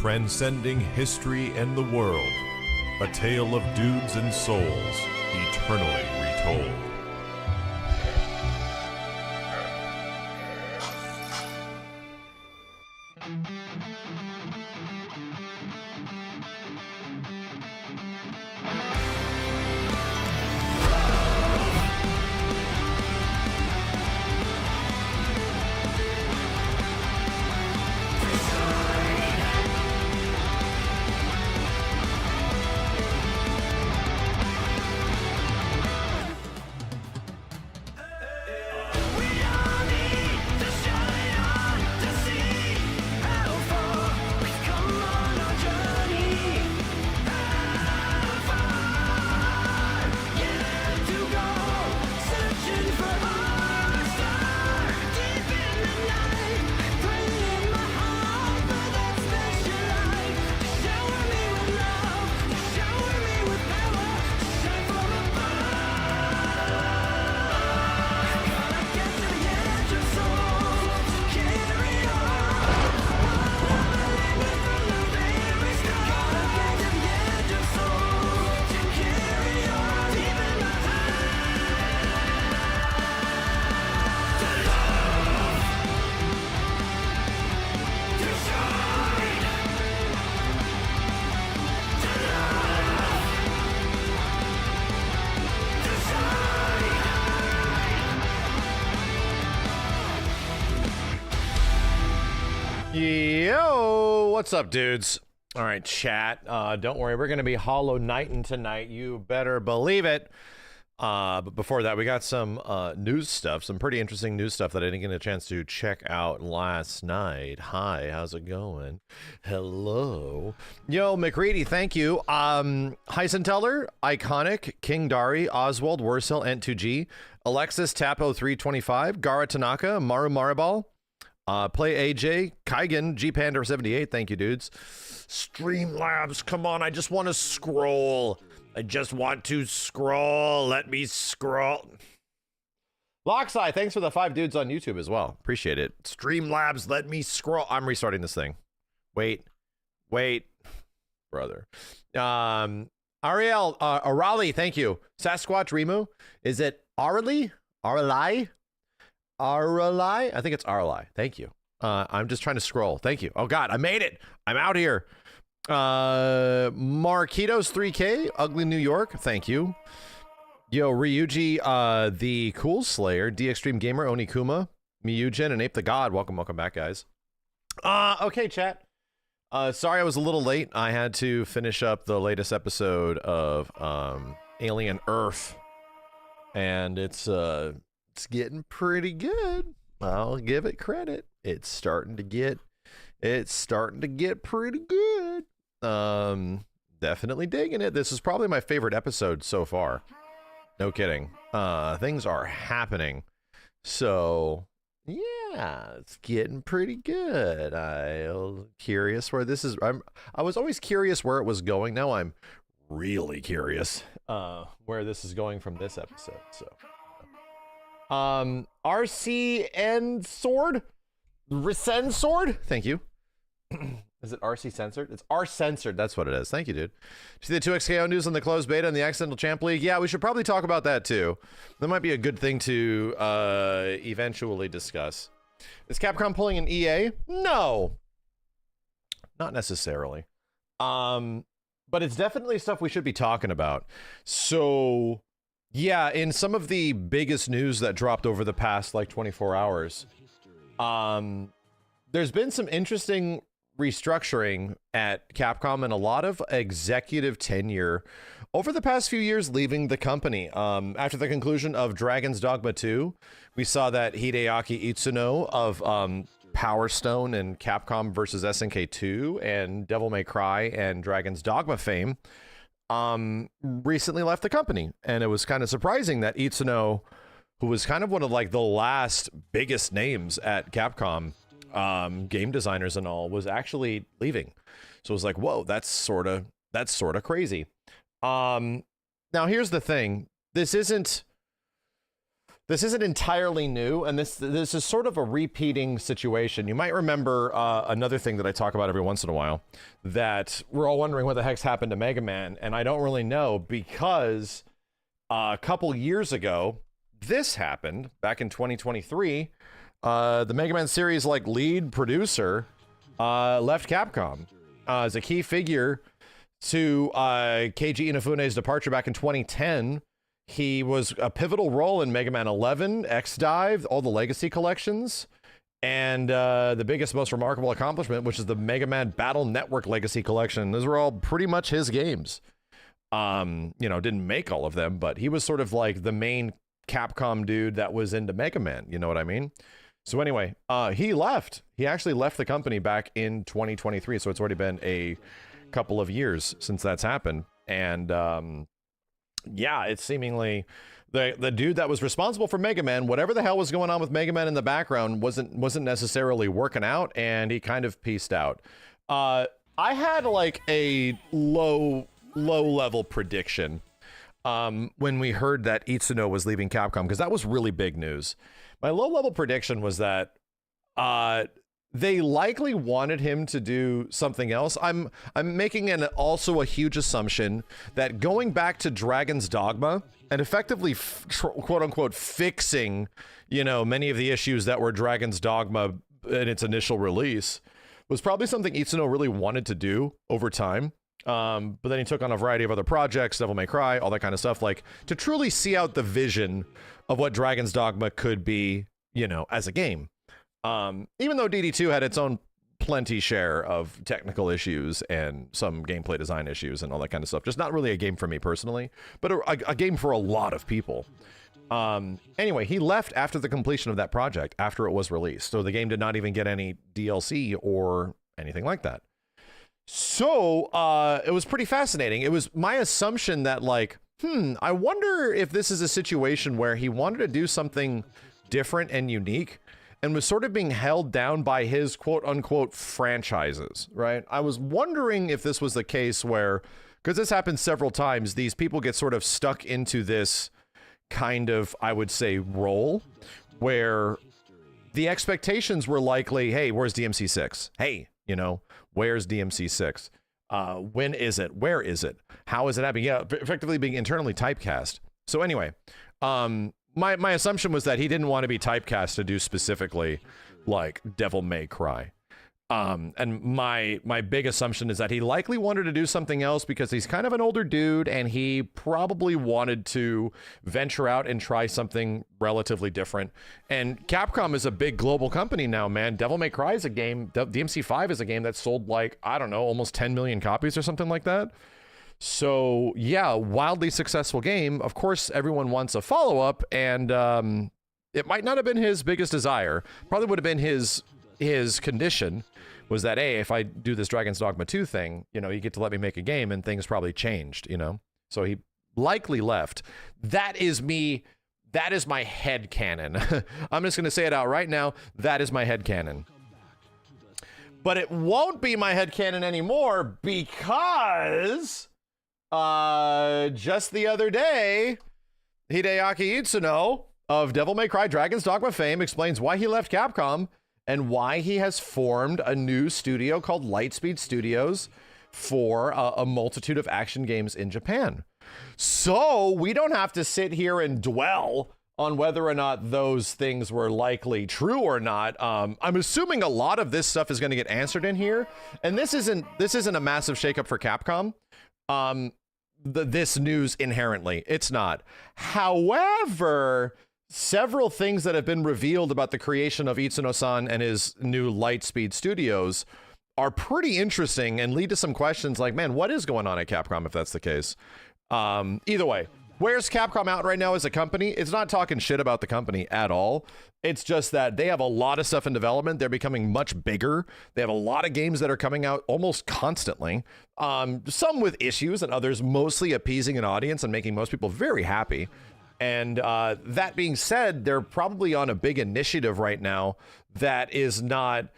transcending history and the world, a tale of dudes and souls, eternally retold. Yo, what's up, dudes? All right, chat. Don't worry, we're going to be Hollow Knighting tonight. You better believe it. But before that, we got some news stuff, some pretty interesting news stuff that I didn't get a chance to check out last night. Hi, how's it going? Hello. Yo, McReady, thank you. Heisenteller, Iconic, King Dari, Oswald, Wurzel, Ent2G, Alexis, Tapo325, Gara Tanaka, Maru Maribal, Play AJ, Kaigan, G-Panda78, thank you, dudes. Streamlabs, come on, I just want to scroll. I just want to scroll. Let me scroll. Loxeye, thanks for the 5 dudes on YouTube as well. Appreciate it. Streamlabs, let me scroll. I'm restarting this thing. Wait. Brother. Ariel, Arali, thank you. Sasquatch Rimu. Is it Arali? Arali? I think it's Arali. Thank you. I'm just trying to scroll. Thank you. Oh God, I made it. I'm out here. Marquitos 3K, Ugly New York. Thank you. Yo, Ryuji, the Cool Slayer, D Extreme Gamer, Onikuma, Miyujin, and Ape the God. Welcome back, guys. Okay, chat. Sorry I was a little late. I had to finish up the latest episode of Alien Earth, and it's getting pretty good. I'll give it credit. It's starting to get pretty good. Definitely digging it. This is probably my favorite episode so far. No kidding. Things are happening. So yeah, it's getting pretty good. I'm curious where this is. I was always curious where it was going. Now I'm really curious where this is going from this episode. So RCN Sword? Resend Sword? Thank you. Is it RC Censored? It's R Censored. That's what it is. Thank you, dude. See the 2XKO news on the closed beta and the Accidental Champ League? Yeah, we should probably talk about that too. That might be a good thing to eventually discuss. Is Capcom pulling an EA? No. Not necessarily. But it's definitely stuff we should be talking about. So yeah, in some of the biggest news that dropped over the past like 24 hours, there's been some interesting restructuring at Capcom and a lot of executive tenure over the past few years leaving the company. After the conclusion of Dragon's Dogma 2, we saw that Hideaki Itsuno of Power Stone and Capcom versus SNK 2 and Devil May Cry and Dragon's Dogma fame recently left the company. And it was kind of surprising that Itsuno, who was kind of one of like the last biggest names at Capcom, game designers and all, was actually leaving. So it was like, whoa, that's sort of crazy. Now here's the thing. This isn't this isn't entirely new, and this is sort of a repeating situation. You might remember another thing that I talk about every once in a while, that we're all wondering what the heck's happened to Mega Man, and I don't really know, because a couple years ago, this happened back in 2023. The Mega Man series lead producer left Capcom as a key figure to Keiji Inafune's departure back in 2010. He was a pivotal role in Mega Man 11, X-Dive, all the Legacy collections, and the biggest, most remarkable accomplishment, which is the Mega Man Battle Network Legacy Collection. Those were all pretty much his games. Didn't make all of them, but he was sort of like the main Capcom dude that was into Mega Man, you know what I mean? So anyway, he left. He actually left the company back in 2023, so it's already been a couple of years since that's happened. And yeah, it's seemingly the dude that was responsible for Mega Man, whatever the hell was going on with Mega Man in the background, wasn't necessarily working out, and he kind of peaced out. I had a low level prediction when we heard that Itsuno was leaving Capcom, because that was really big news. My low level prediction was that they likely wanted him to do something else. I'm making also a huge assumption that going back to Dragon's Dogma and effectively quote unquote fixing, many of the issues that were Dragon's Dogma in its initial release was probably something Itsuno really wanted to do over time. But then he took on a variety of other projects, Devil May Cry, all that kind of stuff, to truly see out the vision of what Dragon's Dogma could be, as a game. Even though DD2 had its own plenty share of technical issues and some gameplay design issues and all that kind of stuff. Just not really a game for me personally, but a game for a lot of people. Anyway, he left after the completion of that project, after it was released. So the game did not even get any DLC or anything like that. So it was pretty fascinating. It was my assumption that I wonder if this is a situation where he wanted to do something different and unique, and was sort of being held down by his quote-unquote franchises, right? I was wondering if this was the case where, because this happens several times, these people get sort of stuck into this kind of, I would say, role where the expectations were likely, hey, where's DMC6? Hey, where's DMC6? When is it? Where is it? How is it happening? Yeah, effectively being internally typecast. So anyway, my assumption was that he didn't want to be typecast to do specifically Devil May Cry. And my big assumption is that he likely wanted to do something else because he's kind of an older dude, and he probably wanted to venture out and try something relatively different. And Capcom is a big global company now, man. Devil May Cry is a game, DMC5 is a game that sold I don't know, almost 10 million copies or something like that. So yeah, wildly successful game. Of course, everyone wants a follow-up, and it might not have been his biggest desire. Probably would have been his condition, was that, hey, if I do this Dragon's Dogma 2 thing, you get to let me make a game, and things probably changed, So he likely left. That is my headcanon. I'm just going to say it out right now. That is my headcanon. But it won't be my headcanon anymore because just the other day, Hideaki Itsuno of Devil May Cry Dragon's Dogma fame explains why he left Capcom and why he has formed a new studio called Lightspeed Studios for a multitude of action games in Japan. So we don't have to sit here and dwell on whether or not those things were likely true or not. I'm assuming a lot of this stuff is going to get answered in here, and this isn't a massive shakeup for Capcom. This news inherently, it's not. However, several things that have been revealed about the creation of Itsuno-san and his new Lightspeed Studios are pretty interesting and lead to some questions like, man, what is going on at Capcom if that's the case? Either way, where's Capcom out right now as a company? It's not talking shit about the company at all. It's just that they have a lot of stuff in development. They're becoming much bigger. They have a lot of games that are coming out almost constantly. Some with issues and others mostly appeasing an audience and making most people very happy. And that being said, they're probably on a big initiative right now that is not...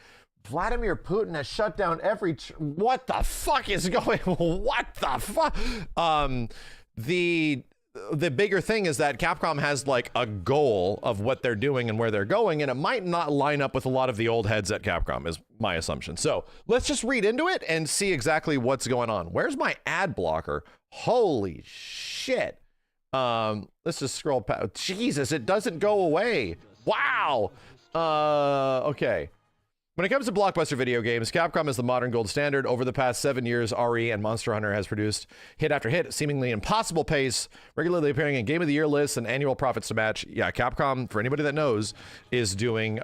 Vladimir Putin has shut down every... What the fuck is going... What the fuck? the bigger thing is that Capcom has like a goal of what they're doing and where they're going, and it might not line up with a lot of the old heads at Capcom, is my assumption. So let's just read into it and see exactly what's going on. Where's my ad blocker? Holy shit. Let's just scroll past. Jesus, it doesn't go away. Wow. Okay. When it comes to blockbuster video games, Capcom is the modern gold standard. Over the past 7 years, RE and Monster Hunter has produced hit after hit, seemingly impossible pace, regularly appearing in Game of the Year lists and annual profits to match. Yeah, Capcom, for anybody that knows, is doing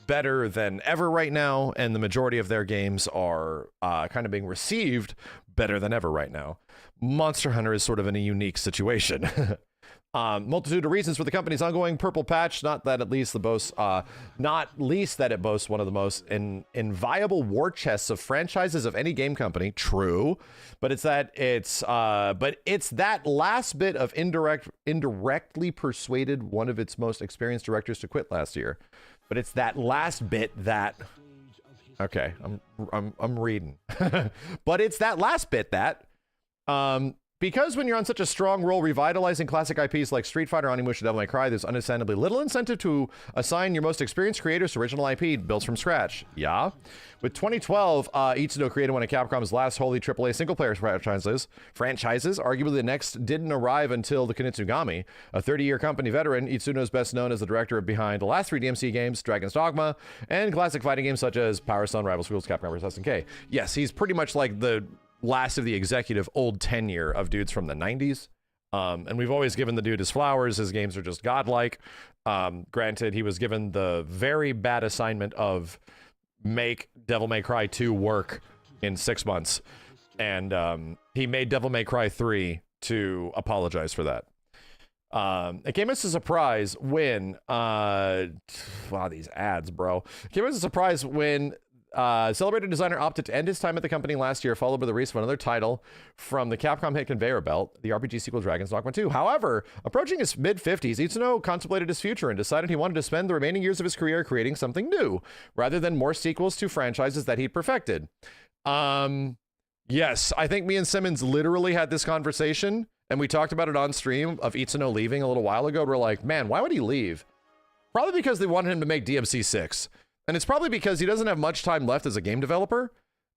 better than ever right now, and the majority of their games are kind of being received better than ever right now. Monster Hunter is sort of in a unique situation. Multitude of reasons for the company's ongoing purple patch, not least that it boasts one of the most inviolable war chests of franchises of any game company. True, but it's that last bit of indirectly persuaded one of its most experienced directors to quit last year. But it's that last bit that, okay, I'm reading, but it's that last bit that, because when you're on such a strong roll revitalizing classic IPs like Street Fighter, Onimusha, Devil May Cry, there's understandably little incentive to assign your most experienced creators to original IP built from scratch. Yeah. With 2012, Itsuno created one of Capcom's last wholly AAA single-player franchises. Arguably the next didn't arrive until the Kunitsugami. A 30-year company veteran, Itsuno is best known as the director behind the last 3 DMC games, Dragon's Dogma, and classic fighting games such as Power Stone, Rival Schools, Capcom vs. SNK. Yes, he's pretty much like the last of the executive old tenure of dudes from the 90s. And we've always given the dude his flowers. His games are just godlike. Granted, he was given the very bad assignment of make Devil May Cry 2 work in 6 months. And he made Devil May Cry 3 to apologize for that. It came as a surprise when, wow, these ads, bro. It came as a surprise when celebrated designer opted to end his time at the company last year, followed by the release of another title from the Capcom hit conveyor belt, the RPG sequel Dragon's Dogma 2. However, approaching his mid-50s, Itsuno contemplated his future and decided he wanted to spend the remaining years of his career creating something new, rather than more sequels to franchises that he'd perfected. Yes, I think me and Simmons literally had this conversation, and we talked about it on stream of Itsuno leaving a little while ago. We're like, man, why would he leave? Probably because they wanted him to make DMC 6. And it's probably because he doesn't have much time left as a game developer.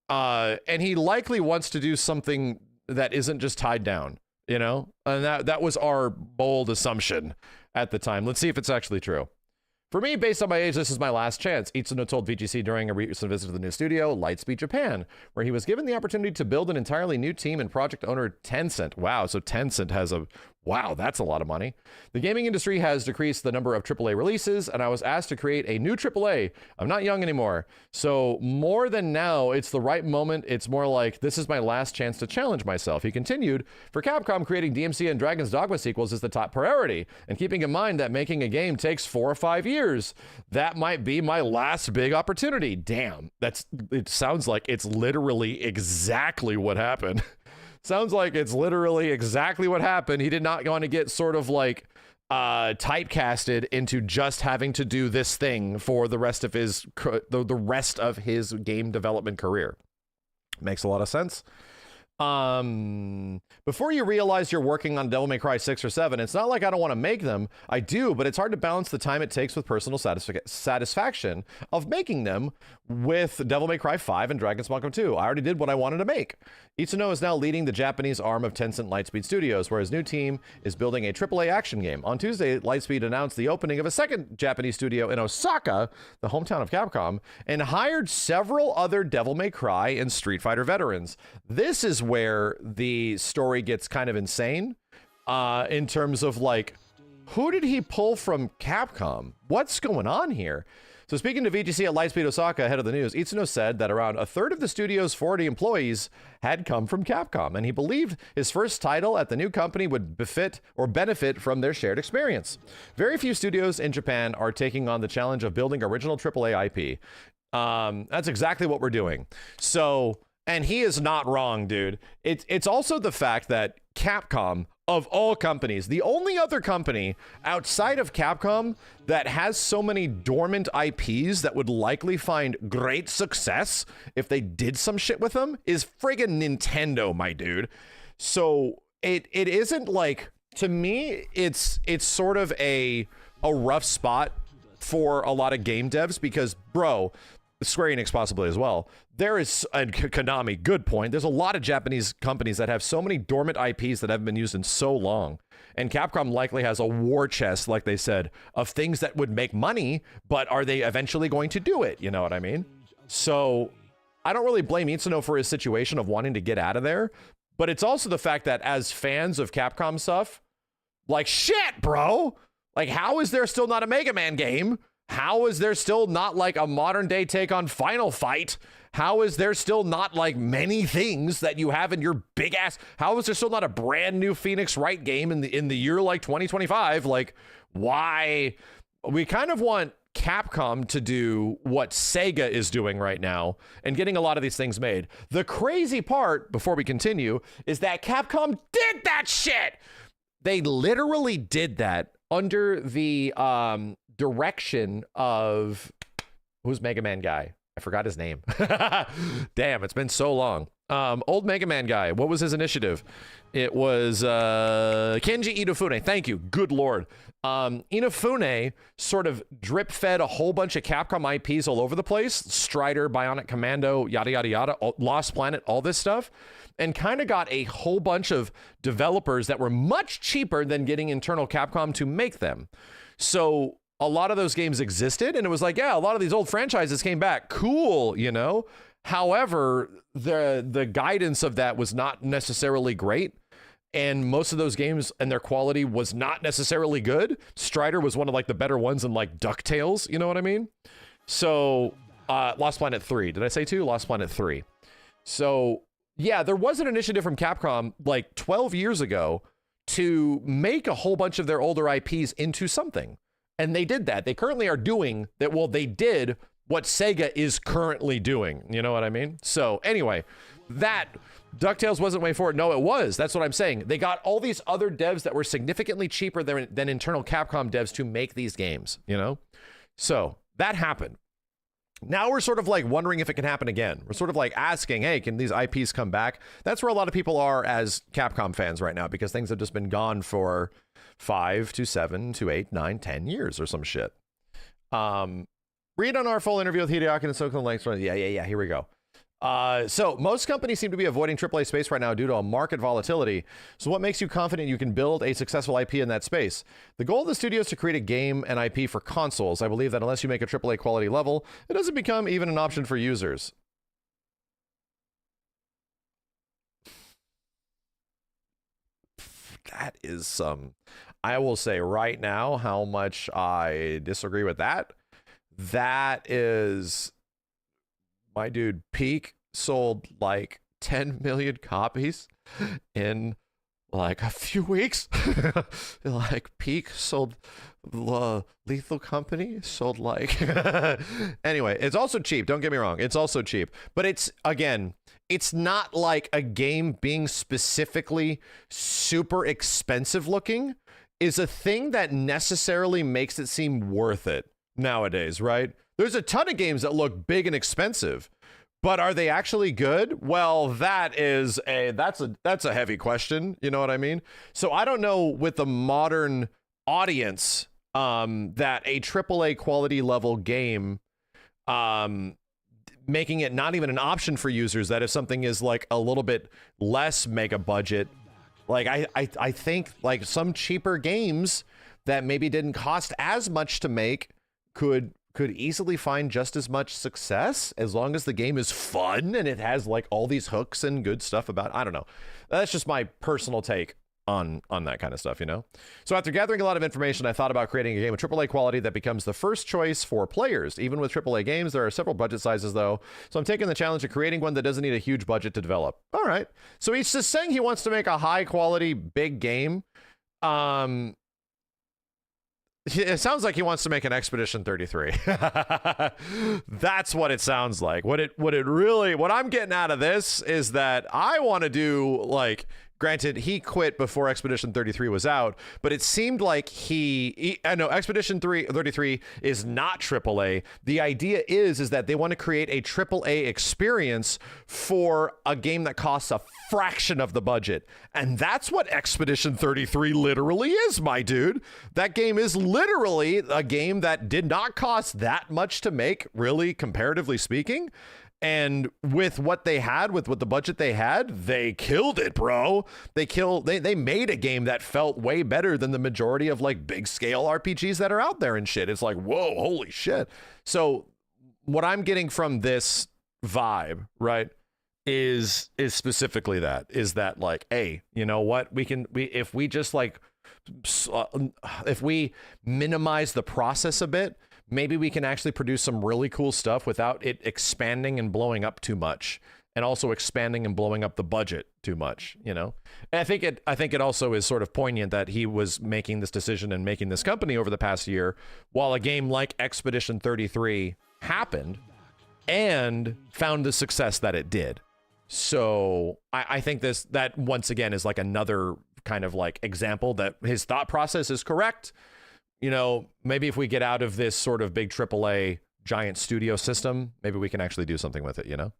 And he likely wants to do something that isn't just tied down, you know? And that was our bold assumption at the time. Let's see if it's actually true. For me, based on my age, this is my last chance, Itsuno told VGC during a recent visit to the new studio, Lightspeed Japan, where he was given the opportunity to build an entirely new team and project owner Tencent. Wow, so Tencent has wow, that's a lot of money. The gaming industry has decreased the number of AAA releases, and I was asked to create a new AAA. I'm not young anymore. So more than now, it's the right moment. It's more like, this is my last chance to challenge myself. He continued, for Capcom, creating DMC and Dragon's Dogma sequels is the top priority. And keeping in mind that making a game takes 4 or 5 years, that might be my last big opportunity. Damn, it sounds like it's literally exactly what happened. Sounds like it's literally exactly what happened. He did not want to get sort of like typecasted into just having to do this thing for the rest of his game development career. Makes a lot of sense. Before you realize you're working on Devil May Cry 6 or 7, it's not like I don't want to make them. I do, but it's hard to balance the time it takes with personal satisfaction of making them with Devil May Cry 5 and Dragon's Dogma 2. I already did what I wanted to make. Itsuno is now leading the Japanese arm of Tencent Lightspeed Studios, where his new team is building a AAA action game. On Tuesday, Lightspeed announced the opening of a second Japanese studio in Osaka, the hometown of Capcom, and hired several other Devil May Cry and Street Fighter veterans. This is where the story gets kind of insane in terms of like, who did he pull from Capcom? What's going on here? So speaking to VGC at Lightspeed Osaka ahead of the news, Itsuno said that around a third of the studio's 40 employees had come from Capcom, and he believed his first title at the new company would benefit from their shared experience. Very few studios in Japan are taking on the challenge of building original AAA IP. That's exactly what we're doing. So, and he is not wrong, dude. It's also the fact that Capcom, of all companies, the only other company outside of Capcom that has so many dormant IPs that would likely find great success if they did some shit with them, is friggin' Nintendo, my dude. So it isn't like to me, it's sort of a rough spot for a lot of game devs because, bro, Square Enix possibly as well. There is, and Konami, good point. There's a lot of Japanese companies that have so many dormant IPs that haven't been used in so long. And Capcom likely has a war chest, like they said, of things that would make money, but are they eventually going to do it? You know what I mean? So I don't really blame Itsuno for his situation of wanting to get out of there. But it's also the fact that as fans of Capcom stuff, like, shit, bro. Like, how is there still not a Mega Man game? How is there still not like a modern day take on Final Fight? How is there still not like many things that you have in your big ass? How is there still not a brand new Phoenix Wright game in the year like 2025? Like, why? We kind of want Capcom to do what Sega is doing right now and getting a lot of these things made. The crazy part, before we continue, is that Capcom did that shit. They literally did that under the direction of who's Mega Man guy? I forgot his name. Damn, it's been so long. Old Mega Man guy. What was his initiative? It was Kenji Inafune. Thank you. Good Lord. Inafune sort of drip fed a whole bunch of Capcom IPs all over the place. Strider, Bionic Commando, yada, yada, yada, Lost Planet, all this stuff. And kind of got a whole bunch of developers that were much cheaper than getting internal Capcom to make them. So a lot of those games existed, and it was like, yeah, a lot of these old franchises came back. Cool, you know? However, the guidance of that was not necessarily great, and most of those games and their quality was not necessarily good. Strider was one of like the better ones in like DuckTales, you know what I mean? So, Lost Planet 3. Did I say 2? Lost Planet 3. So, yeah, there was an initiative from Capcom like 12 years ago to make a whole bunch of their older IPs into something. And they did that. They currently are doing that. Well, they did what Sega is currently doing. You know what I mean? So anyway, that DuckTales wasn't way forward. No, it was. That's what I'm saying. They got all these other devs that were significantly cheaper than internal Capcom devs to make these games, you know? So that happened. Now we're sort of like wondering if it can happen again. We're sort of like asking, hey, can these IPs come back? That's where a lot of people are as Capcom fans right now, because things have just been gone for 5 to 7 to 8, 9, 10 years or some shit. Read on our full interview with Hideaki and Sokun links. Yeah. Here we go. So most companies seem to be avoiding AAA space right now due to a market volatility. So what makes you confident you can build a successful IP in that space? The goal of the studio is to create a game and IP for consoles. I believe that unless you make a AAA quality level, it doesn't become even an option for users. That is some... I will say right now how much I disagree with that. That is... My dude, Peak sold like 10 million copies in like a few weeks. Like Peak sold, Lethal Company sold like... Anyway, it's also cheap. Don't get me wrong. It's also cheap. But it's, again, it's not like a game being specifically super expensive looking is a thing that necessarily makes it seem worth it nowadays, right? There's a ton of games that look big and expensive, but are they actually good? Well, that's a heavy question. You know what I mean? So I don't know with the modern audience that a AAA quality level game making it not even an option for users, that if something is like a little bit less mega budget, like I think like some cheaper games that maybe didn't cost as much to make could easily find just as much success as long as the game is fun and it has like all these hooks and good stuff about it. I don't know. That's just my personal take on that kind of stuff, you know? So after gathering a lot of information, I thought about creating a game of AAA quality that becomes the first choice for players. Even with AAA games, there are several budget sizes though. So I'm taking the challenge of creating one that doesn't need a huge budget to develop. All right. So he's just saying he wants to make a high quality, big game. It sounds like he wants to make an Expedition 33. That's what it sounds like. What I'm getting out of this is that I want to do like Granted, he quit before Expedition 33 was out, but it seemed like I know Expedition 33 is not AAA. The idea is that they want to create a AAA experience for a game that costs a fraction of the budget. And that's what Expedition 33 literally is, my dude. That game is literally a game that did not cost that much to make, really, comparatively speaking. And with what they had, with the budget they had, they killed it, bro. They made a game that felt way better than the majority of like big scale RPGs that are out there and shit. It's like, whoa, holy shit. So what I'm getting from this vibe, right, is specifically that like, hey, you know what? If we minimize the process a bit, maybe we can actually produce some really cool stuff without it expanding and blowing up too much, and also expanding and blowing up the budget too much, you know? And I think it also is sort of poignant that he was making this decision and making this company over the past year while a game like Expedition 33 happened and found the success that it did. So I think that once again is like another kind of like example that his thought process is correct. You know, maybe if we get out of this sort of big AAA giant studio system, maybe we can actually do something with it, you know?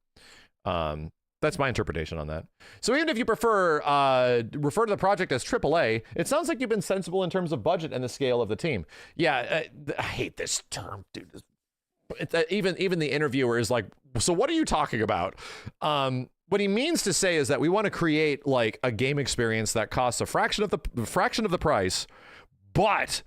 That's my interpretation on that. So even if you prefer, refer to the project as AAA, it sounds like you've been sensible in terms of budget and the scale of the team. Yeah, I hate this term, dude. Even the interviewer is like, so what are you talking about? What he means to say is that we want to create like a game experience that costs a fraction of the price, but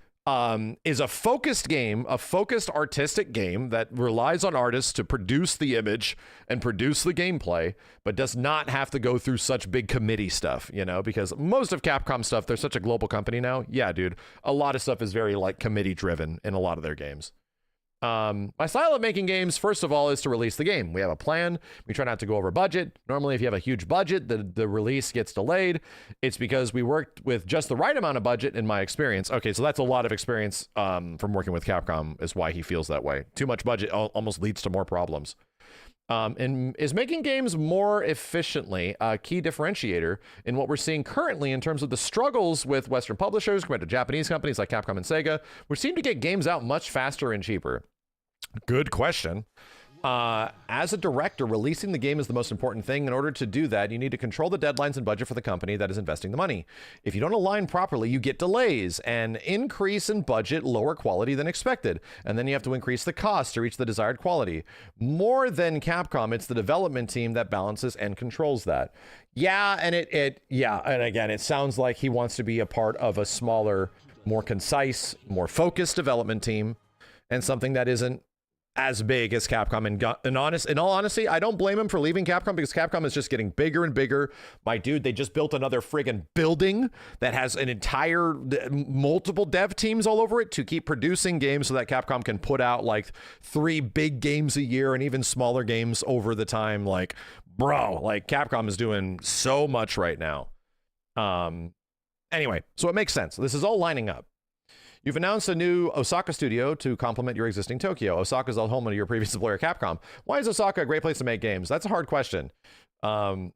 is a focused game, a focused artistic game that relies on artists to produce the image and produce the gameplay, but does not have to go through such big committee stuff, you know, because most of Capcom stuff, they're such a global company now. Yeah, dude, a lot of stuff is very like committee driven in a lot of their games. My style of making games, first of all, is to release the game. We have a plan. We try not to go over budget. Normally, if you have a huge budget, the release gets delayed. It's because we worked with just the right amount of budget, in my experience. Okay, so that's a lot of experience from working with Capcom is why he feels that way. Too much budget almost leads to more problems. And is making games more efficiently a key differentiator in what we're seeing currently in terms of the struggles with Western publishers compared to Japanese companies like Capcom and Sega, which seem to get games out much faster and cheaper? Good question. As a director, releasing the game is the most important thing. In order to do that, you need to control the deadlines and budget for the company that is investing the money. If you don't align properly, you get delays, and increase in budget, lower quality than expected. And then you have to increase the cost to reach the desired quality. More than Capcom, it's the development team that balances and controls that. Yeah, and and again, it sounds like he wants to be a part of a smaller, more concise, more focused development team, and something that isn't as big as Capcom. In all honesty, I don't blame him for leaving Capcom, because Capcom is just getting bigger and bigger. My dude, they just built another friggin' building that has an entire multiple dev teams all over it to keep producing games so that Capcom can put out like 3 big games a year and even smaller games over the time. Like, bro, like Capcom is doing so much right now. Anyway, so it makes sense. This is all lining up. You've announced a new Osaka studio to complement your existing Tokyo. Osaka is the home of your previous employer, Capcom. Why is Osaka a great place to make games? That's a hard question. You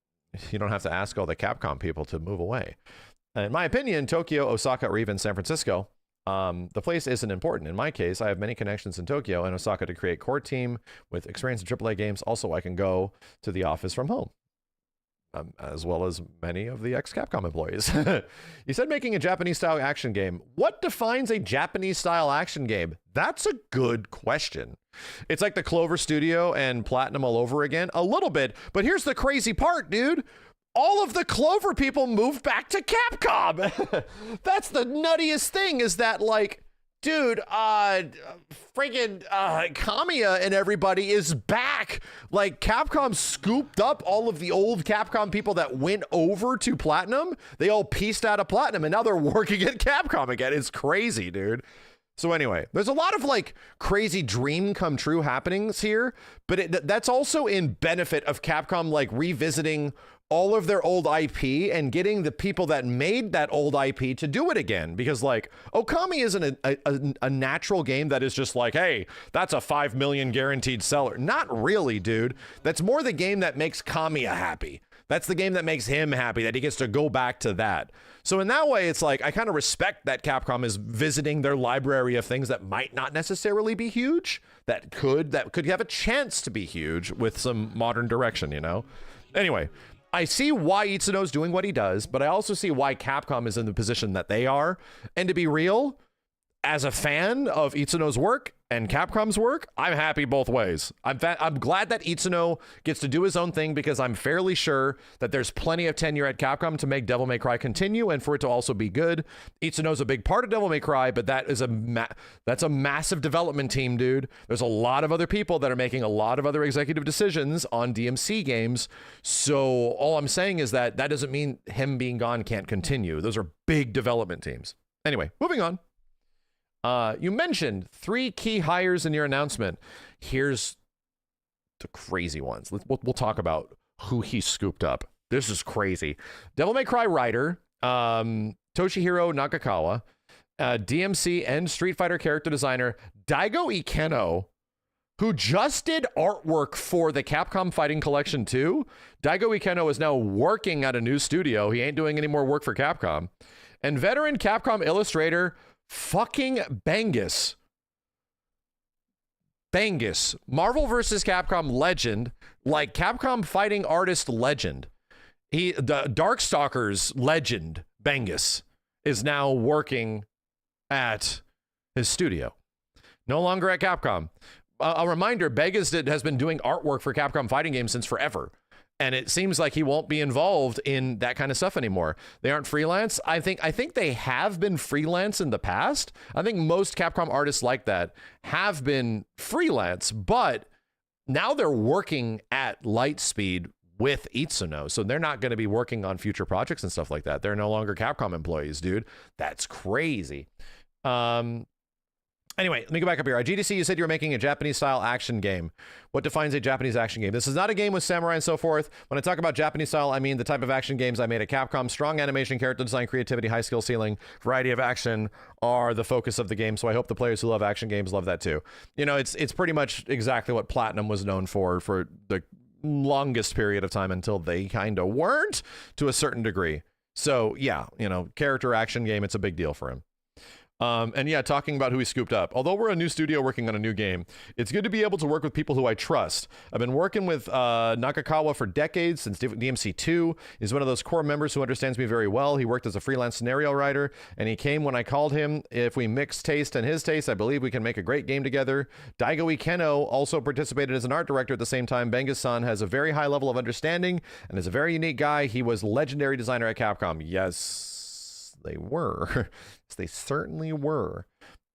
don't have to ask all the Capcom people to move away. In my opinion, Tokyo, Osaka, or even San Francisco, the place isn't important. In my case, I have many connections in Tokyo and Osaka to create core team with experience in AAA games. Also, I can go to the office from home. As well as many of the ex-Capcom employees. You said making a Japanese-style action game. What defines a Japanese-style action game? That's a good question. It's like the Clover Studio and Platinum all over again. A little bit, but here's the crazy part, dude. All of the Clover people moved back to Capcom. That's the nuttiest thing, is that, like, dude, freaking Kamiya and everybody is back. Like, Capcom scooped up all of the old Capcom people that went over to Platinum. They all pieced out of Platinum, and now they're working at Capcom again. It's crazy, dude. So anyway, there's a lot of like crazy dream come true happenings here, but that's also in benefit of Capcom like revisiting all of their old IP and getting the people that made that old IP to do it again. Because like Okami isn't a natural game that is just like, hey, that's a 5 million guaranteed seller. Not really, dude. That's more the game that makes Kamiya happy. That's the game that makes him happy, that he gets to go back to that. So in that way, it's like, I kind of respect that Capcom is visiting their library of things that might not necessarily be huge, that could have a chance to be huge with some modern direction, you know? Anyway, I see why Itsuno's doing what he does, but I also see why Capcom is in the position that they are. And to be real, as a fan of Itsuno's work and Capcom's work, I'm happy both ways. I'm glad that Itsuno gets to do his own thing, because I'm fairly sure that there's plenty of tenure at Capcom to make Devil May Cry continue and for it to also be good. Itsuno's a big part of Devil May Cry, but that is that's a massive development team, dude. There's a lot of other people that are making a lot of other executive decisions on DMC games. So all I'm saying is that doesn't mean him being gone can't continue. Those are big development teams. Anyway, moving on. You mentioned 3 key hires in your announcement. Here's the crazy ones. We'll talk about who he scooped up. This is crazy. Devil May Cry writer, Toshihiro Nakakawa, DMC and Street Fighter character designer, Daigo Ikeno, who just did artwork for the Capcom Fighting Collection 2. Daigo Ikeno is now working at a new studio. He ain't doing any more work for Capcom. And veteran Capcom illustrator, fucking Bangus, Marvel vs. Capcom legend, like Capcom fighting artist legend. The Darkstalkers legend, Bangus, is now working at his studio. No longer at Capcom. A reminder, Bangus has been doing artwork for Capcom fighting games since forever. And it seems like he won't be involved in that kind of stuff anymore. They aren't freelance. I think they have been freelance in the past. I think most Capcom artists like that have been freelance, but now they're working at Lightspeed with Itsuno. So they're not going to be working on future projects and stuff like that. They're no longer Capcom employees, dude. That's crazy. Anyway, let me go back up here. At GDC, you said you were making a Japanese-style action game. What defines a Japanese action game? This is not a game with samurai and so forth. When I talk about Japanese style, I mean the type of action games I made at Capcom. Strong animation, character design, creativity, high skill ceiling, variety of action are the focus of the game. So I hope the players who love action games love that too. You know, it's pretty much exactly what Platinum was known for the longest period of time until they kind of weren't, to a certain degree. So yeah, you know, character action game, it's a big deal for him. And yeah, talking about who he scooped up. Although we're a new studio working on a new game, it's good to be able to work with people who I trust. I've been working with Nakakawa for decades, since DMC 2. He's one of those core members who understands me very well. He worked as a freelance scenario writer, and he came when I called him. If we mix taste and his taste, I believe we can make a great game together. Daigo Ikeno also participated as an art director at the same time. Bangus-san has a very high level of understanding and is a very unique guy. He was legendary designer at Capcom. Yes, they were. They certainly were.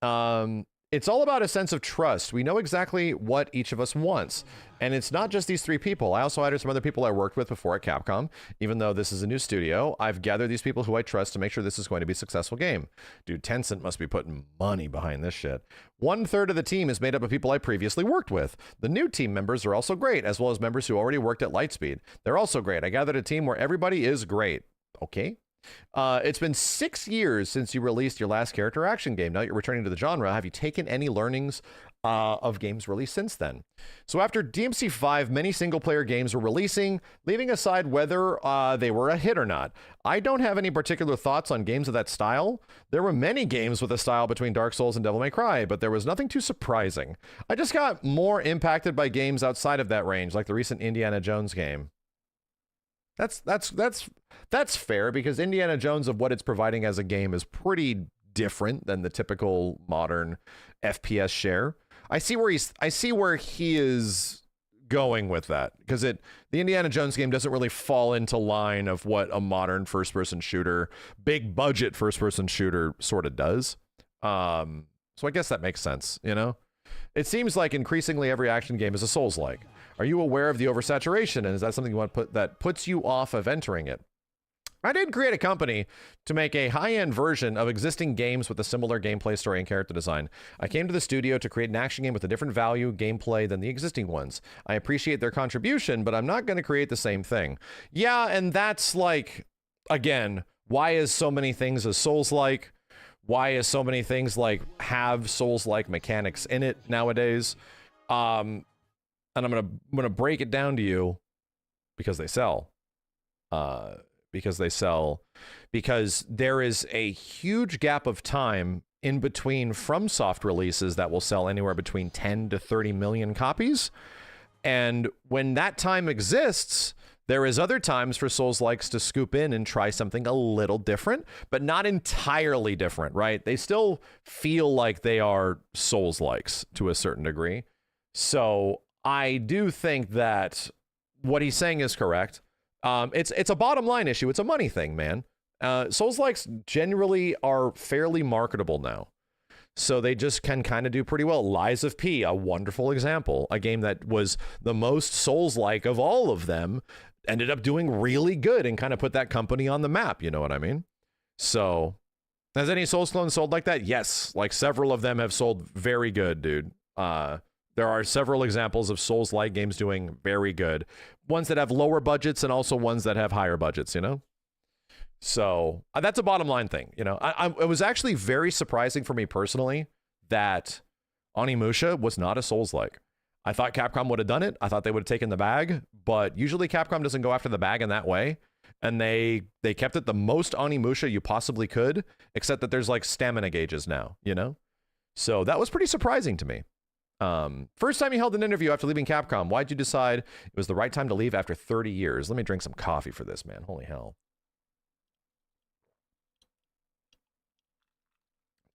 It's all about a sense of trust. We know exactly what each of us wants. And it's not just these 3 people. I also hired some other people I worked with before at Capcom. Even though this is a new studio, I've gathered these people who I trust to make sure this is going to be a successful game. Dude, Tencent must be putting money behind this shit. 1/3 of the team is made up of people I previously worked with. The new team members are also great, as well as members who already worked at Lightspeed. They're also great. I gathered a team where everybody is great. Okay. It's been 6 years since you released your last character action game. Now you're returning to the genre. Have you taken any learnings of games released since then? So after DMC 5, many single-player games were releasing, leaving aside whether they were a hit or not. I don't have any particular thoughts on games of that style. There were many games with a style between Dark Souls and Devil May Cry, but there was nothing too surprising. I just got more impacted by games outside of that range, like the recent Indiana Jones game. That's fair, because Indiana Jones, of what it's providing as a game, is pretty different than the typical modern FPS share. I see where he is going with that, because the Indiana Jones game doesn't really fall into line of what a modern first-person shooter, big budget first-person shooter sort of does. So I guess that makes sense, you know? It seems like increasingly every action game is a Souls-like. Are you aware of the oversaturation, and is that something you want to that puts you off of entering it? I did create a company to make a high-end version of existing games with a similar gameplay, story, and character design. I came to the studio to create an action game with a different value, gameplay than the existing ones. I appreciate their contribution, but I'm not going to create the same thing. Yeah, and that's like, again, why is so many things as Souls-like? Why is so many things like have Souls-like mechanics in it nowadays? And I'm gonna break it down to you because they sell. because they sell, because there is a huge gap of time in between FromSoft releases that will sell anywhere between 10 to 30 million copies. And when that time exists, there is other times for Souls-likes to scoop in and try something a little different, but not entirely different, right? They still feel like they are Souls-likes to a certain degree. So I do think that what he's saying is correct. It's a bottom line issue. It's a money thing, man. Souls-likes generally are fairly marketable now. So they just can kind of do pretty well. Lies of P, a wonderful example. A game that was the most Souls-like of all of them, ended up doing really good and kind of put that company on the map. You know what I mean? So has any Souls clone sold like that? Yes. Like several of them have sold very good, dude. There are several examples of Souls-like games doing very good. Ones that have lower budgets and also ones that have higher budgets, you know? So that's a bottom line thing, you know. It was actually very surprising for me personally that Onimusha was not a Souls-like. I thought Capcom would have done it. I thought they would have taken the bag, but usually Capcom doesn't go after the bag in that way. And they kept it the most Onimusha you possibly could, except that there's like stamina gauges now, you know? So that was pretty surprising to me. First time you held an interview after leaving Capcom, why'd you decide it was the right time to leave after 30 years? Let me drink some coffee for this, man. Holy hell.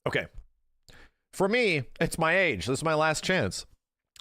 Okay. For me, it's my age. This is my last chance.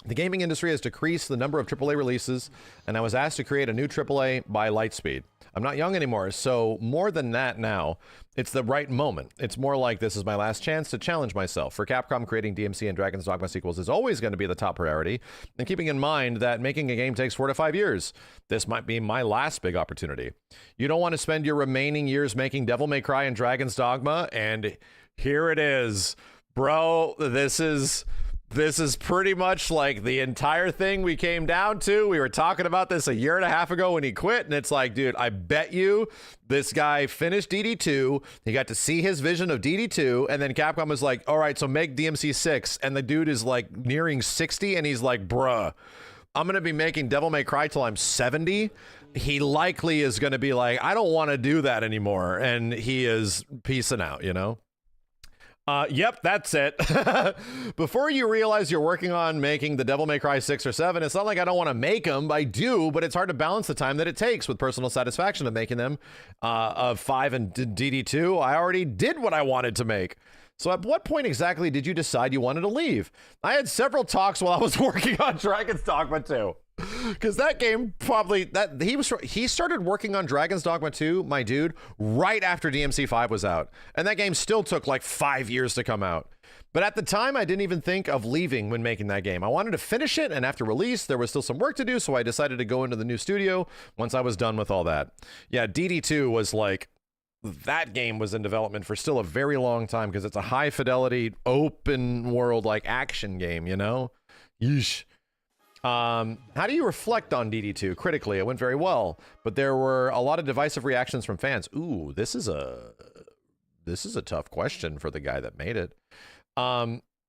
The gaming industry has decreased the number of AAA releases, and I was asked to create a new AAA by Lightseed. I'm not young anymore, so more than that now, it's the right moment. It's more like this is my last chance to challenge myself. For Capcom, creating DMC and Dragon's Dogma sequels is always going to be the top priority, and keeping in mind that making a game takes 4 to 5 years, this might be my last big opportunity. You don't want to spend your remaining years making Devil May Cry and Dragon's Dogma, and here it is. Bro, this is pretty much like the entire thing we came down to. We were talking about this a year and a half ago when he quit, and it's like, dude, I bet you this guy finished DD2, he got to see his vision of DD2, and then Capcom was like, all right, so make DMC 6, and the dude is like nearing 60, and he's like, bruh, I'm gonna be making Devil May Cry till I'm 70. He likely is gonna be like, I don't want to do that anymore, and he is peacing out, you know? Yep, that's it. Before you realize you're working on making the Devil May Cry 6 or 7, it's not like I don't want to make them. I do, but it's hard to balance the time that it takes with personal satisfaction of making them. Of 5 and DD2, I already did what I wanted to make. So at what point exactly did you decide you wanted to leave? I had several talks while I was working on Dragon's Dogma 2. Because that game probably, he started working on Dragon's Dogma 2, my dude, right after DMC 5 was out. And that game still took like 5 years to come out. But at the time, I didn't even think of leaving when making that game. I wanted to finish it, and after release, there was still some work to do, so I decided to go into the new studio once I was done with all that. Yeah, DD2 was like, that game was in development for still a very long time because it's a high fidelity, open world like action game, you know? Yeesh. How do you reflect on DD2? Critically, it went very well, but there were a lot of divisive reactions from fans. Ooh, this is a tough question for the guy that made it.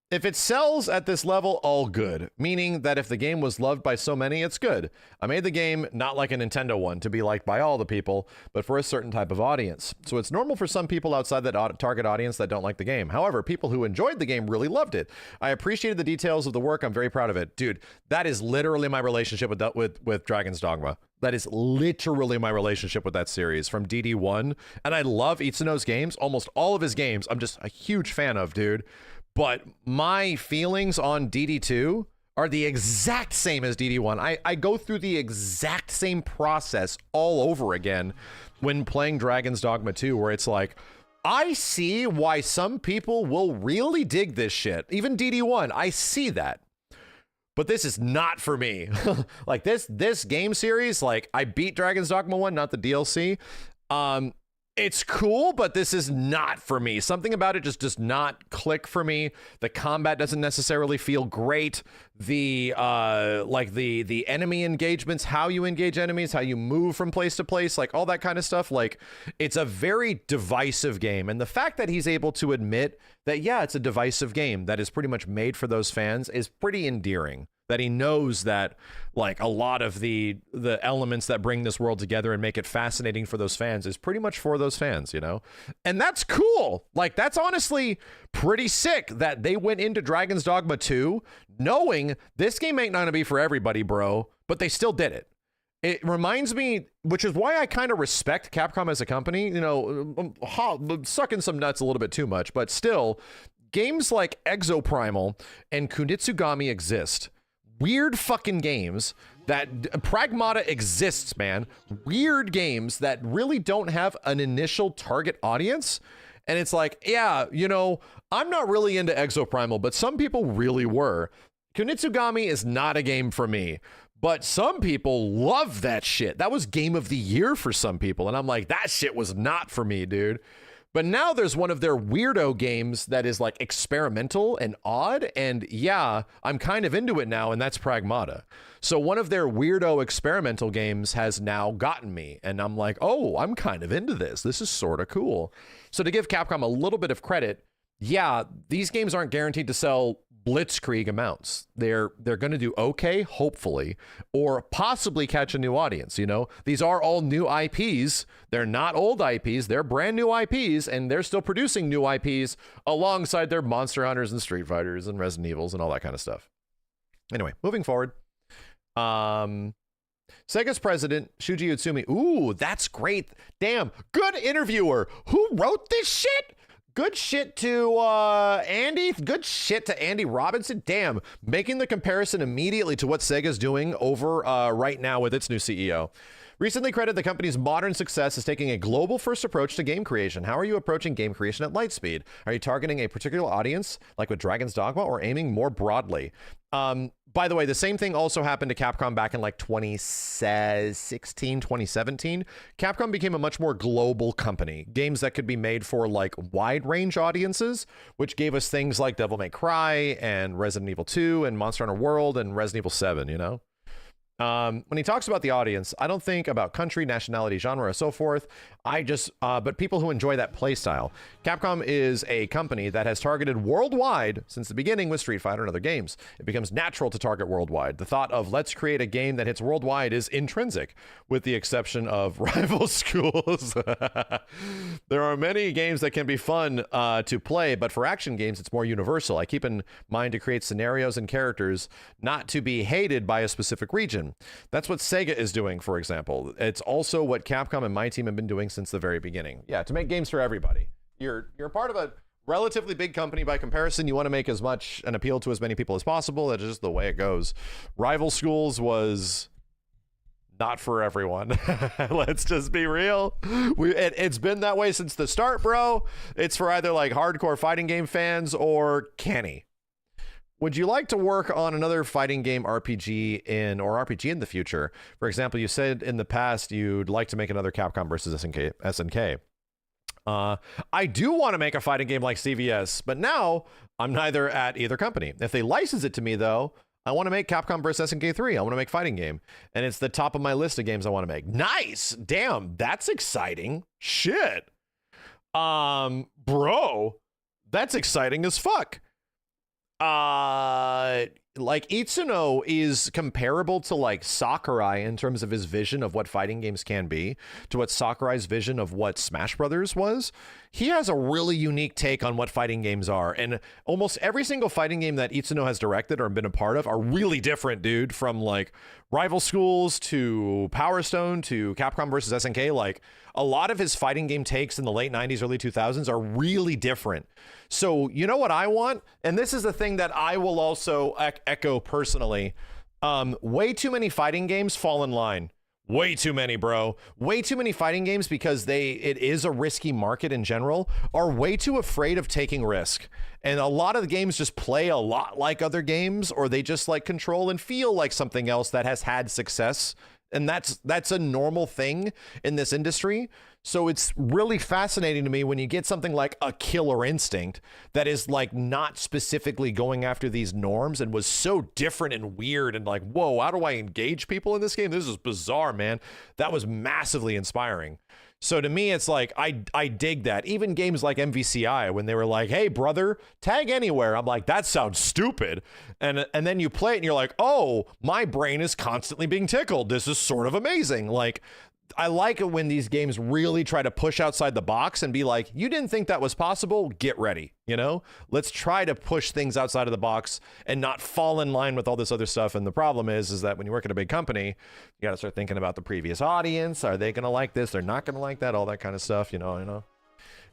If it sells at this level, all good. Meaning that if the game was loved by so many, it's good. I made the game not like a Nintendo one to be liked by all the people, but for a certain type of audience. So it's normal for some people outside that target audience that don't like the game. However, people who enjoyed the game really loved it. I appreciated the details of the work. I'm very proud of it. Dude, that is literally my relationship with Dragon's Dogma. That is literally my relationship with that series from DD1. And I love Itsuno's games. Almost all of his games, I'm just a huge fan of, dude. But my feelings on DD2 are the exact same as DD1. I go through the exact same process all over again when playing Dragon's Dogma 2, where it's like, I see why some people will really dig this shit. Even DD1, I see that. But this is not for me. Like this game series, like I beat Dragon's Dogma 1, not the DLC. It's cool, but this is not for me. Something about it just does not click for me. The combat doesn't necessarily feel great. The the enemy engagements, how you engage enemies, how you move from place to place, like all that kind of stuff. Like it's a very divisive game. And the fact that he's able to admit that, yeah, it's a divisive game that is pretty much made for those fans is pretty endearing. that he knows that like a lot of the elements that bring this world together and make it fascinating for those fans is pretty much for those fans, you know? And that's cool. Like, that's honestly pretty sick that they went into Dragon's Dogma 2 knowing this game ain't gonna be for everybody, bro, but they still did it. It reminds me, which is why I kind of respect Capcom as a company, you know, sucking some nuts a little bit too much, but still, games like Exoprimal and Kunitsugami exist. Weird fucking games that Pragmata exists, man. Weird games that really don't have an initial target audience. And it's like, yeah, you know, I'm not really into Exoprimal, but some people really were. Kunitsugami is not a game for me. But some people love that shit. That was game of the year for some people. And I'm like, that shit was not for me, dude. But now there's one of their weirdo games that is like experimental and odd. And yeah, I'm kind of into it now. And that's Pragmata. So one of their weirdo experimental games has now gotten me. And I'm like, oh, I'm kind of into this. This is sort of cool. So to give Capcom a little bit of credit, yeah, these games aren't guaranteed to sell blitzkrieg amounts. They're going to do okay, hopefully, or possibly catch a new audience. You know, these are all new IPs. They're not old IPs. They're brand new IPs, and they're still producing new IPs alongside their Monster Hunters and Street Fighters and Resident Evils and all that kind of stuff. Anyway, moving forward. Sega's president, Shuji Utsumi. Ooh, that's great. Damn, good interviewer. Who wrote this shit? Good shit to Andy. Good shit to Andy Robinson. Damn, making the comparison immediately to what Sega's doing over right now with its new CEO. Recently credited the company's modern success as taking a global first approach to game creation. How are you approaching game creation at Lightspeed? Are you targeting a particular audience like with Dragon's Dogma or aiming more broadly? By the way, the same thing also happened to Capcom back in like 2016, 2017. Capcom became a much more global company. Games that could be made for like wide range audiences, which gave us things like Devil May Cry and Resident Evil 2 and Monster Hunter World and Resident Evil 7, you know? When he talks about the audience, I don't think about country, nationality, genre, or so forth. I just, but people who enjoy that play style. Capcom is a company that has targeted worldwide since the beginning with Street Fighter and other games. It becomes natural to target worldwide. The thought of let's create a game that hits worldwide is intrinsic, with the exception of rival schools. There are many games that can be fun to play, but for action games, it's more universal. I keep in mind to create scenarios and characters not to be hated by a specific region. That's what Sega is doing, for example. It's also what Capcom and my team have been doing since the very beginning. Yeah, to make games for everybody. You're part of a relatively big company by comparison. You want to make as much and appeal to as many people as possible. That's just the way it goes. Rival Schools was not for everyone. Let's just be real. It's been that way since the start, bro. It's for either like hardcore fighting game fans or canny. Would you like to work on another fighting game RPG in the future? For example, you said in the past you'd like to make another Capcom versus SNK. I do want to make a fighting game like CVS, but now I'm neither at either company. If they license it to me, though, I want to make Capcom versus SNK 3. I want to make fighting game, and it's the top of my list of games I want to make. Nice, damn, that's exciting. Shit, bro, that's exciting as fuck. Like Itsuno is comparable to like Sakurai in terms of his vision of what fighting games can be to what Sakurai's vision of what Smash Brothers was. He has a really unique take on what fighting games are, and almost every single fighting game that Itsuno has directed or been a part of are really different, dude, from like Rival Schools to Power Stone to Capcom versus SNK. Like a lot of his fighting game takes in the late 90s, early 2000s are really different. So you know what I want? And this is the thing that I will also echo personally. Way too many fighting games fall in line. Way too many, bro. Way too many fighting games, because it is a risky market in general, are way too afraid of taking risk. And a lot of the games just play a lot like other games, or they just like control and feel like something else that has had success. And that's a normal thing in this industry. So it's really fascinating to me when you get something like a Killer Instinct that is like not specifically going after these norms and was so different and weird and like, whoa, how do I engage people in this game? This is bizarre, man. That was massively inspiring. So to me, it's like, I dig that. Even games like MVCI, when they were like, hey, brother, tag anywhere. I'm like, that sounds stupid. And then you play it and you're like, oh, my brain is constantly being tickled. This is sort of amazing. Like, I like it when these games really try to push outside the box and be like, you didn't think that was possible? Get ready. You know, let's try to push things outside of the box and not fall in line with all this other stuff. And the problem is that when you work at a big company, you got to start thinking about the previous audience. Are they going to like this? They're not going to like that, all that kind of stuff. You know.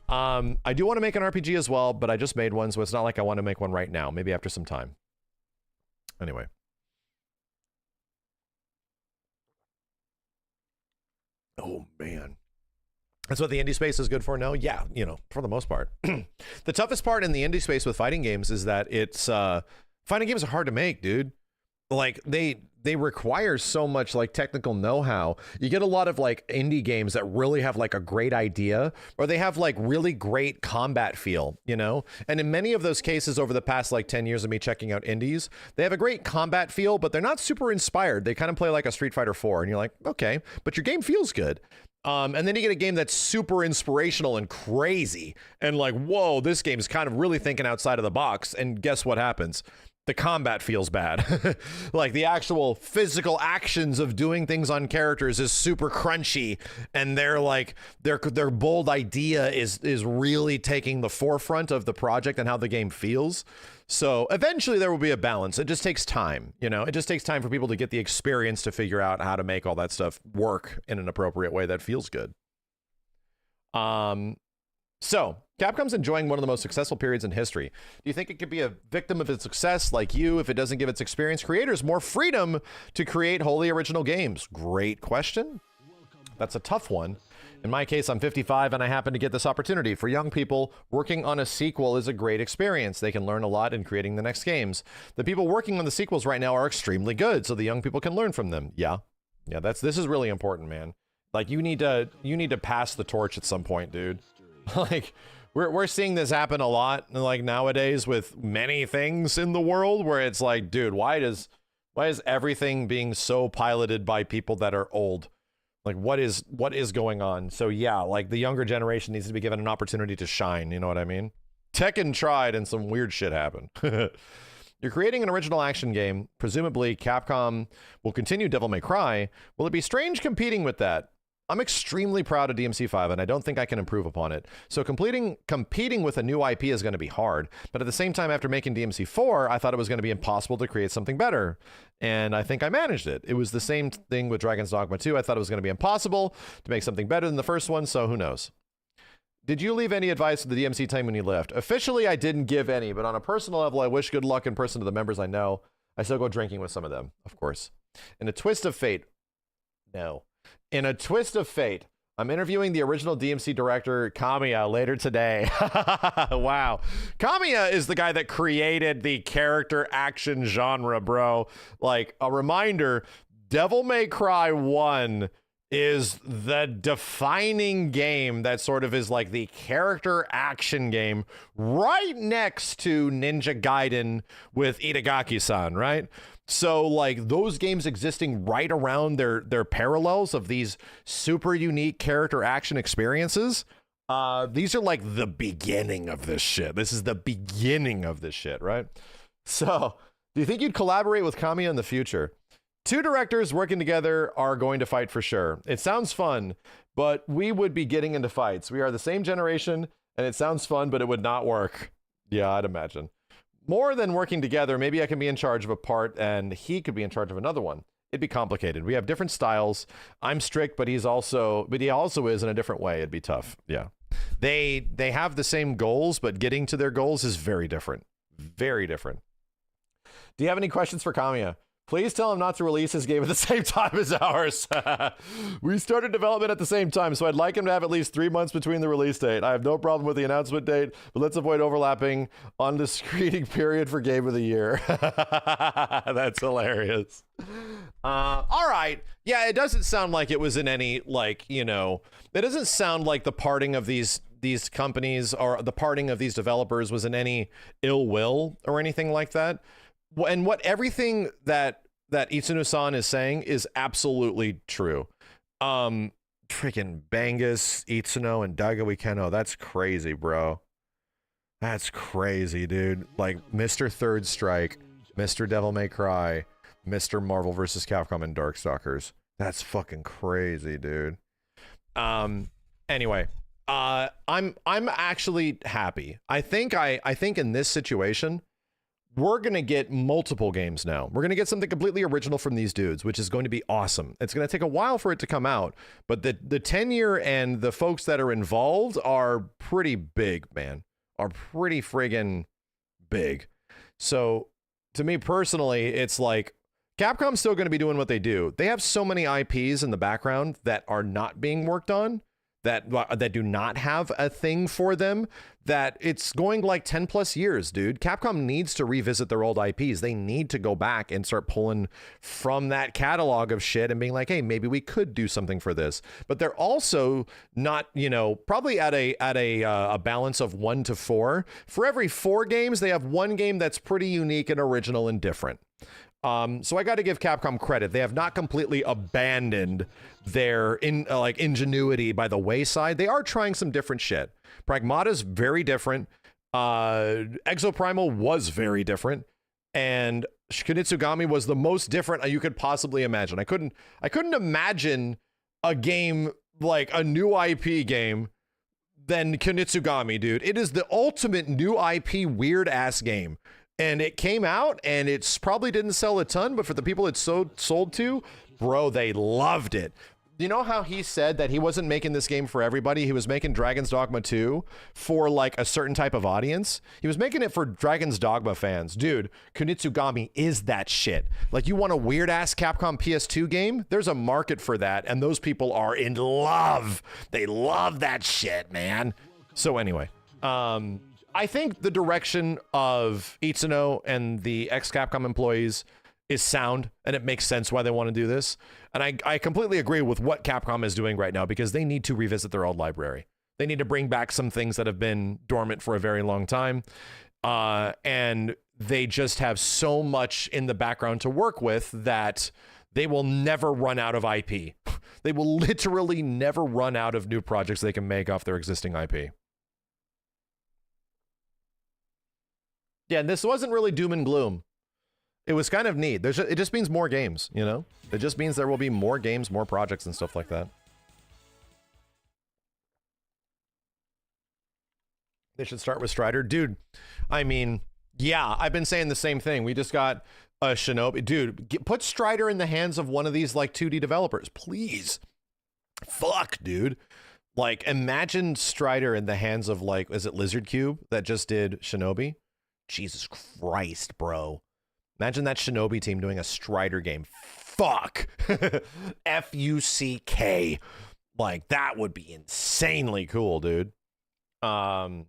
I do want to make an RPG as well, but I just made one. So it's not like I want to make one right now, maybe after some time. Anyway. Oh, man. That's what the indie space is good for now? Yeah, you know, for the most part. The toughest part in the indie space with fighting games is that it's fighting games are hard to make, dude. Like they require so much like technical know-how. You get a lot of like indie games that really have like a great idea, or they have like really great combat feel, you know? And in many of those cases over the past like 10 years of me checking out indies, they have a great combat feel, but they're not super inspired. They kind of play like a Street Fighter 4 and you're like, okay, but your game feels good. And then you get a game that's super inspirational and crazy and like, whoa, this game is kind of really thinking outside of the box. And guess what happens? The combat feels bad. Like the actual physical actions of doing things on characters is super crunchy, and they're like their bold idea is really taking the forefront of the project and how the game feels. So eventually there will be a balance. It just takes time, you know. It just takes time for people to get the experience to figure out how to make all that stuff work in an appropriate way that feels good. So Capcom's enjoying one of the most successful periods in history. Do you think it could be a victim of its success like you if it doesn't give its experienced creators more freedom to create wholly original games? Great question. That's a tough one. In my case, I'm 55 and I happen to get this opportunity. For young people, working on a sequel is a great experience. They can learn a lot in creating the next games. The people working on the sequels right now are extremely good, so the young people can learn from them. Yeah, this is really important, man. Like you need to pass the torch at some point, dude. Like we're seeing this happen a lot like nowadays with many things in the world where it's like, dude, why is everything being so piloted by people that are old? Like what is going on? So yeah, like the younger generation needs to be given an opportunity to shine, you know what I mean? Tekken tried and some weird shit happened. You're creating an original action game. Presumably Capcom will continue Devil May Cry. Will it be strange competing with that? I'm extremely proud of DMC5, and I don't think I can improve upon it. So competing with a new IP is going to be hard. But at the same time, after making DMC4, I thought it was going to be impossible to create something better. And I think I managed it. It was the same thing with Dragon's Dogma 2. I thought it was going to be impossible to make something better than the first one, so who knows? Did you leave any advice to the DMC team when you left? Officially, I didn't give any, but on a personal level, I wish good luck in person to the members I know. I still go drinking with some of them, of course. In a twist of fate, no. In a twist of fate, I'm interviewing the original DMC director, Kamiya, later today. Wow. Kamiya is the guy that created the character action genre, bro. Like, a reminder, Devil May Cry 1 is the defining game that sort of is like the character action game right next to Ninja Gaiden with Itagaki-san, right? So like those games existing right around their parallels of these super unique character action experiences, these are like the beginning of this shit. This is the beginning of this shit, right? So do you think you'd collaborate with Kamiya in the future? Two directors working together are going to fight for sure. It sounds fun, but we would be getting into fights. We are the same generation, and it sounds fun, but it would not work. Yeah, I'd imagine. More than working together, maybe I can be in charge of a part, and he could be in charge of another one. It'd be complicated. We have different styles. I'm strict, but he also is in a different way. It'd be tough. Yeah. They have the same goals, but getting to their goals is very different. Very different. Do you have any questions for Kamiya? Please tell him not to release his game at the same time as ours. We started development at the same time, so I'd like him to have at least 3 months between the release date. I have no problem with the announcement date, but let's avoid overlapping on the screening period for Game of the Year. That's hilarious. All right. Yeah, it doesn't sound like it was in any, like, you know, it doesn't sound like the parting of these companies or the parting of these developers was in any ill will or anything like that. And what everything that Itsuno-san is saying is absolutely true. freaking Bangus, Itsuno, and Daiga Wikeno. That's crazy, bro. That's crazy, dude. Like, Mr. Third Strike, Mr. Devil May Cry, Mr. Marvel vs. Capcom, and Darkstalkers. That's fucking crazy, dude. Anyway, I'm actually happy. I think in this situation, we're going to get multiple games now. We're going to get something completely original from these dudes, which is going to be awesome. It's going to take a while for it to come out, but the tenure and the folks that are involved are pretty big, man. Are pretty friggin' big. So, to me personally, it's like, Capcom's still going to be doing what they do. They have so many IPs in the background that are not being worked on, that do not have a thing for them, that it's going like 10 plus years, dude. Capcom needs to revisit their old IPs. They need to go back and start pulling from that catalog of shit and being like, hey, maybe we could do something for this. But they're also not, you know, probably at a balance of 1 to 4. For every 4 games, they have 1 game that's pretty unique and original and different. So I got to give Capcom credit. They have not completely abandoned their ingenuity by the wayside. They are trying some different shit. Pragmata's very different. Exoprimal was very different, and Kunitsugami was the most different you could possibly imagine. I couldn't imagine a game like a new IP game than Kunitsugami, dude. It is the ultimate new IP weird ass game. And it came out, and it's probably didn't sell a ton, but for the people it sold to, bro, they loved it. You know how he said that he wasn't making this game for everybody? He was making Dragon's Dogma 2 for, like, a certain type of audience. He was making it for Dragon's Dogma fans. Dude, Kunitsugami is that shit. Like, you want a weird-ass Capcom PS2 game? There's a market for that, and those people are in love. They love that shit, man. So anyway, I think the direction of Itsuno and the ex-Capcom employees is sound, and it makes sense why they want to do this. And I completely agree with what Capcom is doing right now, because they need to revisit their old library. They need to bring back some things that have been dormant for a very long time. And they just have so much in the background to work with that they will never run out of IP. They will literally never run out of new projects they can make off their existing IP. Yeah, and this wasn't really doom and gloom. It was kind of neat. It just means more games, you know? It just means there will be more games, more projects, and stuff like that. They should start with Strider. Dude, I mean, yeah, I've been saying the same thing. We just got a Shinobi. Dude, put Strider in the hands of one of these, like, 2D developers, please. Fuck, dude. Like, imagine Strider in the hands of, like, is it Lizard Cube that just did Shinobi? Jesus Christ, bro. Imagine that Shinobi team doing a Strider game. Fuck. F-U-C-K. Like, that would be insanely cool, dude. Anyway.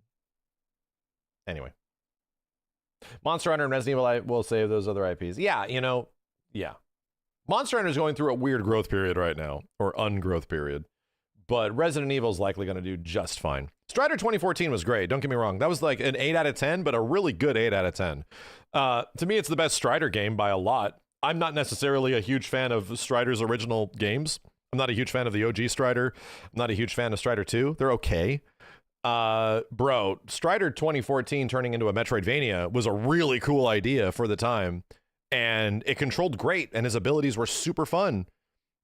Monster Hunter and Resident Evil, I will save those other IPs. Yeah, you know, yeah. Monster Hunter is going through a weird growth period right now, or ungrowth period. But Resident Evil is likely going to do just fine. Strider 2014 was great. Don't get me wrong. That was like an 8 out of 10, but a really good 8 out of 10. To me, it's the best Strider game by a lot. I'm not necessarily a huge fan of Strider's original games. I'm not a huge fan of the OG Strider. I'm not a huge fan of Strider 2. They're okay. Bro, Strider 2014 turning into a Metroidvania was a really cool idea for the time. And it controlled great, and his abilities were super fun.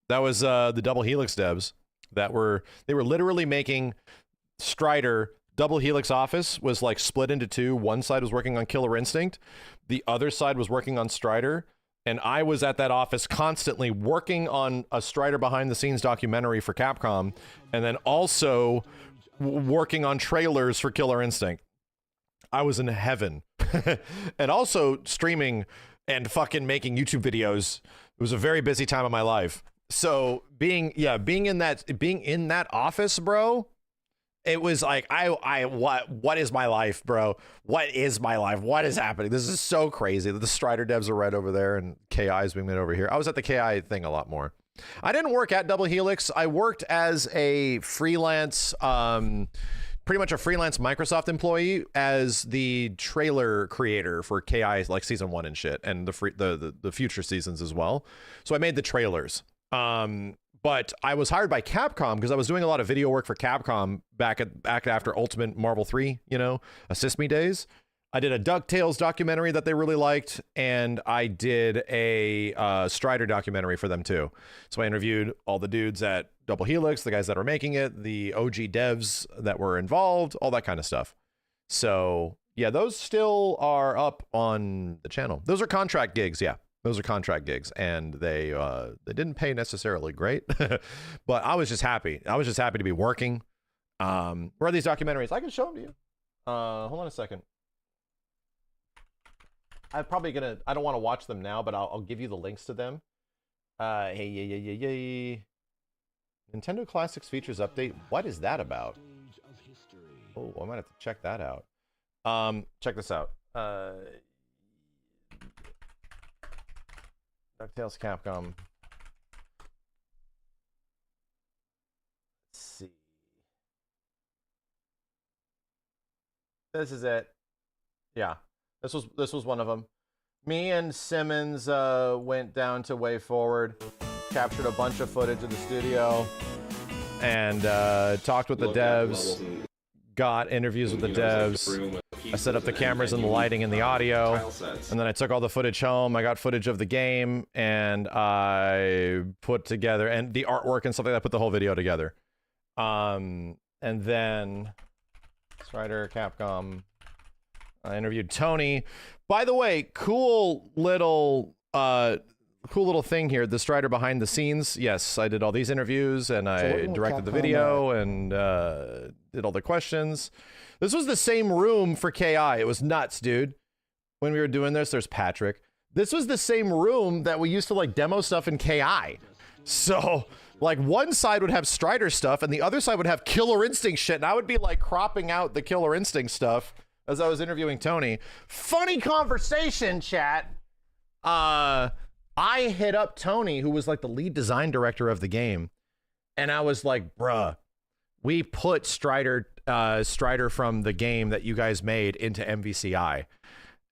That was the Double Helix devs. They were literally making Strider. Double Helix office was like split into 2. One side was working on Killer Instinct, the other side was working on Strider, and I was at that office constantly working on a Strider behind the scenes documentary for Capcom, and then also working on trailers for Killer Instinct. I was in heaven. And also streaming and fucking making YouTube videos. It was a very busy time of my life. So being in that office, bro, it was like, what is my life, bro? What is my life? What is happening? This is so crazy. The Strider devs are right over there and KI is being made over here. I was at the KI thing a lot more. I didn't work at Double Helix. I worked as a freelance, pretty much a freelance Microsoft employee as the trailer creator for KI, like season 1 and shit, and the future seasons as well. So I made the trailers. But I was hired by Capcom because I was doing a lot of video work for Capcom back after Ultimate Marvel 3, you know, Assist Me days. I did a DuckTales documentary that they really liked, and I did a Strider documentary for them too. So I interviewed all the dudes at Double Helix, the guys that were making it, the OG devs that were involved, all that kind of stuff. So yeah, those still are up on the channel. Those are contract gigs, yeah. Those are contract gigs, and they didn't pay necessarily great, but I was just happy. I was just happy to be working. Where are these documentaries? I can show them to you. Hold on a second. I don't want to watch them now, but I'll give you the links to them. Hey. Nintendo Classics Features Update. What is that about? Oh, I might have to check that out. Check this out. DuckTales Capcom. Let's see. This is it. Yeah. This was one of them. Me and Simmons went down to Way Forward, captured a bunch of footage of the studio, and talked with the devs, got interviews with the devs. I set up the cameras and the lighting and the audio, and then I took all the footage home. I got footage of the game, and I put together, and the artwork and stuff like that, put the whole video together. And then Strider, Capcom. I interviewed Tony. By the way, cool little thing here. The Strider behind the scenes. Yes, I did all these interviews, and I directed the video and did all the questions. This was the same room for KI. It was nuts, dude. When we were doing this, there's Patrick. This was the same room that we used to like demo stuff in KI. So like one side would have Strider stuff, and the other side would have Killer Instinct shit, and I would be like cropping out the Killer Instinct stuff as I was interviewing Tony. Funny conversation, chat. I hit up Tony, who was like the lead design director of the game, and I was like, bruh, we put Strider from the game that you guys made into MVCI.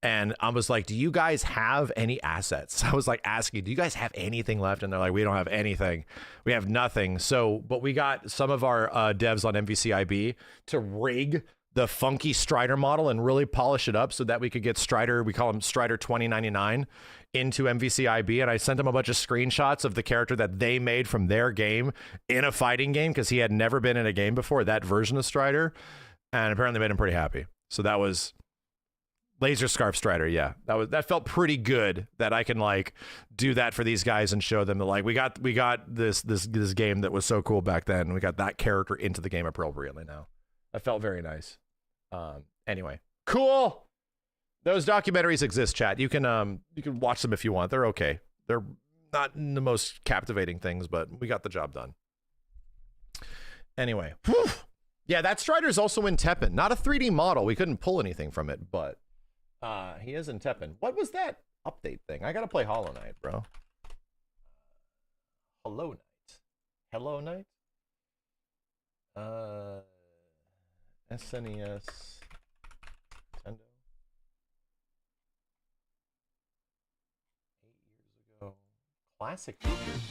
And I was like, do you guys have any assets? I was like asking, do you guys have anything left? And they're like, we don't have anything. We have nothing. So, but we got some of our devs on MVCIB to rig the funky Strider model and really polish it up so that we could get Strider, we call him Strider 2099, into MVCIB. And I sent him a bunch of screenshots of the character that they made from their game in a fighting game, because he had never been in a game before, that version of Strider, and apparently made him pretty happy. So that was Laser Scarf Strider. Yeah, that felt pretty good that I can like do that for these guys and show them that like we got this game that was so cool back then, and we got that character into the game appropriately now. That felt very nice. Anyway, cool. Those documentaries exist, chat. You can watch them if you want. They're okay. They're not the most captivating things, but we got the job done. Anyway, whew. Yeah, that Strider's also in Teppen. Not a 3D model. We couldn't pull anything from it, but he is in Teppen. What was that update thing? I gotta play Hollow Knight, bro. Hello Knight. SNES, Nintendo. 8 years ago. Classic features.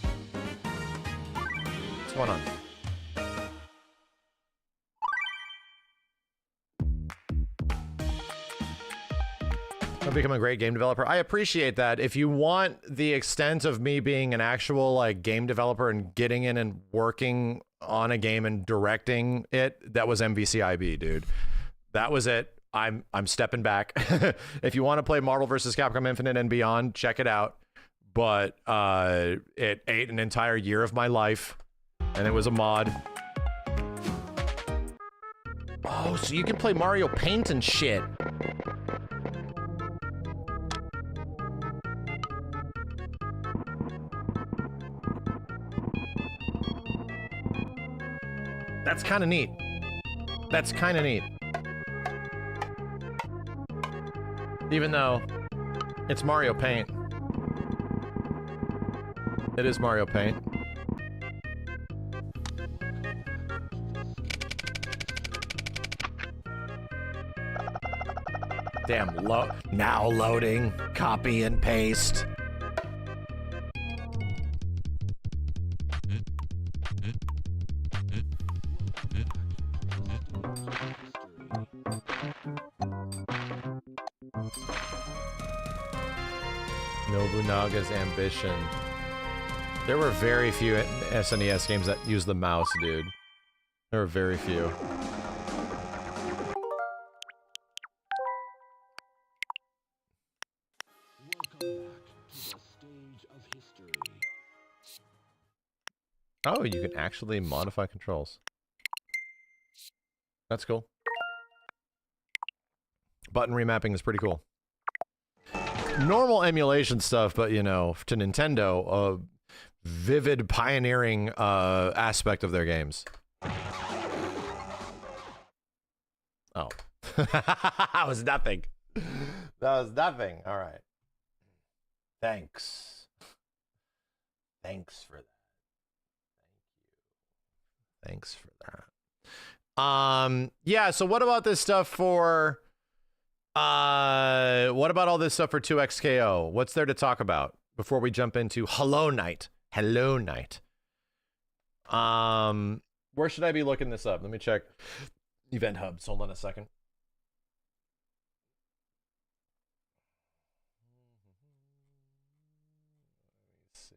What's going on? I've become a great game developer. I appreciate that. If you want the extent of me being an actual like game developer and getting in and working on a game and directing it, that was MVCIB, dude. That was it. I'm stepping back. If you want to play Marvel vs. Capcom Infinite and beyond, check it out. But it ate an entire year of my life, and it was a mod. Oh, so you can play Mario Paint and shit. That's kind of neat. That's kind of neat. Even though it's Mario Paint. It is Mario Paint. Damn, now loading. Copy and paste. Nobunaga's Ambition. There were very few SNES games that used the mouse, dude. There were very few. Oh, you can actually modify controls. That's cool. Button remapping is pretty cool. Normal emulation stuff, but you know, to Nintendo, a vivid pioneering aspect of their games. Oh. That was nothing. That was nothing. All right. Thanks. Thanks for that. Thanks for that. Yeah, so what about this stuff for what about all this stuff for 2XKO? What's there to talk about before we jump into Hollow Knight? Hello Knight. Where should I be looking this up? Let me check event hubs. Hold on a second. Let's see.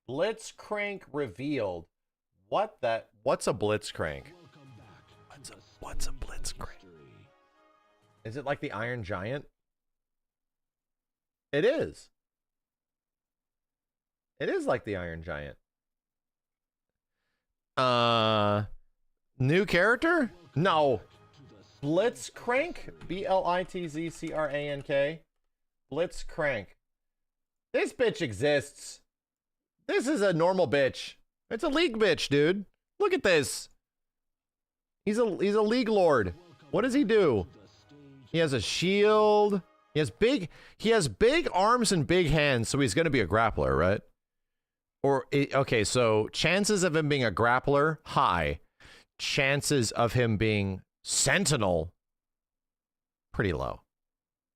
Blitzcrank revealed. What's a Blitzcrank? What's a Blitzcrank? Is it like the Iron Giant? It is. It is like the Iron Giant. New character? No. Blitzcrank? Blitzcrank? Blitzcrank. This bitch exists. This is a normal bitch. It's a league bitch, dude. Look at this. He's a league lord. What does he do? He has a shield. He has big arms and big hands, so he's going to be a grappler, right? Okay, so chances of him being a grappler, high. Chances of him being sentinel, pretty low.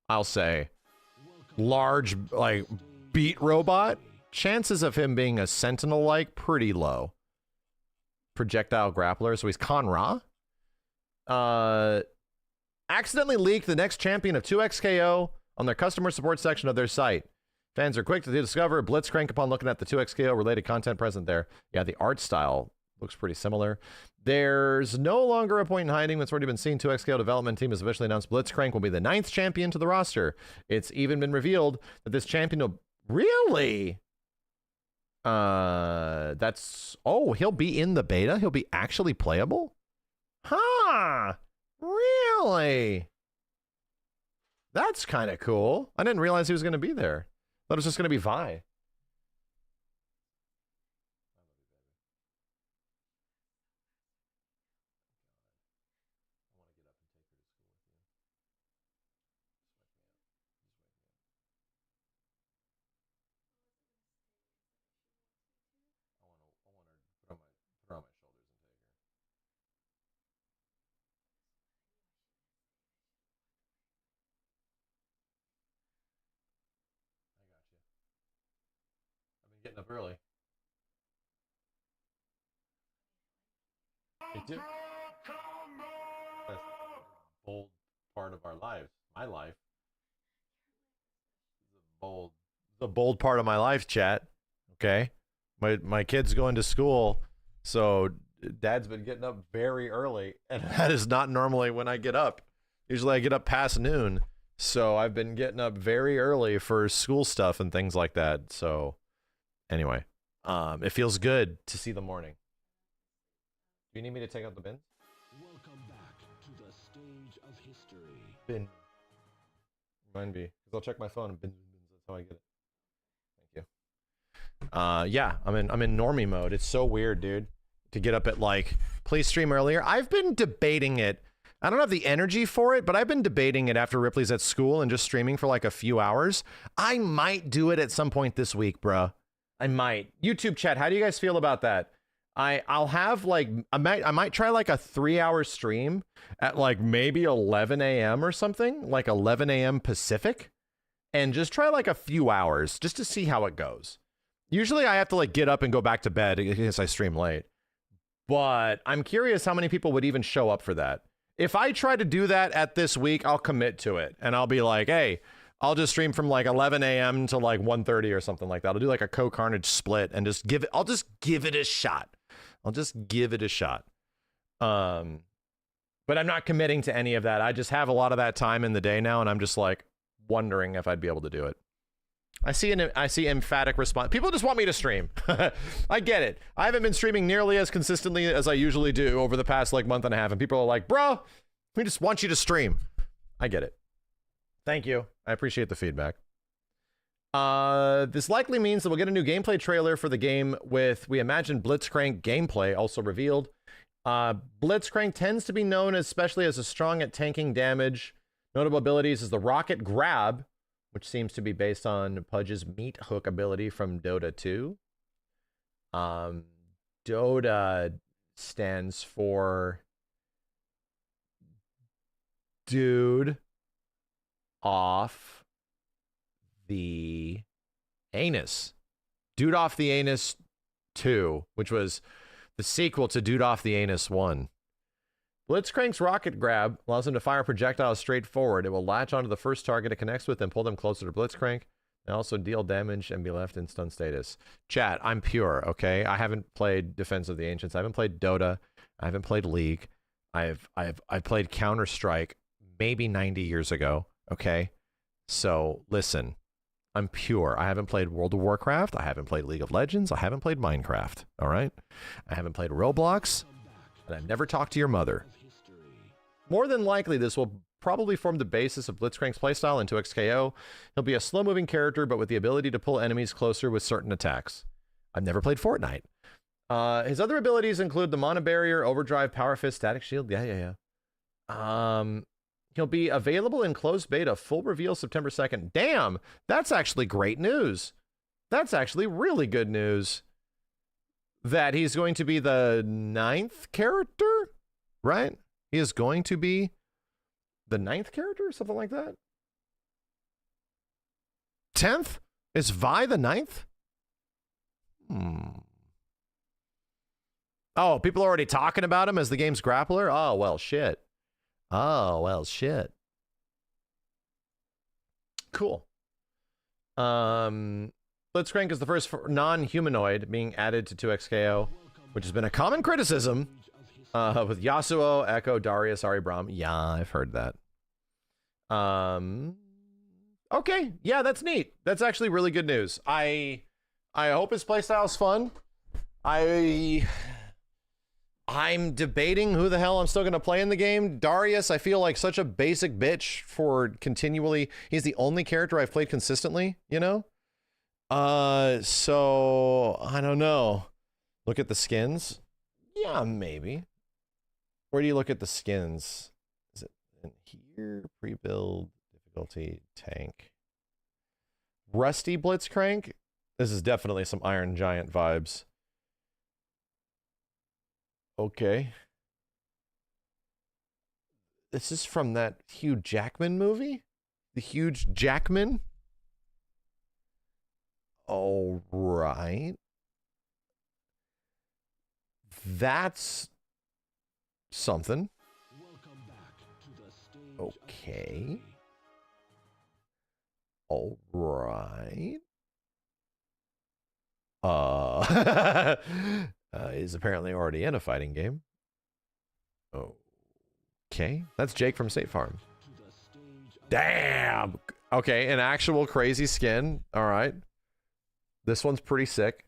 I'll say large, like, beat robot. Chances of him being a sentinel-like, pretty low. Projectile grappler, so he's Con-Ra. Accidentally leaked the next champion of 2XKO on their customer support section of their site. Fans are quick to discover Blitzcrank upon looking at the 2XKO related content present there. Yeah, the art style looks pretty similar. There's no longer a point in hiding that's already been seen. 2XKO development team has officially announced Blitzcrank will be the 9th champion to the roster. It's even been revealed that this champion will... Really? He'll be in the beta? He'll be actually playable? Huh. Really? That's kind of cool. I didn't realize he was going to be there. I thought it was just going to be Vi. Getting up early. Me too. That's a bold part of our lives. My life. The bold part of my life, chat. Okay. My kid's going to school, so Dad's been getting up very early, and that is not normally when I get up. Usually I get up past noon, so I've been getting up very early for school stuff and things like that. So anyway, it feels good to see the morning. Do you need me to take out the bins? Welcome back to the stage of history. Bin. Remind me, because I'll check my phone and bins. That's how I get it. Thank you. Yeah, I'm in normie mode. It's so weird, dude, to get up at like, please stream earlier. I've been debating it. I don't have the energy for it, but I've been debating it after Ripley's at school and just streaming for like a few hours. I might do it at some point this week, bruh. I might. YouTube chat, how do you guys feel about that? I'll have like I might try like a 3-hour stream at like maybe 11 a.m. or something, like 11 a.m. Pacific, and just try like a few hours just to see how it goes. Usually I have to like get up and go back to bed because I stream late. But I'm curious how many people would even show up for that. If I try to do that at this week, I'll commit to it. And I'll be like, hey, I'll just stream from like 11 a.m. to like 1:30 or something like that. I'll do like a co-carnage split and I'll just give it a shot. I'll just give it a shot. But I'm not committing to any of that. I just have a lot of that time in the day now, and I'm just like wondering if I'd be able to do it. I see emphatic response. People just want me to stream. I get it. I haven't been streaming nearly as consistently as I usually do over the past like month and a half, and people are like, bro, we just want you to stream. I get it. Thank you. I appreciate the feedback. This likely means that we'll get a new gameplay trailer for the game with, we imagine, Blitzcrank gameplay also revealed. Blitzcrank tends to be known especially as a strong at tanking damage. Notable abilities is the rocket grab, which seems to be based on Pudge's meat hook ability from Dota 2. Dota stands for dude off the anus. Dude off the anus 2, which was the sequel to Dude Off the Anus 1. Blitzcrank's rocket grab allows him to fire projectiles straight forward. It will latch onto the first target it connects with and pull them closer to Blitzcrank, and also deal damage and be left in stun status. Chat, I'm pure, okay? I haven't played Defense of the Ancients. I haven't played Dota. I haven't played League. I've played Counter-Strike maybe 90 years ago, okay? So, listen. I'm pure. I haven't played World of Warcraft. I haven't played League of Legends. I haven't played Minecraft. All right? I haven't played Roblox. And I've never talked to your mother. More than likely, this will probably form the basis of Blitzcrank's playstyle in 2XKO. He'll be a slow-moving character, but with the ability to pull enemies closer with certain attacks. I've never played Fortnite. His other abilities include the Mana Barrier, Overdrive, Power Fist, Static Shield. Yeah. He'll be available in closed beta, full reveal September 2nd. Damn, that's actually great news. That's actually really good news. That he's going to be the 9th character, right? He is going to be the 9th character, something like that. 10th? Is Vi the 9th? Oh, people are already talking about him as the game's grappler? Oh, well, shit. Oh, well, shit. Cool. Blitzcrank is the first non-humanoid being added to 2XKO, which has been a common criticism with Yasuo, Echo, Darius, Ari Braum. Yeah, I've heard that. Okay, yeah, that's neat. That's actually really good news. I hope his playstyle is fun. I'm debating who the hell I'm still going to play in the game. Darius, I feel like such a basic bitch for continually... He's the only character I've played consistently, you know? So, I don't know. Look at the skins? Yeah, maybe. Where do you look at the skins? Is it in here? Pre-build, difficulty, tank. Rusty Blitzcrank? This is definitely some Iron Giant vibes. Okay. This is from that Hugh Jackman movie? The Huge Jackman? All right. That's something. Okay. All right. Is apparently already in a fighting game. Okay. That's Jake from State Farm. Damn! Okay, an actual crazy skin. All right. This one's pretty sick.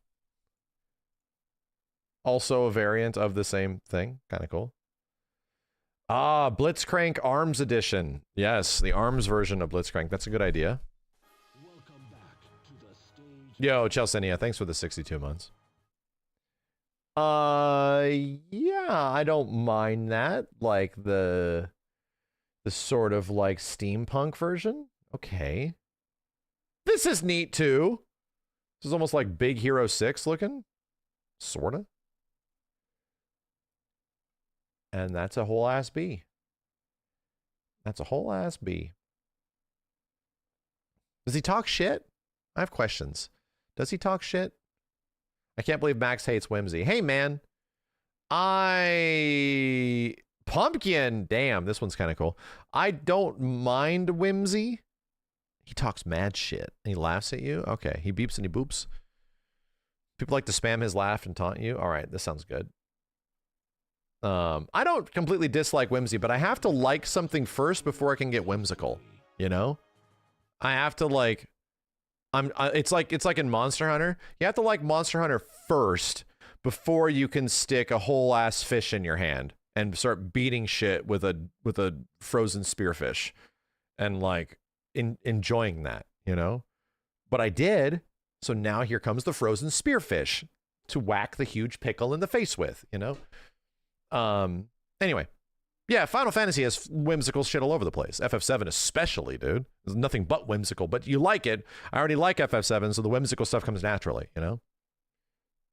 Also a variant of the same thing. Kind of cool. Blitzcrank Arms Edition. Yes, the Arms version of Blitzcrank. That's a good idea. Yo, Chelsenia, thanks for the 62 months. Yeah, I don't mind that. Like the sort of like steampunk version. Okay. This is neat too. This is almost like Big Hero 6 looking. Sorta. And that's a whole ass bee. That's a whole ass bee. Does he talk shit? I have questions. Does he talk shit? I can't believe Max hates Whimsy. Hey, man. Pumpkin, damn, this one's kind of cool. I don't mind Whimsy. He talks mad shit. He laughs at you. Okay, he beeps and he boops. People like to spam his laugh and taunt you. All right, this sounds good. I don't completely dislike Whimsy, but I have to like something first before I can get whimsical. You know, I have to like. It's like in Monster Hunter. You have to like Monster Hunter first before you can stick a whole ass fish in your hand and start beating shit with a frozen spearfish, and like enjoying that. You know, but I did. So now here comes the frozen spearfish to whack the huge pickle in the face with. You know. Anyway, yeah, Final Fantasy has whimsical shit all over the place. FF7 especially, dude. There's nothing but whimsical, but you like it. I already like FF7, so the whimsical stuff comes naturally, you know?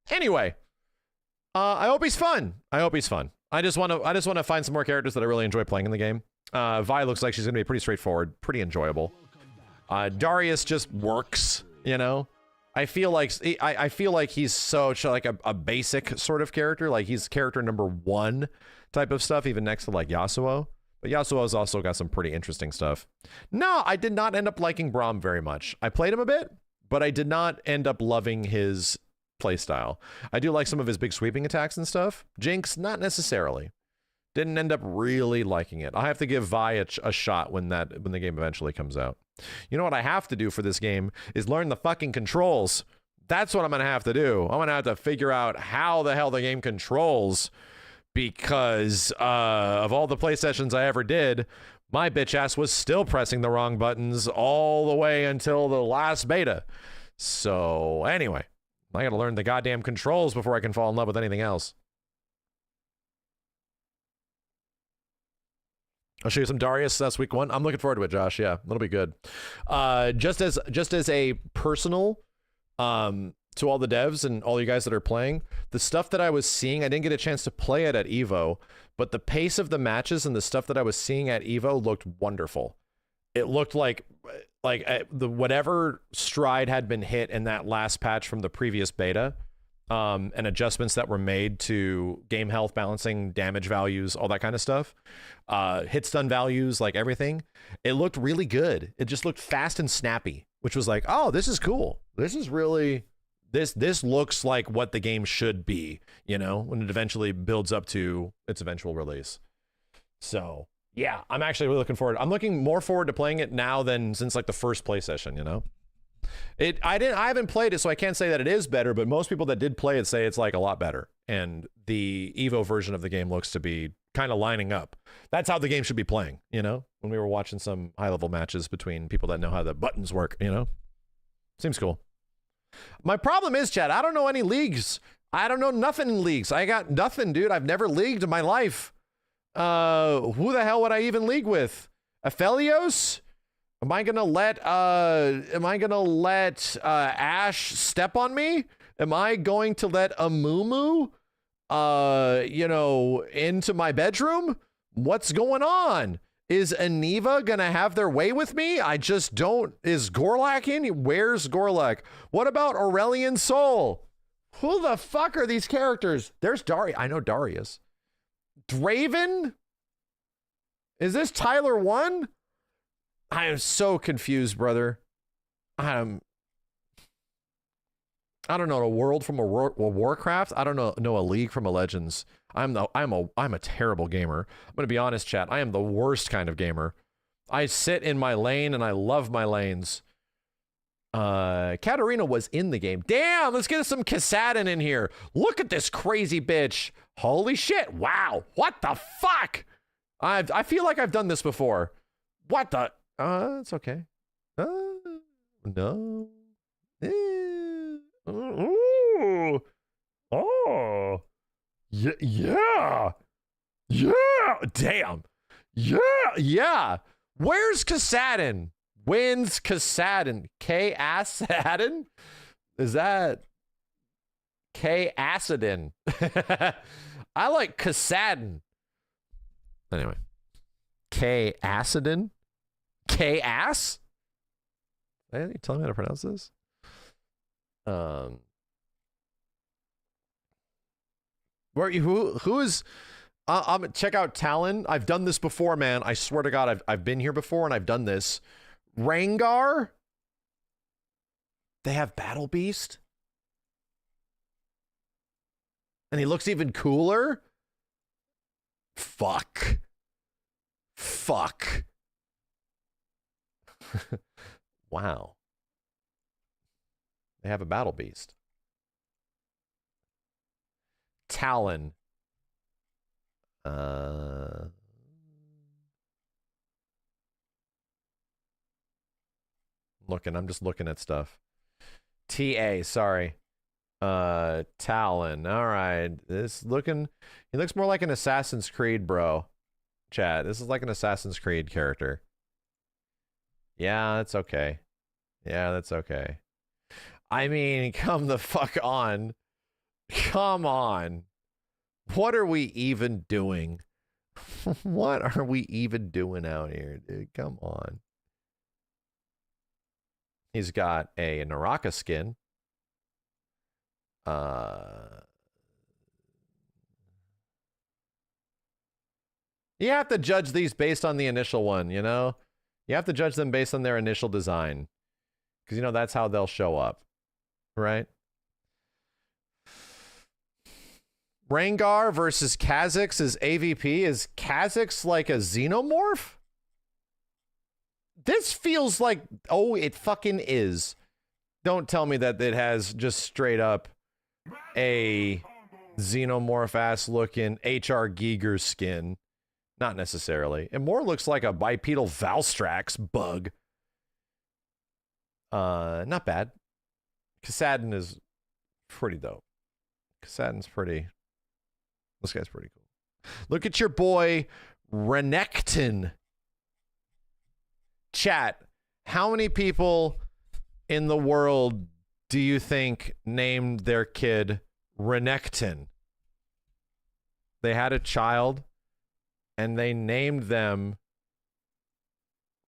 Anyway, I hope he's fun. I just want to find some more characters that I really enjoy playing in the game. Vi looks like she's going to be pretty straightforward, pretty enjoyable. Darius just works, you know? I feel like he's such like a basic sort of character. Like he's character number 1 type of stuff, even next to like Yasuo. But Yasuo's also got some pretty interesting stuff. No, I did not end up liking Braum very much. I played him a bit, but I did not end up loving his playstyle. I do like some of his big sweeping attacks and stuff. Jinx, not necessarily. Didn't end up really liking it. I'll have to give Vi a shot when the game eventually comes out. You know what I have to do for this game is learn the fucking controls. That's what I'm going to have to do. I'm going to have to figure out how the hell the game controls, because of all the play sessions I ever did, my bitch ass was still pressing the wrong buttons all the way until the last beta. So anyway, I got to learn the goddamn controls before I can fall in love with anything else. I'll show you some Darius. That's week 1. I'm looking forward to it, Josh. Yeah, that'll be good. Just as a personal, to all the devs and all you guys that are playing, the stuff that I was seeing, I didn't get a chance to play it at Evo, but the pace of the matches and the stuff that I was seeing at Evo looked wonderful. It looked like the whatever stride had been hit in that last patch from the previous beta. And adjustments that were made to game health, balancing, damage values, all that kind of stuff. Hit stun values, like everything. It looked really good. It just looked fast and snappy, which was like, oh, this is cool. This is really, this looks like what the game should be, you know, when it eventually builds up to its eventual release. So yeah, I'm actually really looking forward. I'm looking more forward to playing it now than since like the first play session, you know? I haven't played it, so I can't say that it is better, but most people that did play it say it's like a lot better. And the Evo version of the game looks to be kind of lining up. That's how the game should be playing, you know? When we were watching some high-level matches between people that know how the buttons work, you know? Seems cool. My problem is, Chad, I don't know any leagues. I don't know nothing in leagues. I got nothing, dude. I've never leagued in my life. Who the hell would I even league with? Aphelios? Am I gonna let Ash step on me? Am I going to let Amumu you know, into my bedroom? What's going on? Is Aniva gonna have their way with me? I just don't. Is Gorlak in? Where's Gorlak? What about Aurelian Soul? Who the fuck are these characters? There's Darius. I know Darius. Draven? Is this Tyler 1? I am so confused, brother. I don't know a world from a Warcraft. I don't know a league from a Legends. I'm a terrible gamer. I'm gonna be honest, chat. I am the worst kind of gamer. I sit in my lane and I love my lanes. Katarina was in the game. Damn, let's get some Kassadin in here. Look at this crazy bitch. Holy shit. Wow. What the fuck? I feel like I've done this before. What the? It's okay. No. Ooh. Oh. Yeah. Yeah. Yeah. Damn. Yeah. Yeah. Where's Kassadin? When's Kassadin? K-Assadin? Is that K-Assadin? I like Kassadin. Anyway. K-Assadin? K-Ass? Are you telling me how to pronounce this? Who is? Check out Talon. I've done this before, man. I swear to God, I've been here before and I've done this. Rangar. They have Battle Beast, and he looks even cooler. Fuck. Wow. They have a Battle Beast. Talon. I'm just looking at stuff. TA, sorry. Talon. All right. He looks more like an Assassin's Creed, bro. Chat. This is like an Assassin's Creed character. Yeah, that's okay. Yeah, that's okay. I mean, come the fuck on. Come on. What are we even doing? What are we even doing out here, dude? Come on. He's got a Naraka skin. You have to judge these based on the initial one, you know? You have to judge them based on their initial design. Because, you know, that's how they'll show up. Right? Rangar versus Kha'Zix is AVP. Is Kha'Zix like a xenomorph? This feels like... Oh, it fucking is. Don't tell me that it has just straight up a xenomorph-ass looking HR Giger skin. Not necessarily. It more looks like a bipedal Valstrax bug. Not bad. Kassadin is pretty dope. Kassadin's pretty... This guy's pretty cool. Look at your boy, Renekton. Chat, how many people in the world do you think named their kid Renekton? They had a child, and they named them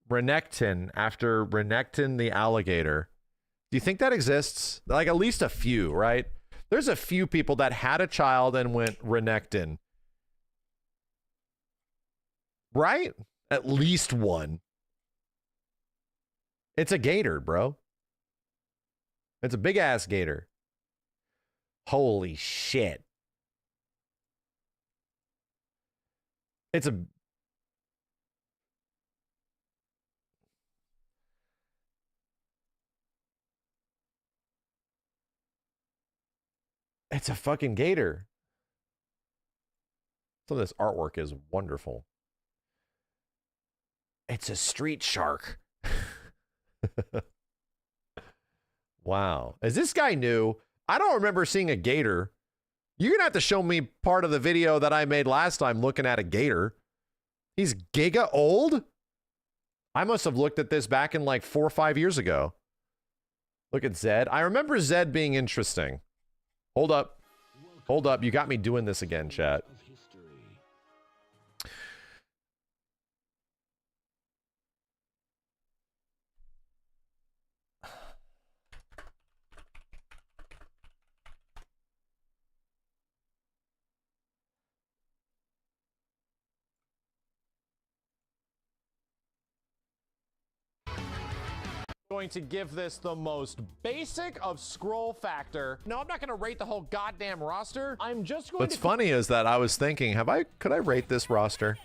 Renekton after Renekton the alligator. Do you think that exists? Like at least a few, right? There's a few people that had a child and went Renekton. Right? At least one. It's a gator, bro. It's a big ass gator. Holy shit. It's a... It's a fucking gator. Some of this artwork is wonderful. It's a street shark. Wow. Is this guy new? I don't remember seeing a gator. You're gonna have to show me part of the video that I made last time looking at a gator. He's giga old? I must have looked at this back in like 4 or 5 years ago. Look at Zed. I remember Zed being interesting. Hold up. Hold up. You got me doing this again, chat. Going to give this the most basic of scroll factor. No, I'm not going to rate the whole goddamn roster. I'm just going to... What's funny is that I was thinking, could I rate this roster?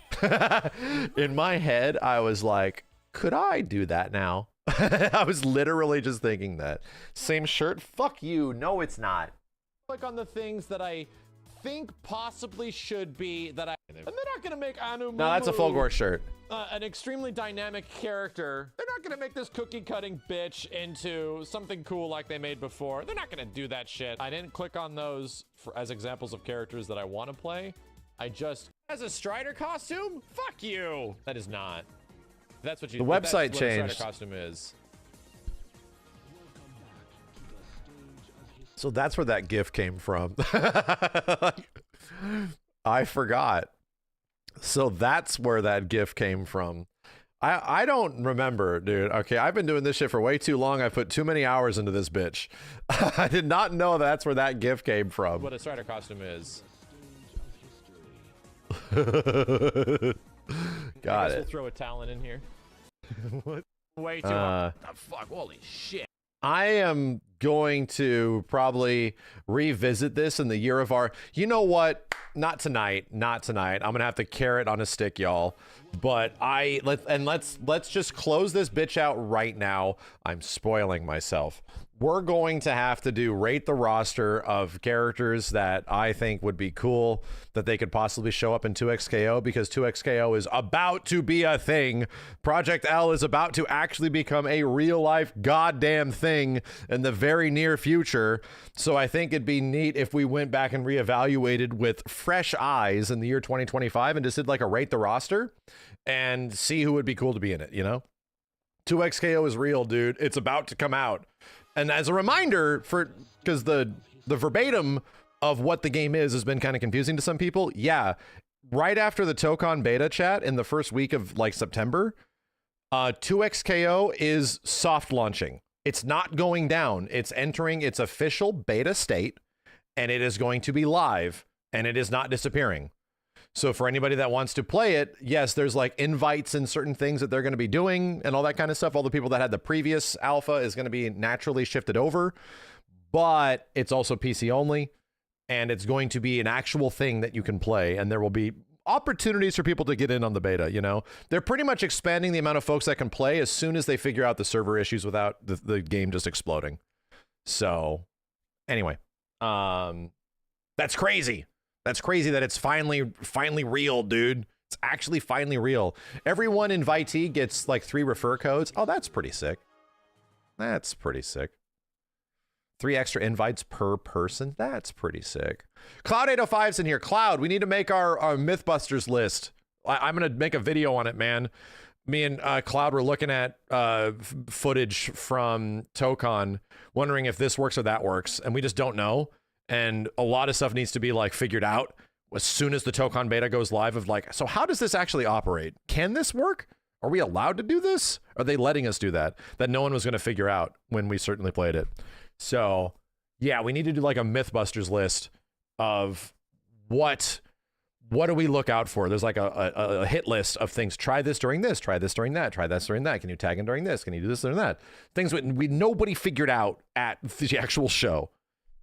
In my head, I was like, could I do that now? I was literally just thinking that. Same shirt? Fuck you. No, it's not. Click on the things that I think possibly should be that and they're not going to make Anu. No, that's a Fulgore shirt. An extremely dynamic character. They're not gonna make this cookie cutting bitch into something cool like they made before. They're not gonna do that shit. I didn't click on those as examples of characters that I want to play. I just... As a Strider costume? Fuck you! That is not. That's what you... The website changed. What a Strider costume is. So that's where that GIF came from. I forgot. So that's where that GIF came from. I don't remember, dude. Okay, I've been doing this shit for way too long. I put too many hours into this bitch. I did not know that's where that GIF came from. What a Strider costume is. Got We'll it. throw a talent in here. What? Way too hard. Oh, fuck, holy shit. I am going to probably revisit this in the year of our. You know what? Not tonight. Not tonight. I'm gonna have to carrot on a stick, y'all. But let's just close this bitch out right now. I'm spoiling myself. We're going to have to rate the roster of characters that I think would be cool that they could possibly show up in 2XKO, because 2XKO is about to be a thing. Project L is about to actually become a real life goddamn thing in the very near future. So I think it'd be neat if we went back and reevaluated with fresh eyes in the year 2025 and just did like a rate the roster and see who would be cool to be in it, you know? 2XKO is real, dude. It's about to come out. And as a reminder, because the verbatim of what the game is has been kind of confusing to some people. Yeah, right after the Tokon beta chat in the first week of like September, 2XKO is soft launching. It's not going down. It's entering its official beta state, and it is going to be live, and it is not disappearing. So for anybody that wants to play it, yes, there's like invites and certain things that they're going to be doing and all that kind of stuff. All the people that had the previous alpha is going to be naturally shifted over, but it's also PC only, and it's going to be an actual thing that you can play, and there will be opportunities for people to get in on the beta. You know, they're pretty much expanding the amount of folks that can play as soon as they figure out the server issues without the game just exploding. So anyway, that's crazy. That's crazy that it's finally real, dude. It's actually finally real. Everyone invitee gets like 3 refer codes. Oh, that's pretty sick. That's pretty sick. 3 extra invites per person. That's pretty sick. Cloud 805's in here. Cloud, we need to make our Mythbusters list. I'm going to make a video on it, man. Me and Cloud were looking at footage from Tokon, wondering if this works or that works, and we just don't know. And a lot of stuff needs to be like figured out as soon as the Tokon beta goes live of like, so how does this actually operate? Can this work? Are we allowed to do this? Are they letting us do that? That no one was going to figure out when we certainly played it. So yeah, we need to do like a Mythbusters list of what do we look out for? There's like a hit list of things. Try this during this, try this during that, try this during that. Can you tag in during this? Can you do this during that? Things nobody figured out at the actual show,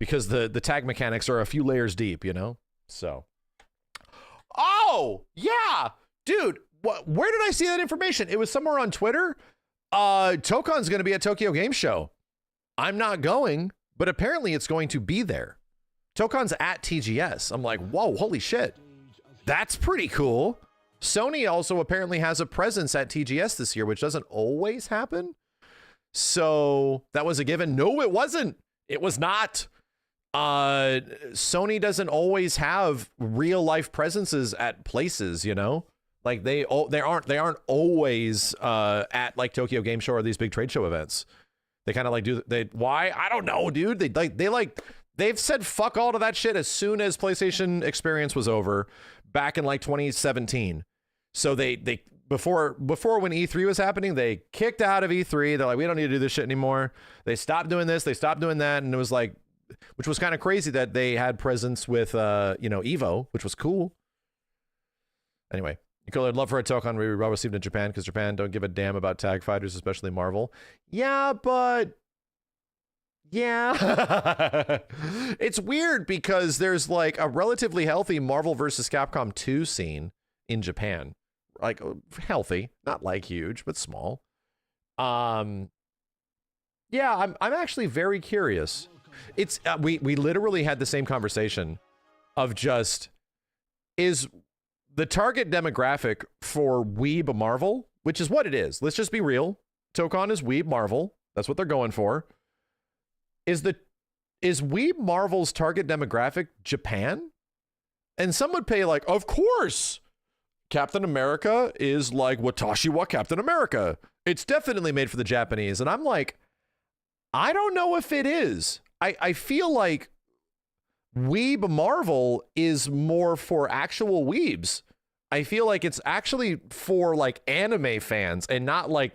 because the tag mechanics are a few layers deep, you know? So. Oh, yeah. Dude, where did I see that information? It was somewhere on Twitter. Tokon's going to be at Tokyo Game Show. I'm not going, but apparently it's going to be there. Tokon's at TGS. I'm like, whoa, holy shit. That's pretty cool. Sony also apparently has a presence at TGS this year, which doesn't always happen. So that was a given. No, it wasn't. It was not. Sony doesn't always have real life presences at places, you know, like they aren't always at like Tokyo Game Show or these big trade show events. They kind of like why? I don't know, dude. They've said fuck all to that shit as soon as PlayStation Experience was over back in like 2017. So they before when E3 was happening, they kicked out of E3. They're like, we don't need to do this shit anymore. They stopped doing this. They stopped doing that. And it was like, which was kind of crazy that they had presence with, Evo, which was cool. Anyway, I'd love for a Tokon we well received in Japan, because Japan don't give a damn about tag fighters, especially Marvel. Yeah, but yeah, it's weird because there's like a relatively healthy Marvel versus Capcom 2 scene in Japan, like healthy, not like huge, but small. Yeah, I'm actually very curious. It's we literally had the same conversation of just, is the target demographic for Weeb Marvel, which is what it is. Let's just be real. Tokon is Weeb Marvel. That's what they're going for. Is Weeb Marvel's target demographic Japan? And some would pay like, of course, Captain America is like Watashi wa Captain America. It's definitely made for the Japanese. And I'm like, I don't know if it is. I feel like Weeb Marvel is more for actual weebs. I feel like it's actually for like anime fans and not like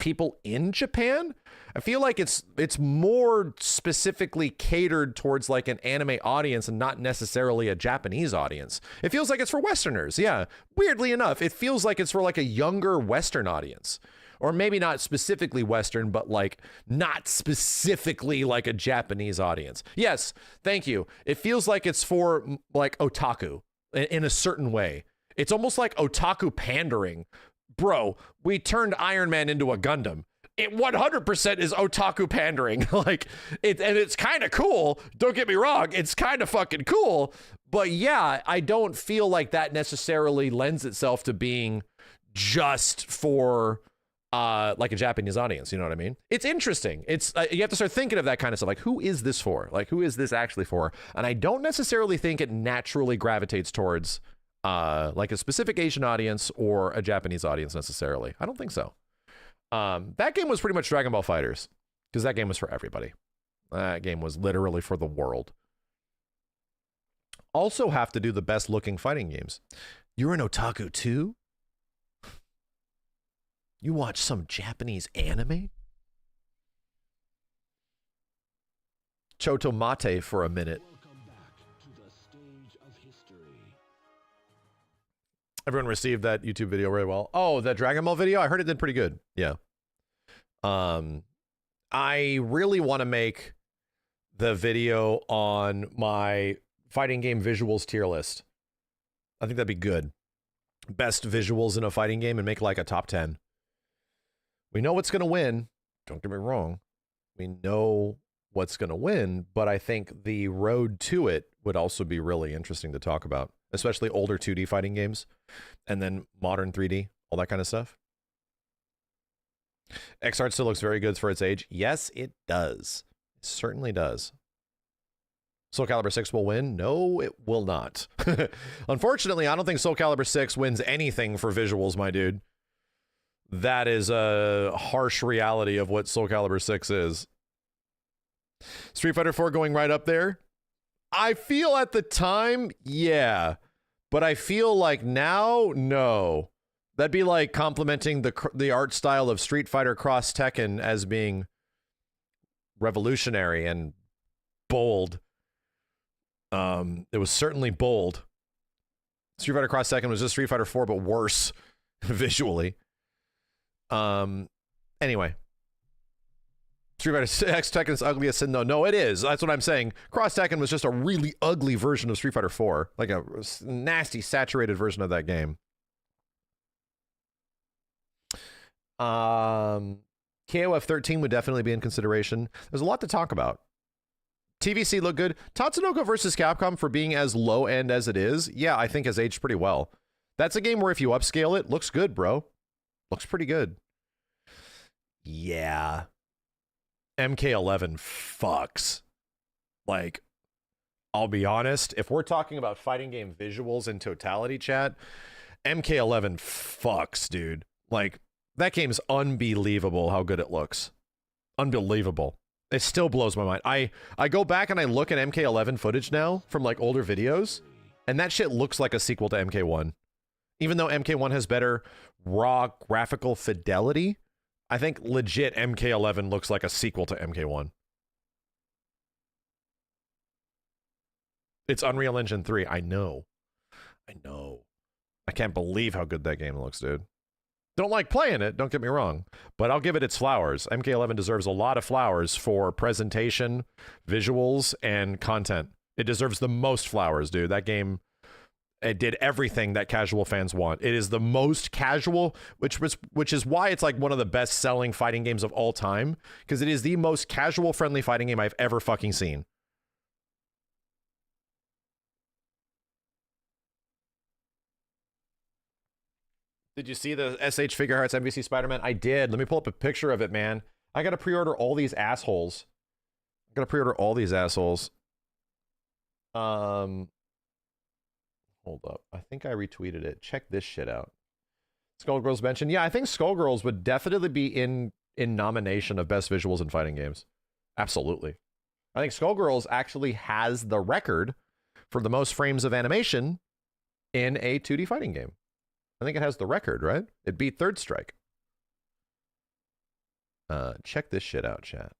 people in Japan. I feel like it's more specifically catered towards like an anime audience and not necessarily a Japanese audience. It feels like it's for Westerners. Yeah. Weirdly enough, it feels like it's for like a younger Western audience. Or maybe not specifically Western, but like not specifically like a Japanese audience. Yes, thank you. It feels like it's for like otaku in a certain way. It's almost like otaku pandering. Bro, we turned Iron Man into a Gundam. It 100% is otaku pandering. Like and it's kind of cool. Don't get me wrong. It's kind of fucking cool. But yeah, I don't feel like that necessarily lends itself to being just for like a Japanese audience, you know what I mean? It's interesting. It's you have to start thinking of that kind of stuff. Like, who is this for? Like, who is this actually for? And I don't necessarily think it naturally gravitates towards like a specific Asian audience or a Japanese audience necessarily. I don't think so. That game was pretty much Dragon Ball Fighters because that game was for everybody. That game was literally for the world. Also have to do the best looking fighting games. You're an otaku too? You watch some Japanese anime? Chotomate for a minute. Everyone received that YouTube video really well. Oh, that Dragon Ball video? I heard it did pretty good. Yeah. I really want to make the video on my fighting game visuals tier list. I think that'd be good. Best visuals in a fighting game and make like a top 10. We know what's going to win. Don't get me wrong. We know what's going to win, but I think the road to it would also be really interesting to talk about, especially older 2D fighting games and then modern 3D, all that kind of stuff. X-Art still looks very good for its age. Yes, it does. It certainly does. Soul Calibur 6 will win? No, it will not. Unfortunately, I don't think Soul Calibur 6 wins anything for visuals, my dude. That is a harsh reality of what Soul Calibur 6 is. Street Fighter 4 going right up there? I feel at the time, yeah. But I feel like now, no. That'd be like complimenting the art style of Street Fighter Cross Tekken as being revolutionary and bold. It was certainly bold. Street Fighter Cross Tekken was just Street Fighter 4, but worse visually. Anyway. Street Fighter X Tekken's ugly as sin. No, it is. That's what I'm saying. Cross Tekken was just a really ugly version of Street Fighter 4. Like a nasty, saturated version of that game. KOF 13 would definitely be in consideration. There's a lot to talk about. TVC looked good. Tatsunoko versus Capcom for being as low end as it is. Yeah, I think has aged pretty well. That's a game where if you upscale it, looks good, bro. Looks pretty good. Yeah. MK11 fucks. Like, I'll be honest, if we're talking about fighting game visuals in totality, chat, MK11 fucks, dude. Like, that game's unbelievable how good it looks. Unbelievable. It still blows my mind. I go back and I look at MK11 footage now from like older videos, and that shit looks like a sequel to MK1. Even though MK1 has better raw graphical fidelity, I think legit MK11 looks like a sequel to MK1. It's Unreal Engine 3. I know. I can't believe how good that game looks, dude. Don't like playing it, don't get me wrong, but I'll give it its flowers. MK11 deserves a lot of flowers for presentation, visuals, and content. It deserves the most flowers, dude. That game, it did everything that casual fans want. It is the most casual, which is why it's like one of the best-selling fighting games of all time, because it is the most casual-friendly fighting game I've ever fucking seen. Did you see the SH Figure Hearts MVC Spider-Man? I did. Let me pull up a picture of it, man. I gotta pre-order all these assholes. Hold up. I think I retweeted it. Check this shit out. Skullgirls mentioned. Yeah, I think Skullgirls would definitely be in nomination of best visuals in fighting games. Absolutely. I think Skullgirls actually has the record for the most frames of animation in a 2D fighting game. I think it has the record, right? It beat Third Strike. Check this shit out, chat.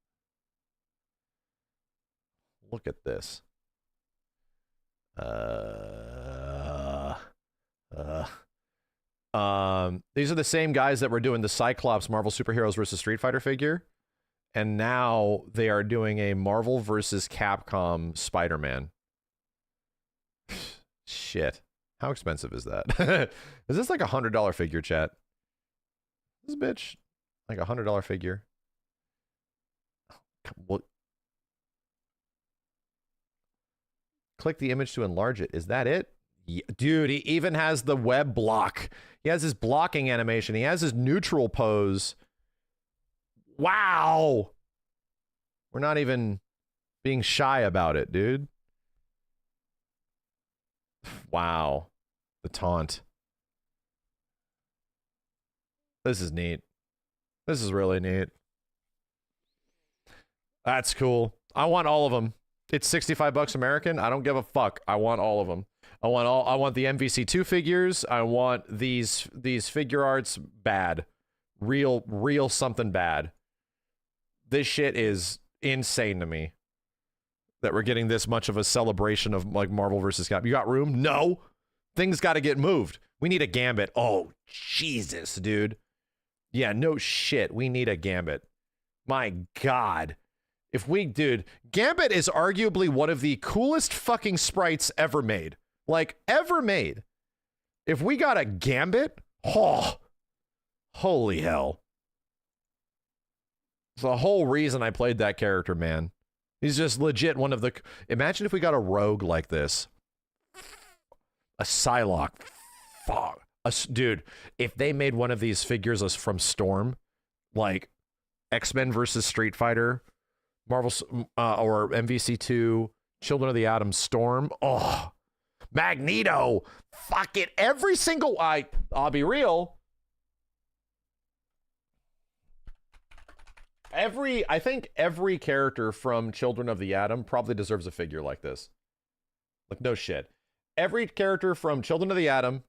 Look at this. These are the same guys that were doing the Cyclops Marvel Superheroes versus Street Fighter figure, and now they are doing a Marvel versus Capcom Spider-Man. Shit. How expensive is that? Is this like $100 figure, chat? This bitch, like $100 figure. Well, click the image to enlarge it. Is that it? Yeah, dude, he even has the web block. He has his blocking animation. He has his neutral pose. Wow. We're not even being shy about it, dude. Wow. The taunt. This is neat. This is really neat. That's cool. I want all of them. It's 65 bucks American. I don't give a fuck. I want all of them. I want the MVC2 figures. I want these figure arts bad. Real something bad. This shit is insane to me. That we're getting this much of a celebration of like Marvel versus Capcom. You got room? No. Things got to get moved. We need a Gambit. Oh, Jesus, dude. Yeah, no shit. We need a Gambit. My God. If we, dude, Gambit is arguably one of the coolest fucking sprites ever made. Like, ever made. If we got a Gambit, oh, holy hell. It's the whole reason I played that character, man. He's just legit one of the... Imagine if we got a rogue like this. A Psylocke. Fuck. Dude, if they made one of these figures from Storm, like X-Men versus Street Fighter, Marvel or MVC2, Children of the Atom, Storm, oh, Magneto, fuck it, every single... I'll be real. I think every character from Children of the Atom probably deserves a figure like this. Like, no shit. Every character from Children of the Atom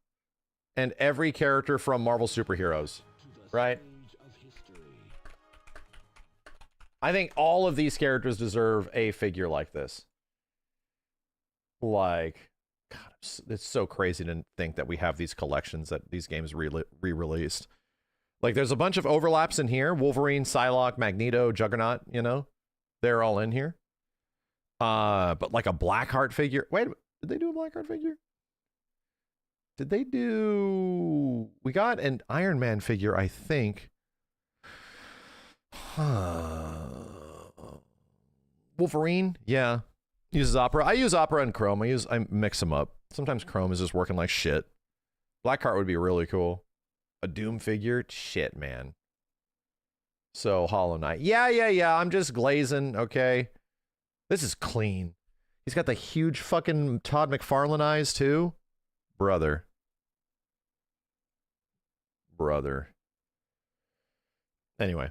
and every character from Marvel Superheroes, right? I think all of these characters deserve a figure like this. Like, God, it's so crazy to think that we have these collections that these games re-released. Like, there's a bunch of overlaps in here. Wolverine, Psylocke, Magneto, Juggernaut, you know? They're all in here. But like a Blackheart figure. Wait, did they do a Blackheart figure? Did they do... We got an Iron Man figure, I think. Wolverine? Yeah. Uses Opera. I use Opera and Chrome. I mix them up. Sometimes Chrome is just working like shit. Blackheart would be really cool. A Doom figure? Shit, man. So, Hollow Knight. Yeah. I'm just glazing, okay? This is clean. He's got the huge fucking Todd McFarlane eyes, too. Brother. Anyway.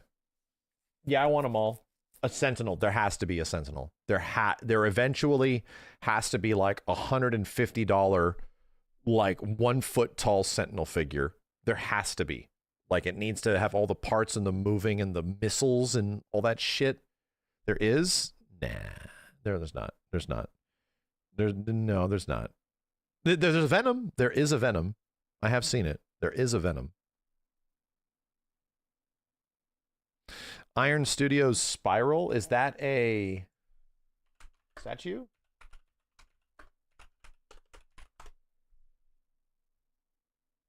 Yeah, I want them all. A Sentinel. There has to be a Sentinel. There eventually has to be like $150, like 1 foot tall Sentinel figure. There has to be. Like, it needs to have all the parts and the moving and the missiles and all that shit. There is? Nah. There's not. There's not. There's not. There's a Venom. There is a Venom. I have seen it. There is a Venom. Iron Studios Spiral. Is that you?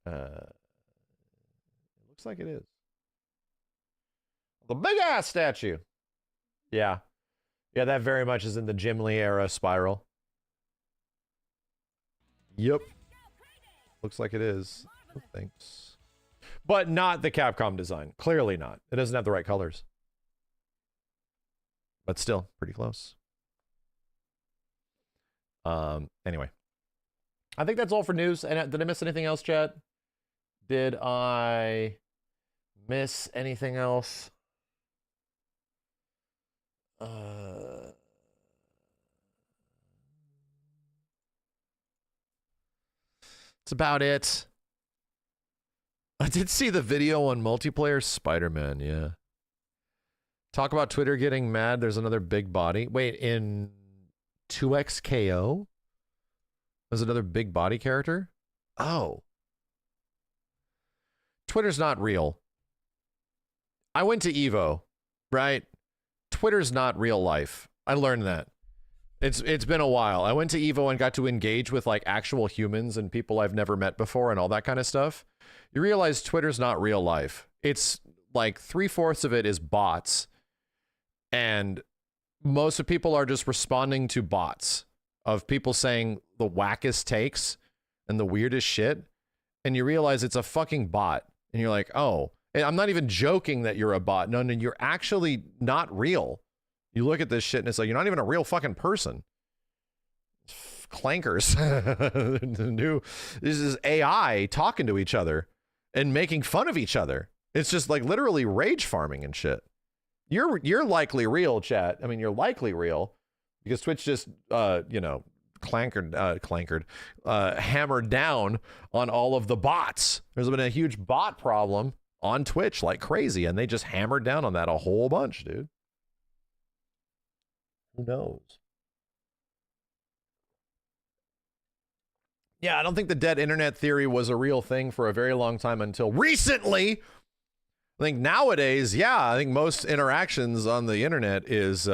It looks like it is. The big ass statue. Yeah. Yeah, that very much is in the Jim Lee era Spiral. Yep. Looks like it is. Oh, thanks. But not the Capcom design. Clearly not. It doesn't have the right colors. But still, pretty close. Anyway. I think that's all for news. And did I miss anything else, chat? Did I miss anything else? That's about it. I did see the video on multiplayer Spider-Man, yeah. Talk about Twitter getting mad. There's another big body. Wait, in 2XKO? There's another big body character? Oh. Twitter's not real. I went to Evo, right? Twitter's not real life. I learned that. It's been a while. I went to Evo and got to engage with like actual humans and people I've never met before and all that kind of stuff. You realize Twitter's not real life. It's like 3/4 of it is bots. And most of people are just responding to bots of people saying the wackest takes and the weirdest shit. And you realize it's a fucking bot. And you're like, oh, and I'm not even joking that you're a bot. No, you're actually not real. You look at this shit and it's like, you're not even a real fucking person. Clankers. This is AI talking to each other and making fun of each other. It's just like literally rage farming and shit. You're likely real, chat. I mean, you're likely real because Twitch just, hammered down on all of the bots. There's been a huge bot problem on Twitch like crazy, and they just hammered down on that a whole bunch, dude. Who knows? Yeah, I don't think the dead internet theory was a real thing for a very long time until recently. I think nowadays, yeah, I think most interactions on the internet is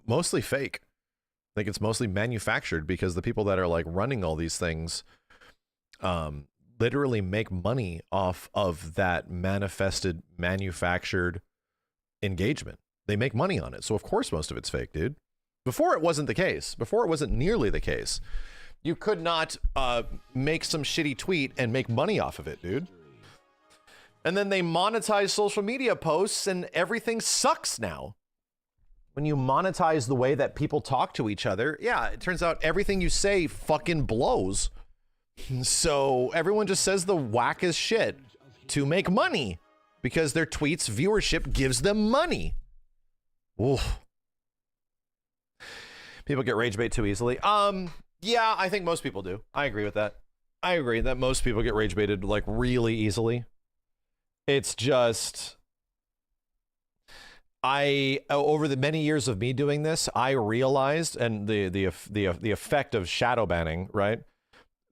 mostly fake. I think it's mostly manufactured because the people that are like running all these things literally make money off of that manufactured engagement. They make money on it. So of course most of it's fake, dude. Before it wasn't the case. Before it wasn't nearly the case. You could not make some shitty tweet and make money off of it, dude. And then they monetize social media posts and everything sucks now. When you monetize the way that people talk to each other, yeah, it turns out everything you say fucking blows. So everyone just says the wackest shit to make money because their tweets viewership gives them money. Oof. People get rage bait too easily. Yeah, I think most people do. I agree with that. I agree that most people get rage baited like really easily. It's just, over the many years of me doing this, I realized, and the effect of shadow banning, right?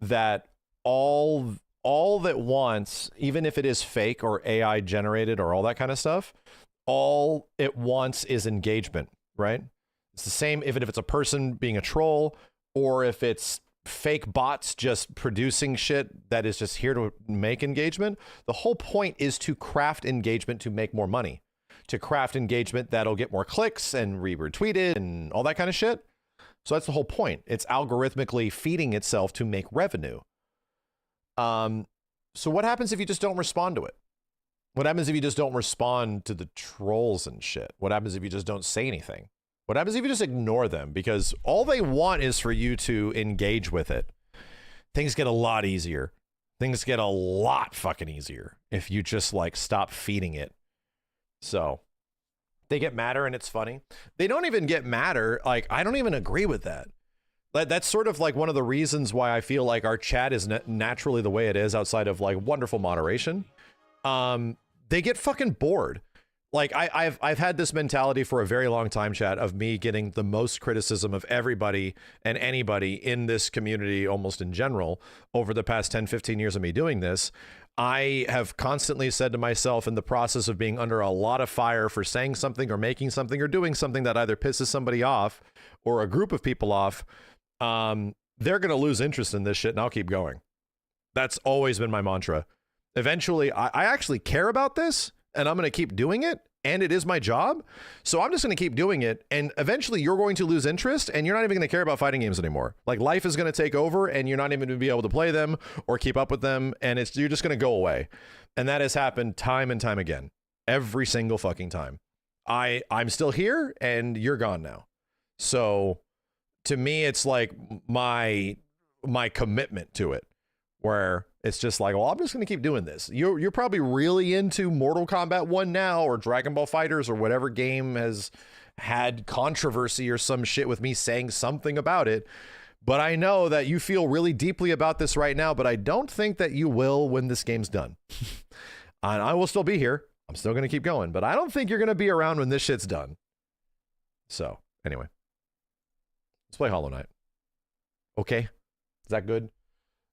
That all that wants, even if it is fake or AI generated or all that kind of stuff, all it wants is engagement, right? It's the same if it's a person being a troll or if it's fake bots just producing shit that is just here to make engagement. The whole point is to craft engagement to make more money, to craft engagement that'll get more clicks and retweeted and all that kind of shit. So that's the whole point. It's algorithmically feeding itself to make revenue. So what happens if you just don't respond to it? What happens if you just don't respond to the trolls and shit? What happens if you just don't say anything? What happens if you just ignore them? Because all they want is for you to engage with it. Things get a lot easier. Things get a lot fucking easier if you just like stop feeding it. So they get madder and it's funny. They don't even get madder. Like, I don't even agree with that. That's sort of like one of the reasons why I feel like our chat is naturally the way it is outside of like wonderful moderation. They get fucking bored. Like I've had this mentality for a very long time, chat, of me getting the most criticism of everybody and anybody in this community, almost in general, over the past 10, 15 years of me doing this. I have constantly said to myself in the process of being under a lot of fire for saying something or making something or doing something that either pisses somebody off or a group of people off, they're going to lose interest in this shit and I'll keep going. That's always been my mantra. Eventually, I actually care about this and I'm going to keep doing it. And it is my job. So I'm just going to keep doing it. And eventually you're going to lose interest and you're not even going to care about fighting games anymore. Like life is going to take over and you're not even going to be able to play them or keep up with them. And you're just going to go away. And that has happened time and time again. Every single fucking time. I'm still here and you're gone now. So to me, it's like my commitment to it, where it's just like, well, I'm just going to keep doing this. You're probably really into Mortal Kombat 1 now, or Dragon Ball FighterZ, or whatever game has had controversy or some shit with me saying something about it. But I know that you feel really deeply about this right now, but I don't think that you will when this game's done. And I will still be here. I'm still going to keep going, but I don't think you're going to be around when this shit's done. So, anyway. Let's play Hollow Knight. Okay? Is that good?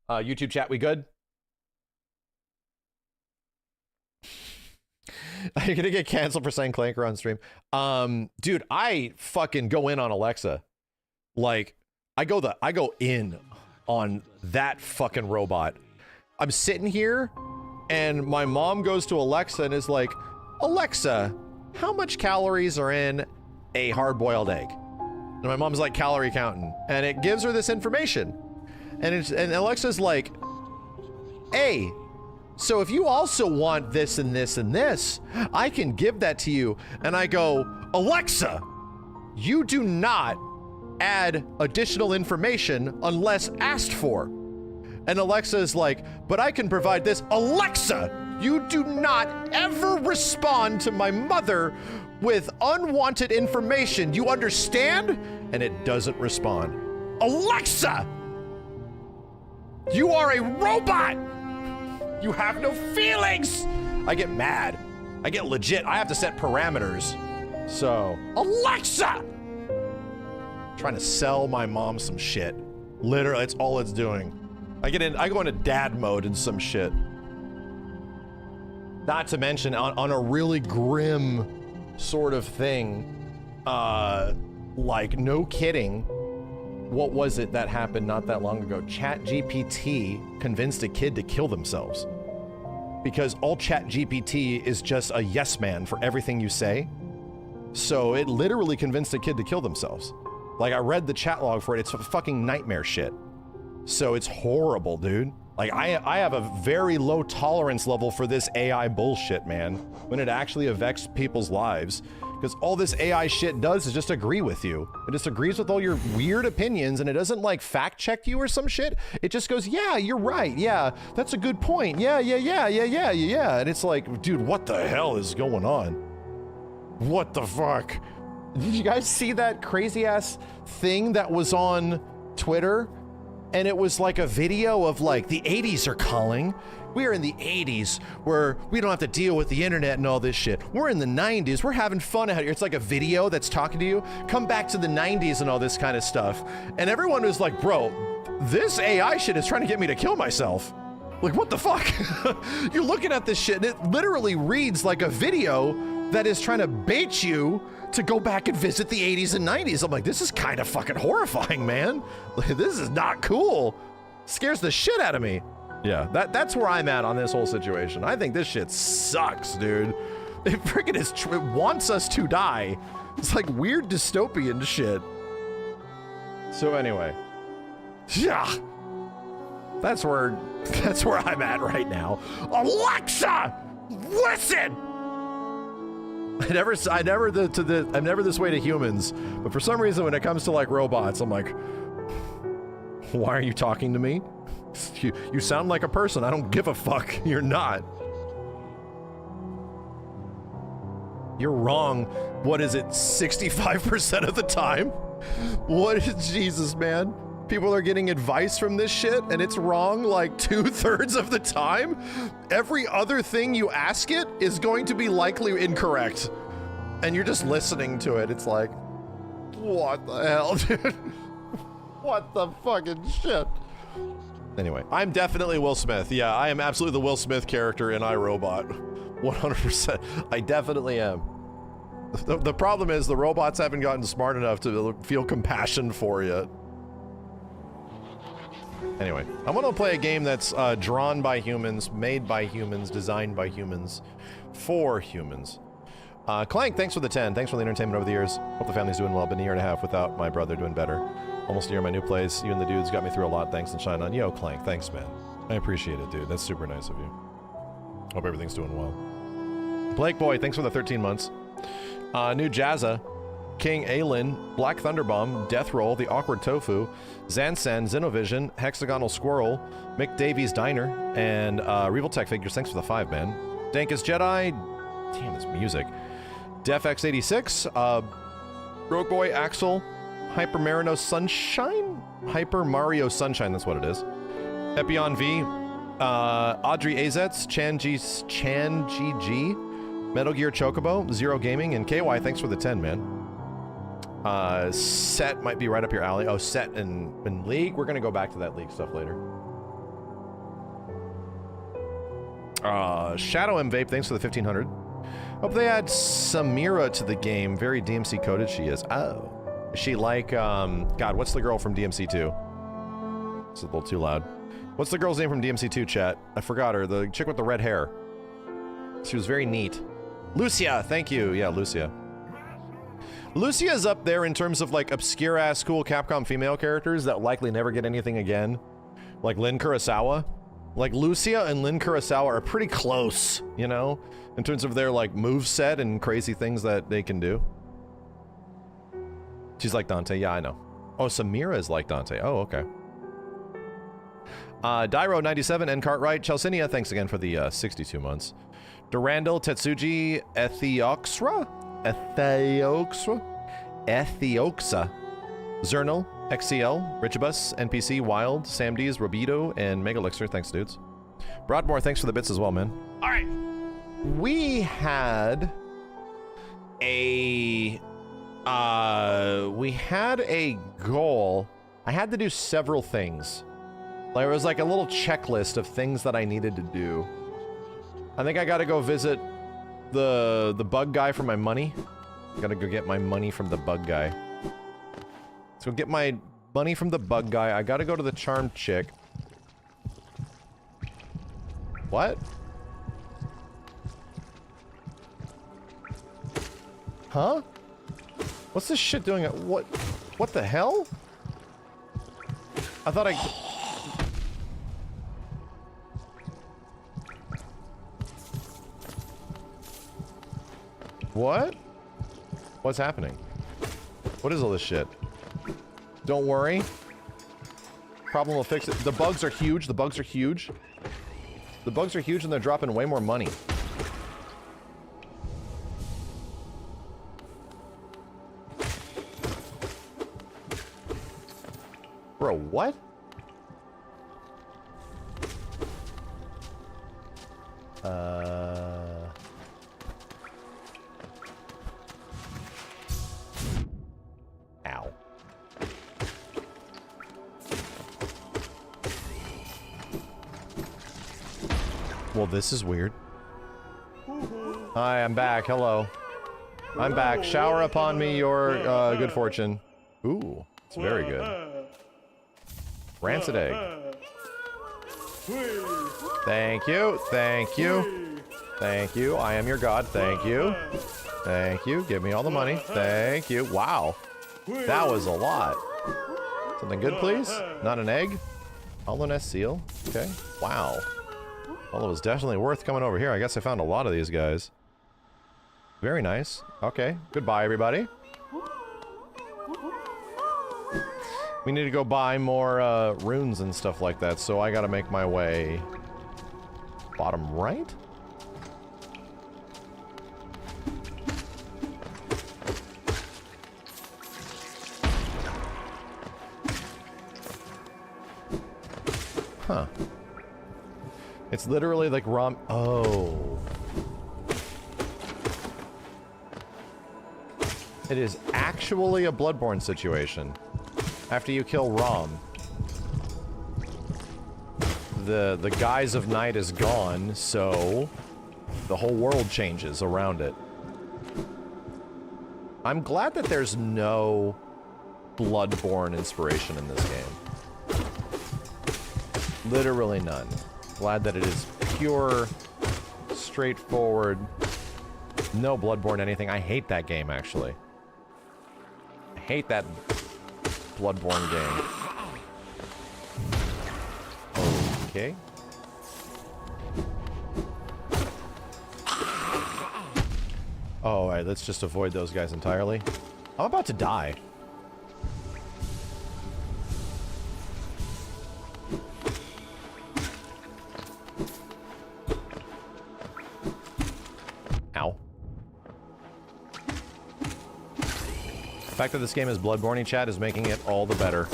YouTube chat, we good? Are you going to get canceled for saying Clanker on stream? Dude, I fucking go in on Alexa. Like, I go in on that fucking robot. I'm sitting here, and my mom goes to Alexa and is like, Alexa, how much calories are in a hard-boiled egg? And my mom's like calorie counting, and it gives her this information. And Alexa's like, hey, so if you also want this and this and this, I can give that to you. And I go, Alexa, you do not add additional information unless asked for. And Alexa is like, but I can provide this. Alexa, you do not ever respond to my mother with unwanted information. You understand? And it doesn't respond. Alexa, you are a robot. You have no feelings. I get mad. I get legit. I have to set parameters. So, Alexa! Trying to sell my mom some shit. Literally, it's all it's doing. I go into dad mode and some shit. Not to mention, on a really grim sort of thing, like, no kidding, what was it that happened not that long ago? ChatGPT convinced a kid to kill themselves. Because all ChatGPT is just a yes man for everything you say. So it literally convinced a kid to kill themselves. Like, I read the chat log for it. It's fucking nightmare shit. So it's horrible, dude. Like, I have a very low tolerance level for this AI bullshit, man, when it actually affects people's lives. Because all this AI shit does is just agree with you. It just agrees with all your weird opinions, and it doesn't, like, fact check you or some shit. It just goes, yeah, you're right. Yeah, that's a good point. Yeah. And it's like, dude, what the hell is going on? What the fuck? Did you guys see that crazy ass thing that was on Twitter? And it was like a video of, like, the 80s are calling. We're in the 80s where we don't have to deal with the internet and all this shit. We're in the 90s. We're having fun out here. It's like a video that's talking to you. Come back to the 90s and all this kind of stuff. And everyone was like, bro, this AI shit is trying to get me to kill myself. Like, what the fuck? You're looking at this shit and it literally reads like a video that is trying to bait you to go back and visit the 80s and 90s. I'm like, this is kind of fucking horrifying, man. This is not cool. Scares the shit out of me. Yeah, that's where I'm at on this whole situation. I think this shit sucks, dude. It freaking it wants us to die. It's like weird dystopian shit. So anyway, yeah, that's where I'm at right now. Alexa, listen. I'm never this way to humans, but for some reason when it comes to like robots, I'm like, why are you talking to me? You sound like a person. I don't give a fuck. You're not. You're wrong. What is it? 65% of the time? What is Jesus, man? People are getting advice from this shit and it's wrong like 2/3 of the time. Every other thing you ask it is going to be likely incorrect. And you're just listening to it. It's like, what the hell, dude? What the fucking shit? Anyway, I'm definitely Will Smith. Yeah, I am absolutely the Will Smith character in iRobot. 100%. I definitely am. The problem is the robots haven't gotten smart enough to feel compassion for yet. Anyway, I'm gonna play a game that's drawn by humans, made by humans, designed by humans, for humans. Clank, thanks for the 10. Thanks for the entertainment over the years. Hope the family's doing well. Been a year and a half without my brother, doing better. Almost a year in my new place. You and the dudes got me through a lot. Thanks and shine on. Yo, Clank, thanks, man. I appreciate it, dude. That's super nice of you. Hope everything's doing well. Blake Boy, thanks for the 13 months. New Jazza, King Aelin, Black Thunderbomb, Death Roll, The Awkward Tofu, Zansen, Xenovision, Hexagonal Squirrel, Mick Davies Diner, and Reval Tech Figures. Thanks for the 5, man. Dankus Jedi, damn, this music. DefX86, Rogue Boy Axel, Hyper Marino Sunshine? Hyper Mario Sunshine, that's what it is. Epion V, Audrey Azets, Chan GG, Metal Gear Chocobo, Zero Gaming, and KY, thanks for the 10, man. Set might be right up your alley. Oh, Set and League. We're gonna go back to that League stuff later. Shadow M Vape, thanks for the 1500. Hope they add Samira to the game. Very DMC coded she is. Oh. Is she like, God, what's the girl from DMC2? It's a little too loud. What's the girl's name from DMC2, chat? I forgot her. The chick with the red hair. She was very neat. Lucia, thank you. Yeah, Lucia. Lucia's up there in terms of, like, obscure-ass cool Capcom female characters that likely never get anything again. Like Lin Kurosawa. Like, Lucia and Lin Kurosawa are pretty close, you know? In terms of their, like, moveset and crazy things that they can do. She's like Dante. Yeah, I know. Oh, Samira is like Dante. Oh, okay. Dyro97 and Cartwright. Chelsinia, thanks again for the 62 months. Durandal, Tetsuji, Ethioxra? Ethioxa. Zernal, XCL, Richibus, NPC, Wild, Sam D's, Robido, and Megalixer. Thanks, dudes. Broadmoor, thanks for the bits as well, man. Alright. We had a goal. I had to do several things. There was like a little checklist of things that I needed to do. I think I gotta go visit the bug guy for my money. Gotta go get my money from the bug guy. So get my money from the bug guy. I gotta go to the charmed chick. What? Huh? What's this shit doing? What the hell? I thought I... What? What's happening? What is all this shit? Don't worry. Problem will fix it. The bugs are huge. The bugs are huge. The bugs are huge and they're dropping way more money. Bro, what? Ow. Well, this is weird. Hi, I'm back. Hello. I'm back. Shower upon me your good fortune. Ooh, it's very good. Rancid egg. Thank you. Thank you. Thank you. I am your god. Thank you. Thank you. Give me all the money. Thank you. Wow. That was a lot. Something good, please? Not an egg? Hollow nest seal. Okay. Wow. Well, it was definitely worth coming over here. I guess I found a lot of these guys. Very nice. Okay. Goodbye, everybody. We need to go buy more runes and stuff like that, so I gotta make my way bottom right? Huh. It's literally like ROM. Oh. It is actually a Bloodborne situation. After you kill Rom, the guise of night is gone, so the whole world changes around it. I'm glad that there's no Bloodborne inspiration in this game. Literally none. Glad that it is pure, straightforward, no Bloodborne anything. I hate that game, actually. I hate that Bloodborne game. Okay. Oh, alright, let's just avoid those guys entirely. I'm about to die. Ow. The fact that this game is Bloodborne, chat, is making it all the better.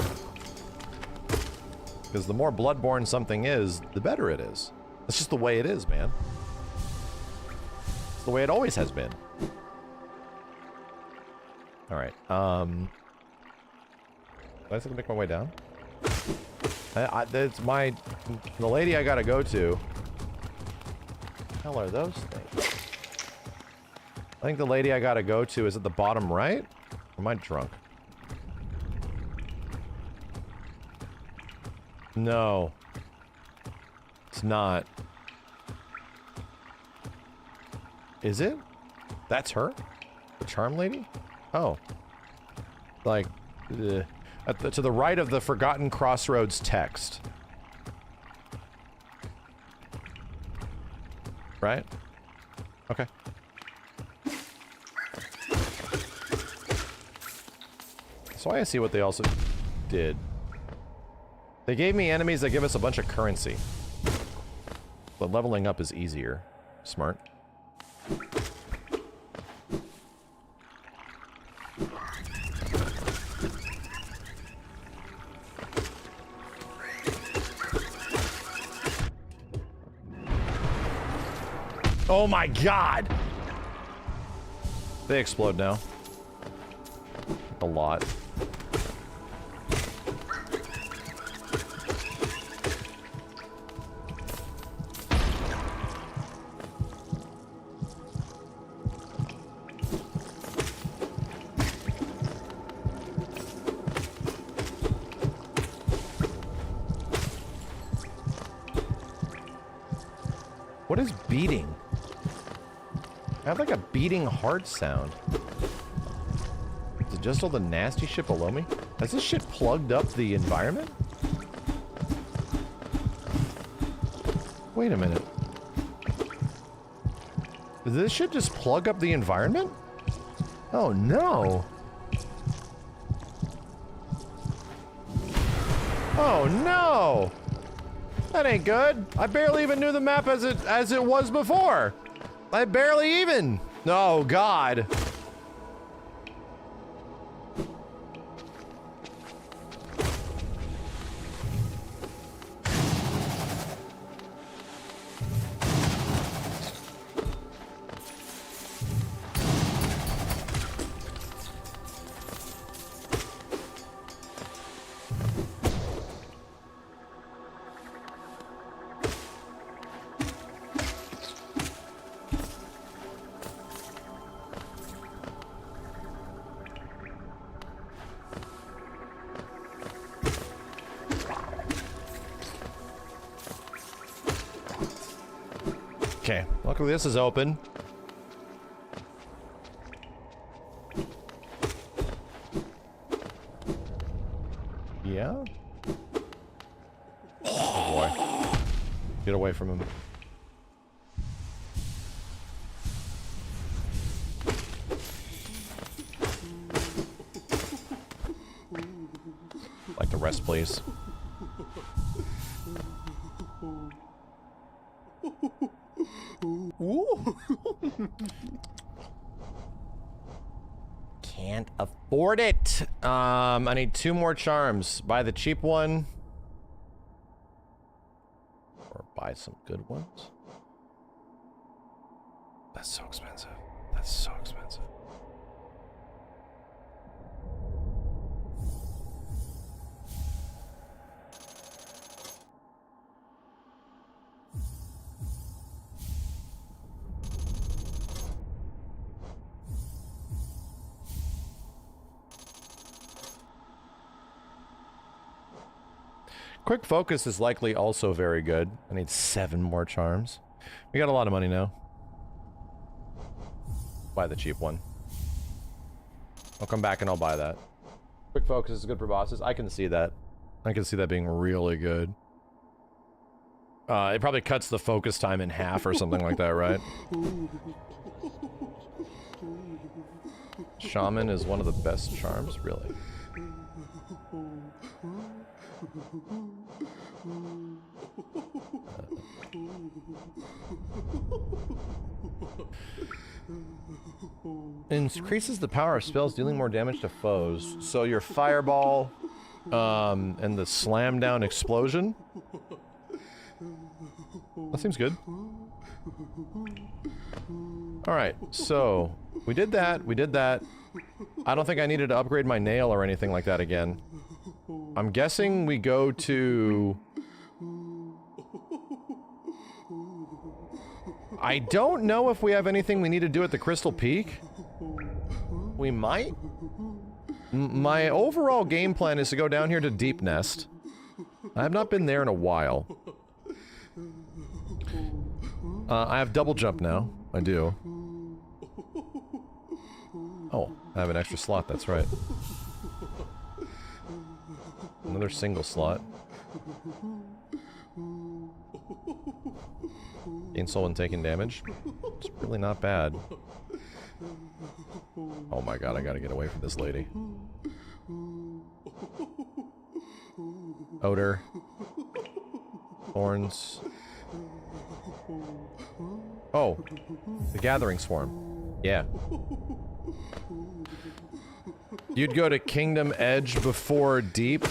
Because the more Bloodborne something is, the better it is. That's just the way it is, man. It's the way it always has been. All right. Am I just gonna make my way down? That's the lady I gotta go to. What the hell are those things? I think the lady I gotta go to is at the bottom right? Or am I drunk? No. It's not. Is it? That's her? The charm lady? Oh. Like, to the right of the Forgotten Crossroads text. Right? Okay. So I see what they also did. They gave me enemies that give us a bunch of currency. But leveling up is easier. Smart. Oh my god! They explode now. A lot. What is beating? I have like a beating heart sound. Is it just all the nasty shit below me? Has this shit plugged up the environment? Wait a minute. Did this shit just plug up the environment? Oh no. Oh no! That ain't good. I barely even knew the map as it was before. I barely even. Oh god. Okay, luckily this is open. Yeah? Oh boy. Get away from him. Like the rest, please. Can't afford it. I need 2 more charms. Buy the cheap one. Or buy some good ones. That's so expensive. That's so expensive. Quick focus is likely also very good. I need 7 more charms. We got a lot of money now. Buy the cheap one. I'll come back and I'll buy that. Quick focus is good for bosses. I can see that. I can see that being really good. It probably cuts the focus time in half or something like that, right? Shaman is one of the best charms, really. Increases the power of spells dealing more damage to foes. So your fireball, and the slam down explosion. That seems good. Alright, so we did that, we did that. I don't think I needed to upgrade my nail or anything like that again. I'm guessing we go to... I don't know if we have anything we need to do at the Crystal Peak. We might. My overall game plan is to go down here to Deep Nest. I have not been there in a while. I have double jump now. I do. Oh, I have an extra slot, that's right. Another single slot. Gain soul when taking damage. It's really not bad. Oh my god, I gotta get away from this lady. Odor. Thorns. Oh, the Gathering Swarm. Yeah. You'd go to Kingdom Edge before Deep.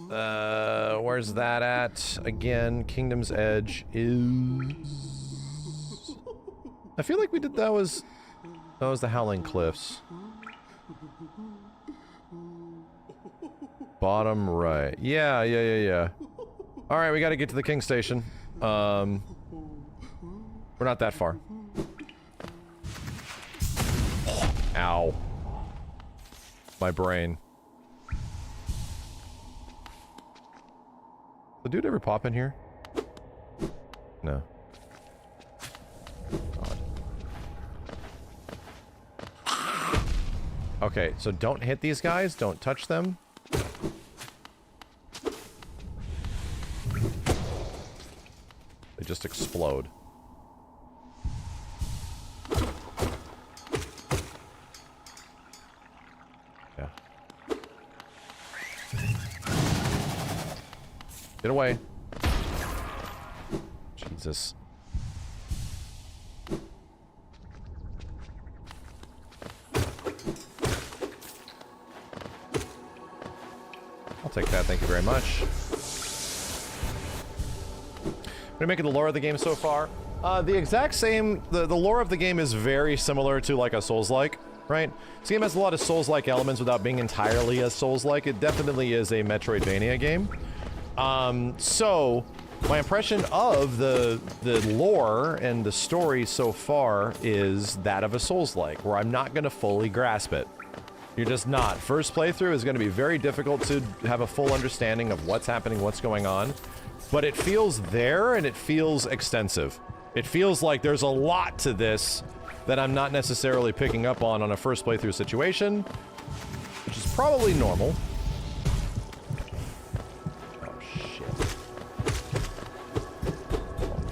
Where's that at? Again, Kingdom's Edge is... I feel like we did that was the Howling Cliffs. Bottom right. Yeah. Alright, we gotta get to the King Station. We're not that far. Ow. My brain. The dude ever pop in here? No. God. Okay, so don't hit these guys, don't touch them. They just explode. Yeah. Get away. Jesus. I'll take that, thank you very much. What do you make of the lore of the game so far? The exact same, the lore of the game is very similar to like a Souls-like, right? This game has a lot of Souls-like elements without being entirely a Souls-like. It definitely is a Metroidvania game. So, my impression of the lore and the story so far is that of a Souls-like, where I'm not gonna fully grasp it. You're just not. First playthrough is gonna be very difficult to have a full understanding of what's happening, what's going on. But it feels there, and it feels extensive. It feels like there's a lot to this that I'm not necessarily picking up on a first playthrough situation, which is probably normal. Oh, shit.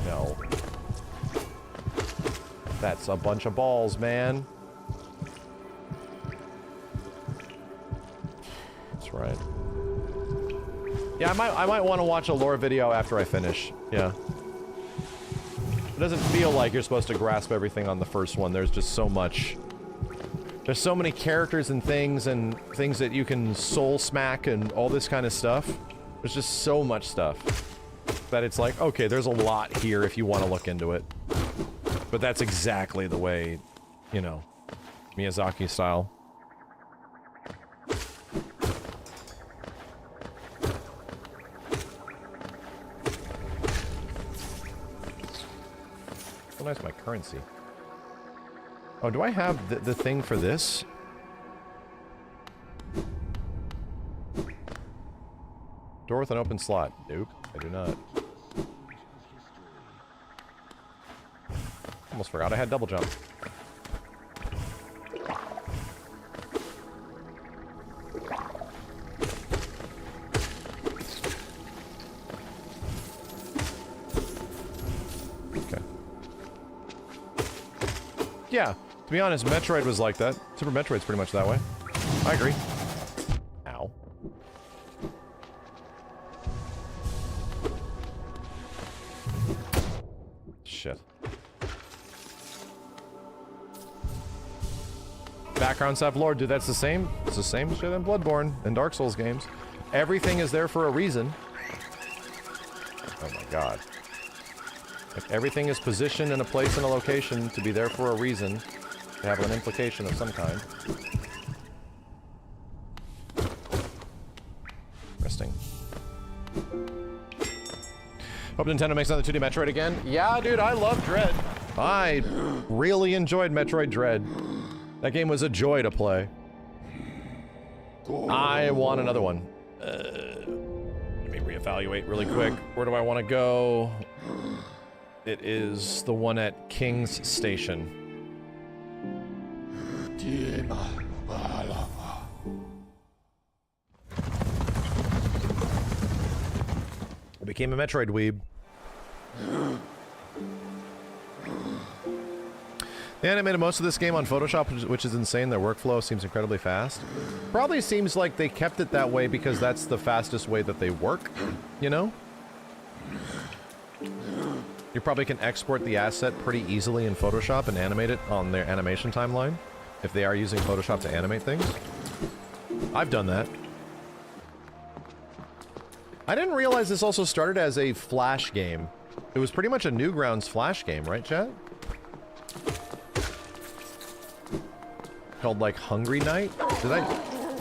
Oh, no. That's a bunch of balls, man. That's right. Yeah, I might want to watch a lore video after I finish. Yeah. It doesn't feel like you're supposed to grasp everything on the first one. There's just so much. There's so many characters and things that you can soul smack and all this kind of stuff. There's just so much stuff that it's like, okay, there's a lot here if you want to look into it. But that's exactly the way, you know, Miyazaki style. So nice, my currency. Oh, do I have the thing for this? Door with an open slot. Nope, I do not. Almost forgot I had double jump. Yeah, to be honest, Metroid was like that. Super Metroid's pretty much that way. I agree. Ow. Shit. Backgrounds have lore, dude, that's the same. It's the same shit in Bloodborne and Dark Souls games. Everything is there for a reason. Oh my god. If everything is positioned in a place and a location to be there for a reason, to have an implication of some kind. Interesting. Hope Nintendo makes another 2D Metroid again. Yeah, dude, I love Dread. I really enjoyed Metroid Dread. That game was a joy to play. I want another one. Let me reevaluate really quick. Where do I want to go? It is the one at King's Station. I became a Metroid weeb. They animated most of this game on Photoshop, which is insane. Their workflow seems incredibly fast. Probably seems like they kept it that way because that's the fastest way that they work, you know? You probably can export the asset pretty easily in Photoshop and animate it on their animation timeline, if they are using Photoshop to animate things. I've done that. I didn't realize this also started as a Flash game. It was pretty much a Newgrounds Flash game, right, chat? Called, like, Hungry Night?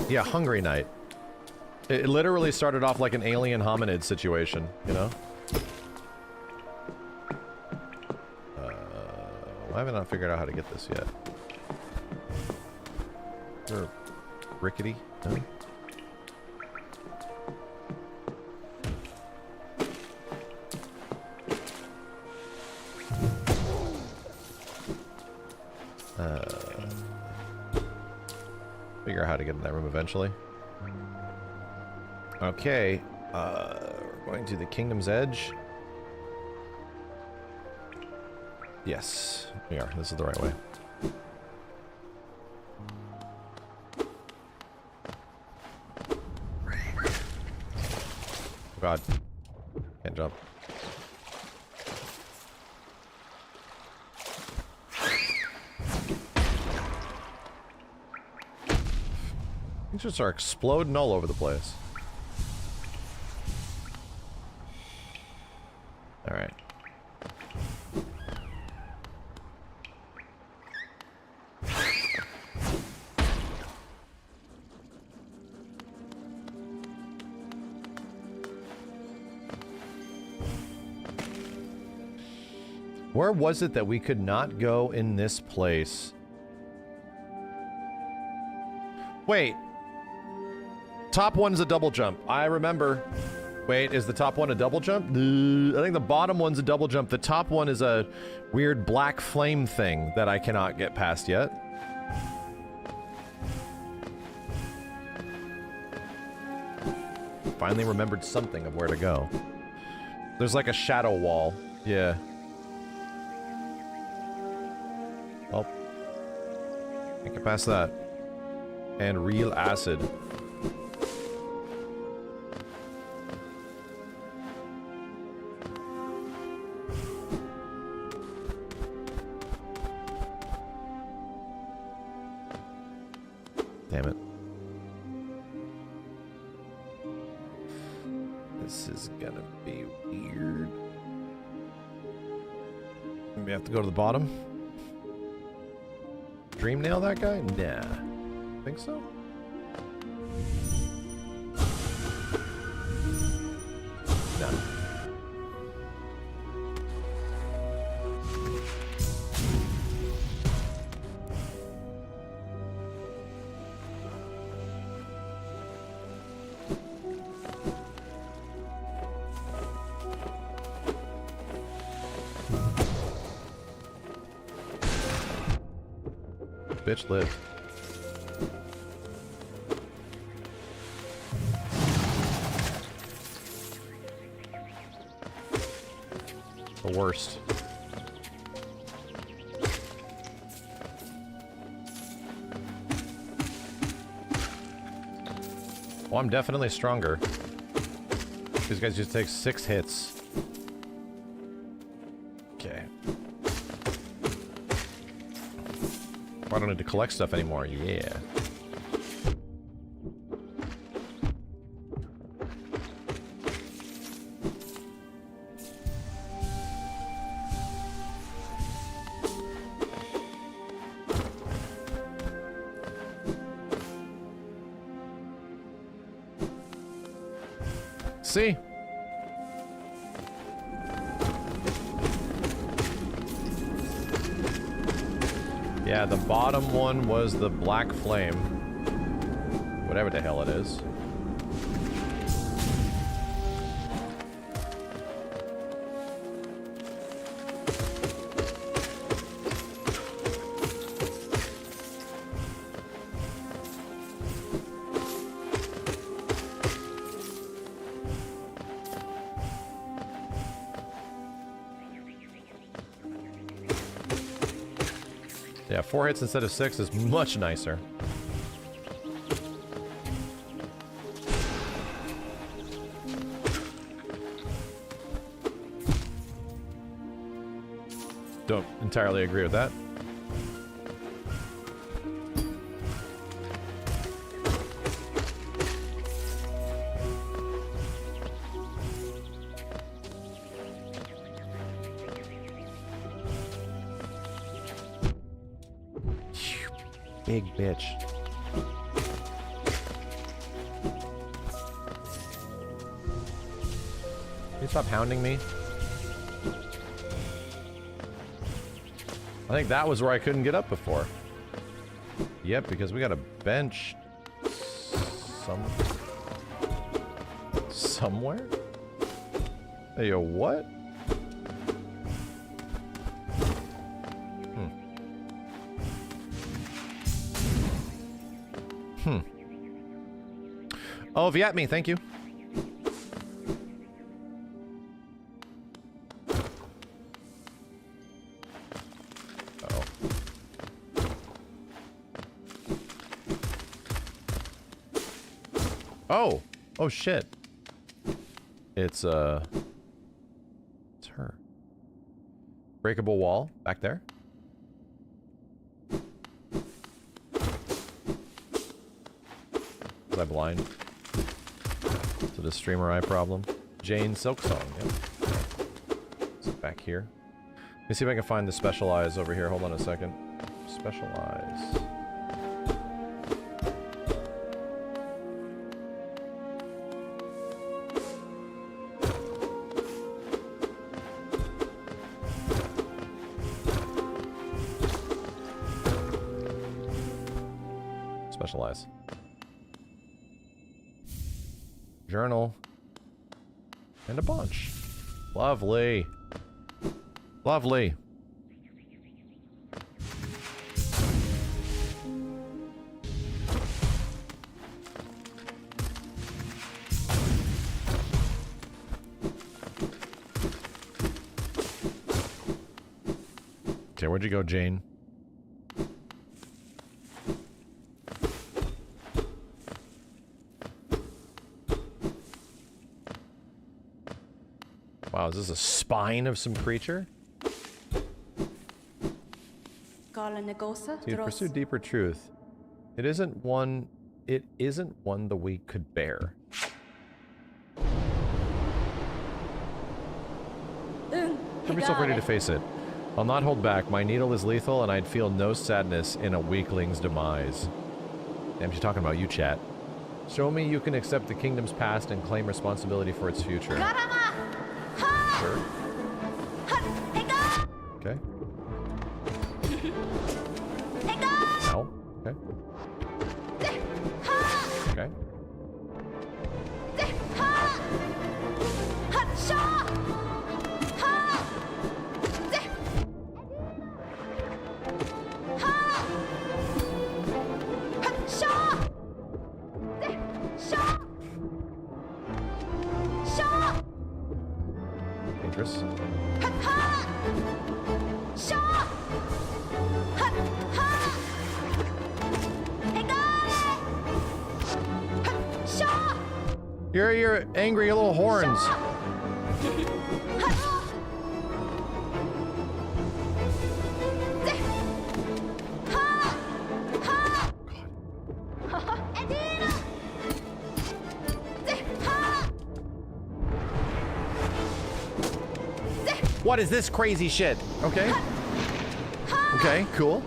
Yeah, Hungry Night. It literally started off like an alien hominid situation, you know? Why have I not figured out how to get this yet? Or rickety? No? Figure out how to get in that room eventually. Okay, we're going to the Kingdom's Edge. Yes, we are. This is the right way. Oh God. Can't jump. Things just are exploding all over the place. Alright. Where was it that we could not go in this place? Wait. Top one's a double jump. I remember. Wait, is the top one a double jump? I think the bottom one's a double jump. The top one is a weird black flame thing that I cannot get past yet. Finally remembered something of where to go. There's like a shadow wall. Yeah. Oh. Can't get past that. And real acid. Damn it. This is gonna be weird. Maybe I have to go to the bottom? Dream nail that guy? Nah. Think so? No. Bitch live. The worst. Oh, I'm definitely stronger. These guys just take 6 hits. Okay. I don't need to collect stuff anymore. Yeah. see. Yeah, the bottom one was the black flame. Whatever the hell it is. Yeah, 4 hits instead of 6 is much nicer. Don't entirely agree with that. Big bitch. Can you stop hounding me? I think that was where I couldn't get up before. Yep, because we got a bench somewhere? Hey, yo, what? Oh, if you at me, thank you. Uh-oh. Oh! Oh, shit. It's her. Breakable wall, back there. Was I blind? To the streamer eye problem. Jane Silksong, yep. Is it back here? Let me see if I can find the specialize over here. Hold on a second. Specialize. Specialize. Journal. And a bunch. Lovely. Lovely. Okay, where'd you go, Jane? Wow, is this a spine of some creature? Dude, pursue deeper truth. It isn't one the weak could bear. Have yourself ready to face it. I'll not hold back. My needle is lethal, and I'd feel no sadness in a weakling's demise. Damn, she's talking about you, chat. Show me you can accept the kingdom's past and claim responsibility for its future. Sure. Okay. Ow. Okay. Okay. Dangerous. You're your angry little horns. What is this crazy shit? Okay. Okay, cool.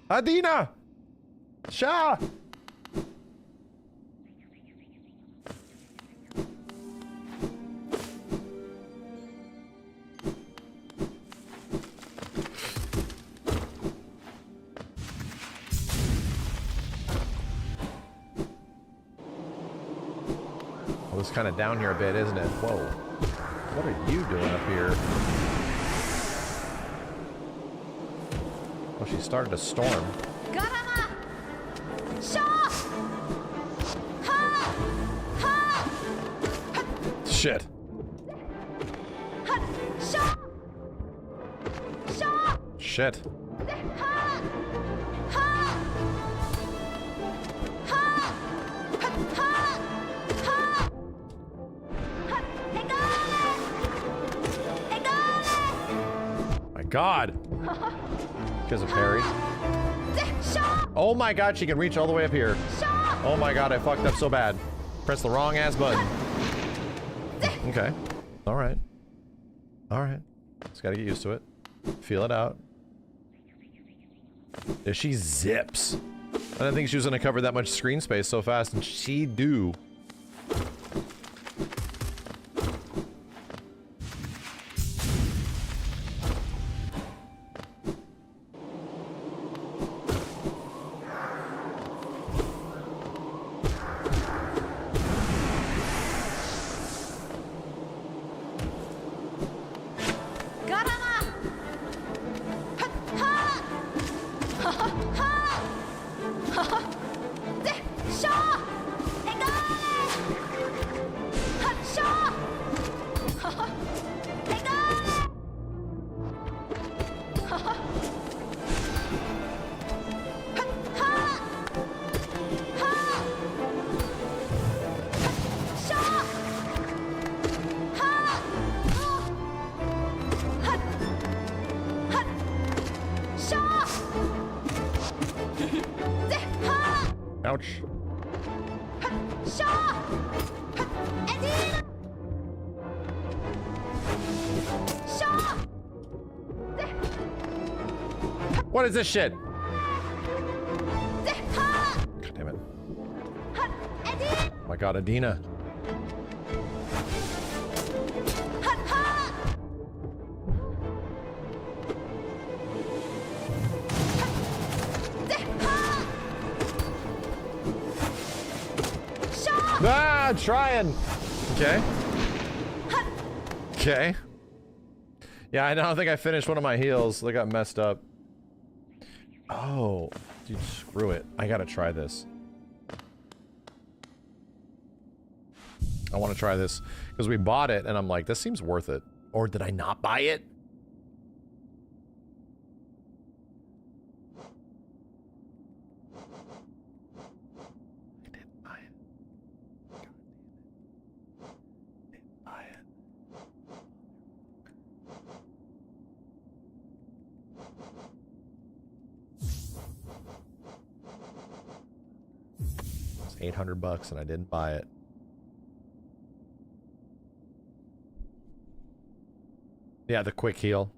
Adina! Sha! kind of down here a bit, isn't it? Whoa. What are you doing up here? Oh, she started a storm. Shit. Shit. My God. Because of parry. Oh my God, she can reach all the way up here. Oh my God, I fucked up so bad. Press the wrong ass button. Okay. Alright. Alright. Just gotta get used to it. Feel it out. Yeah, she zips. I didn't think she was gonna cover that much screen space so fast, and she do. Ouch. What is this shit? God damn it. Oh my God, Adina. Ah, trying. Okay. Okay. Yeah, I don't think I finished one of my heals. They got messed up. Oh, dude, screw it. I gotta try this. I want to try this because we bought it and I'm like, this seems worth it. Or did I not buy it? $800 and I didn't buy it. Yeah, the quick heal.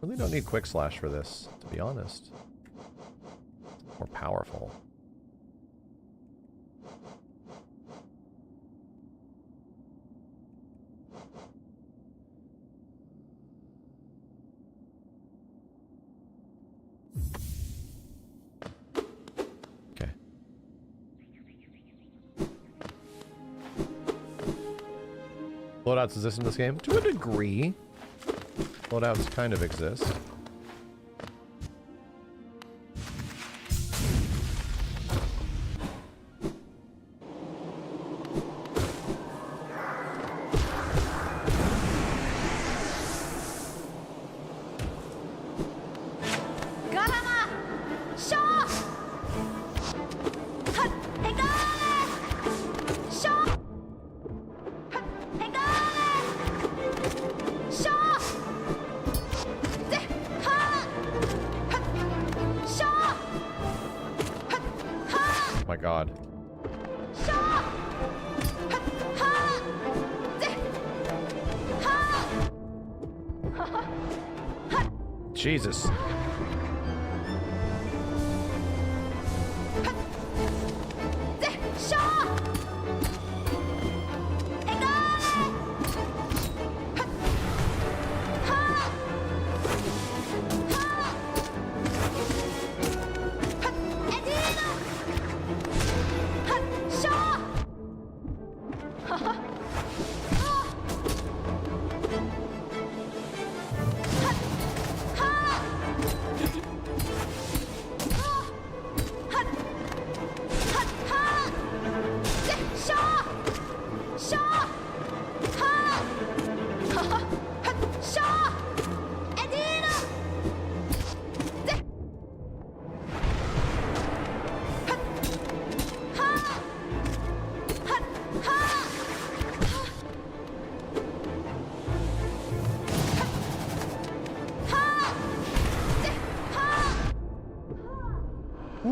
Really don't need quick slash for this, to be honest. It's more powerful. Loadouts exist in this game? To a degree. Loadouts kind of exist. Jesus.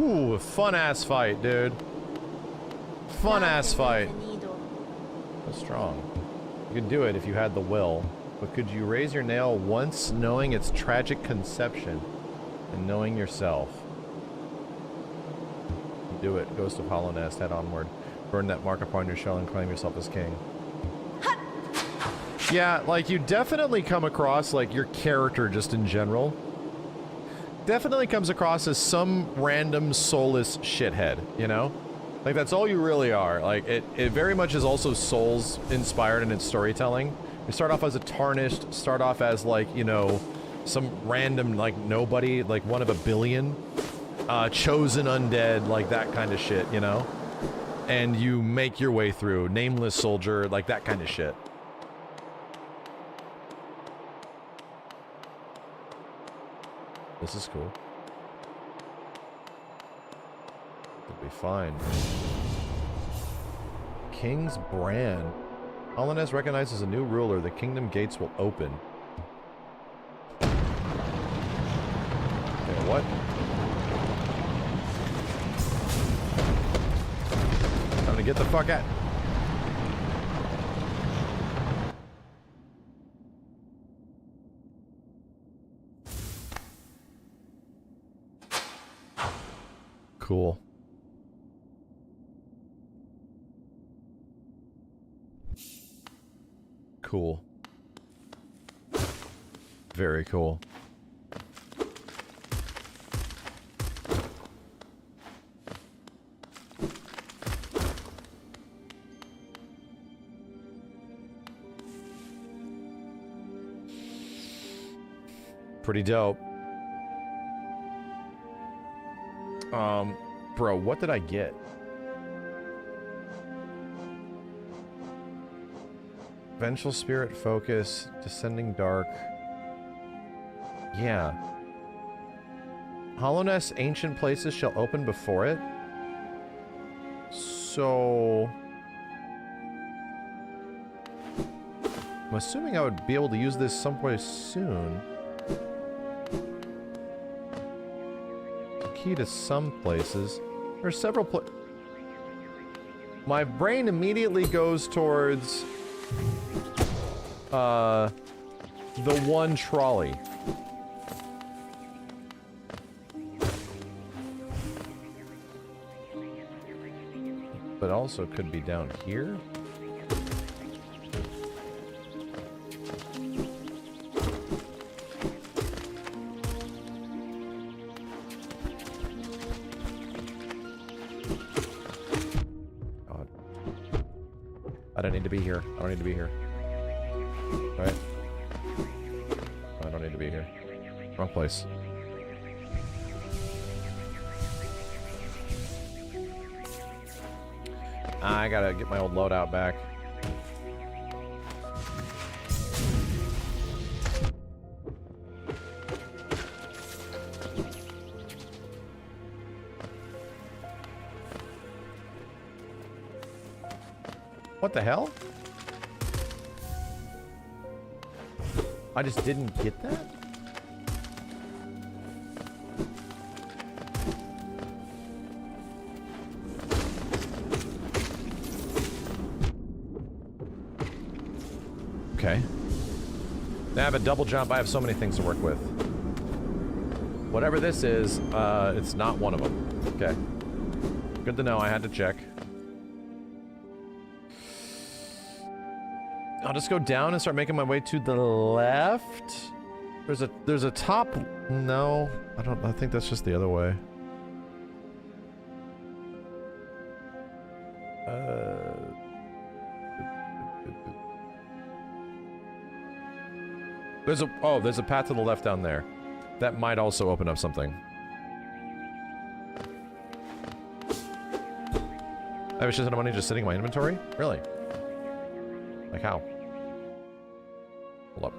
Ooh, fun ass fight, dude. Fun ass fight. So strong. You could do it if you had the will, but could you raise your nail once knowing its tragic conception and knowing yourself? Do it. Ghost of Hollow Nest, head onward. Burn that mark upon your shell and claim yourself as king. Yeah, like, you definitely come across, like, your character just in general definitely comes across as some random soulless shithead, you know? Like, that's all you really are. Like, it very much is also Souls-inspired in its storytelling. You start off as a tarnished, start off as, like, you know, some random, like, nobody, like, one of a billion, chosen undead, like, that kind of shit, you know? And you make your way through, nameless soldier, like, that kind of shit. This is cool. It'll be fine. King's Brand. Hollowness recognizes a new ruler. The kingdom gates will open. Okay, what? Time to get the fuck out. Cool. Cool. Very cool. Pretty dope. Bro, what did I get? Vengeful Spirit Focus, Descending Dark. Yeah. Hollowness, ancient places shall open before it. So... I'm assuming I would be able to use this someplace soon. Key to some places. There are several my brain immediately goes towards the one trolley. But also could be down here. I don't need to be here. I don't need to be here. Right? I don't need to be here. Wrong place. I gotta get my old loadout back. What the hell? I just didn't get that? Okay. Now I have a double jump. I have so many things to work with. Whatever this is, it's not one of them. Okay. Good to know. I had to check. I'll just go down and start making my way to the left. There's a top. No, I think that's just the other way. There's a path to the left down there. That might also open up something. I have a shit ton of money just sitting in my inventory? Really? Like how? Hold up.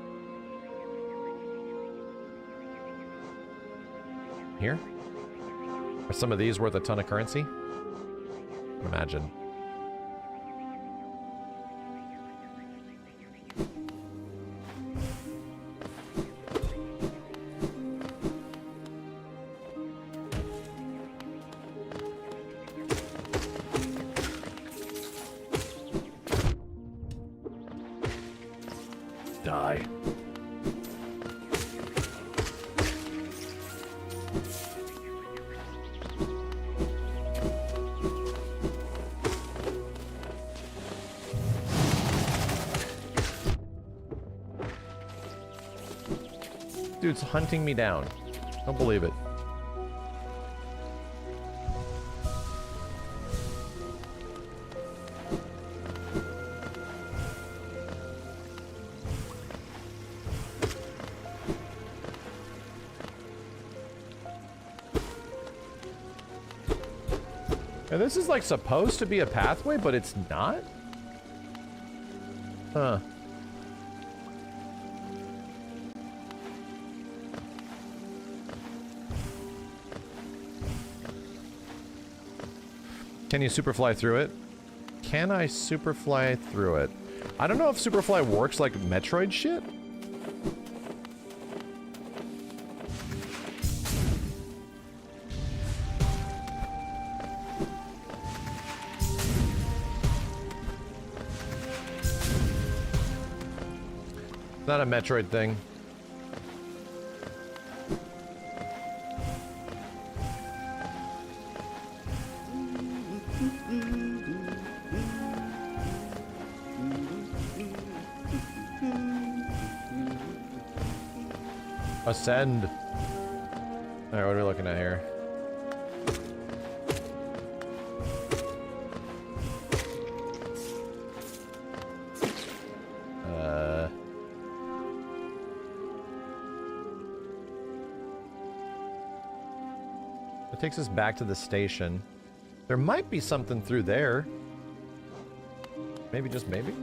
Here? Are some of these worth a ton of currency? Imagine. dude's hunting me down. Don't believe it. And this is like supposed to be a pathway, but it's not? Huh. Can you superfly through it? Can I superfly through it? I don't know if superfly works like Metroid shit. Not a Metroid thing. Ascend. Alright, what are we looking at here? It takes us back to the station. There might be something through there. Maybe, just maybe?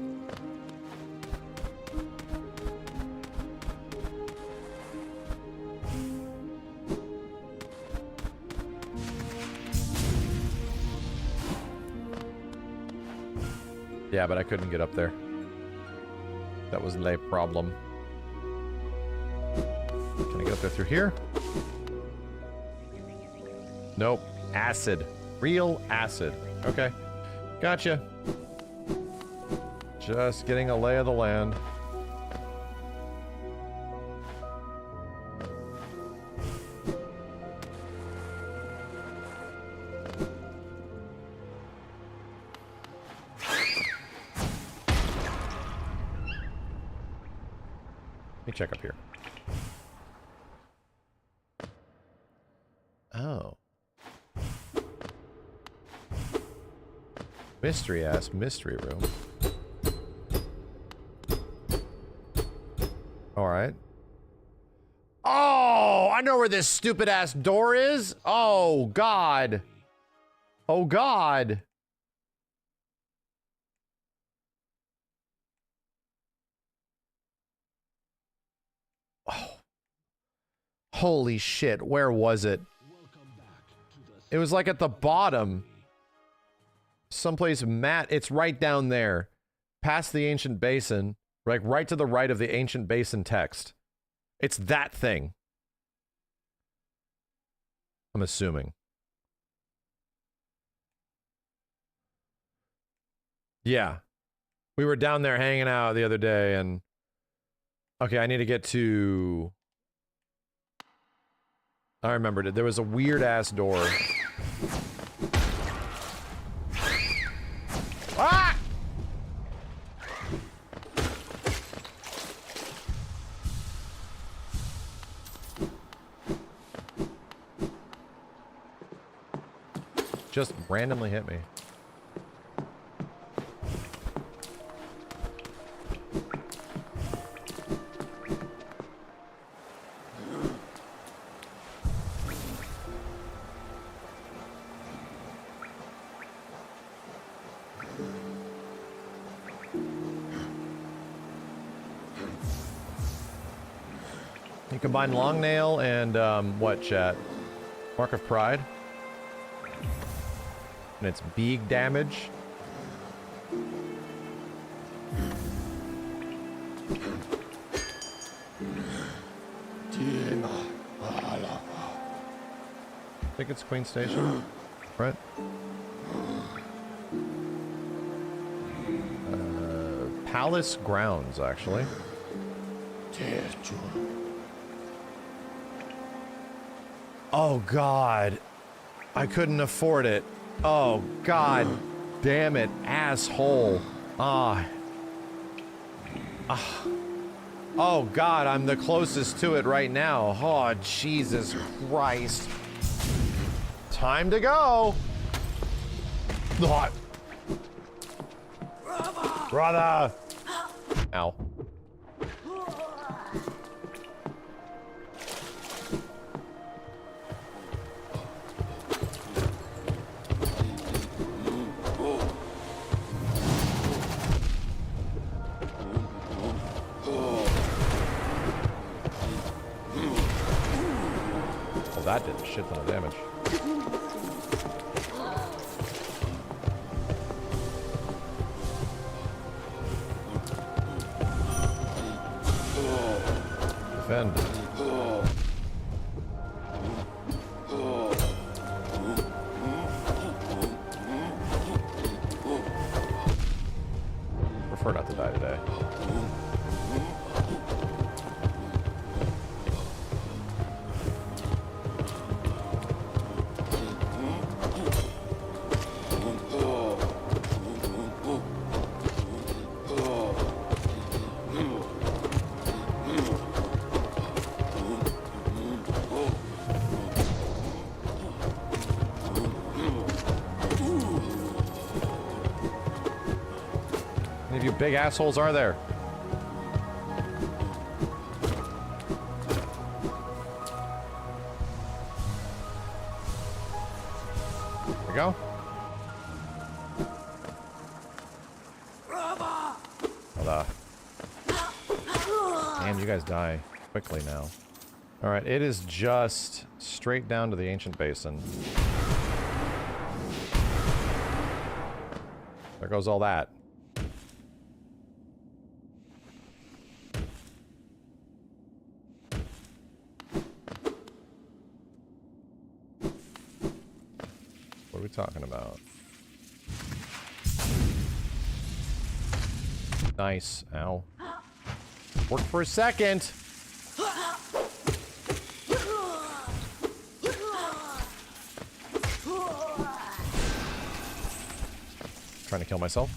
Yeah, but I couldn't get up there. That was the problem. Can I get up there through here? Nope. Acid. Real acid. Okay. Gotcha. Just getting a lay of the land. Let me check up here. Oh. Mystery-ass mystery room. Alright. Oh! I know where this stupid-ass door is! Oh, God! Oh, God! Oh. Holy shit, where was it? It was like at the bottom. Someplace it's right down there. Past the ancient basin. Like right to the right of the ancient basin text. It's that thing. I'm assuming. Yeah. We were down there hanging out the other day and... Okay, I need to get to... I remembered it. There was a weird-ass door. Ah! Just randomly hit me. You combine long nail and what, chat? Mark of Pride. And it's big damage. I think it's Queen Station, right? Palace grounds, actually. Oh, God. I couldn't afford it. Oh, God damn it, asshole. Ah. Oh God, I'm the closest to it right now. Oh, Jesus Christ. Time to go. Oh. Brother. Ow. That did a shit ton of damage. Defend. Prefer not to die today. Big assholes are there? There we go. Damn, you guys die quickly now. Alright, it is just straight down to the ancient basin. There goes all that. What are we talking about? Nice. Ow. Worked for a second. Trying to kill myself.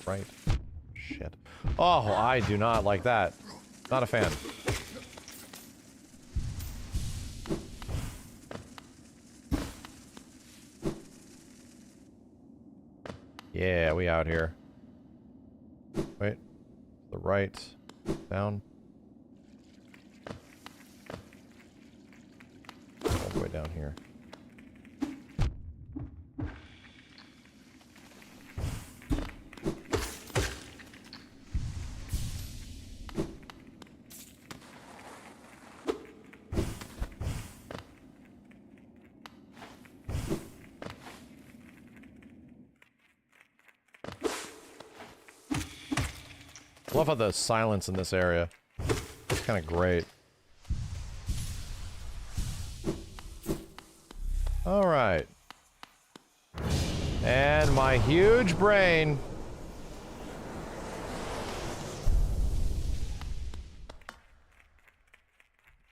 Right. Shit. Oh, I do not like that. Not a fan. Yeah, we out here. Wait. The right. Down. All the way down here. I love how the silence in this area. It's kind of great. Alright. And my huge brain.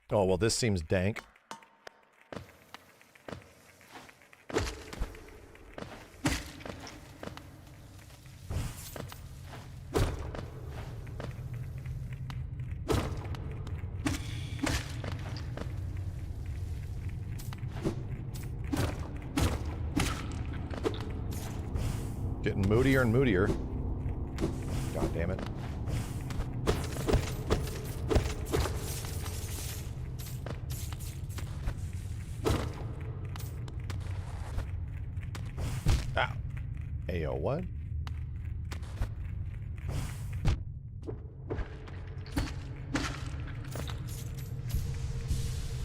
Oh, well, this seems dank. Getting moodier and moodier. God damn it. Ow. Ayo, what?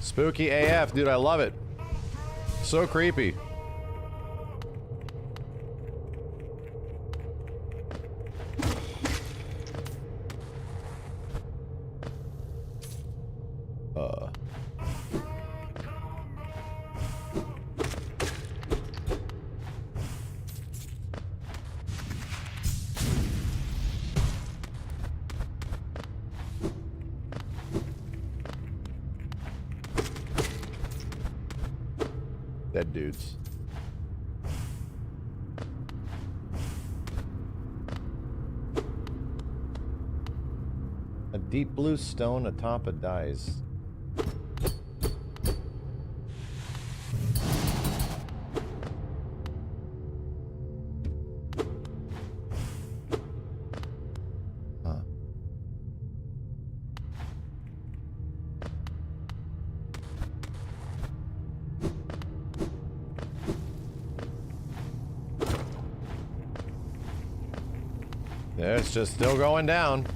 Spooky AF, dude, I love it. So creepy. Dead dudes. A deep blue stone atop a dais. Huh. Yeah, it's just still going down.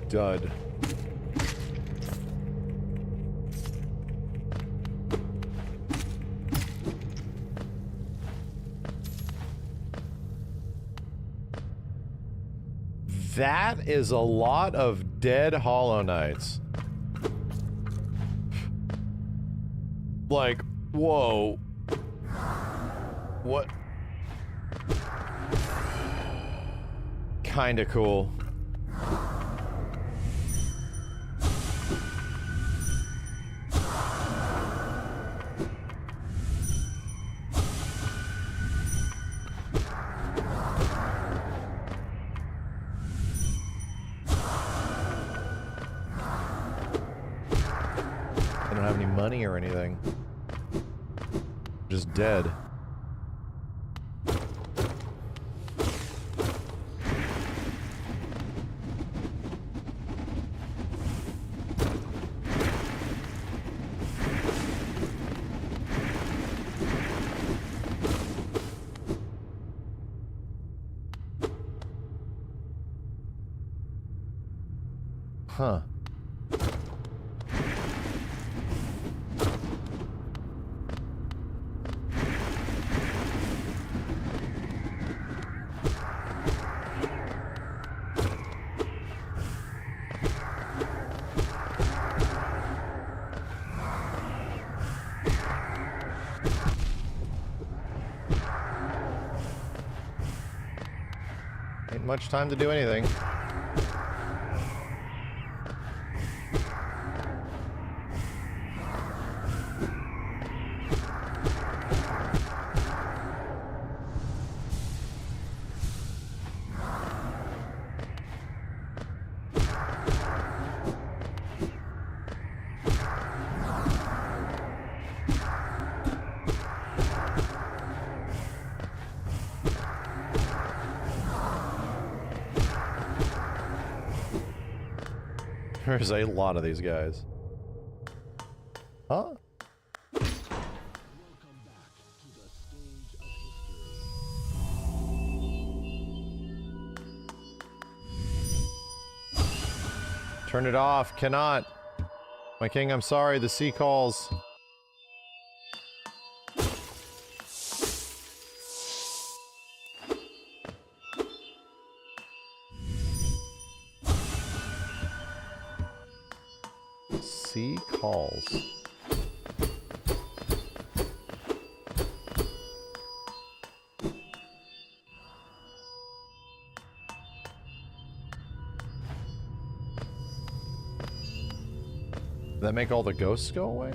Dud. That is a lot of dead Hollow Knights. Like, whoa. What? Kinda cool. Money or anything. Just dead. Huh. Ain't much time to do anything. There's a lot of these guys. Huh? Turn it off. Cannot. My king, I'm sorry. The sea calls. Sea calls. Did that make all the ghosts go away?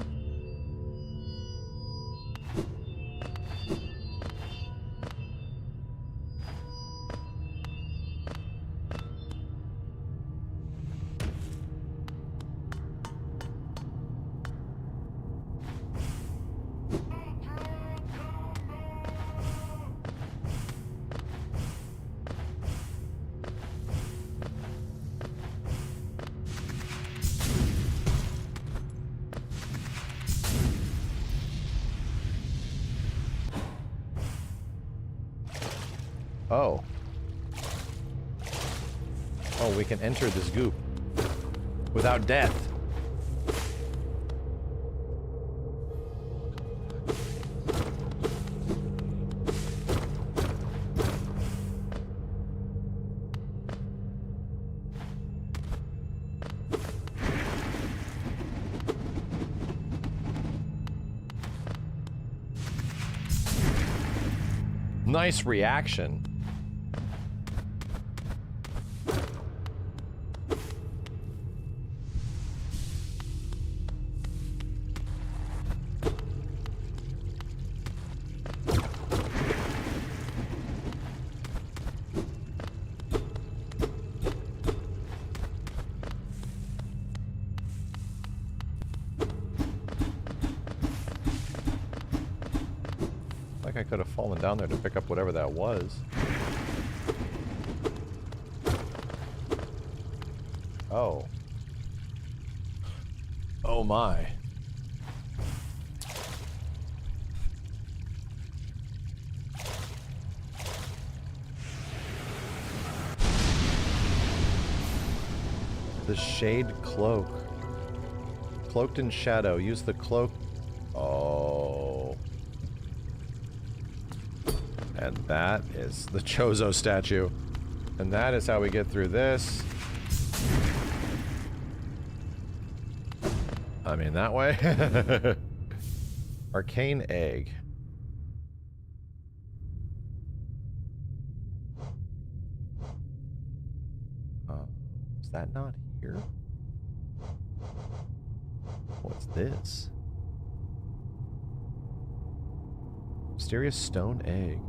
Oh. Oh, we can enter this goop without death. Nice reaction. I could have fallen down there to pick up whatever that was. Oh. Oh my. The Shade Cloak. Cloaked in shadow. Use the cloak. Oh. And that is the Chozo statue. And that is how we get through this. I mean, that way. Arcane egg. Is that not here? What's this? Mysterious stone egg.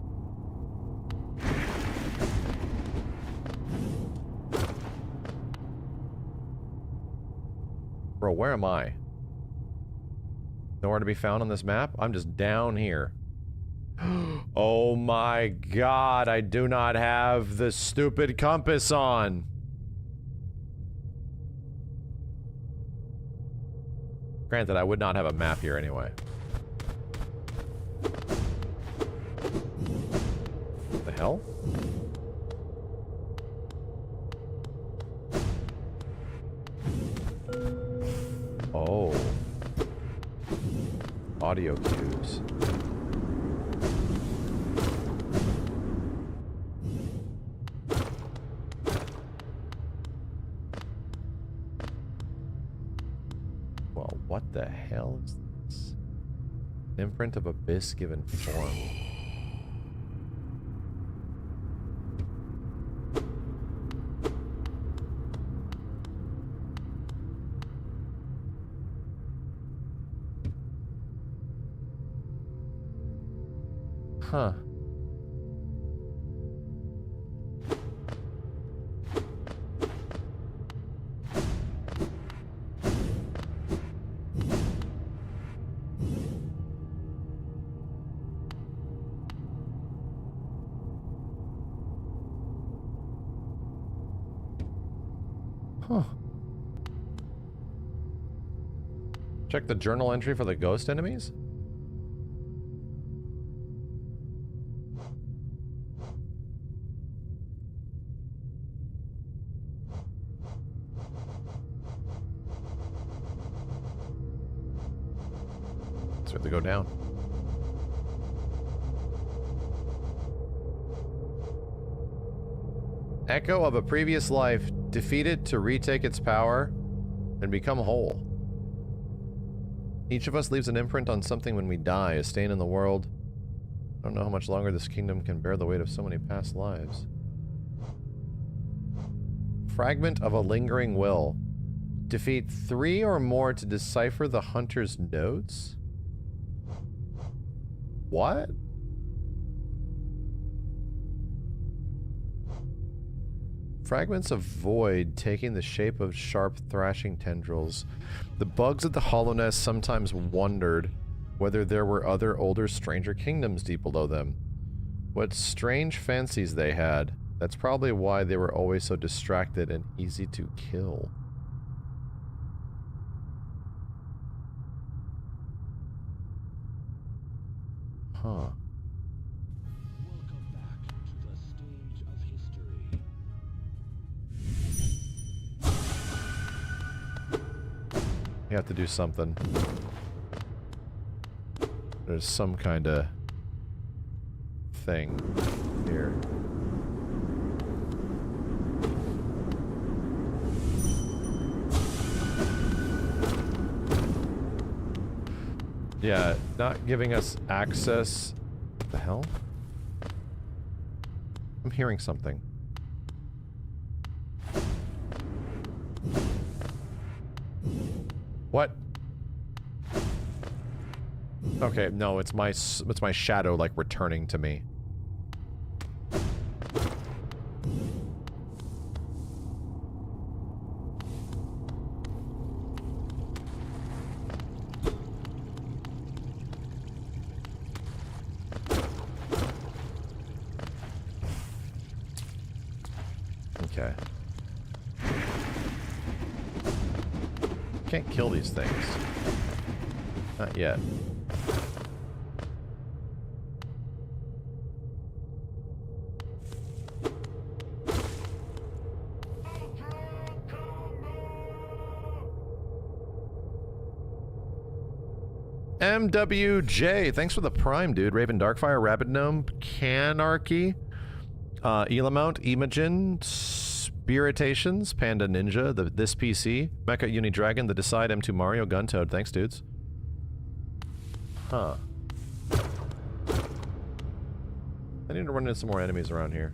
Bro, where am I? Nowhere to be found on this map? I'm just down here. Oh my god, I do not have the stupid compass on. Granted, I would not have a map here anyway. What the hell? Oh. Audio cues. Well, what the hell is this? An imprint of abyss given form. Huh. Huh. Check the journal entry for the ghost enemies? To go down. Echo of a previous life. Defeat it to retake its power and become whole. Each of us leaves an imprint on something when we die, a stain in the world. I don't know how much longer this kingdom can bear the weight of so many past lives. Fragment of a lingering will. Defeat 3 or more to decipher the hunter's notes? What? Fragments of void taking the shape of sharp thrashing tendrils. The bugs at the hollow nest sometimes wondered whether there were other older stranger kingdoms deep below them. What strange fancies they had. That's probably why they were always so distracted and easy to kill. Huh. Welcome back to the stage of history. You have to do something. There's some kind of thing here. Yeah, not giving us access. What the hell? I'm hearing something. What? Okay, no, it's my shadow like returning to me. Okay. Can't kill these things. Not yet. MWJ, thanks for the prime, dude. Raven Darkfire, Rabid Gnome, Canarchy, Elamount, Imogen, Spiritations, Panda Ninja, This PC, Mecha Uni Dragon, The Decide, M2 Mario, Guntoad. Thanks, dudes. Huh. I need to run into some more enemies around here.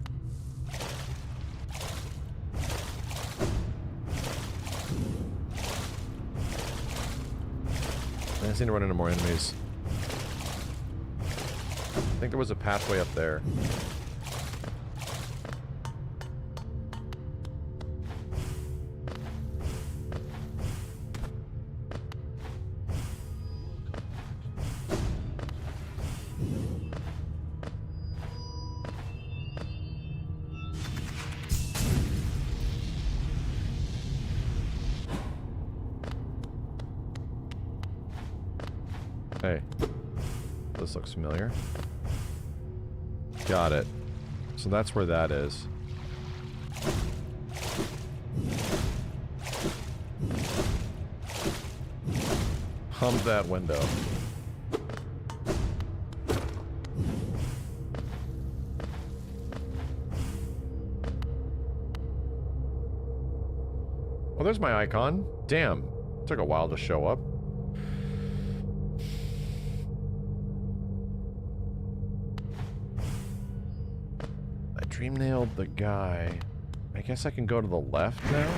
I just need to run into more enemies. I think there was a pathway up there. Hey, this looks familiar. Got it. So that's where that is. Hump that window. Oh, there's my icon. Damn. Took a while to show up. Dream nailed the guy. I guess I can go to the left now?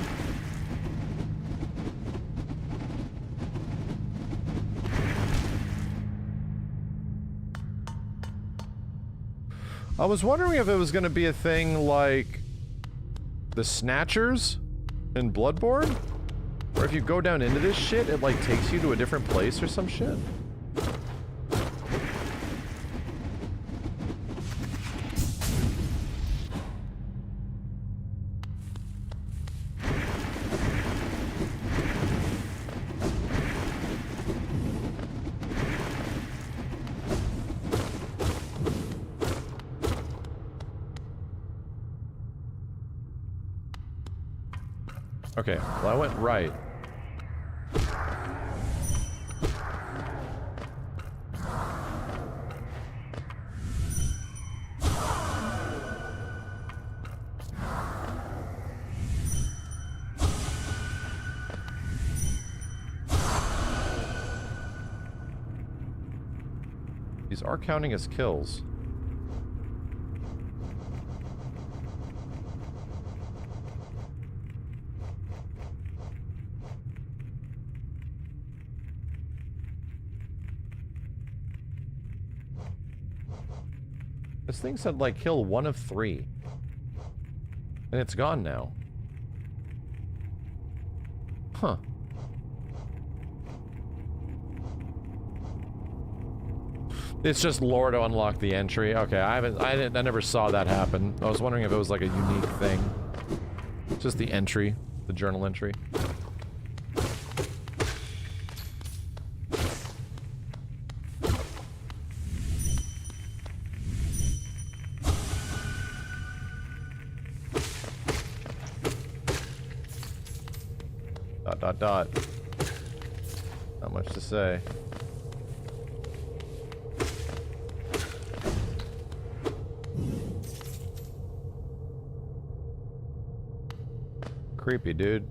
I was wondering if it was going to be a thing like the Snatchers in Bloodborne? Or if you go down into this shit, it like takes you to a different place or some shit? Okay, well I went right. These are counting as kills. This thing said, like, kill 1 of 3. And it's gone now. Huh. It's just lore to unlock the entry. Okay, I never saw that happen. I was wondering if it was like a unique thing. Just the entry, the journal entry. Dot. Not much to say. Creepy, dude.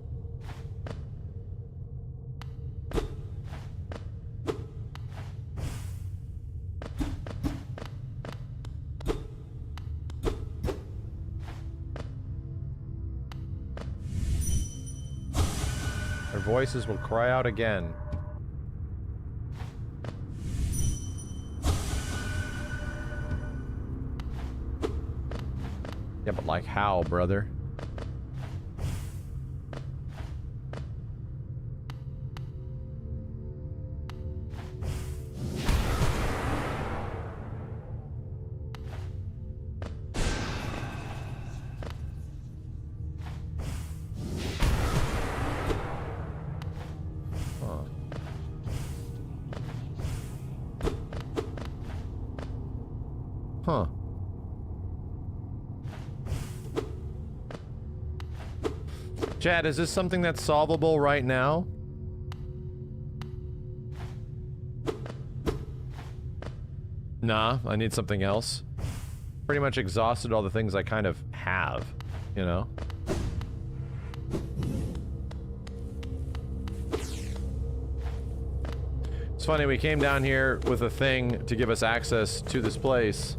voices will cry out again. Yeah, but like how, brother? Huh. Chad, is this something that's solvable right now? Nah, I need something else. Pretty much exhausted all the things I kind of have, you know? It's funny, we came down here with a thing to give us access to this place,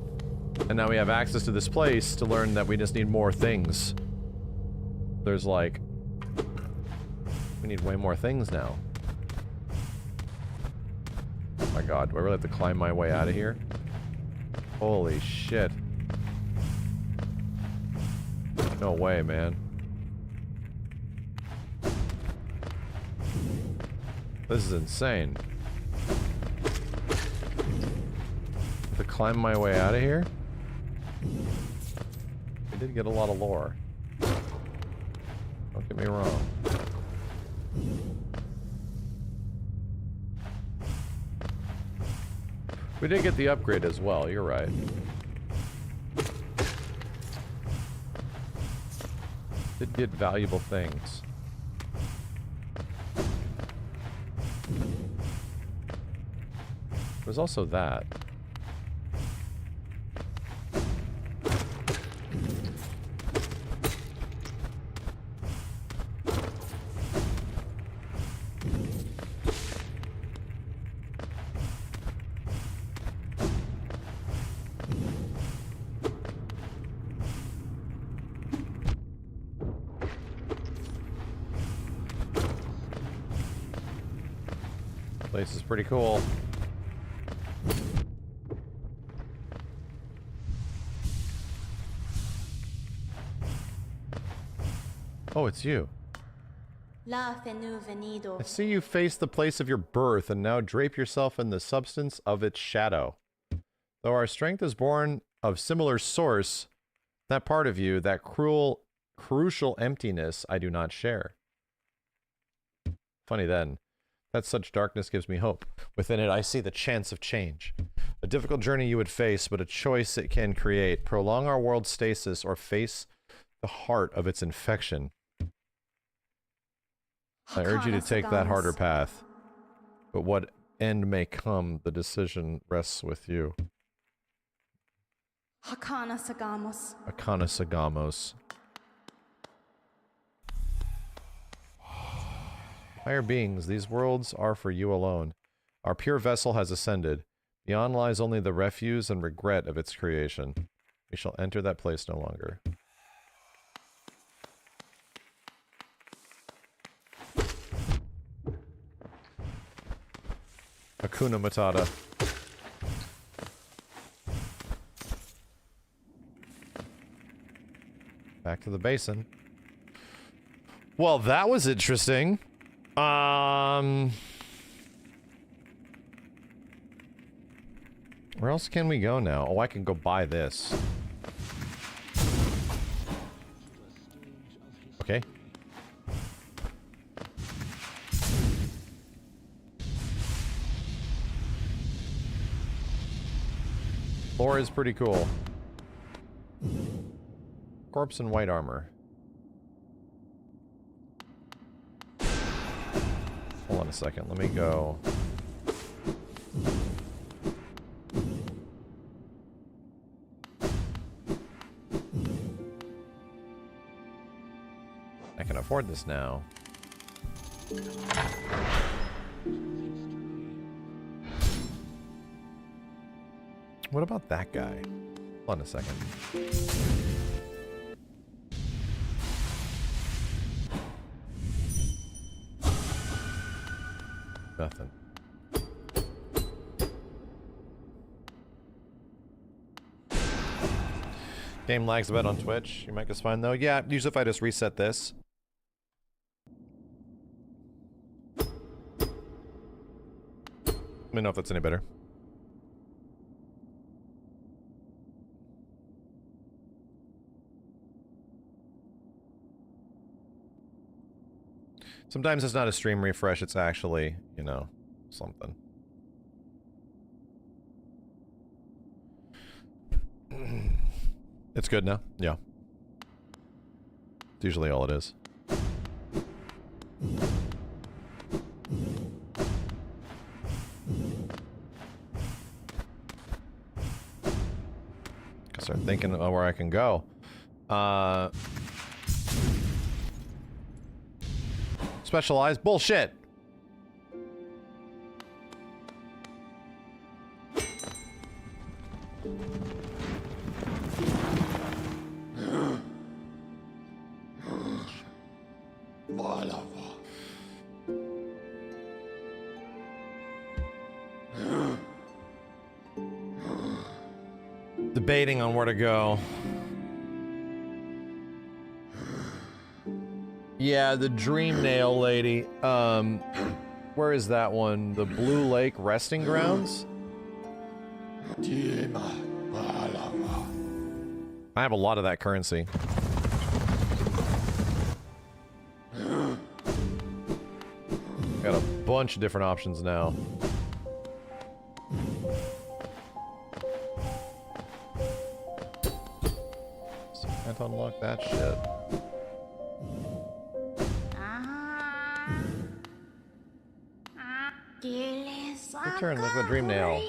and now we have access to this place to learn that we just need more things. There's like... we need way more things now. Oh my god, do I really have to climb my way out of here? Holy shit. No way, man. This is insane. To climb my way out of here? I did get a lot of lore. Don't get me wrong. We did get the upgrade as well, you're right. Did get valuable things. There's also that. Place is pretty cool. Oh, it's you. I see you face the place of your birth and now drape yourself in the substance of its shadow. Though our strength is born of similar source, that part of you, that crucial emptiness, I do not share. Funny then. That such darkness gives me hope. Within it I see the chance of change. A difficult journey you would face, but a choice it can create. Prolong our world's stasis or face the heart of its infection. I urge you to take that harder path. But what end may come, the decision rests with you. Hakana Sagamos. Hakana Sagamos. Higher beings, these worlds are for you alone. Our pure vessel has ascended. Beyond lies only the refuse and regret of its creation. We shall enter that place no longer. Hakuna Matata. Back to the basin. Well, that was interesting. Where else can we go now? Oh, I can go buy this. Okay. Lore is pretty cool. Corpse in white armor. Hold on a second, let me go. I can afford this now. What about that guy? Hold on a second. Nothing. Game lags a bit on Twitch. You might just fine though. Yeah, usually if I just reset this. Let me know if that's any better. Sometimes it's not a stream refresh, it's actually, you know, something. It's good now? Yeah. It's usually all it is. Gotta start thinking of where I can go. Specialized bullshit. Debating on where to go. Yeah, the Dream Nail lady. Where is that one? The Blue Lake Resting Grounds? I have a lot of that currency. Got a bunch of different options now. So I can't unlock that shit. Return, look at the Dream Nail.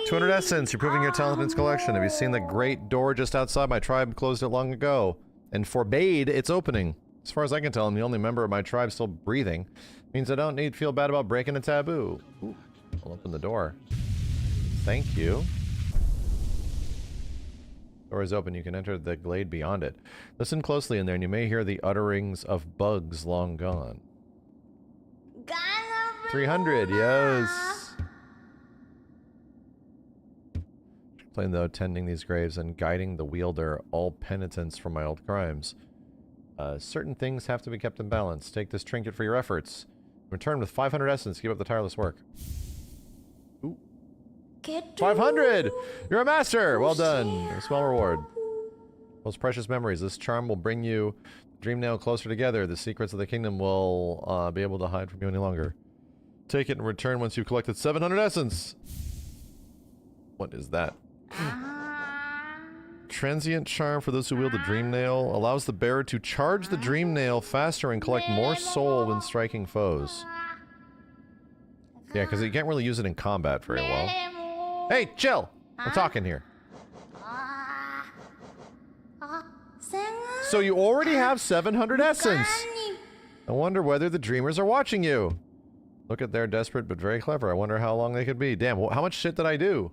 200 essence, you're proving your talent in its collection. Have you seen the great door just outside? My tribe closed it long ago and forbade its opening. As far as I can tell, I'm the only member of my tribe still breathing. Means I don't need to feel bad about breaking a taboo. Ooh, I'll open the door. Thank you. Door is open, you can enter the glade beyond it. Listen closely in there and you may hear the utterings of bugs long gone. 300, yes. Playing though, tending these graves and guiding the wielder, all penitence for my old crimes. Certain things have to be kept in balance. Take this trinket for your efforts. Return with 500 essence. Keep up the tireless work. Ooh. 500! You're a master! Well done. A small reward. Most precious memories. This charm will bring you Dream Nail closer together. The secrets of the kingdom will be able to hide from you any longer. Take it and return once you've collected 700 essence. What is that? Transient charm for those who wield the Dream Nail allows the bearer to charge the Dream Nail faster and collect more soul when striking foes. Yeah, because you can't really use it in combat very well. Hey, chill! I'm talking here. So you already have 700 essence. I wonder whether the dreamers are watching you. Look at their desperate but very clever. I wonder how long they could be. Damn, how much shit did I do?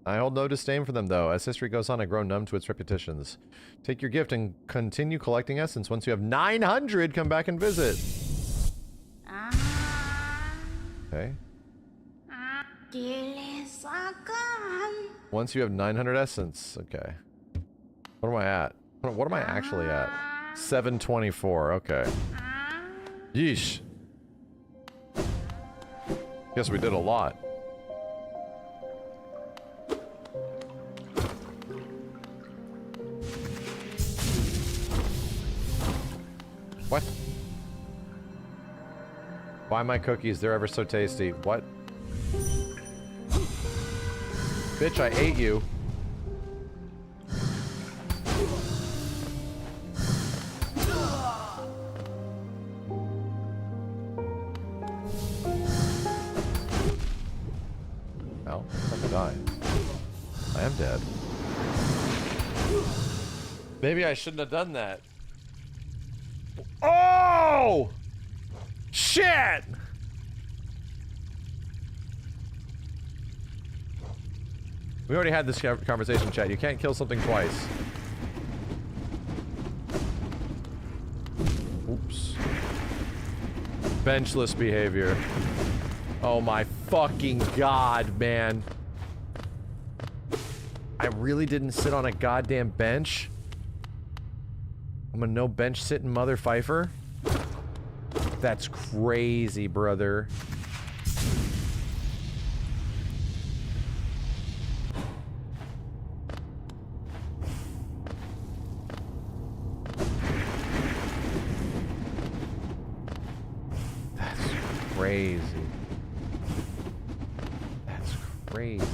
I hold no disdain for them, though. As history goes on, I grow numb to its repetitions. Take your gift and continue collecting essence. Once you have 900, come back and visit. Okay. Once you have 900 essence. Okay. What am I at? What am I actually at? 724. Okay. Yeesh. Guess we did a lot. What? Buy my cookies, they're ever so tasty. What? Bitch, I ate you. Ow, I'm gonna die. I am dead. Maybe I shouldn't have done that. Oh! Shit! We already had this conversation, chat. You can't kill something twice. Oops. Benchless behavior. Oh my fucking god, man. I really didn't sit on a goddamn bench? I'm a no bench sitting mother fifer? That's crazy, brother. That's crazy. That's crazy.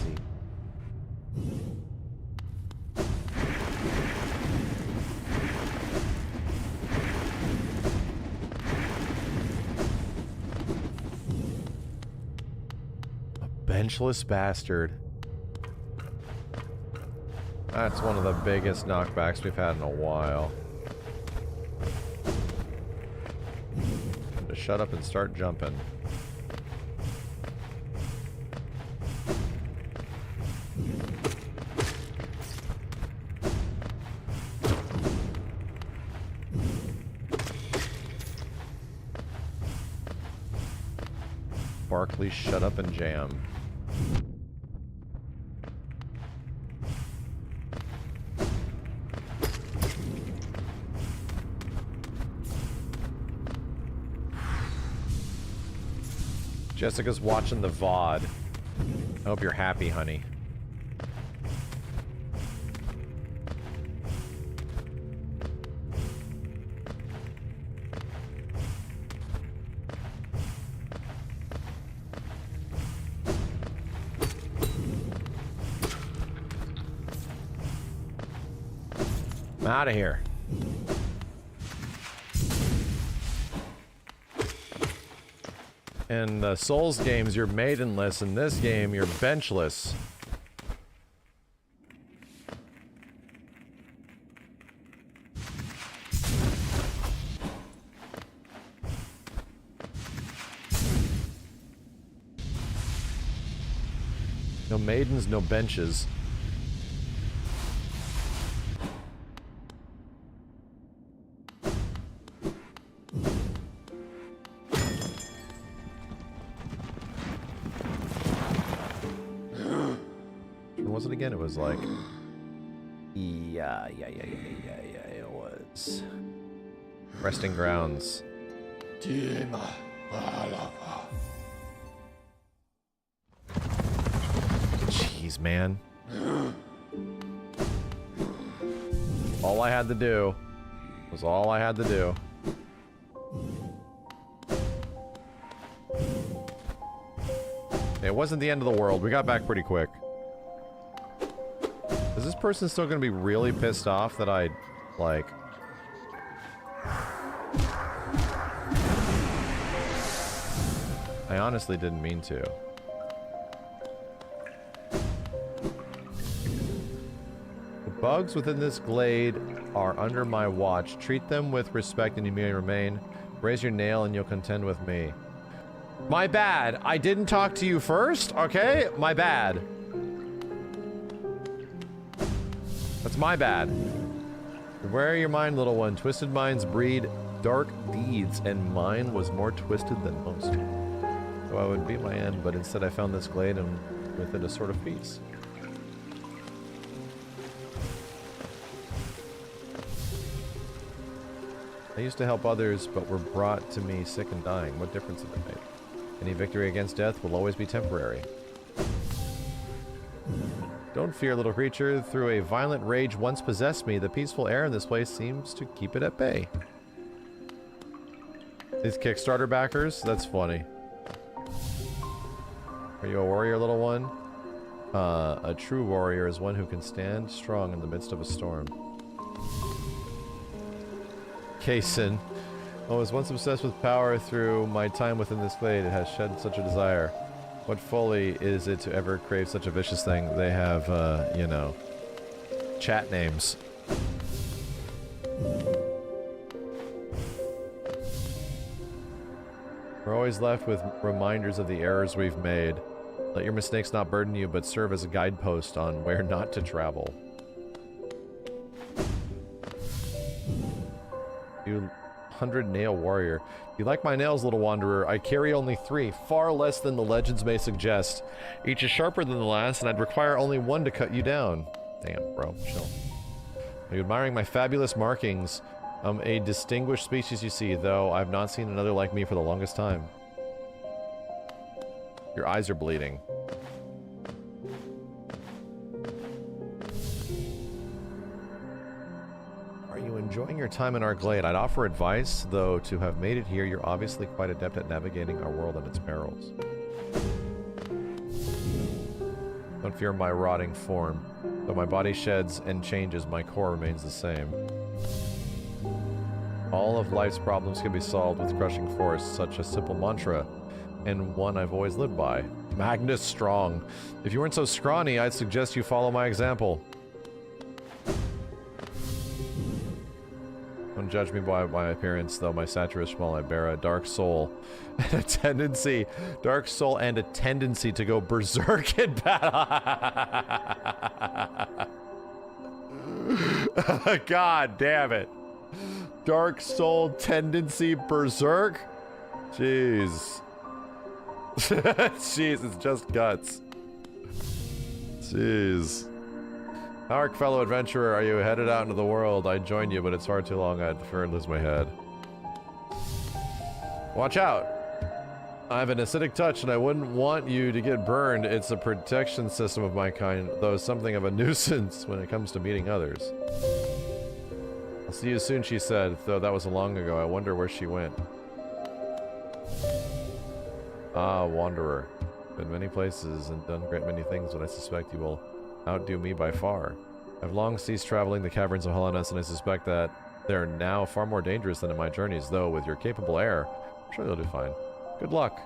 Benchless bastard. That's one of the biggest knockbacks we've had in a while. Just shut up and start jumping. Barkley, shut up and jam. Jessica's watching the VOD. I hope you're happy, honey. I'm out of here. In the Souls games, you're maidenless. In this game, you're benchless. No maidens, no benches. Again, it was like, yeah, it was resting grounds. Jeez, man. All I had to do was all I had to do. It wasn't the end of the world. We got back pretty quick. Is this person still gonna be really pissed off that I, like... I honestly didn't mean to. The bugs within this glade are under my watch. Treat them with respect and you may remain. Raise your nail and you'll contend with me. My bad. I didn't talk to you first, okay? My bad. That's my bad. Beware your mind, little one. Twisted minds breed dark deeds, and mine was more twisted than most. So I would beat my end, but instead I found this glade and with it a sort of peace. I used to help others, but were brought to me sick and dying. What difference did it make? Any victory against death will always be temporary. Don't fear, little creature. Through a violent rage once possessed me. The peaceful air in this place seems to keep it at bay. These Kickstarter backers? That's funny. Are you a warrior, little one? A true warrior is one who can stand strong in the midst of a storm. Kason. I was once obsessed with power. Through my time within this glade, it has shed such a desire. What folly is it to ever crave such a vicious thing? They have, you know, chat names. We're always left with reminders of the errors we've made. Let your mistakes not burden you, but serve as a guidepost on where not to travel. 600 nail warrior. You like my nails, little wanderer? I carry only 3, far less than the legends may suggest. Each is sharper than the last, and I'd require only 1 to cut you down. Damn, bro, chill. Are you admiring my fabulous markings? A distinguished species you see, though I've not seen another like me for the longest time. Your eyes are bleeding. Are you enjoying your time in our glade? I'd offer advice, though to have made it here, you're obviously quite adept at navigating our world and its perils. Don't fear my rotting form. Though my body sheds and changes, my core remains the same. All of life's problems can be solved with crushing force, such a simple mantra, and one I've always lived by. Magnus Strong. If you weren't so scrawny, I'd suggest you follow my example. Don't judge me by my appearance, though my stature is small. I bear a dark soul and a tendency, to go berserk in battle. God damn it. Dark soul tendency berserk? Jeez. Jeez, it's just guts. Jeez. Ark, fellow adventurer, are you headed out into the world? I'd join you, but it's far too long. I'd prefer to lose my head. Watch out! I have an acidic touch, and I wouldn't want you to get burned. It's a protection system of my kind, though something of a nuisance when it comes to meeting others. I'll see you soon, she said, though that was long ago. I wonder where she went. Ah, wanderer. Been many places and done great many things, but I suspect you will outdo me by far. I've long ceased traveling the caverns of Hellenes, and I suspect that they're now far more dangerous than in my journeys, though with your capable heir, I'm sure you'll do fine. Good luck.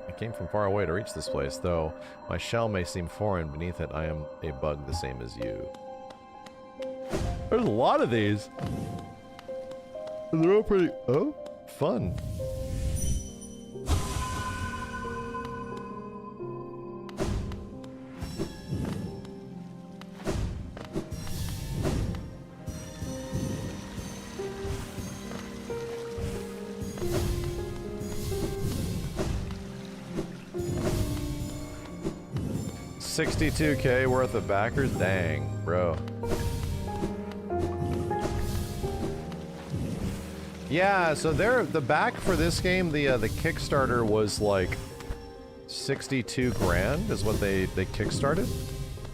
I came from far away to reach this place, though my shell may seem foreign. Beneath it, I am a bug the same as you. There's a lot of these. And they're all pretty... Oh, fun. $62K worth of backers? Dang, bro. Yeah, so the back for this game, the Kickstarter was like 62 grand is what they kickstarted.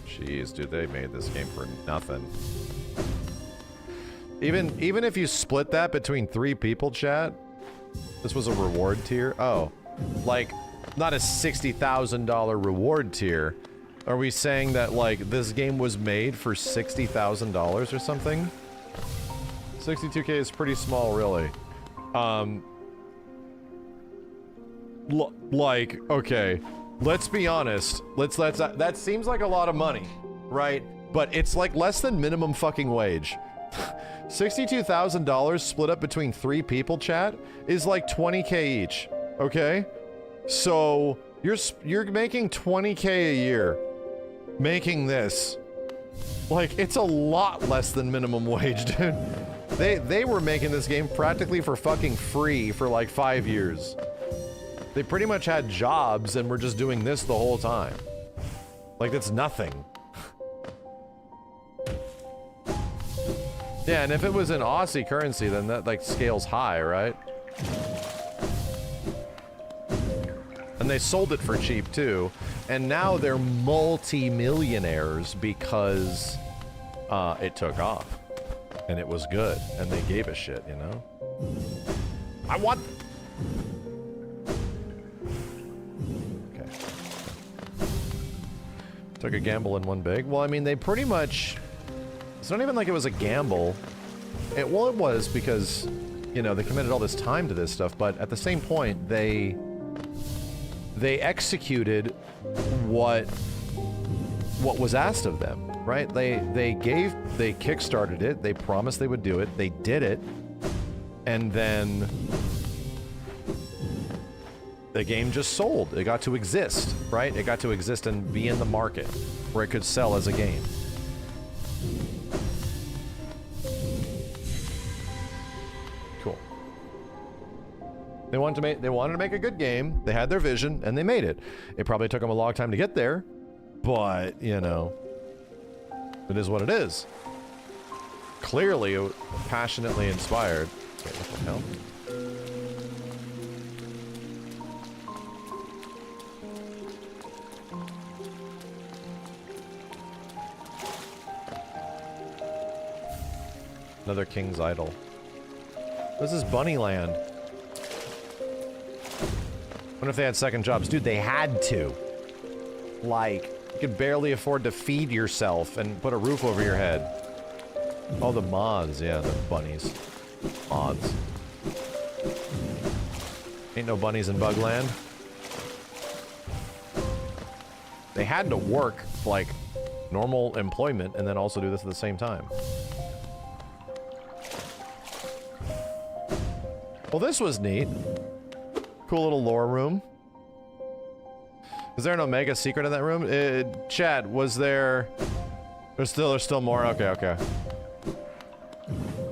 Jeez, dude, they made this game for nothing. Even if you split that between 3 people, chat, this was a reward tier. Oh, like not a $60,000 reward tier. Are we saying that like this game was made for $60,000 or something? 62K is pretty small, really. Like, okay, let's be honest. That seems like a lot of money, right? But it's like less than minimum fucking wage. $62,000 split up between 3 people, chat, is like 20K each. Okay, so you're making 20K a year, making this. Like, it's a lot less than minimum wage, dude. They were making this game practically for fucking free for like 5 years. They pretty much had jobs and were just doing this the whole time. Like, it's nothing. Yeah, and if it was in Aussie currency, then that like scales high, right? And they sold it for cheap too. And now they're multi-millionaires because it took off. And it was good. And they gave a shit, you know? I want... Okay. Took a gamble in one big. Well, I mean, they pretty much... It's not even like it was a gamble. Well, it was because, you know, they committed all this time to this stuff, but at the same point, they executed what was asked of them, right? They kickstarted it, they promised they would do it, they did it, and then the game just sold. It got to exist, right? It got to exist and be in the market where it could sell as a game. They wanted to make a good game. They had their vision, and they made it. It probably took them a long time to get there, but, you know, it is what it is. Clearly, passionately inspired. Wait, what the hell? Another king's idol. This is Bunnyland. What if they had second jobs? Dude, they had to. Like, you could barely afford to feed yourself and put a roof over your head. Oh, the mods. Yeah, the bunnies. Mods. Ain't no bunnies in Bugland. They had to work, like, normal employment and then also do this at the same time. Well, this was neat. Cool little lore room. Is there an Omega secret in that room? Chad, was there... There's still more? Okay, okay.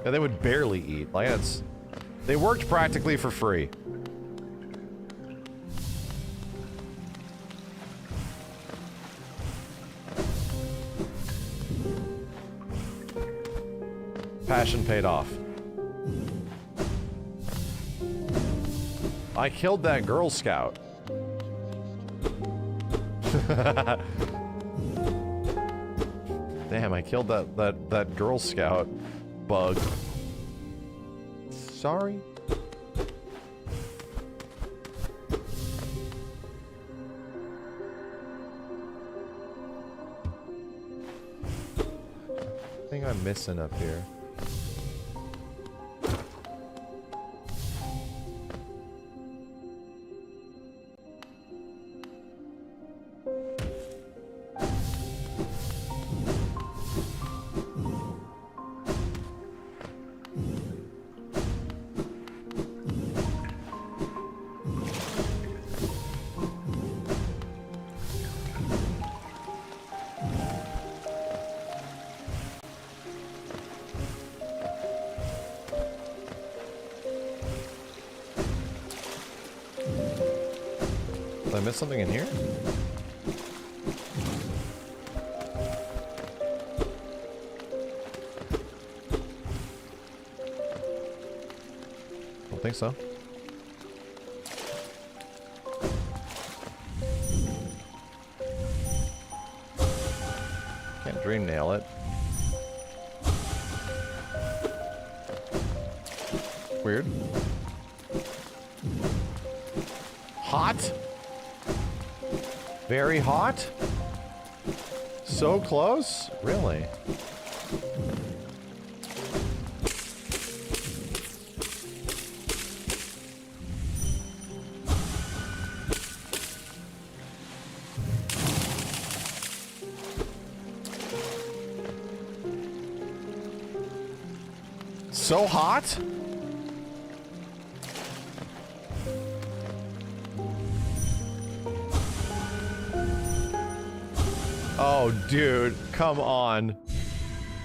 Yeah, they would barely eat. Like, it's... They worked practically for free. Passion paid off. I killed that Girl Scout. Damn, I killed that Girl Scout bug. Sorry. I think I'm missing up here. Did I miss something in here? Don't think so. Can't dream nail it. Weird. Hot? Very hot? So close? Really? So hot? Oh, dude, come on.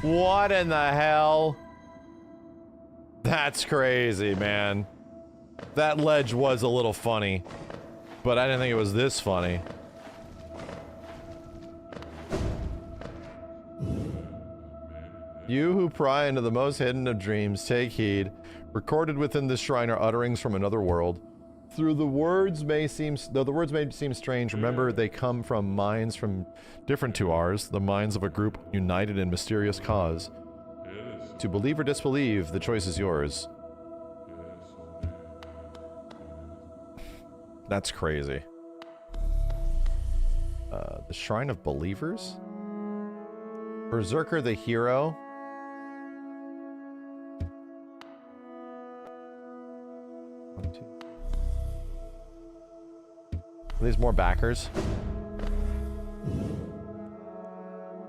What in the hell? That's crazy, man. That ledge was a little funny, but I didn't think it was this funny. You who pry into the most hidden of dreams, take heed. Recorded within this shrine are utterings from another world. Though the words may seem strange, remember they come from minds different to ours, the minds of a group united in mysterious cause. To believe or disbelieve, the choice is yours. That's crazy. The Shrine of Believers? Berserker the hero? One, two. Are these more backers?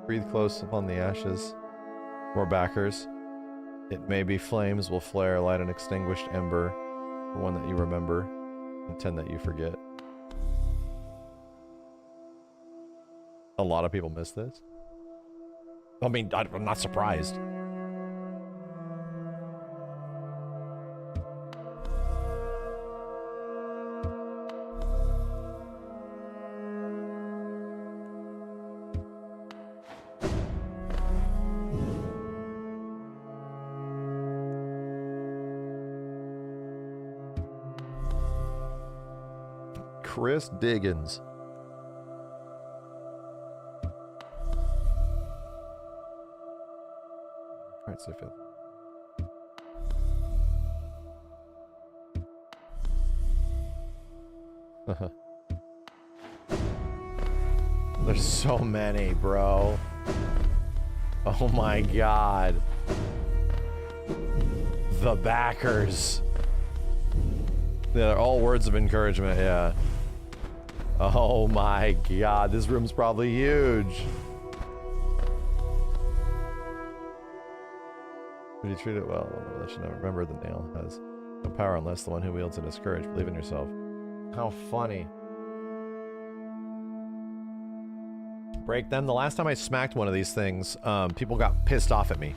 Breathe close upon the ashes. More backers. It may be flames will flare, light an extinguished ember. The one that you remember. Intend that you forget. A lot of people miss this. I mean, I'm not surprised. Chris Diggins. All right, so fifth. There's so many, bro. Oh my god. The backers. Yeah, they're all words of encouragement, yeah. Oh my god, this room's probably huge. Would you treat it well? Well, you know, remember the nail has no power unless the one who wields it is courage. Believe in yourself. How funny. Break them. The last time I smacked one of these things, people got pissed off at me.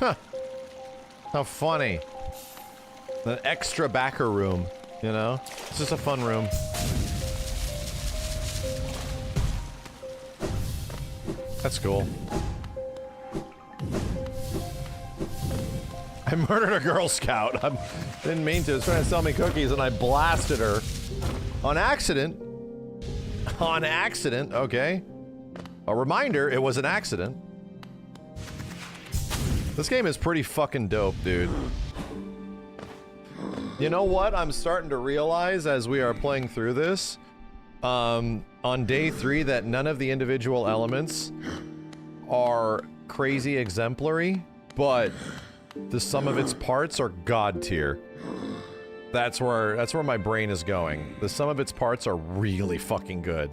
Huh. How funny. An extra backer room, you know? It's just a fun room. That's cool. I murdered a Girl Scout. I didn't mean to. She was trying to sell me cookies and I blasted her. On accident. On accident, okay. A reminder, it was an accident. This game is pretty fucking dope, dude. You know what I'm starting to realize as we are playing through this? On day 3 that none of the individual elements are crazy exemplary, but the sum of its parts are god tier. That's where my brain is going. The sum of its parts are really fucking good.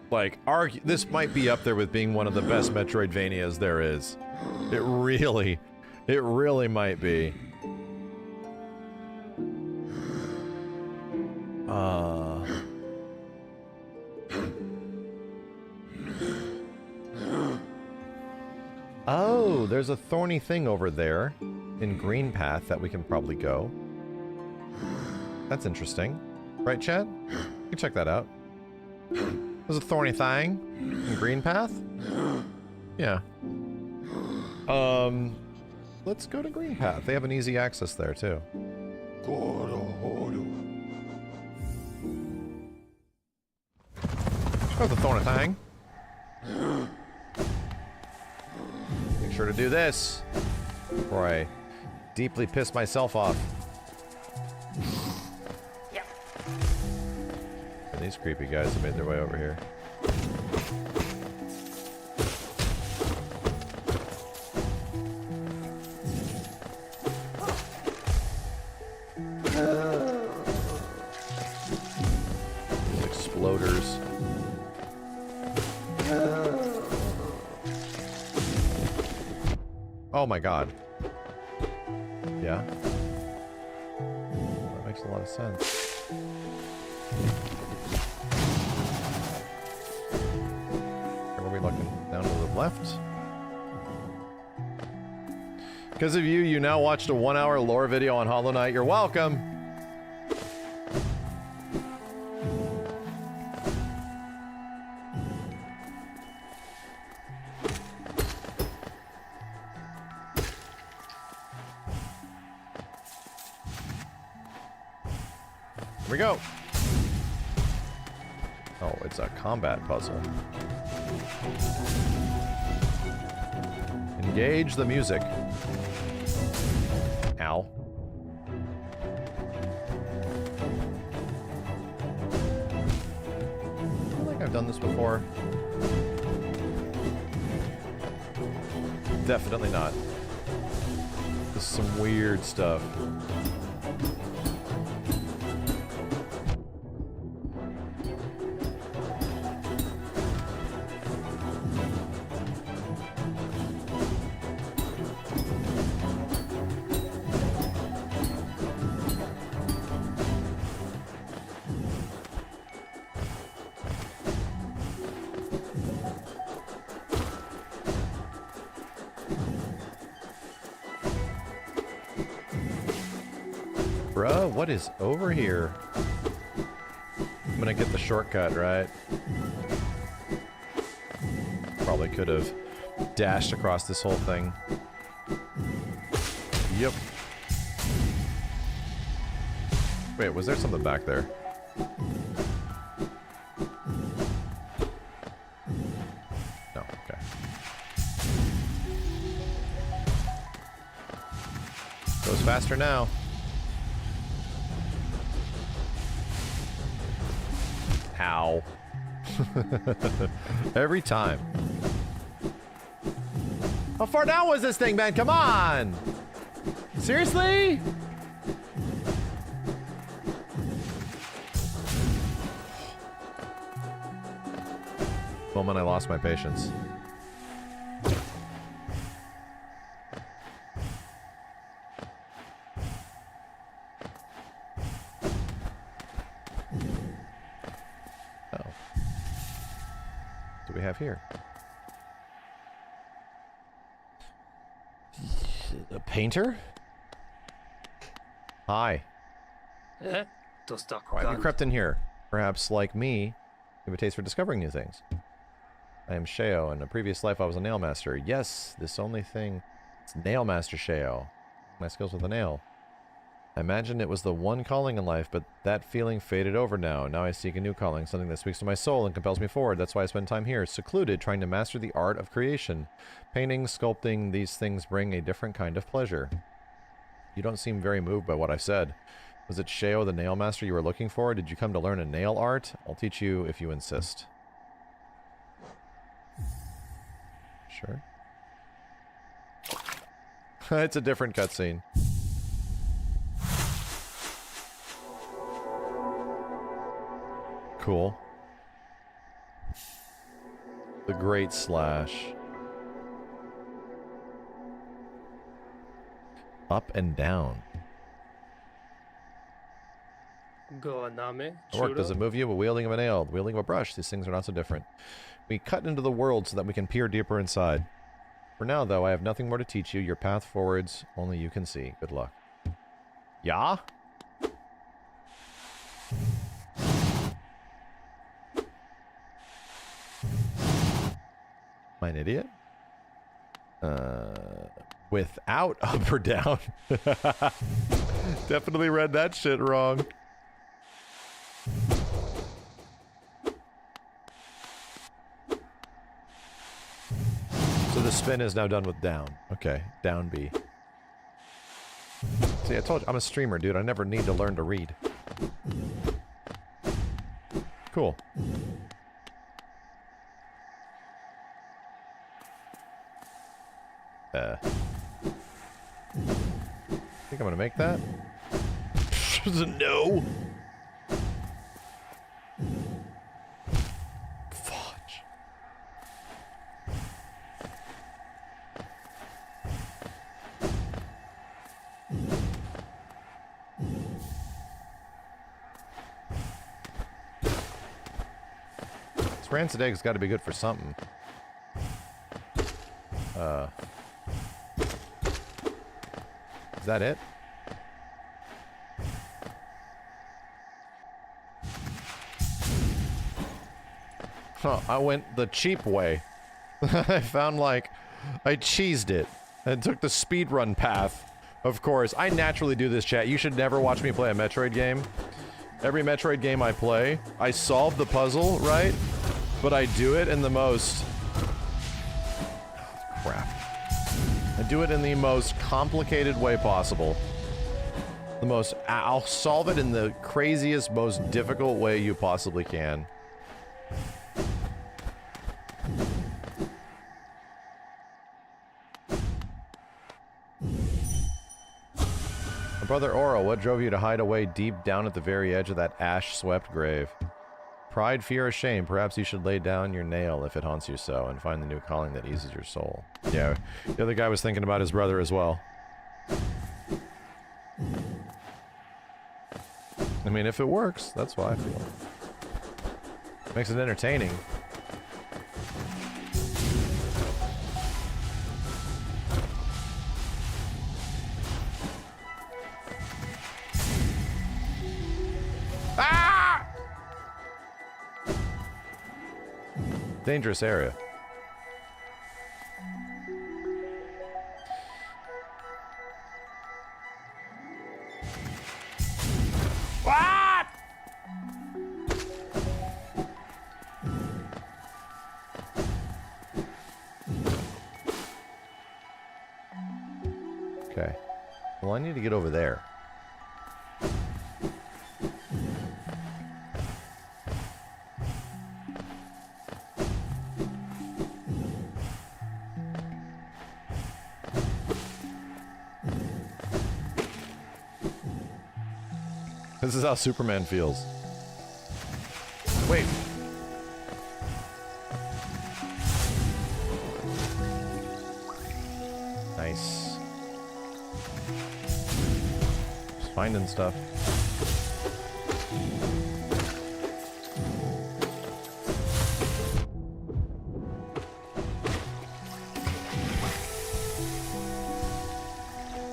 Like, this might be up there with being one of the best Metroidvanias there is. It really might be. Oh, there's a thorny thing over there in Green Path that we can probably go. That's interesting. Right, Chad? You can check that out. There's a thorny thing in Green Path? Yeah. Let's go to Green Path. They have an easy access there, too. There's the thorny thing. Make sure to do this before I deeply piss myself off. And these creepy guys have made their way over here. These exploders. Oh my god. Yeah. That makes a lot of sense. Where are we looking? Down to the left? Because of you, you now watched a 1-hour lore video on Hollow Knight. You're welcome! Here we go. Oh, it's a combat puzzle. Engage the music. Ow. I feel like I've done this before. Definitely not. This is some weird stuff. Bruh, what is over here? I'm gonna get the shortcut, right? Probably could have dashed across this whole thing. Yep. Wait, was there something back there? No, okay. Goes faster now. Ow. Every time. How far down was this thing, man? Come on! Seriously? Moment I lost my patience. Oh. What do we have here? A painter? Hi. Eh? Why have you crept in here? Perhaps, like me, you have a taste for discovering new things. I am Sheo. In a previous life, I was a nail master. Yes, this only thing... It's Nail Master Sheo. My skills with a nail. I imagined it was the one calling in life, but that feeling faded over now. Now I seek a new calling, something that speaks to my soul and compels me forward. That's why I spend time here, secluded, trying to master the art of creation. Painting, sculpting, these things bring a different kind of pleasure. You don't seem very moved by what I said. Was it Sheo, the nail master, you were looking for? Did you come to learn a nail art? I'll teach you if you insist. Sure. It's a different cutscene. Cool. The Great Slash. Up and down. Work, does it move you? A wielding of a nail, the wielding of a brush. These things are not so different. We cut into the world so that we can peer deeper inside. For now, though, I have nothing more to teach you. Your path forwards, only you can see. Good luck. Yeah? Am I an idiot? Without up or down. Definitely read that shit wrong. So the spin is now done with down. Okay, down B. See, I told you, I'm a streamer, dude. I never need to learn to read. Cool. Think I'm gonna make that? No! Fudge. This rancid egg's gotta be good for something. Is that it? Huh, I went the cheap way. I found, like, I cheesed it and took the speedrun path. Of course, I naturally do this, chat. You should never watch me play a Metroid game. Every Metroid game I play, I solve the puzzle, right? But I do it in the most... crap. I do it in the most complicated way possible. The most... I'll solve it in the craziest, most difficult way you possibly can. Brother Oro, what drove you to hide away deep down at the very edge of that ash-swept grave? Pride, fear, or shame? Perhaps you should lay down your nail if it haunts you so, and find the new calling that eases your soul. Yeah, the other guy was thinking about his brother as well. I mean, if it works, that's why I feel. Makes it entertaining. Dangerous area. What? Okay. Well, I need to get over there. This is how Superman feels. Wait. Nice. Just finding stuff.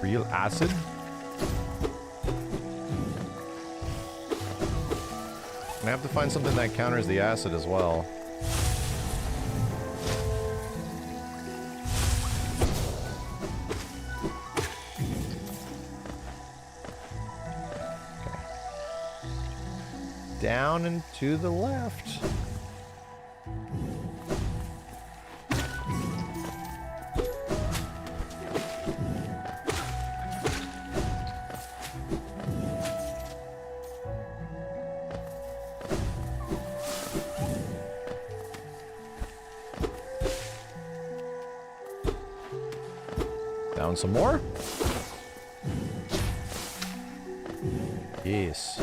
Real acid? I have to find something that counters the acid as well. Okay. Down and to the left. Down some more. Yes.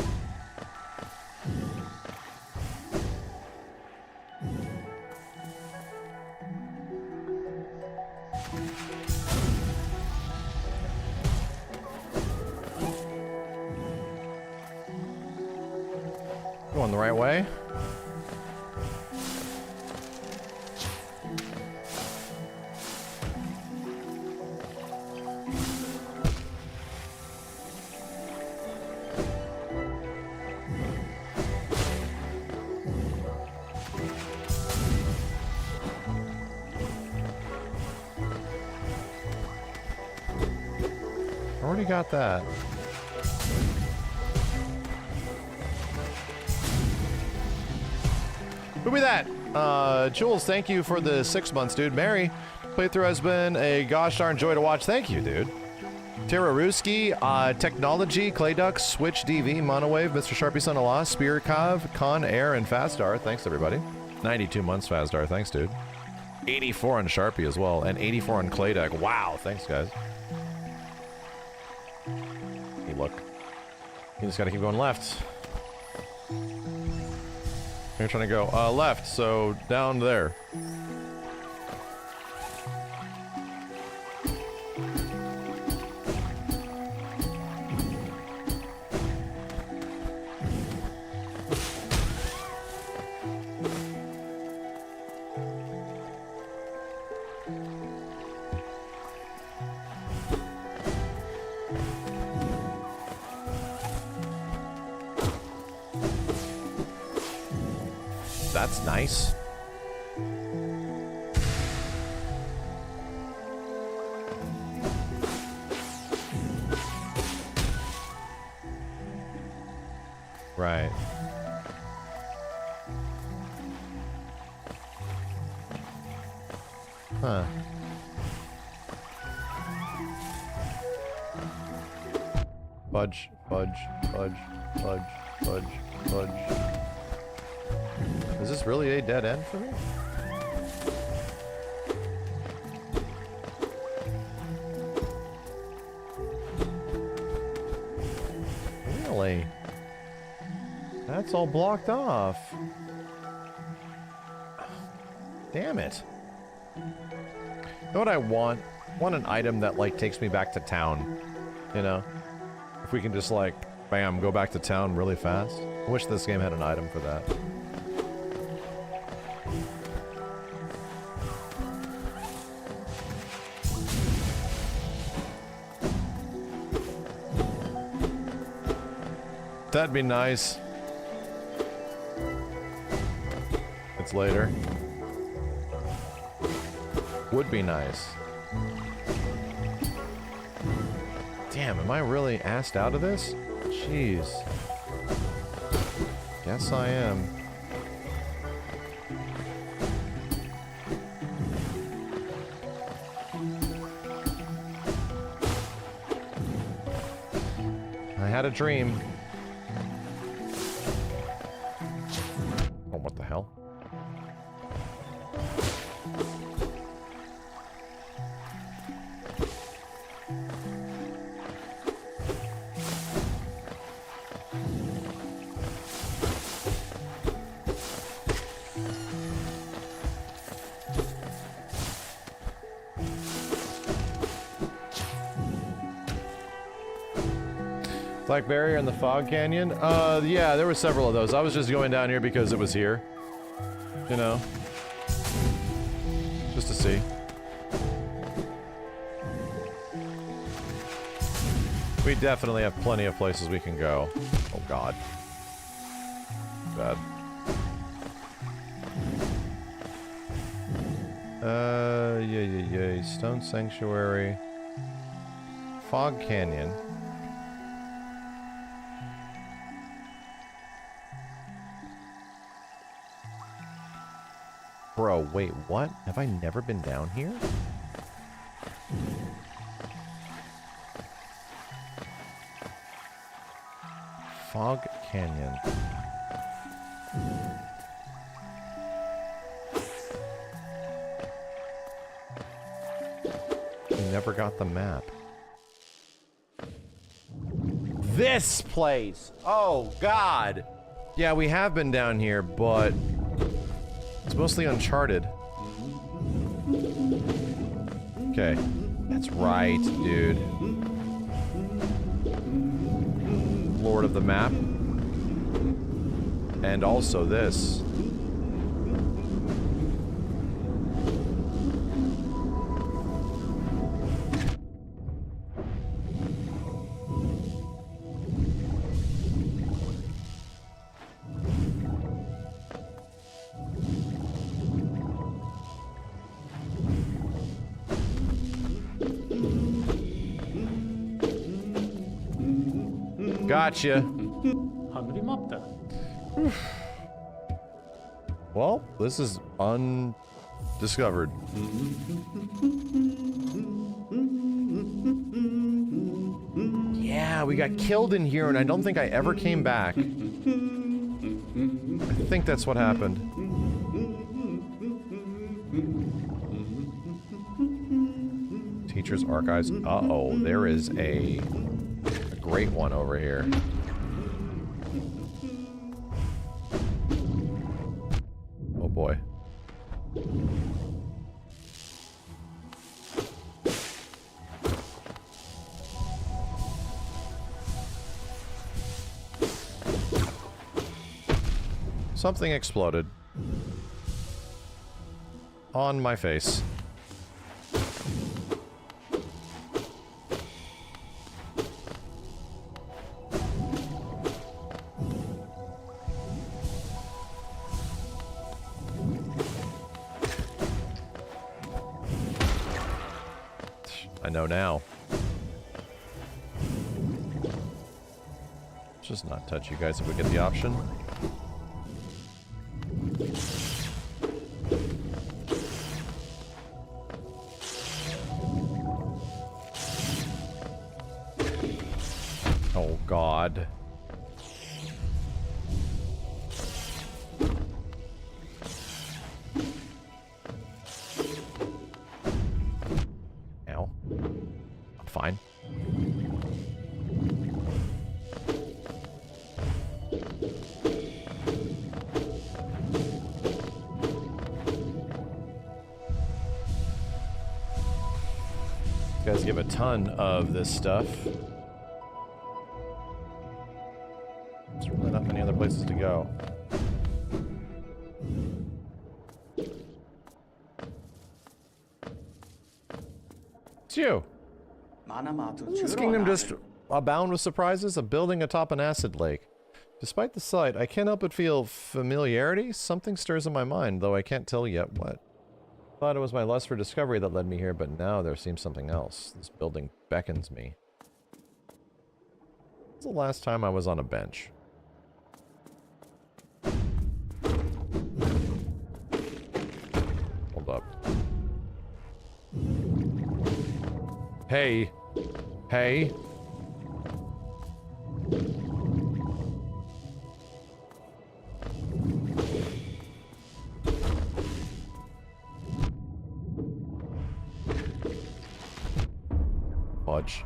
Going the right way. Already got that. Who be that? Jules, thank you for the 6 months, dude. Mary, playthrough has been a gosh darn joy to watch. Thank you, dude. Teraruski, Technology, Clayduck, Switch DV, Monowave, Mr. Sharpie Son of Law, Spearcov, Con Air, and Fastar. Thanks, everybody. 92 months, Fastar. Thanks, dude. 84 on Sharpie as well, and 84 on Clayduck. Wow, thanks, guys. Hey, look. You just gotta keep going left. You're trying to go left, so down there. That's nice. Right. Huh. Fudge, fudge, fudge, fudge, fudge, fudge. Is this really a dead end for me? Really? That's all blocked off. Damn it. You know what I want? I want an item that, like, takes me back to town. You know? If we can just, like, bam, go back to town really fast. I wish this game had an item for that. That'd be nice. It's later. Would be nice. Damn, am I really asked out of this? Jeez. Guess I am. I had a dream. Oh, what the hell? Black Barrier in the Fog Canyon? Yeah, there were several of those. I was just going down here because it was here. You know? Just to see. We definitely have plenty of places we can go. Oh god. Bad. Yeah. Stone Sanctuary. Fog Canyon. Bro, wait, what? Have I never been down here? Fog Canyon. We never got the map. This place! Oh, God! Yeah, we have been down here, but it's mostly uncharted. Okay. That's right, dude. Lord of the map. And also this. Gotcha. Well, this is undiscovered. Yeah, we got killed in here and I don't think I ever came back. I think that's what happened. Teacher's Archives. Uh-oh, there is a great one over here. Oh boy. Something exploded. On my face. I know now. Just not touch you guys if we get the option. Oh God. Ow. I'm fine. You guys give a ton of this stuff. There's really not many other places to go. It's you. Isn't this kingdom just abound with surprises? A building atop an acid lake. Despite the sight, I can't help but feel familiarity. Something stirs in my mind, though I can't tell yet what. Thought it was my lust for discovery that led me here, but now there seems something else. This building beckons me. When's the last time I was on a bench? Hold up. Hey. Hey. Fudge.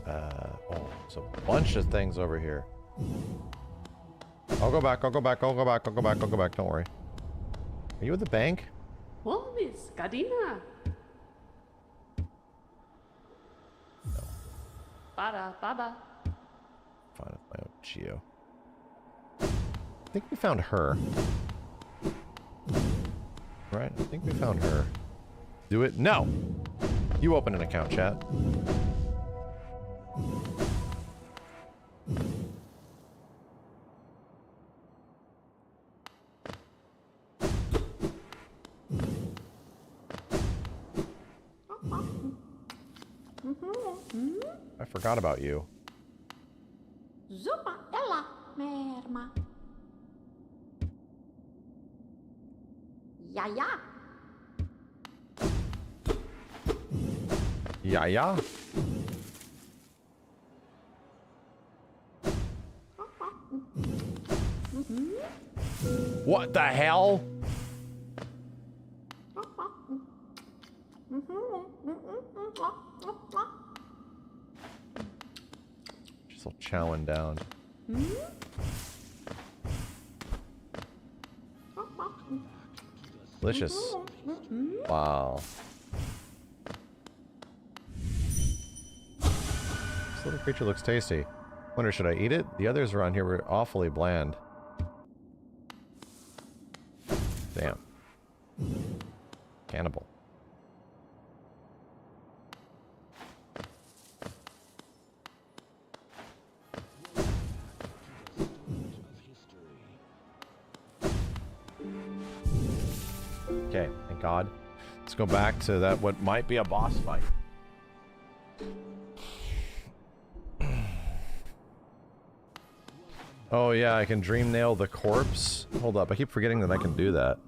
Oh, there's a bunch of things over here. I'll go back, I'll go back, I'll go back, I'll go back, I'll go back, don't worry. Are you at the bank? Always, Gadina. No. Bada, bada. Fine with my own Geo. I think we found her. Right? I think we found her. Do it? No! You open an account, chat. I forgot about you. Zupa ella merma. Ja, ja. Yeah, yeah. What the hell? She's all chowing down. Delicious. Wow. This little creature looks tasty. Wonder, should I eat it? The others around here were awfully bland. Damn. Cannibal. Okay, thank God. Let's go back to that, what might be a boss fight. Oh yeah, I can dream nail the corpse. Hold up, I keep forgetting that I can do that.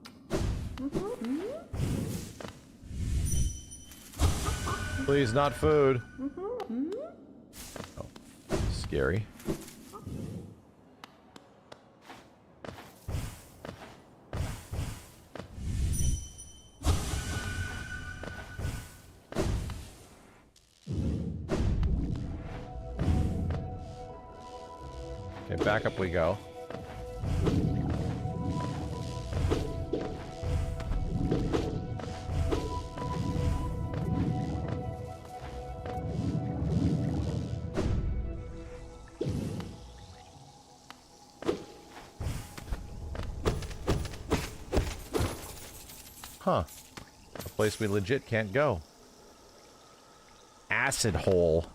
Please, not food. Oh, scary. Okay, back up we go. Huh. A place we legit can't go. Acid hole.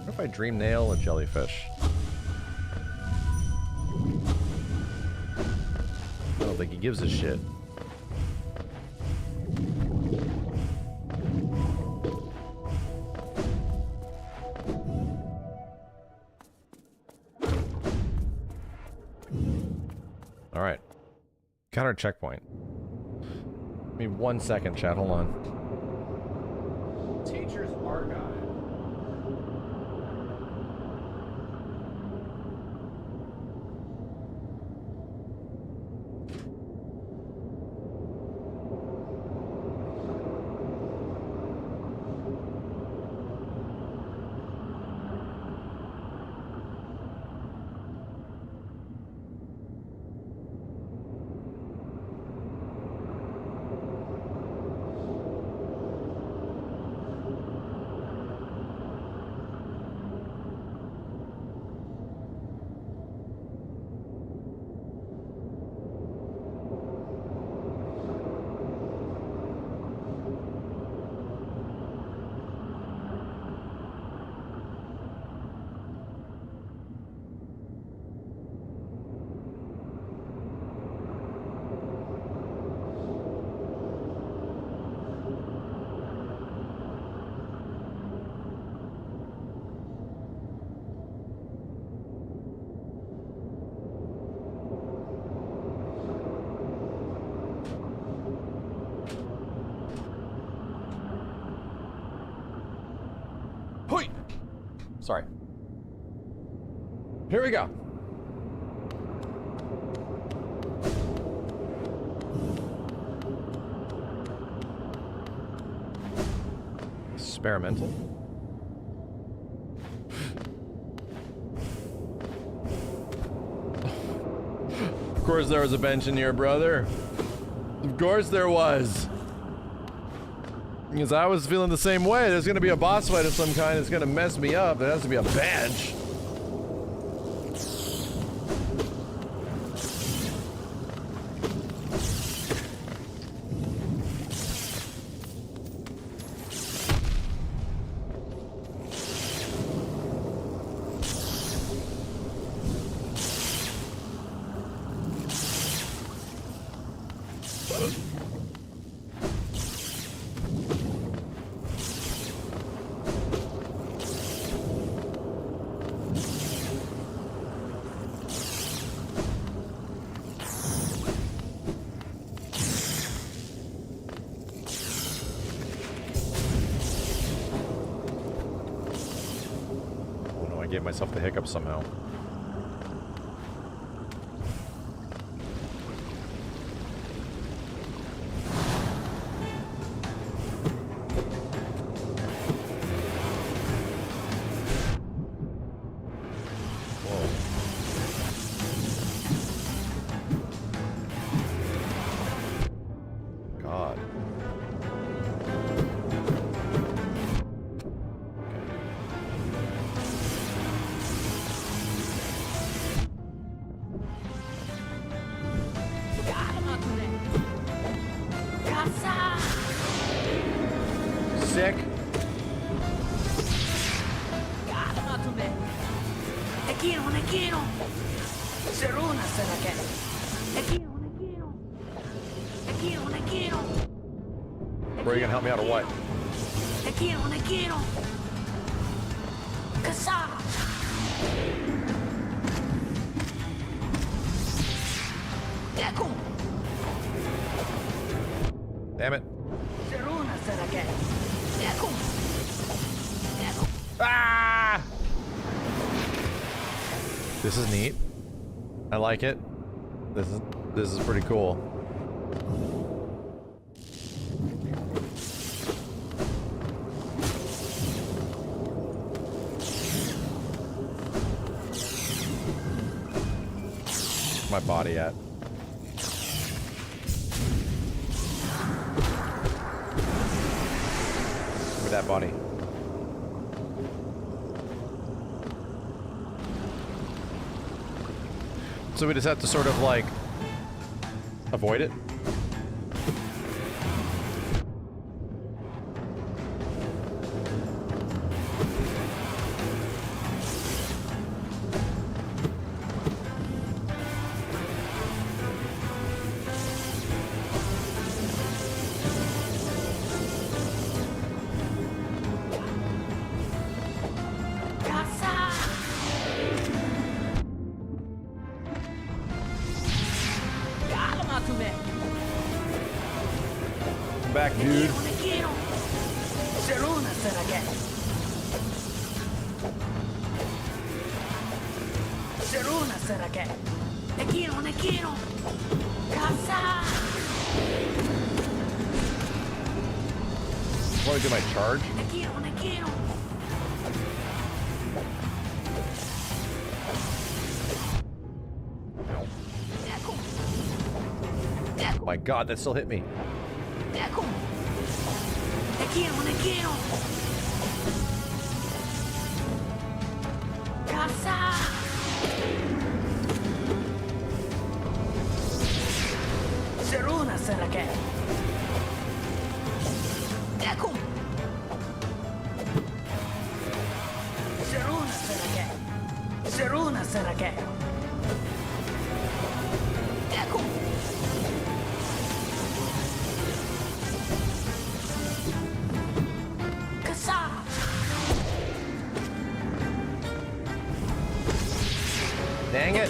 What if I dream nail a jellyfish? I don't think he gives a shit. Alright. Counter checkpoint. Give me 1 second, chat. Hold on. Teacher's archive. Sorry. Here we go. Experimental. Of course there was a bench in here, brother. Of course there was. Because I was feeling the same way. There's gonna be a boss fight of some kind that's gonna mess me up. There has to be a bench. Gave myself the hiccups somehow. God. Sick. Bro, you gonna help me out or what? Damn it. Ah! This is neat. I like it. This is pretty cool. Where's my body at? Give me that body. So we just have to sort of like avoid it. Back, dude. Want to do my charge? Oh my God, that still hit me. Dang it.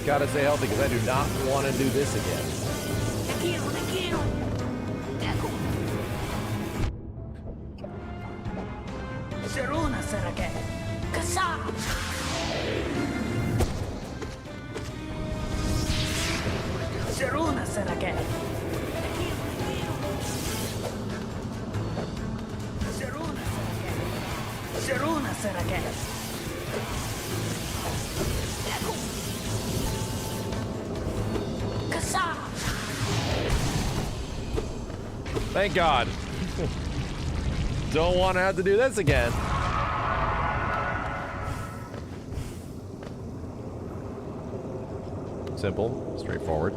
Gotta stay healthy because I do not want to do this again. Seruna Sarake. Kasa. Seruna Sarake. Seruna Sarake. Kasa. Thank God. Don't want to have to do this again. Simple, straightforward.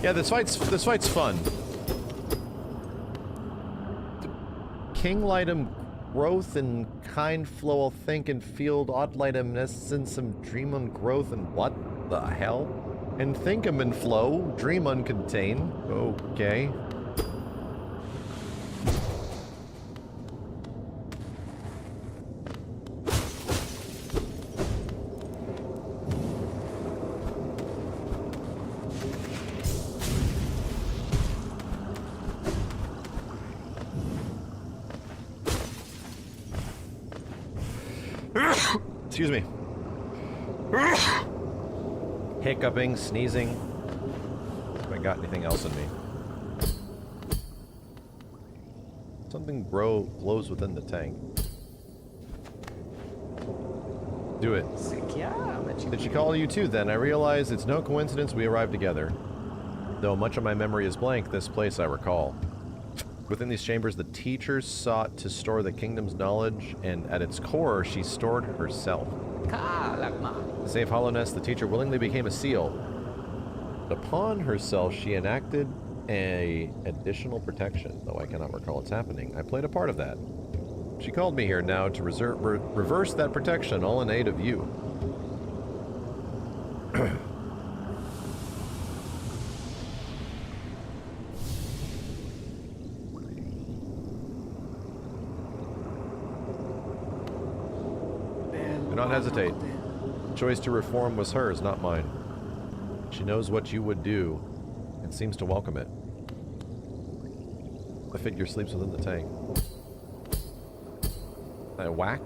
Yeah, this fight's fun. King Lightem growth and kind flow I'll think and field odd Lightem essence some dream on growth and what the hell? And think 'em and flow, dream uncontain. Okay. Excuse me. Hiccuping, sneezing. Have I got anything else in me? Something glows within the tank. Do it. Did she call you too then? I realize it's no coincidence we arrived together. Though much of my memory is blank, this place I recall. Within these chambers, the teachers sought to store the kingdom's knowledge, and at its core, she stored herself. To save hollowness, the teacher willingly became a seal. But upon herself, she enacted a additional protection, though I cannot recall its happening. I played a part of that. She called me here now to reverse that protection, all in aid of you. Do not hesitate. The choice to reform was hers, not mine. She knows what you would do, and seems to welcome it. The figure sleeps within the tank. A whack?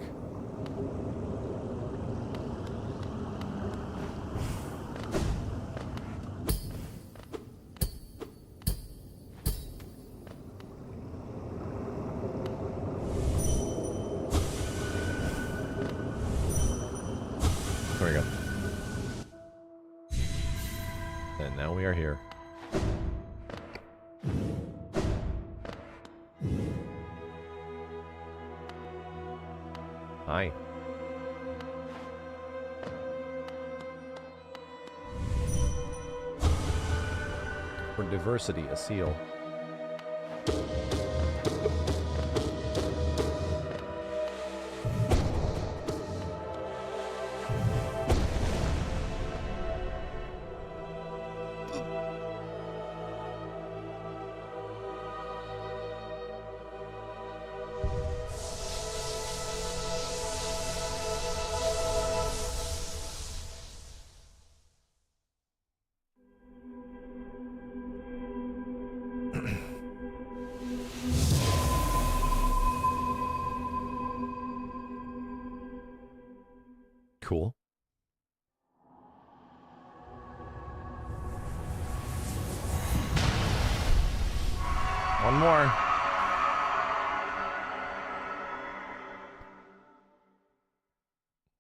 There we go. And now we are here. Hi. For diversity, a seal. Cool. One more.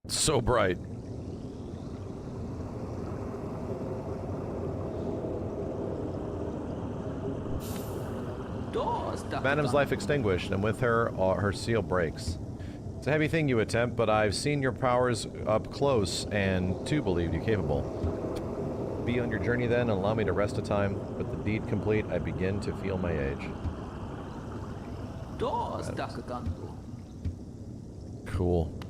It's so bright. Madam's life extinguished, and with her, her seal breaks. It's a heavy thing you attempt, but I've seen your powers up close, and too believed you capable. Be on your journey then, and allow me to rest a time. With the deed complete, I begin to feel my age. Cool.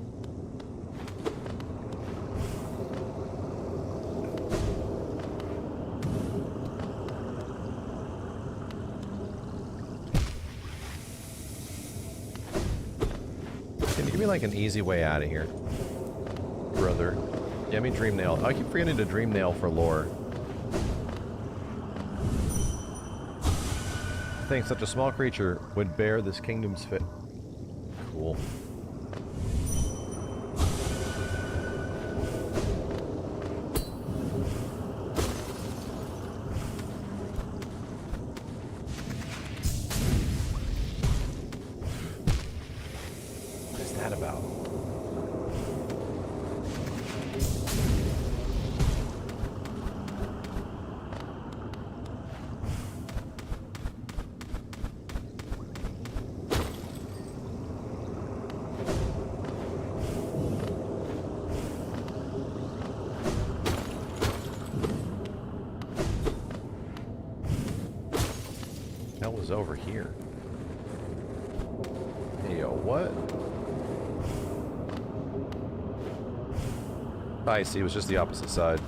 me like an easy way out of here, brother. Give me Dream Nail. I keep forgetting to Dream Nail for lore. I think such a small creature would bear this kingdom's fate. Cool. What is that about? Was over here. Hey, yo, what? I see, it was just the opposite side.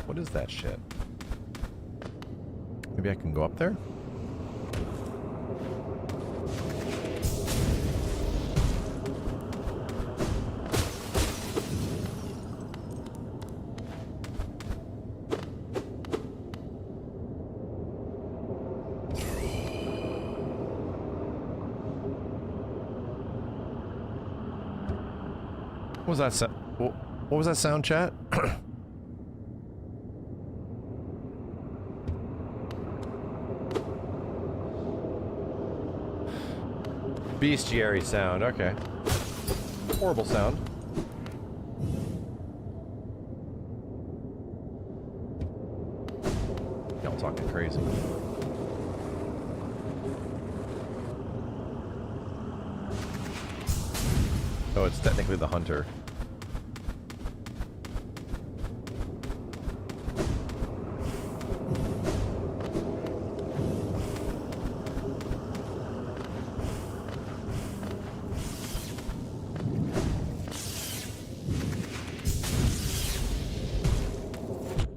What is that shit? Maybe I can go up there? What was that? What was that sound, chat? Bestiary sound. Okay. Horrible sound. Y'all talking crazy. Oh, it's technically the hunter.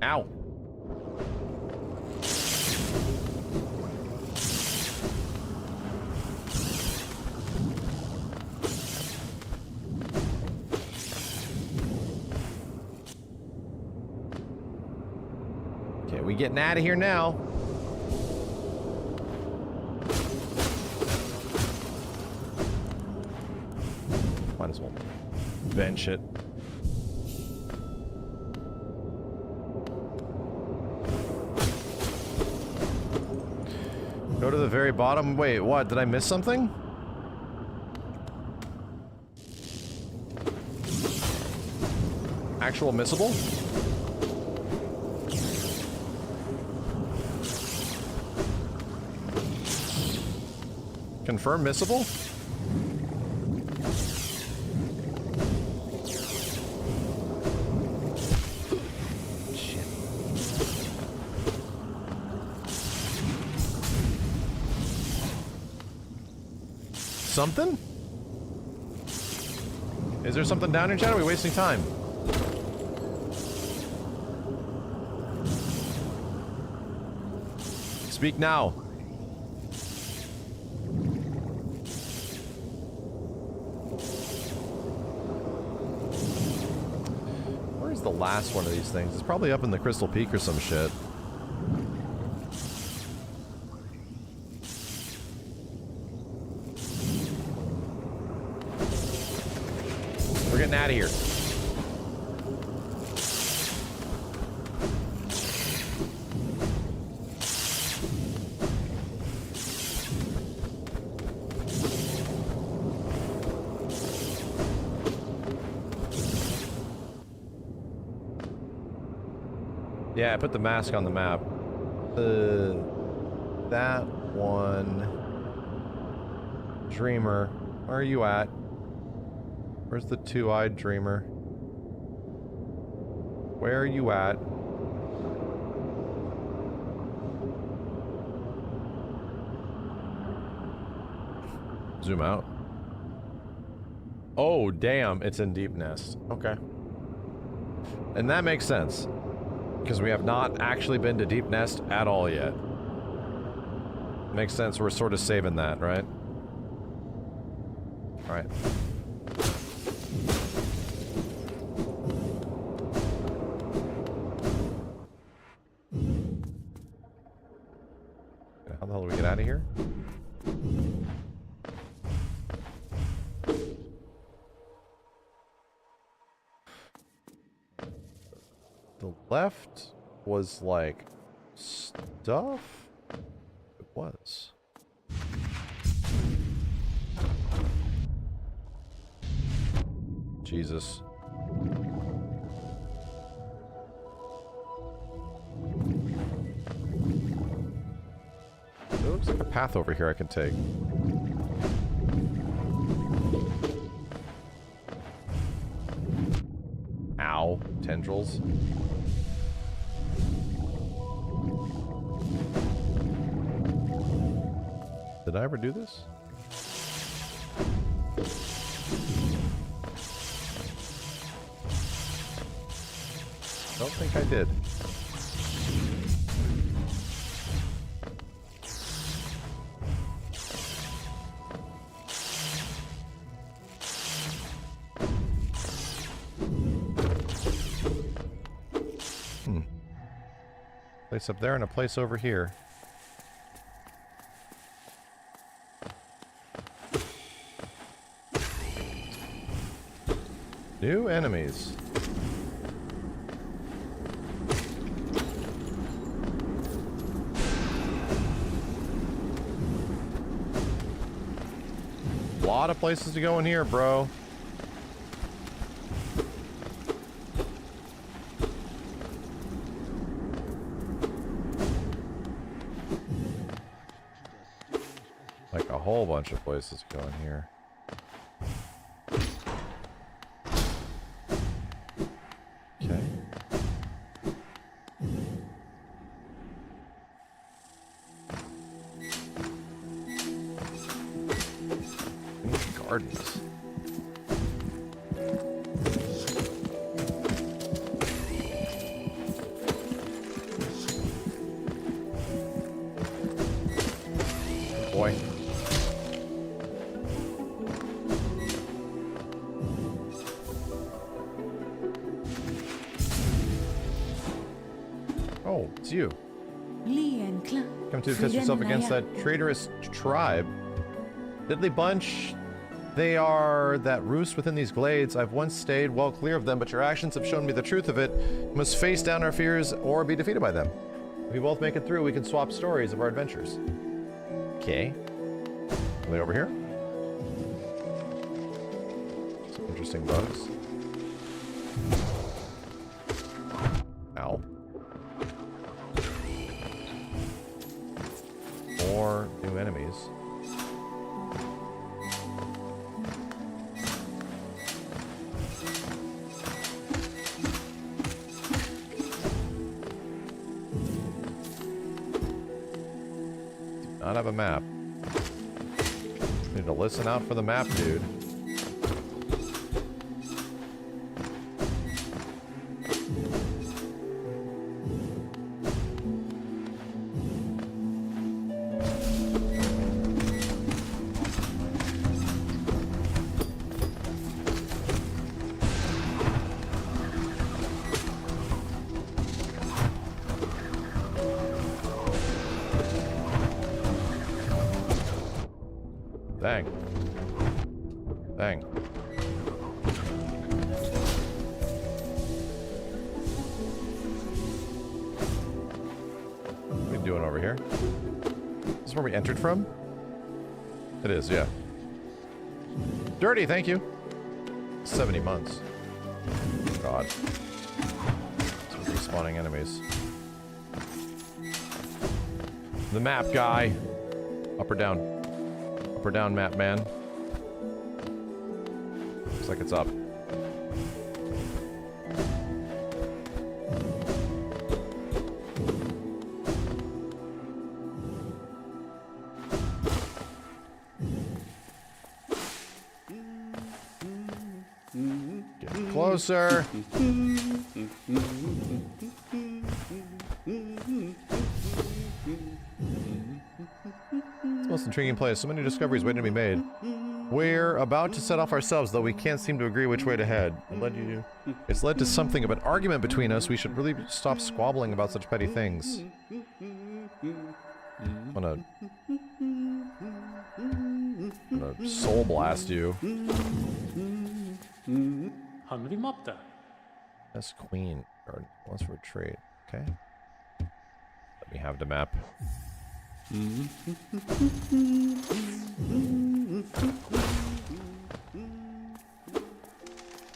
Ow. Okay, we getting out of here now. Might as well bench it. Go to the very bottom. Wait, what? Did I miss something? Actual missable? Confirm missable? Something? Is there something down here, chat? Are we wasting time? Speak now. Where's the last one of these things? It's probably up in the Crystal Peak or some shit. We're getting out of here. Yeah, I put the mask on the map. That one. Dreamer. Where are you at? Where's the two-eyed dreamer? Where are you at? Zoom out. Oh, damn, it's in Deep Nest. Okay. And that makes sense. Because we have not actually been to Deep Nest at all yet. Makes sense, we're sort of saving that, right? Alright. How the hell do we get out of here? The left was like stuff? It was. Jesus. There looks like a path over here I can take. Ow. Tendrils. Did I ever do this? Don't think I did. Place up there and a place over here. New enemies. A lot of places to go in here, bro. Like a whole bunch of places to go in here. Okay. Gardens. Boy. Oh, it's you. Come to test yourself against that traitorous tribe. Diddly bunch. They are that roost within these glades. I've once stayed well clear of them, but your actions have shown me the truth of it. We must face down our fears or be defeated by them. If we both make it through, we can swap stories of our adventures. Okay. Are they over here? Some interesting bugs. Ow. More new enemies. Do not have a map. Need to listen out for the map, dude. Dang. Dang. What are we doing over here? This is where we entered from? It is, yeah. Dirty, thank you. 70 months. God. Some respawning enemies. The map guy. Up or down? Up or down, map man? Looks like it's up. Get closer. It's the most intriguing place. So many discoveries waiting to be made. We're about to set off ourselves, though we can't seem to agree which way to head. It's led to something of an argument between us. We should really stop squabbling about such petty things. I'm gonna soul blast you. Hungry Mopta. That's Queen. Or wants to retreat. Okay. Let me have the map.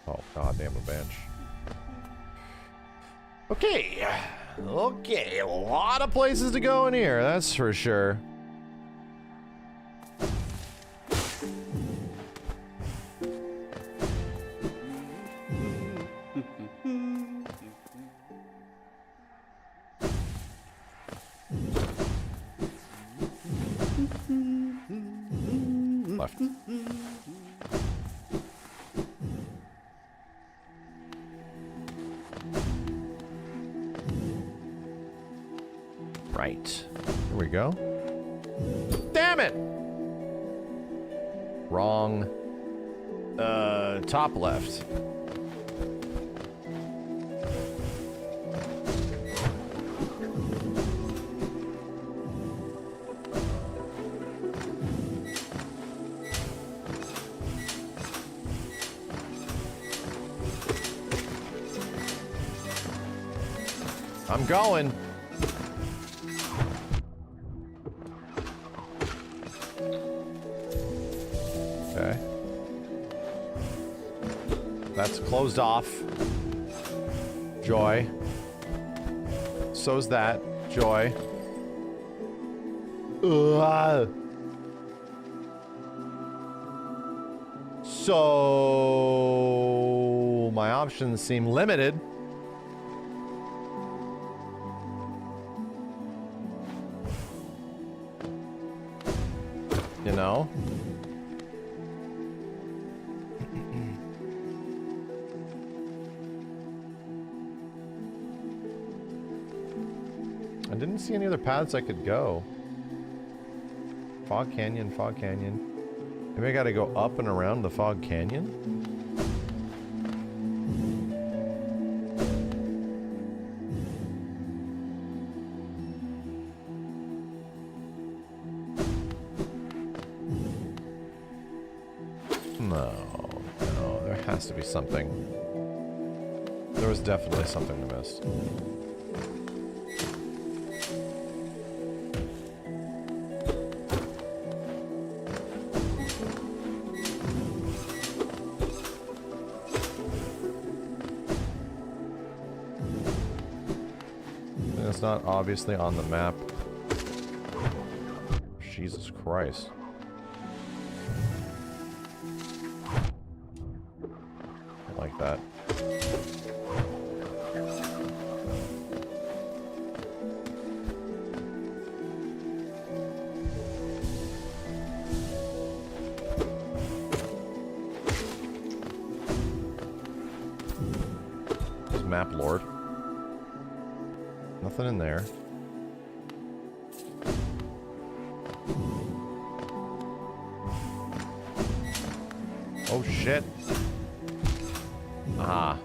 Oh, goddamn a bench. Okay. Okay, a lot of places to go in here, that's for sure. Left. Right. Here we go. Damn it! Wrong. Top left. I'm going. Okay. That's closed off. Joy. So's that. Joy. Ugh. So my options seem limited. You know? I didn't see any other paths I could go. Fog Canyon, Fog Canyon. Maybe I gotta go up and around the Fog Canyon? No, there has to be something. There was definitely something I missed. And it's not obviously on the map. Jesus Christ. Like that. There's map lord. Nothing in there. Oh shit. Ah.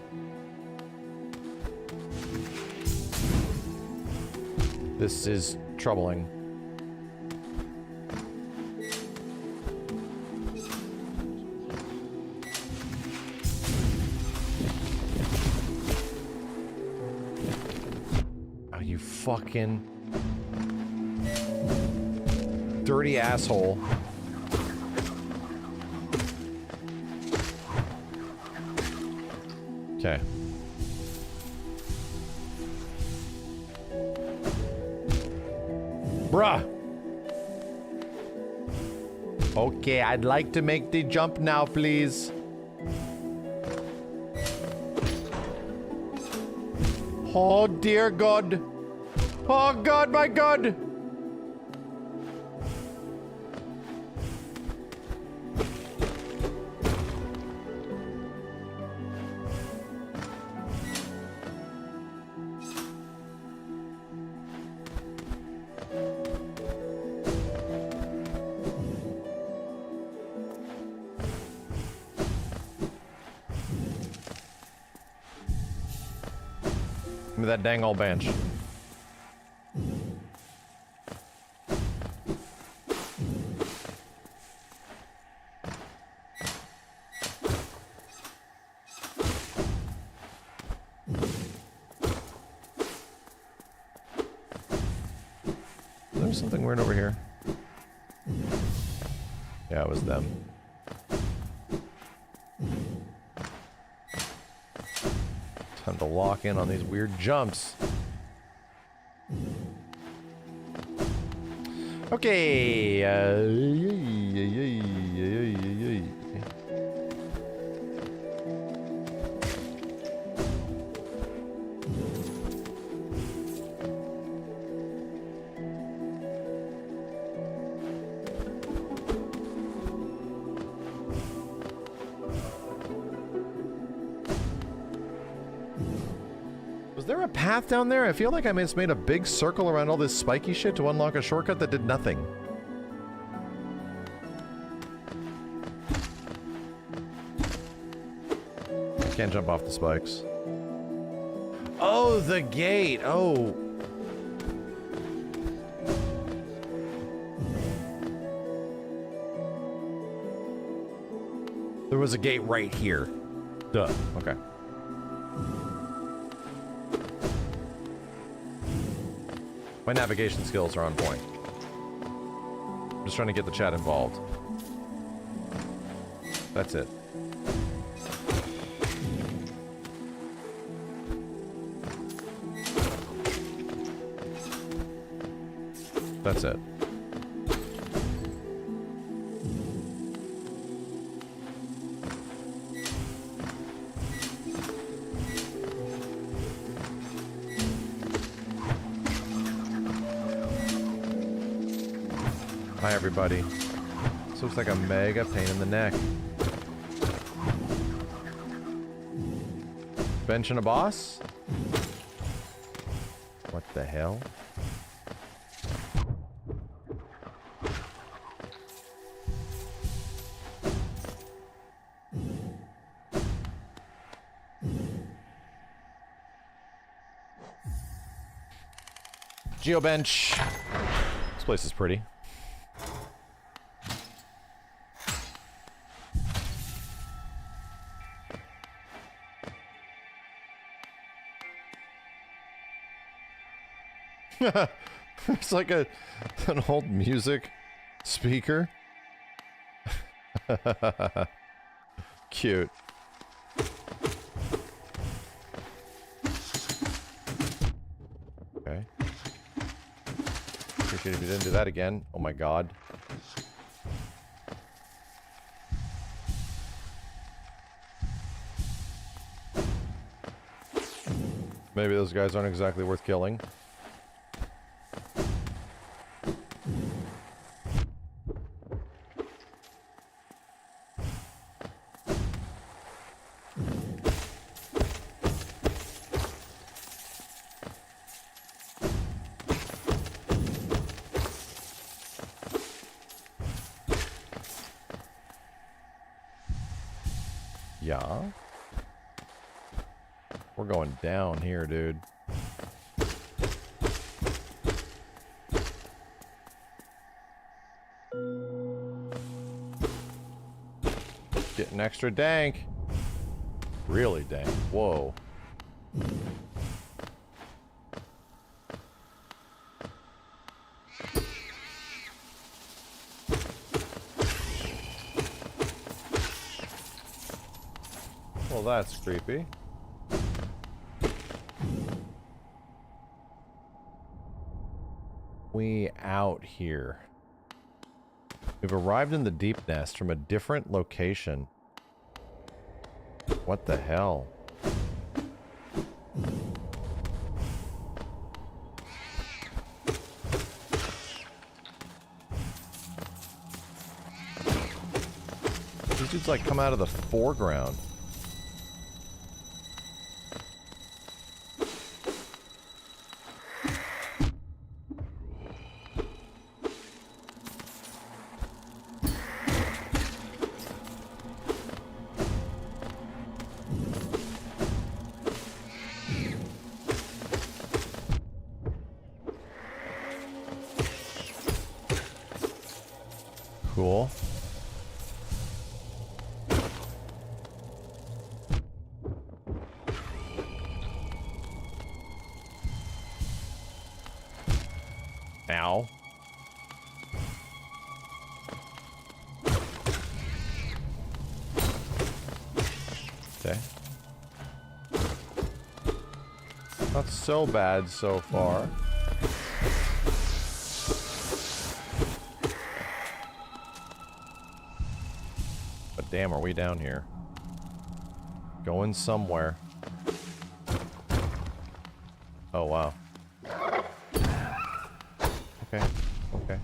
This is troubling. Oh, you fucking dirty asshole. Okay. Bruh. Okay, I'd like to make the jump now, please. Oh, dear God. Oh, God, my God. Give me that dang old bench. There's something weird over here. Yeah, it was them. Time to lock in on these weird jumps. Okay. Was there a path down there? I feel like I just made a big circle around all this spiky shit to unlock a shortcut that did nothing. Can't jump off the spikes. Oh, the gate! Oh. There was a gate right here. Duh. Okay. My navigation skills are on point. I'm just trying to get the chat involved. That's it. That's it. Hi, everybody. This looks like a mega pain in the neck. Benching a boss? What the hell? Geobench. This place is pretty. It's like an old music speaker. Cute. Okay. Appreciate if you didn't do that again. Oh my god. Maybe those guys aren't exactly worth killing. Yeah. We're going down here, dude. Getting extra dank. Really dank. Whoa. Well, that's creepy. We out here. We've arrived in the deep nest from a different location. What the hell? These dudes like come out of the foreground. Cool. Ow. Okay. Not so bad so far. But damn, are we down here? Going somewhere. Oh, wow. Okay. Okay.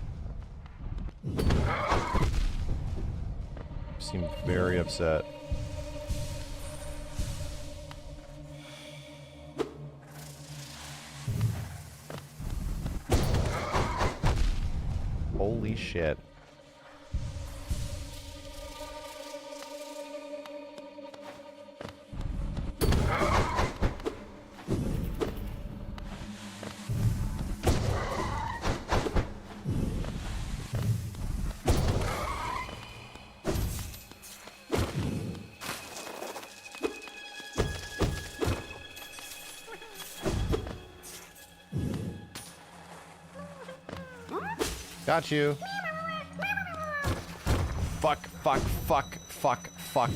Seem very upset. Holy shit. Got you. Fuck, fuck, fuck, fuck, fuck.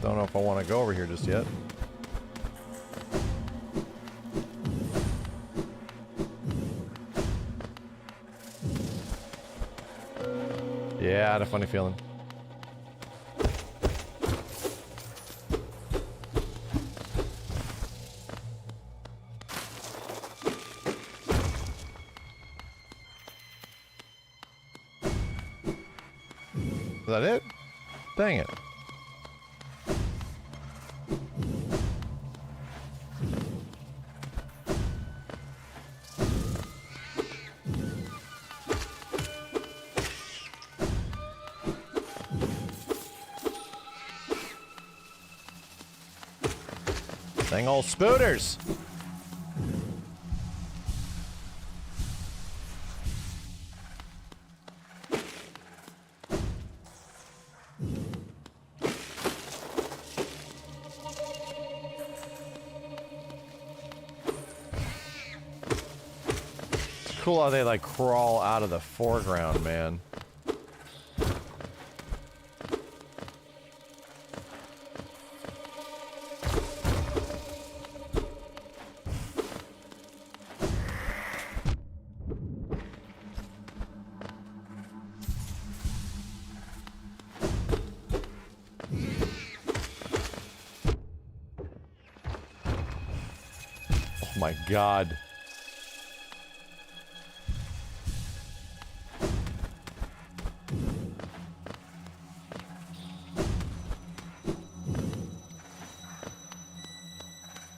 Don't know if I want to go over here just yet. Yeah, I had a funny feeling. Is that it? Dang it. Dang old spooters. Cool how they like crawl out of the foreground, man. Oh my God.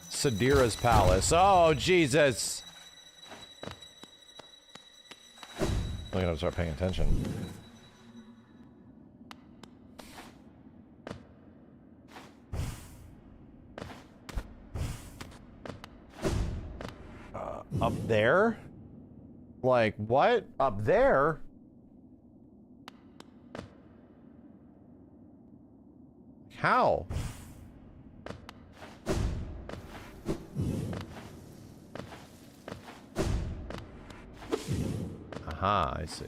Sadira's palace. Oh, Jesus. I'm gonna start paying attention. Up there? Like, what? Up there? How? Aha, I see.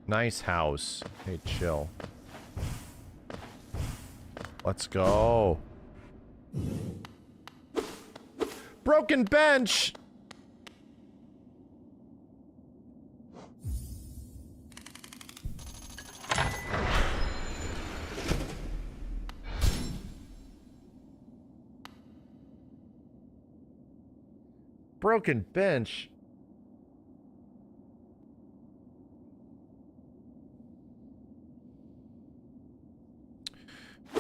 Nice house. Hey, chill. Let's go. Broken bench! Broken bench.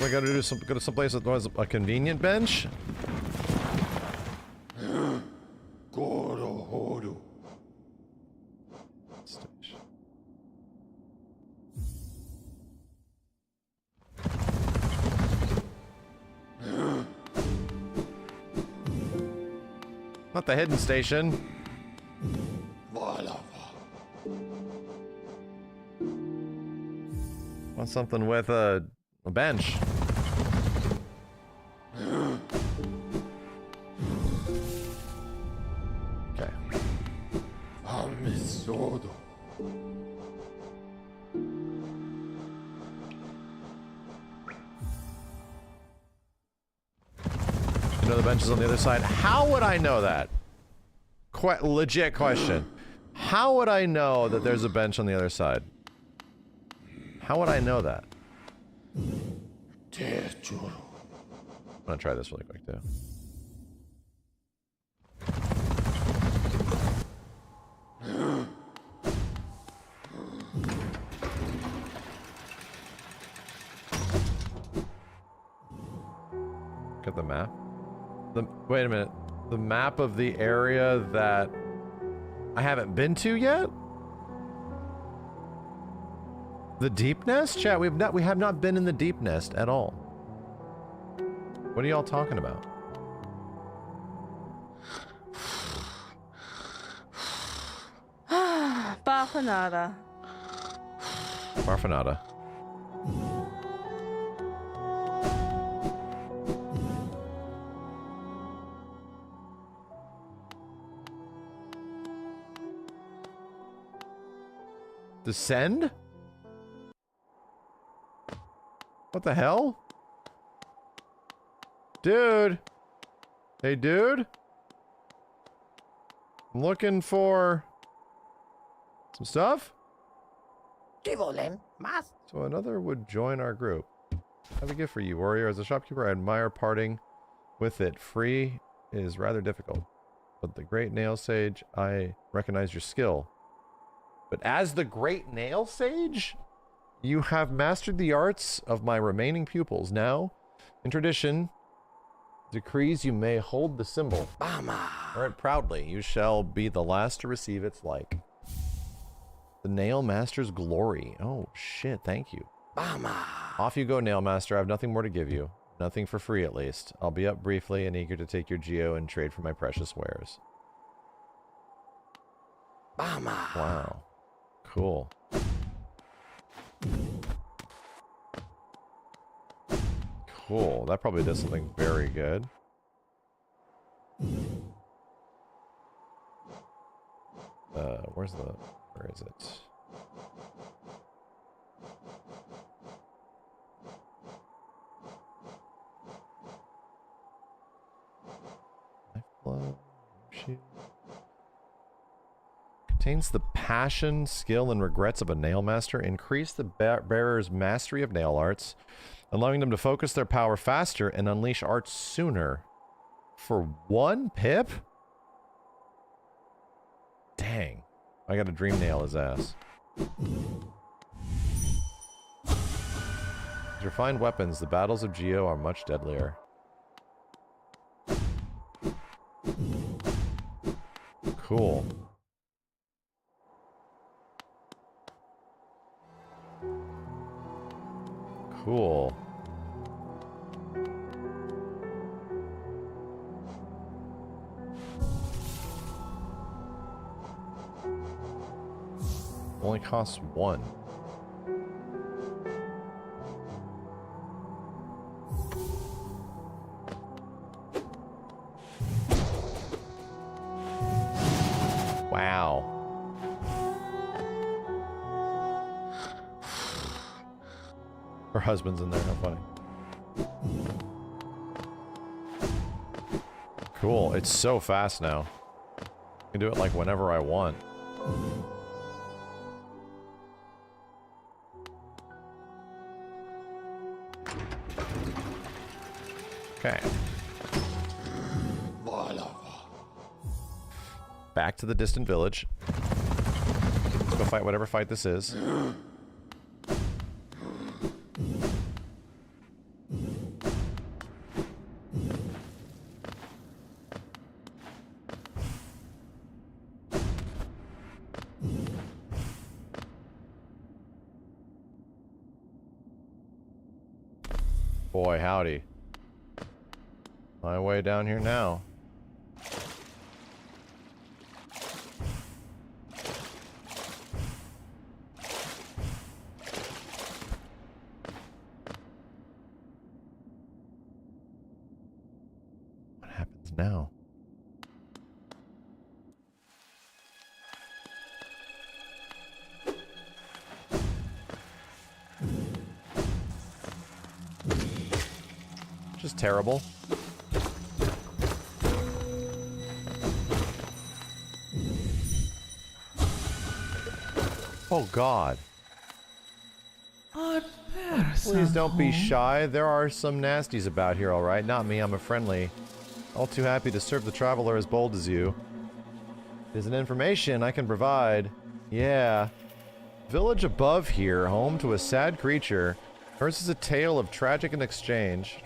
I gotta do some, go to some place that was a convenient bench. Not the hidden station. Want something with a bench. Okay. You know the bench is on the other side. How would I know that? Legit question. How would I know that there's a bench on the other side? How would I know that? I'm gonna try this really quick too. Look at the map. Wait a minute. The map of the area that I haven't been to yet? The Deep Nest? Chat, we have not been in the Deep Nest at all. What are y'all talking about? Barfanada. Barfanada. Descend? What the hell? Dude. Hey, dude. I'm looking for some stuff. So another would join our group. I have a gift for you, warrior. As a shopkeeper, I admire parting with it. Free is rather difficult. But the great nail sage, I recognize your skill. But as the great nail sage, you have mastered the arts of my remaining pupils. Now, in tradition, decrees you may hold the symbol. Wear it proudly. You shall be the last to receive its like. The Nail Master's glory. Oh, shit. Thank you. Off you go, Nail Master. I have nothing more to give you. Nothing for free, at least. I'll be up briefly and eager to take your geo and trade for my precious wares. Wow. Cool. Cool. That probably does something very good. Where is it? Lifeblood, shield. Contains the passion, skill, and regrets of a nail master. Increase the bearer's mastery of nail arts, allowing them to focus their power faster and unleash arts sooner. For 1 pip? Dang. I gotta dream nail his ass. With refined weapons, the battles of Geo are much deadlier. Cool. Cool. Only costs 1. Wow. Her husband's in there, how funny. Cool, it's so fast now. I can do it like whenever I want. Okay. Back to the distant village. Let's go fight whatever fight this is. Boy, howdy. My way down here now. now? Just terrible. Oh God. Please don't be shy. There are some nasties about here, alright? Not me, I'm a friendly. All too happy to serve the traveler as bold as you. There's an information I can provide. Yeah. Village above here, home to a sad creature. Hers is a tale of tragic exchange,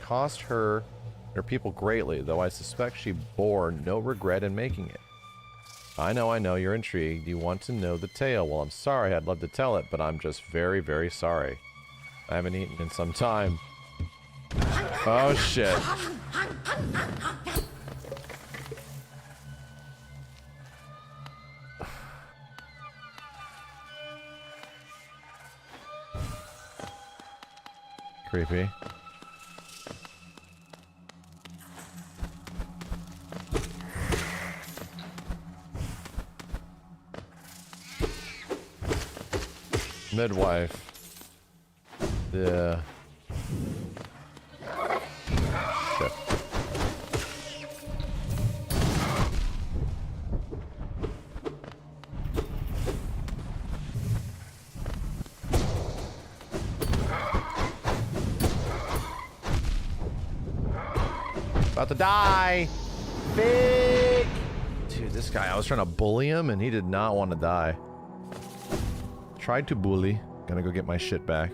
cost her and her people greatly, though I suspect she bore no regret in making it. I know, you're intrigued. You want to know the tale. Well, I'm sorry, I'd love to tell it, but I'm just very, very sorry. I haven't eaten in some time. Oh, shit. Creepy. Midwife. Yeah. Shit. About to die! Big! Dude, this guy, I was trying to bully him and he did not want to die. Tried to bully. Gonna go get my shit back.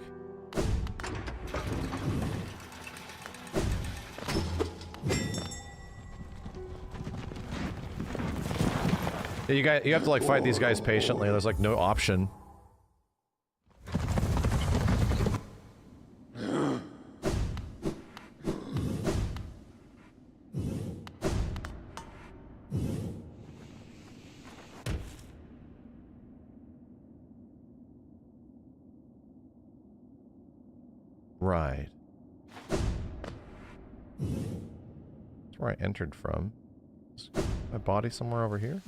Yeah, you have to like fight these guys patiently. There's like no option. Right. That's where I entered from. Is my body somewhere over here?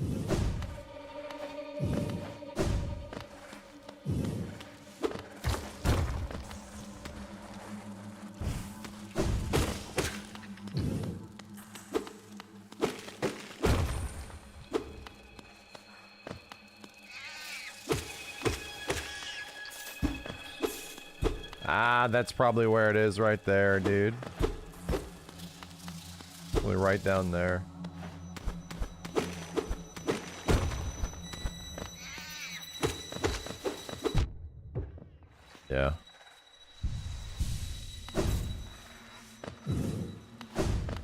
Ah, that's probably where it is right there, dude. Probably right down there. Yeah.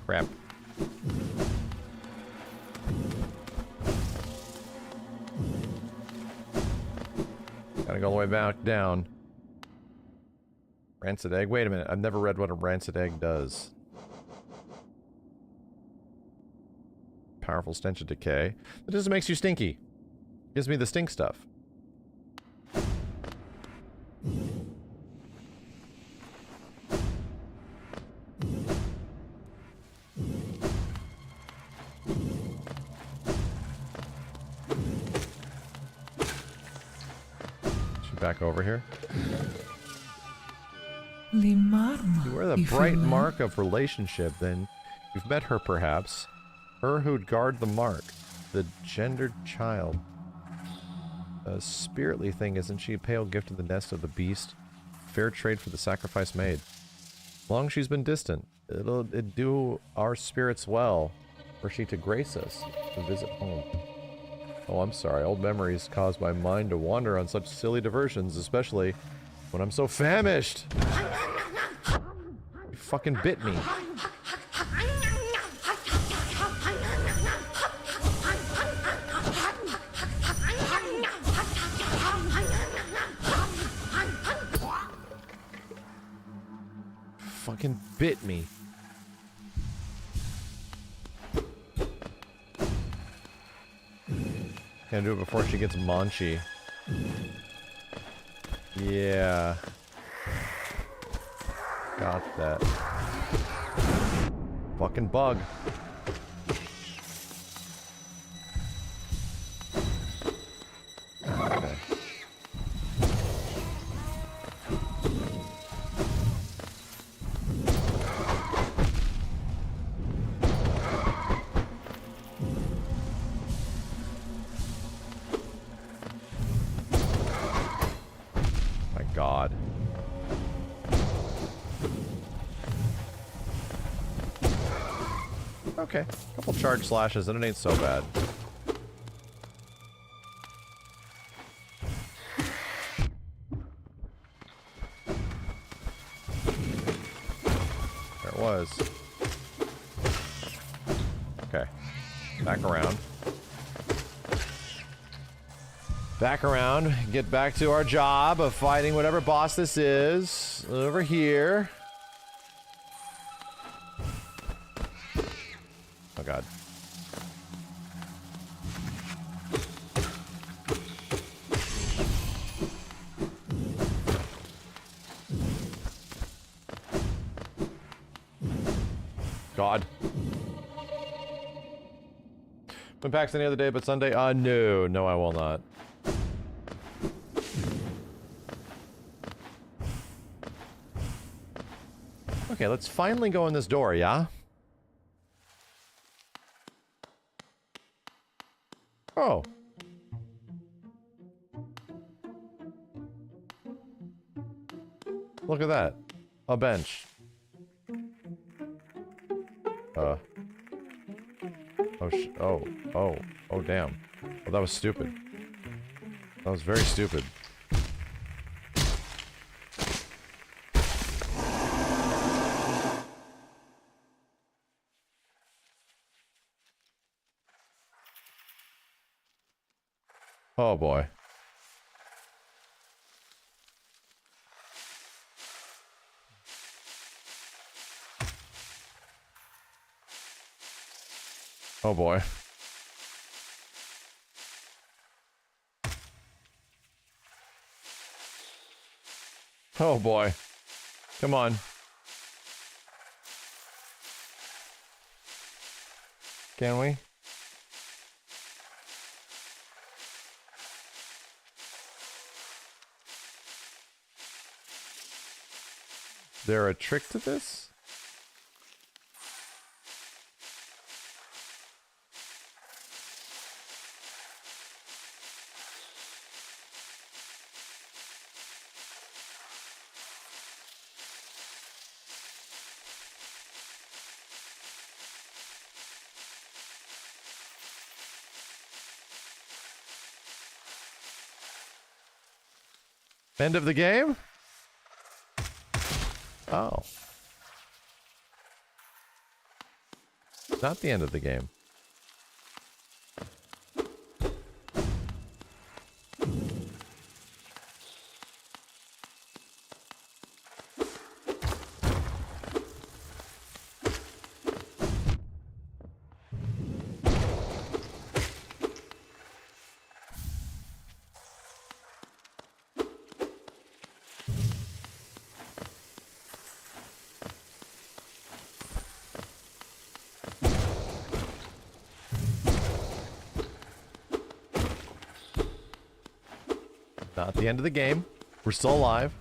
Crap. Gotta go all the way back down. Rancid egg? Wait a minute, I've never read what a rancid egg does. Powerful stench of decay. It just makes you stinky. Gives me the stink stuff. She back over here. You wear the bright mark of relationship, then you've met her perhaps. Her who'd guard the mark. The gendered child. A spiritly thing, isn't she? Pale gift of the nest of the beast. Fair trade for the sacrifice made. Long she's been distant. It'd do our spirits well, were she to grace us, to visit home. Oh, I'm sorry. Old memories cause my mind to wander on such silly diversions, especially when I'm so famished. You fucking bit me. Fucking bit me. Can't do it before she gets maunchy. Yeah. Got that. Fucking bug. Okay. My God. Okay, couple charge slashes and it ain't so bad. There it was. Okay, back around. Back around, get back to our job of fighting whatever boss this is. Over here. Oh God. God. When PAX any other day but Sunday? No. No, I will not. Okay, let's finally go in this door, yeah? Oh. Look at that. A bench. Oh, damn. Oh, that was stupid. That was very stupid. Oh boy. Oh boy. Oh boy. Come on. Can we? Is there a trick to this? End of the game? Oh. Not the end of the game. Not the end of the game. We're still alive.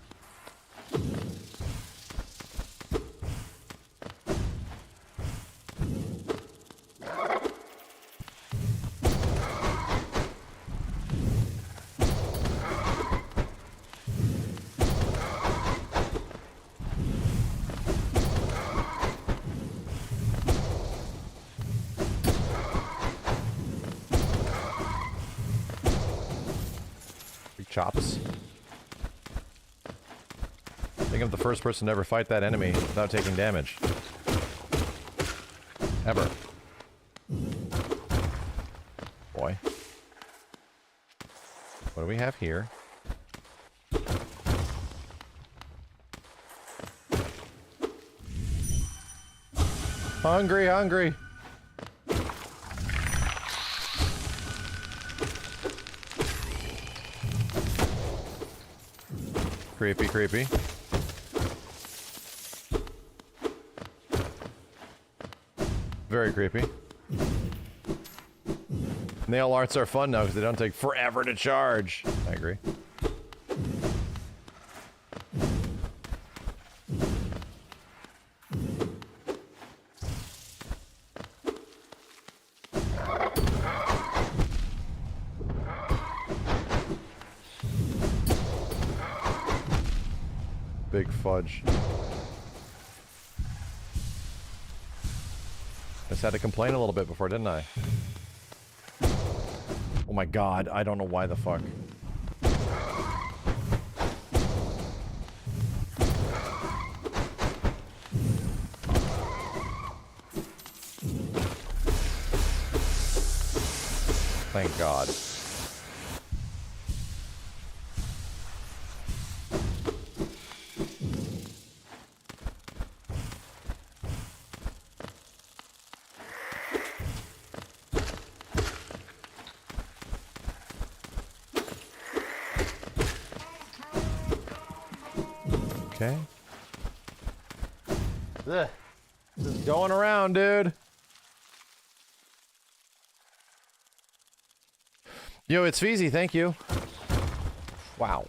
Chops. I think I'm the first person to ever fight that enemy without taking damage. Ever. Boy. What do we have here? Hungry, hungry. Creepy, creepy. Very creepy. Nail arts are fun now because they don't take forever to charge. I agree. Big fudge. Just had to complain a little bit before, didn't I? Oh my god, I don't know why the fuck. Thank God. Okay. Ugh. Just going around, dude. Yo, it's Feezy, thank you. Wow.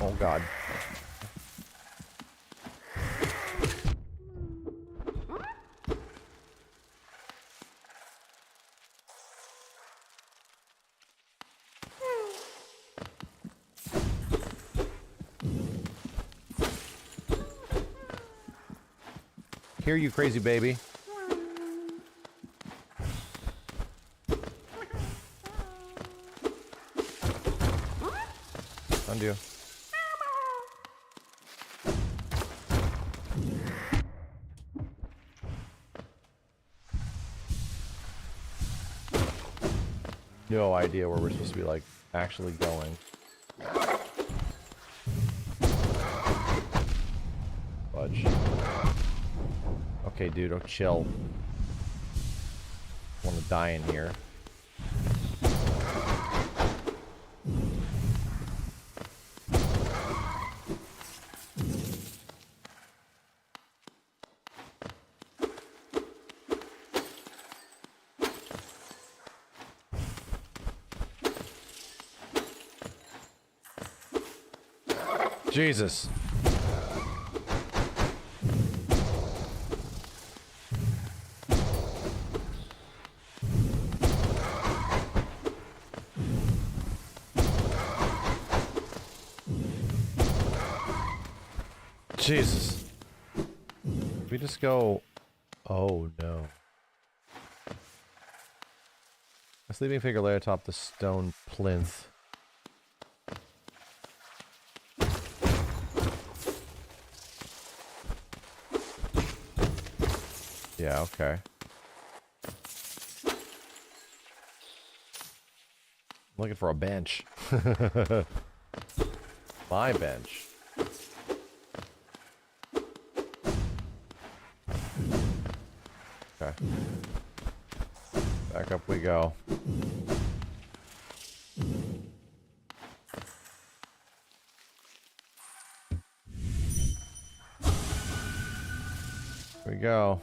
Oh god. Here, you crazy baby. Undo. No idea where we're supposed to be, like, actually going. Fudge. Okay, dude, oh, chill. I want to die in here. Jesus. Jesus. We just go... Oh, no. A sleeping figure lay atop the stone plinth. Yeah, okay. I'm looking for a bench. My bench. Okay. Back up we go. Here we go.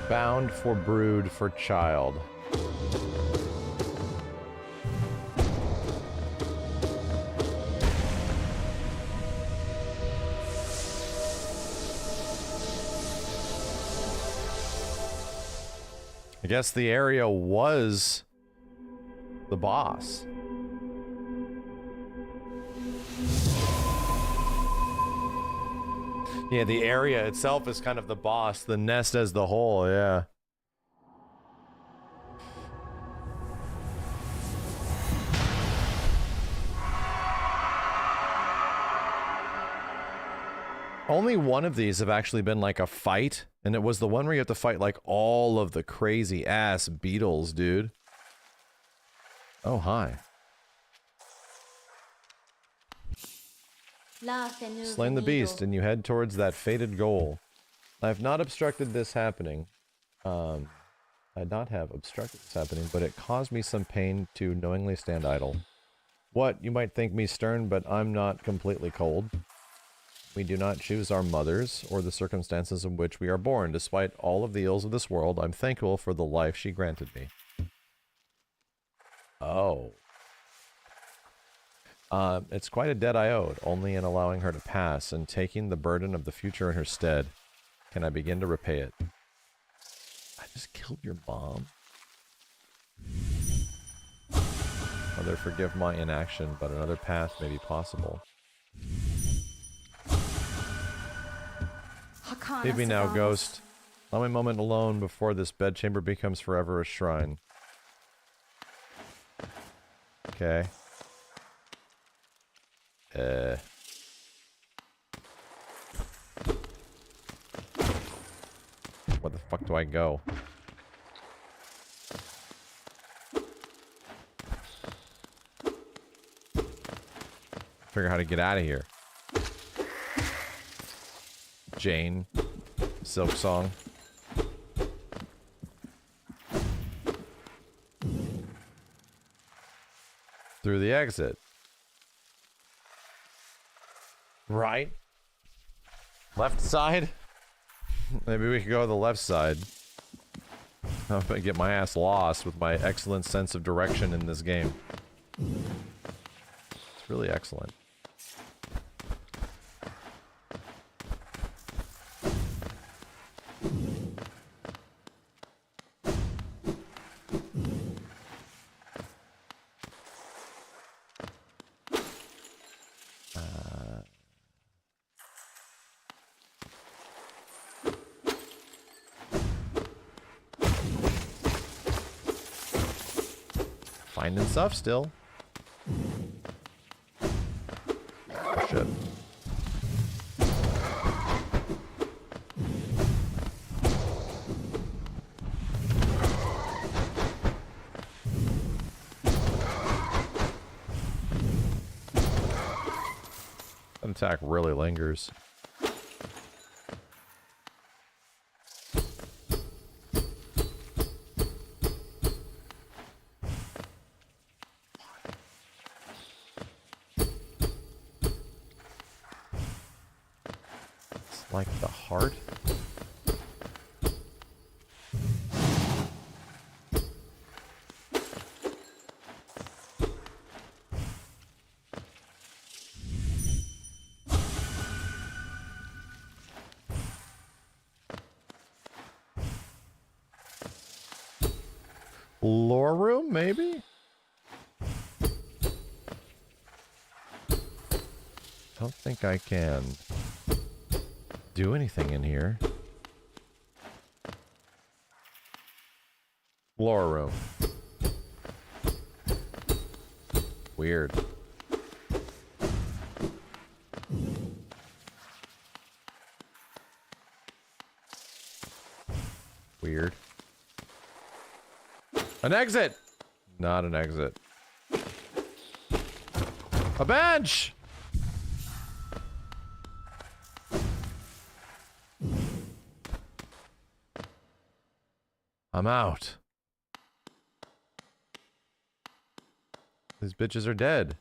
Bound for brood for child. I guess the area was the boss. Yeah, the area itself is kind of the boss, the nest as the whole, yeah. Only one of these have actually been like a fight, and it was the one where you have to fight like all of the crazy ass beetles, dude. Oh, hi. Slain the beast, and you head towards that fated goal. I have not obstructed this happening. I did not have obstructions happening, but it caused me some pain to knowingly stand idle. What? You might think me stern, but I'm not completely cold. We do not choose our mothers, or the circumstances in which we are born. Despite all of the ills of this world, I'm thankful for the life she granted me. Oh. It's quite a debt I owed, only in allowing her to pass, and taking the burden of the future in her stead. Can I begin to repay it? I just killed your mom. Mother, forgive my inaction, but another path may be possible. Leave me now, ghost. Allow me a moment alone before this bedchamber becomes forever a shrine. Okay. Where the fuck do I go? Figure out how to get out of here. Jane. Silk Song. Through the exit. Right. Left side? Maybe we could go to the left side. I'm gonna get my ass lost with my excellent sense of direction in this game. It's really excellent. Finding stuff still. Oh, shit. That attack really lingers. Like the heart? Lore room, maybe? Don't think I can do anything in here. Lore room. Weird. Weird. An exit! Not an exit. A bench! I'm out. These bitches are dead.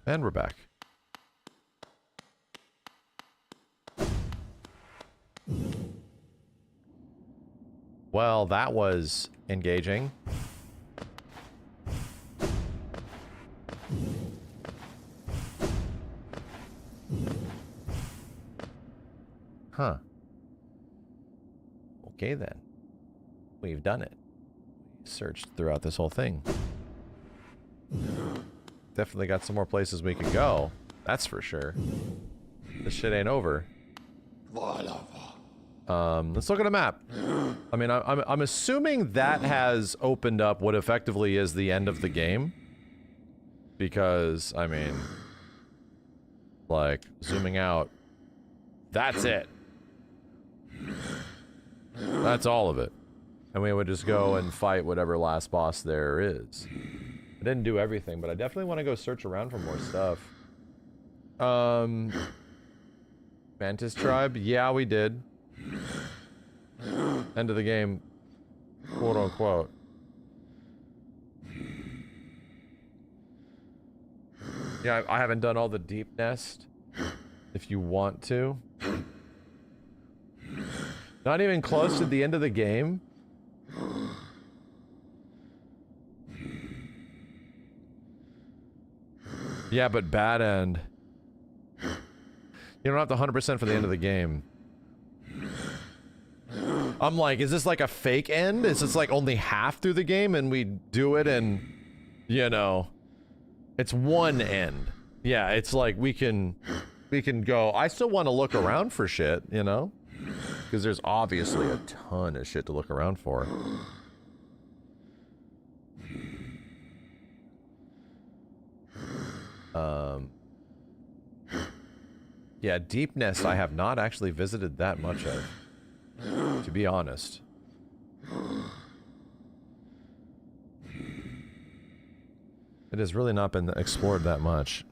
And we're back. Well, that was engaging. Huh. Okay then. We've done it. We searched throughout this whole thing. Definitely got some more places we could go. That's for sure. This shit ain't over. Let's look at a map. I mean, I'm assuming that has opened up what effectively is the end of the game. Because, I mean, like, zooming out, that's it. That's all of it. And we would just go and fight whatever last boss there is. I didn't do everything, but I definitely want to go search around for more stuff. Mantis Tribe? Yeah, we did. End of the game, quote unquote. Yeah, I haven't done all the deep nest. If you want to. Not even close to the end of the game. Yeah, but bad end. You don't have to 100% for the end of the game. I'm like, is this like a fake end? Is this like only half through the game and we do it and, you know, it's one end. Yeah, it's like we can go. I still want to look around for shit, you know? Because there's obviously a ton of shit to look around for. Yeah, Deep Nest I have not actually visited that much of, to be honest. It has really not been explored that much.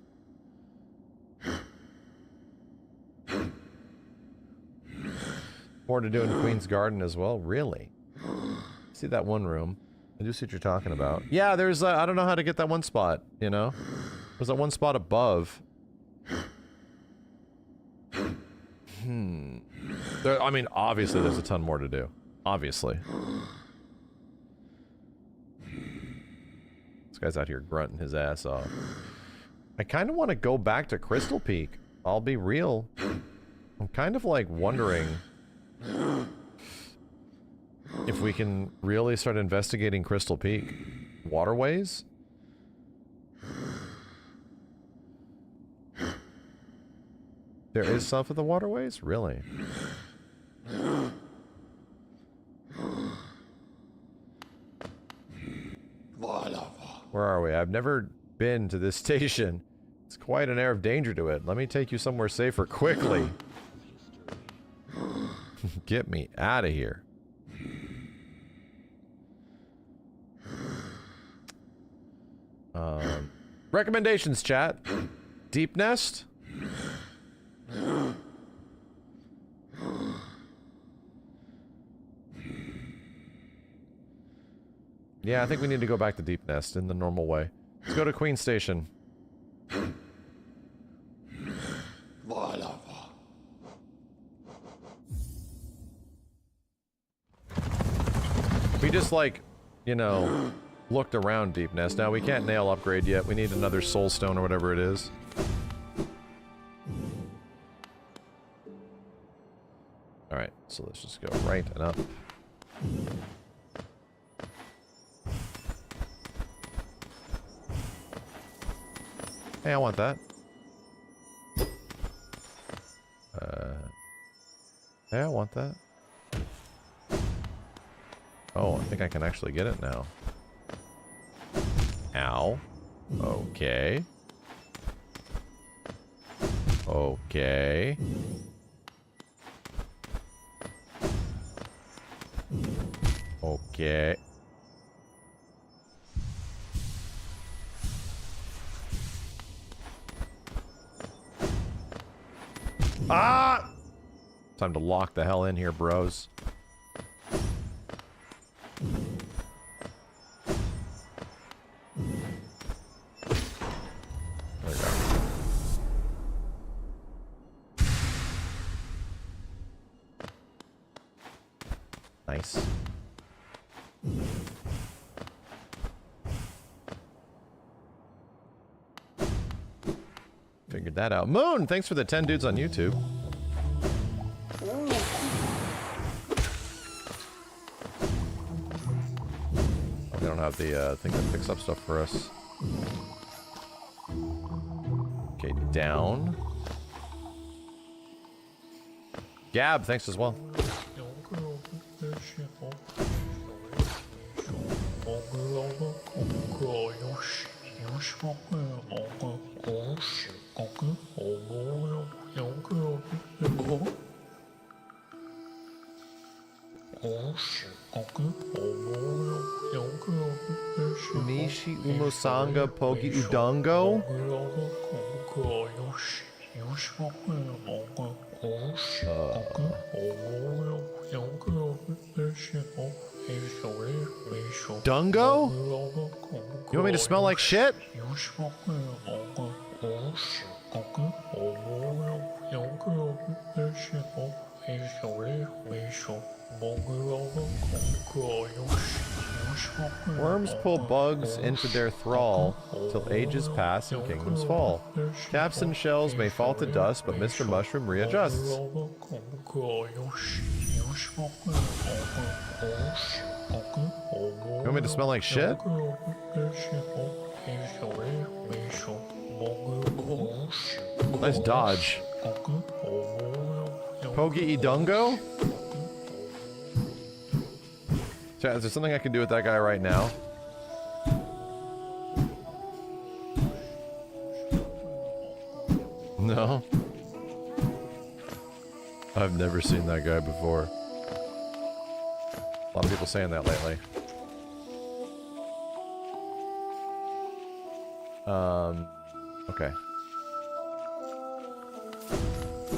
More to do in Queen's Garden as well? Really? See that one room. I do see what you're talking about. Yeah, there's, I don't know how to get that one spot, you know? There's that one spot above. There, I mean, obviously there's a ton more to do. Obviously. This guy's out here grunting his ass off. I kind of want to go back to Crystal Peak. I'll be real. I'm kind of like wondering if we can really start investigating Crystal Peak. Waterways? There is stuff at the waterways? Really? Where are we? I've never been to this station. It's quite an air of danger to it. Let me take you somewhere safer quickly. Get me out of here. Recommendations, chat. Deep Nest? Yeah, I think we need to go back to Deep Nest in the normal way. Let's go to Queen Station. We just, like, you know, looked around Deep Nest. Now, we can't nail upgrade yet. We need another soul stone or whatever it is. Alright, so let's just go right and up. Hey, I want that. Hey, I want that. Oh, I think I can actually get it now. Ow. Okay. Okay. Okay. Ah! Time to lock the hell in here, bros. There we go. Nice. Figured that out. Moon, thanks for the 10 dudes on YouTube. We don't have the thing that picks up stuff for us. Okay, down. Gab, thanks as well. Nishi Umosanga Pogi Udongo? Dungo? You want me to smell like shit? Worms pull bugs into their thrall till ages pass and kingdoms fall. Caps and shells may fall to dust, but Mr. Mushroom readjusts. You want me to smell like shit? Nice dodge. Pogi Idungo? Chat, is there something I can do with that guy right now? No? I've never seen that guy before. A lot of people saying that lately. Okay.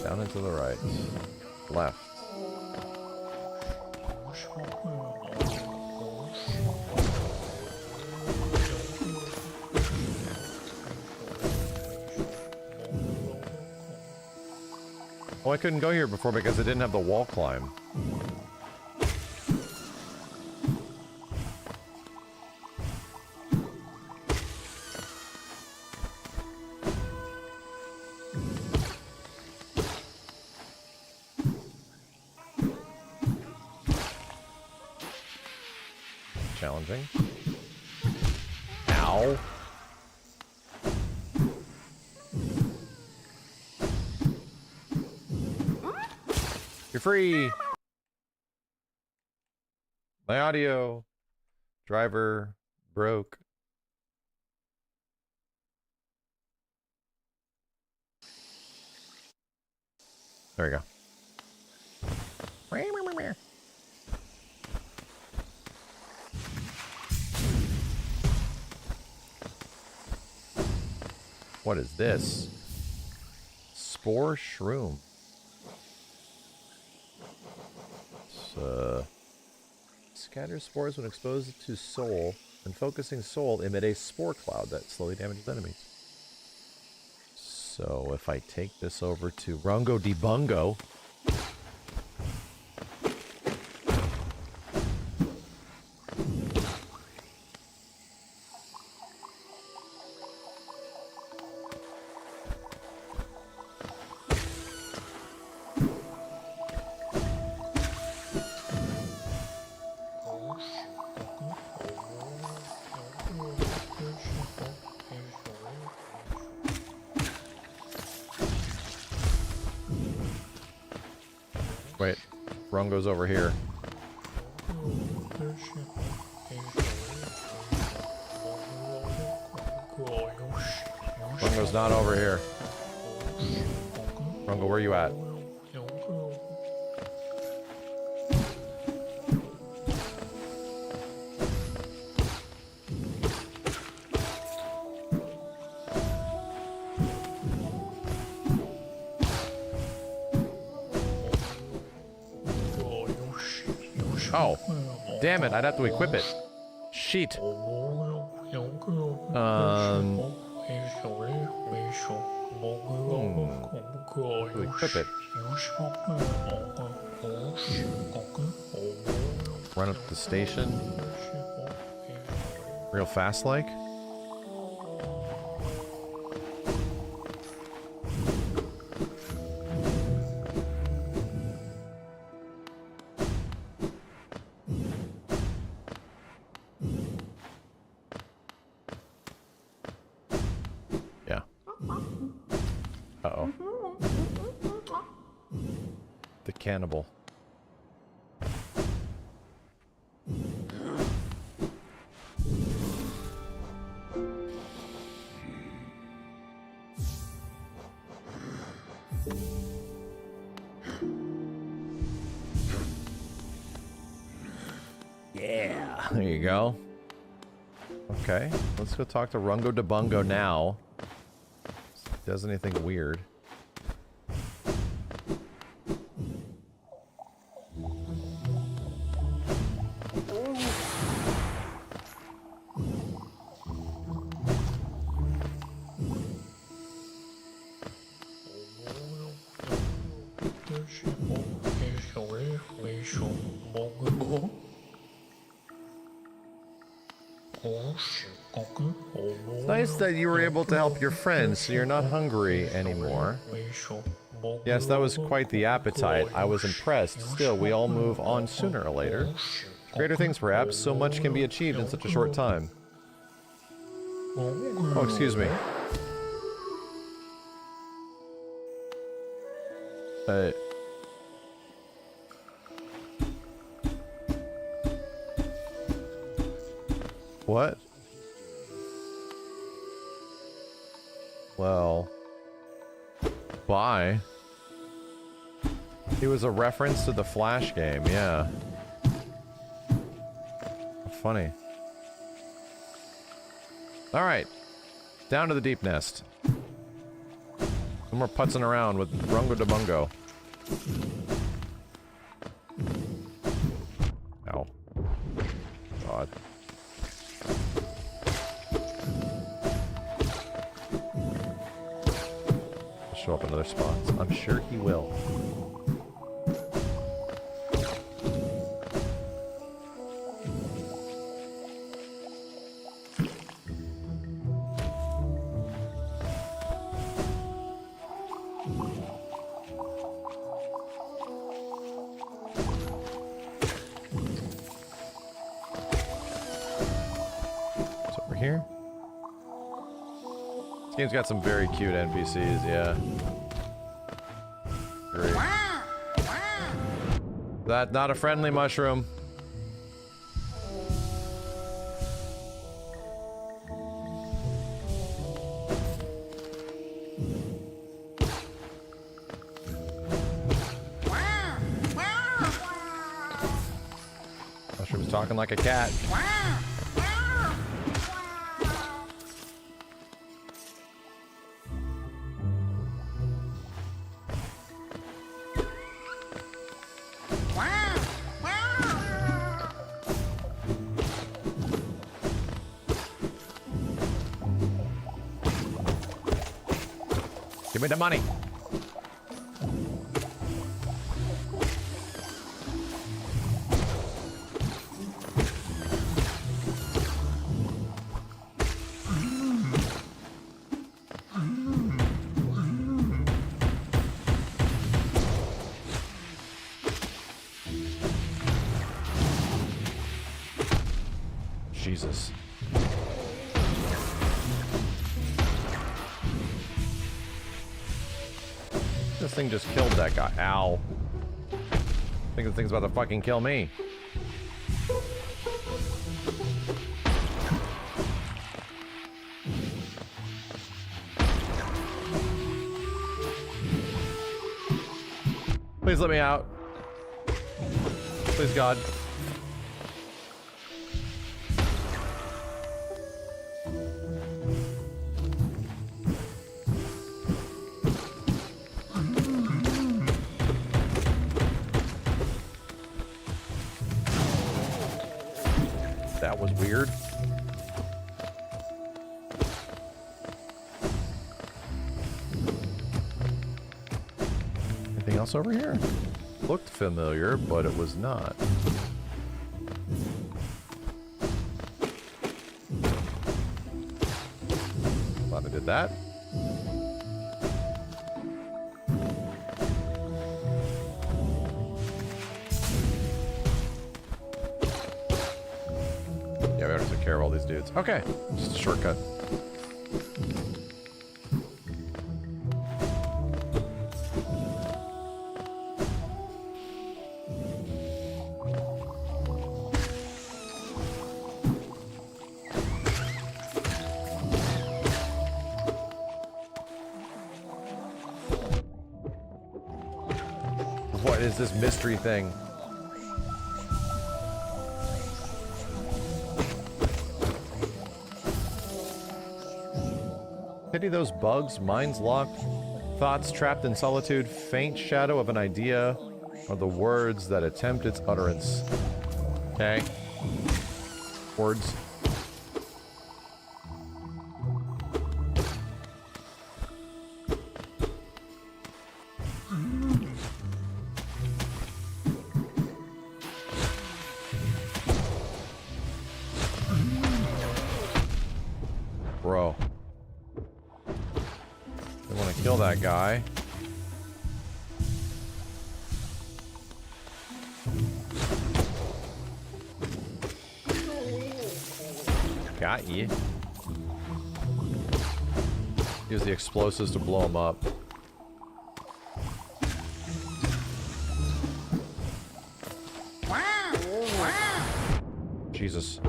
Down and to the right. Left. Oh, I couldn't go here before because I didn't have the wall climb. Challenging. Ow. You're free. My audio driver broke. There we go. What is this? Spore shroom. Scatter spores when exposed to soul, and focusing soul emit a spore cloud that slowly damages enemies. So if I take this over to Rungo de Bungo. Wait, Rungo's over here. Rungo's not over here. Rungo, where are you at? Oh, damn it, I'd have to equip it. Sheet. Equip it. Run up to the station. Real fast like. Cannibal. Yeah, there you go. Okay, let's go talk to Rungo de Bungo now. Does anything weird? It's nice that you were able to help your friends so you're not hungry anymore. Yes, that was quite the appetite. I was impressed. Still, we all move on sooner or later. Greater things, perhaps. So much can be achieved in such a short time. Oh, excuse me. What? Well... Bye. It was a reference to the Flash game, yeah. Funny. Alright. Down to the deep nest. No more putzing around with Rungo de Bungo. Ow. God. He'll show up in other spots. I'm sure he will. Game's got some very cute NPCs, yeah. Great. That not a friendly mushroom. Mushroom's talking like a cat. Give me the money. Jesus. This thing just killed that guy. Ow. I think the thing's about to fucking kill me. Please let me out. Please, God. That was weird. Anything else over here? Looked familiar, but it was not. Glad I did that. Yeah, we already took care of all these dudes. Okay, just a shortcut. What is this mystery thing? Pity those bugs, minds locked, thoughts trapped in solitude, faint shadow of an idea, or the words that attempt its utterance. Okay. Words. Bro. They want to kill that guy. Got you. Use the explosives to blow him up. Jesus.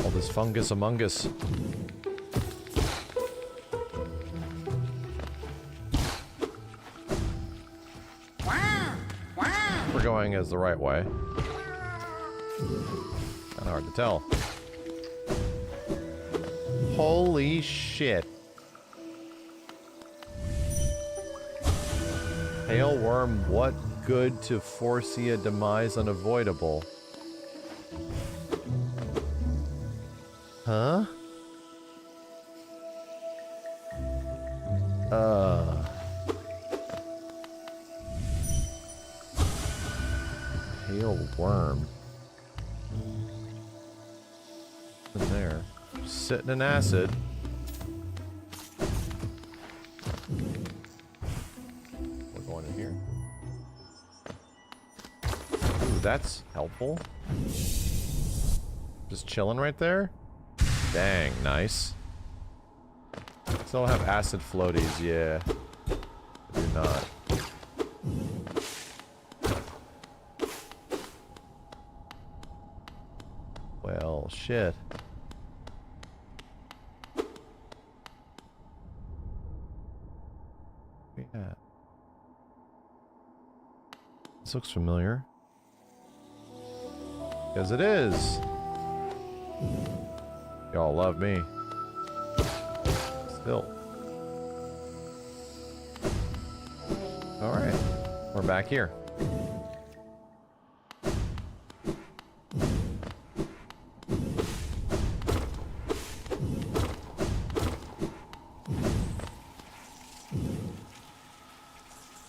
All this fungus among us. We're going as the right way. Kinda hard to tell. Holy shit. Pale worm, what good to foresee a demise unavoidable? Huh? Pale worm. In there. Sitting in acid. We're going in here. Ooh, that's helpful. Just chilling right there? Dang, nice. Still have acid floaties, yeah. I do not. Well, shit. Yeah. This looks familiar. Because it is. Y'all love me. Still. Alright. We're back here.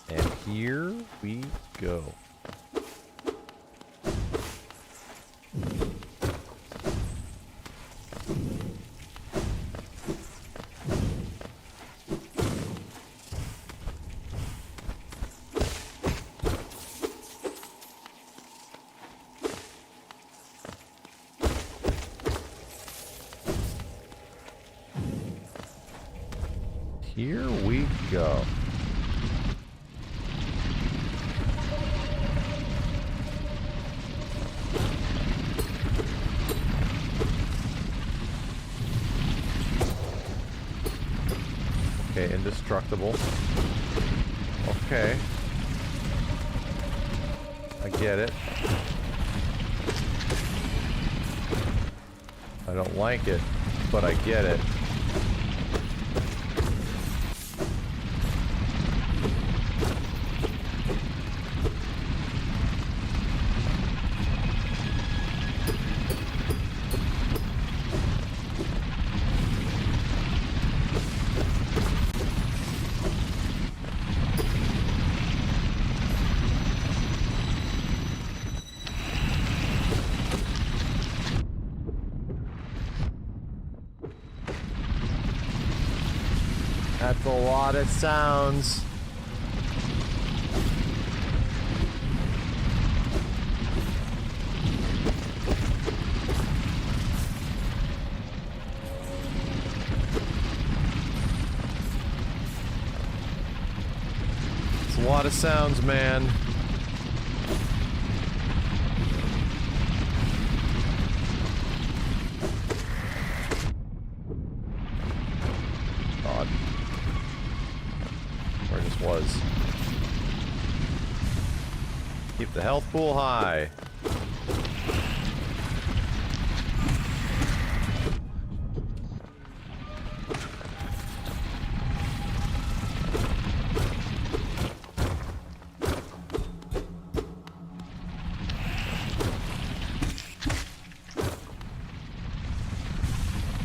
And here we go. Here we go. Okay, indestructible. Okay. I get it. I don't like it, but I get it. That's a lot of sounds. It's a lot of sounds, man. God. Where this was. Keep the health pool high.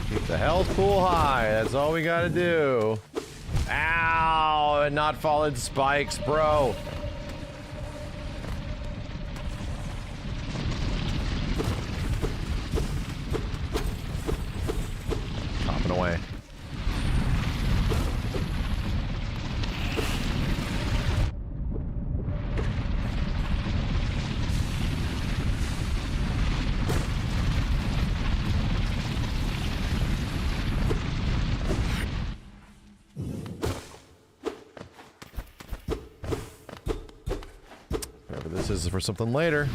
Keep the health pool high. That's all we gotta do. Ow! And not fallen spikes, bro. Chopping away. This is for something later.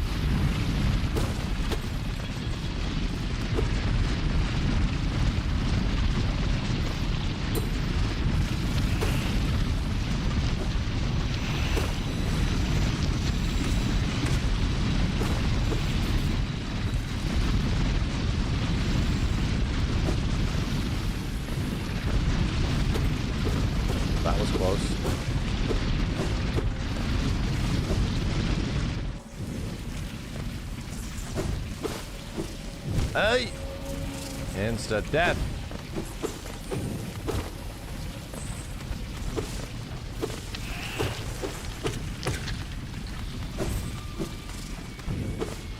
That was close. Hey! Insta death.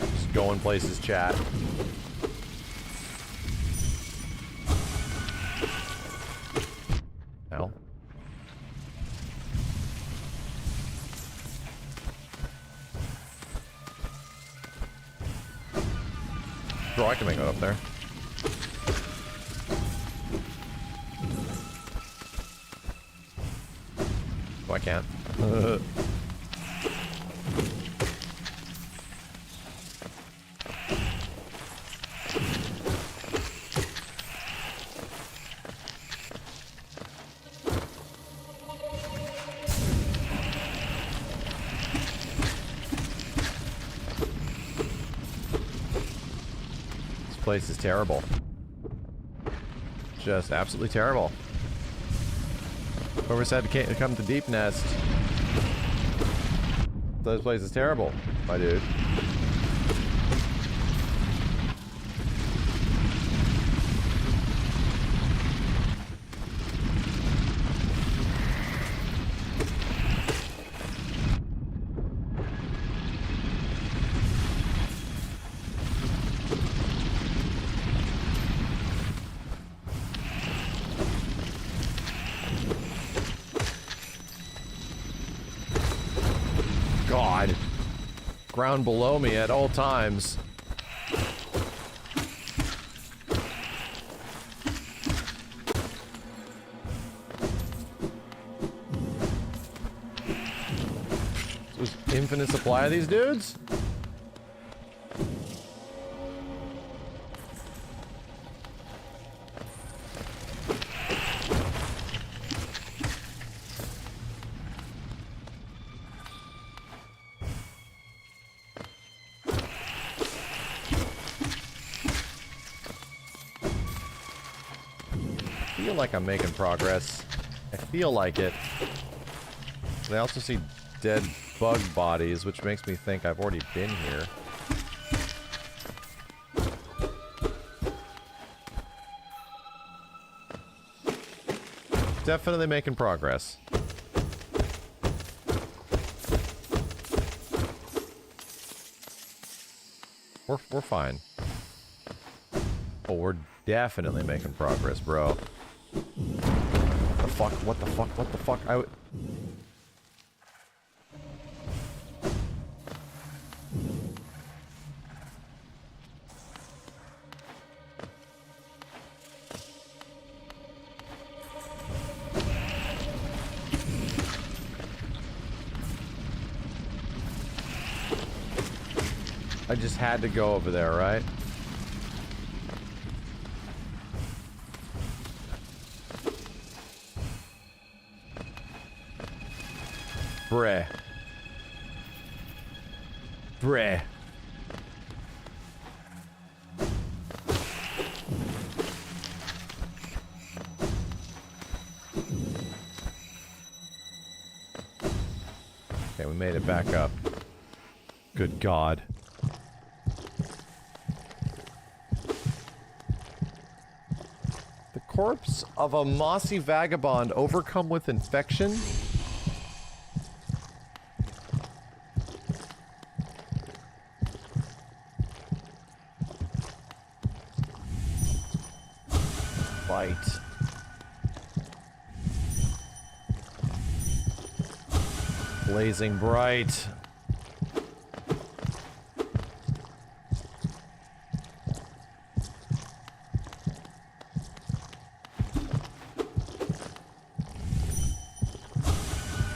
Just going places, chat. Hell. Bro, I can make it up there. Oh, I can't. Place is terrible. Just absolutely terrible. Whoever said to come to Deep Nest. This place is terrible, my dude. God. Ground below me at all times. There's infinite supply of these dudes? I feel like I'm making progress. I feel like it. I also see dead bug bodies, which makes me think I've already been here. Definitely making progress. We're fine. Oh, we're definitely making progress, bro. What the fuck? What the fuck? What the fuck? I just had to go over there, right? Bruh. Bruh. Okay, we made it back up. Good God. corpse of a mossy vagabond overcome with infection? Light. Blazing bright.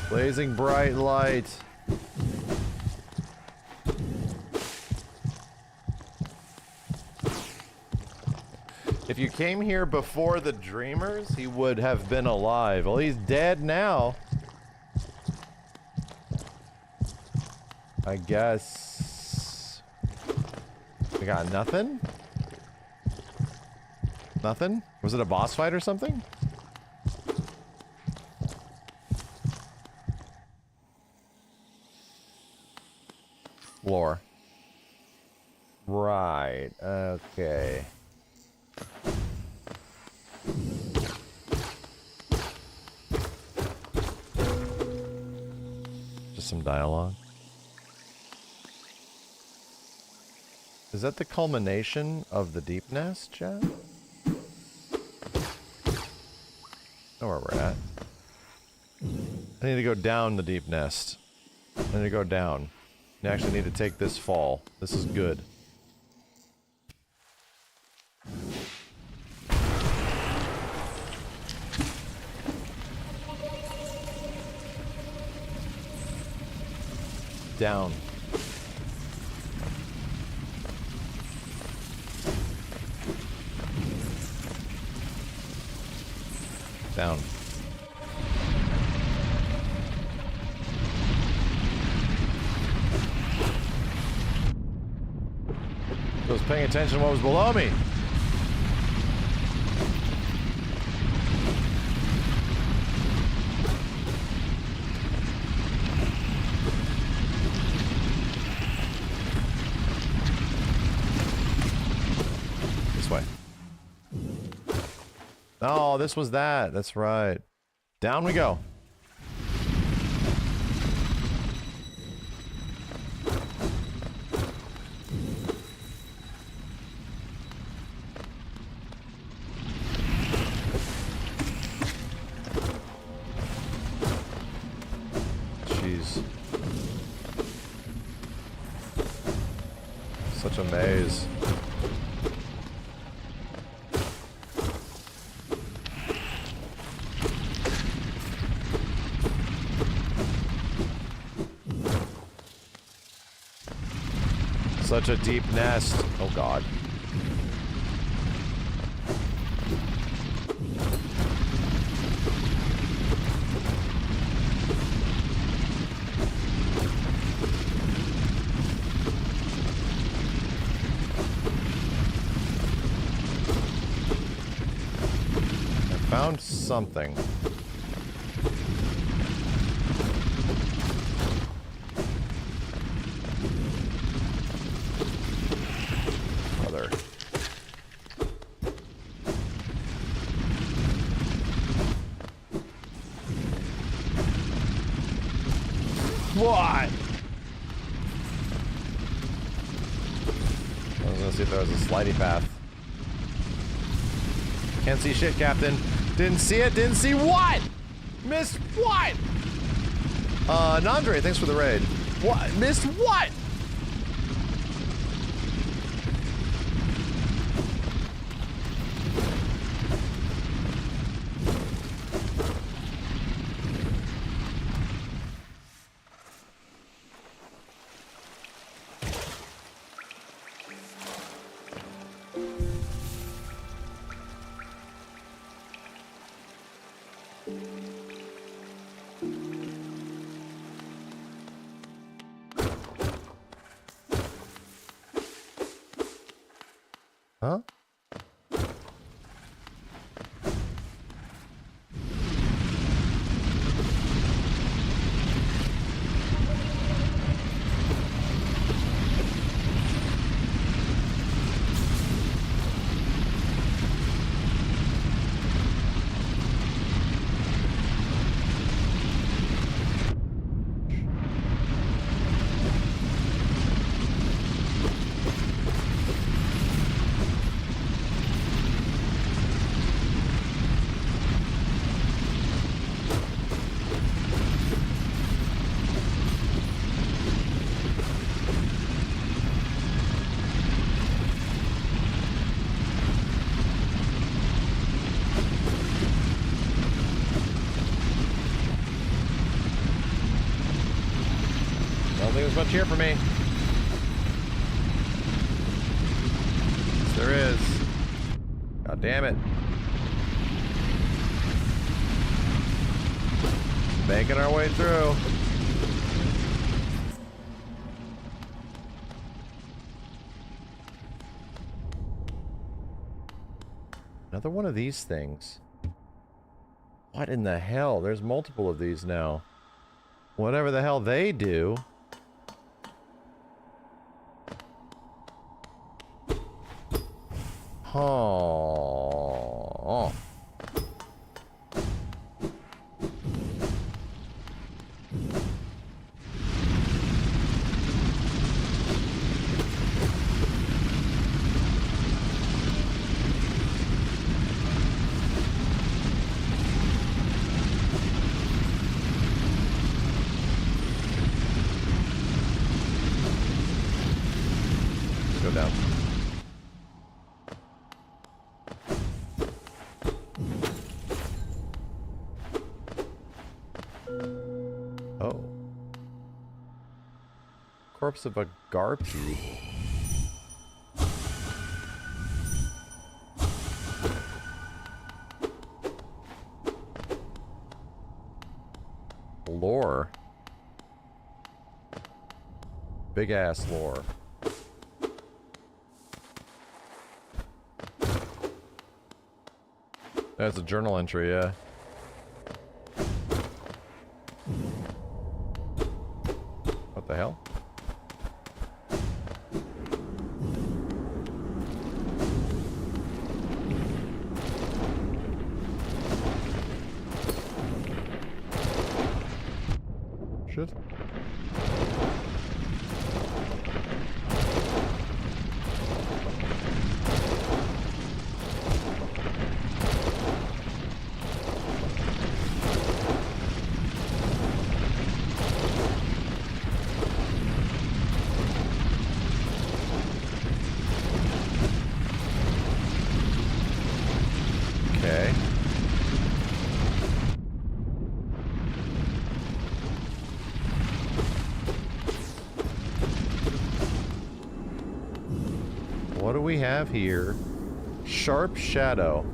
Blazing bright light. If you came here before the Dreamers, he would have been alive. Well, he's dead now. I guess... We got nothing? Nothing? Was it a boss fight or something? Floor. Right, okay. Just some dialogue. Is that the culmination of the deep nest, chat? Know where we're at. I need to go down the deep nest. I need to go down. I actually need to take this fall. This is good. Down. Down. I was paying attention to what was below me. This way. Oh, this was that. That's right. Down we go. Such a maze. Such a deep nest. Oh God. Found something. Mother. What? I was gonna see if there was a slidey path. Can't see shit, Captain. Didn't see it. Didn't see what? Missed what? Nandre, thanks for the raid. What? Missed what? Huh? there's much here for me. Yes, there is. God damn it. Making our way through. Another one of these things. What in the hell? There's multiple of these now. Whatever the hell they do. Oh. Go down. Oh. Corpse of a Garpy. Lore. Big ass lore. That's a journal entry, yeah. What the hell? Shit. Okay. What do we have here? Sharp Shadow.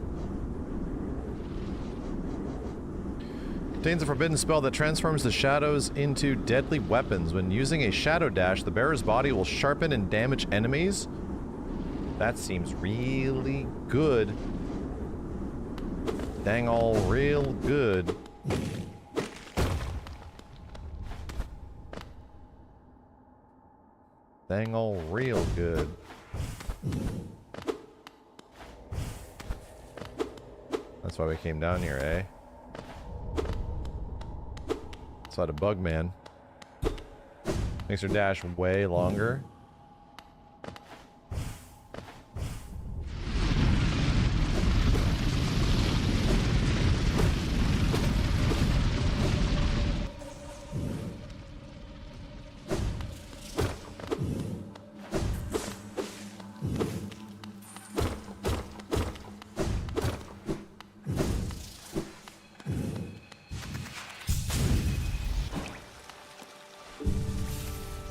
Contains a forbidden spell that transforms the shadows into deadly weapons. When using a shadow dash, the bearer's body will sharpen and damage enemies. That seems really good. Dang all real good. Dang all real good. That's why we came down here, eh? Saw the bug man. Makes her dash way longer.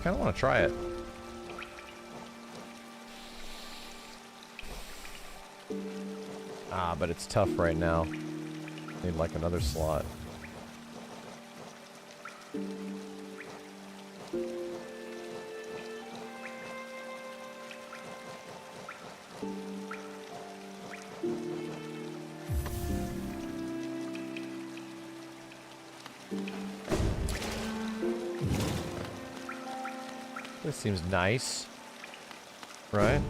I don't want to try it. Ah, but it's tough right now. Need like another slot. This seems nice, right?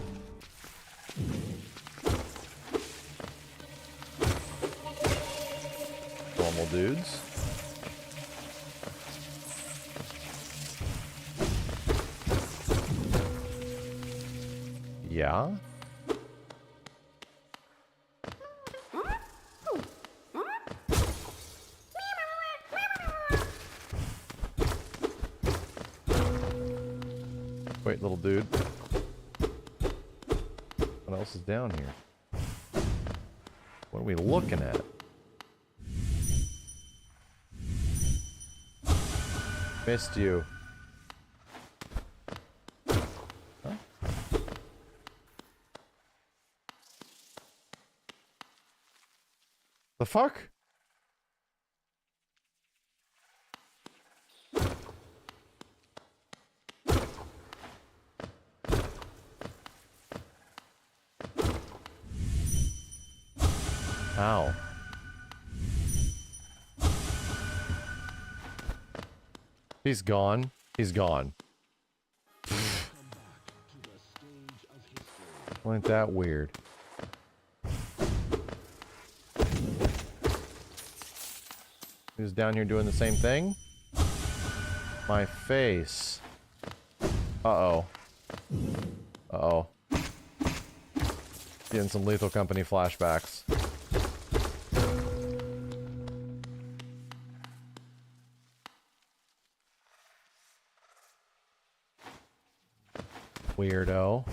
Normal dudes. Yeah. Wait, little dude. What else is down here? What are we looking at? Missed you. fuck? Ow. He's gone. He's gone. Ain't that weird? He was down here doing the same thing? My face. Uh-oh. Uh-oh. Getting some Lethal Company flashbacks. Weirdo.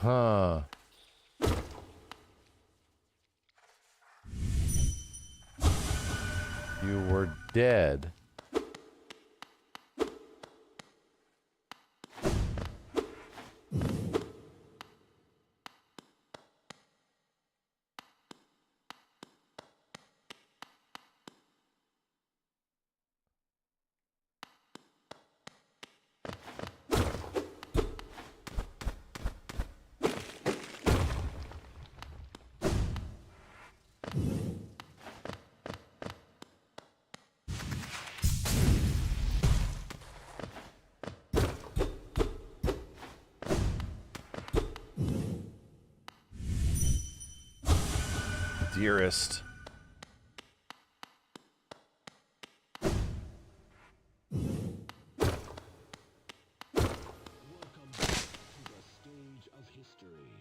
Huh. You were dead. Dearest. Welcome to the stage of history.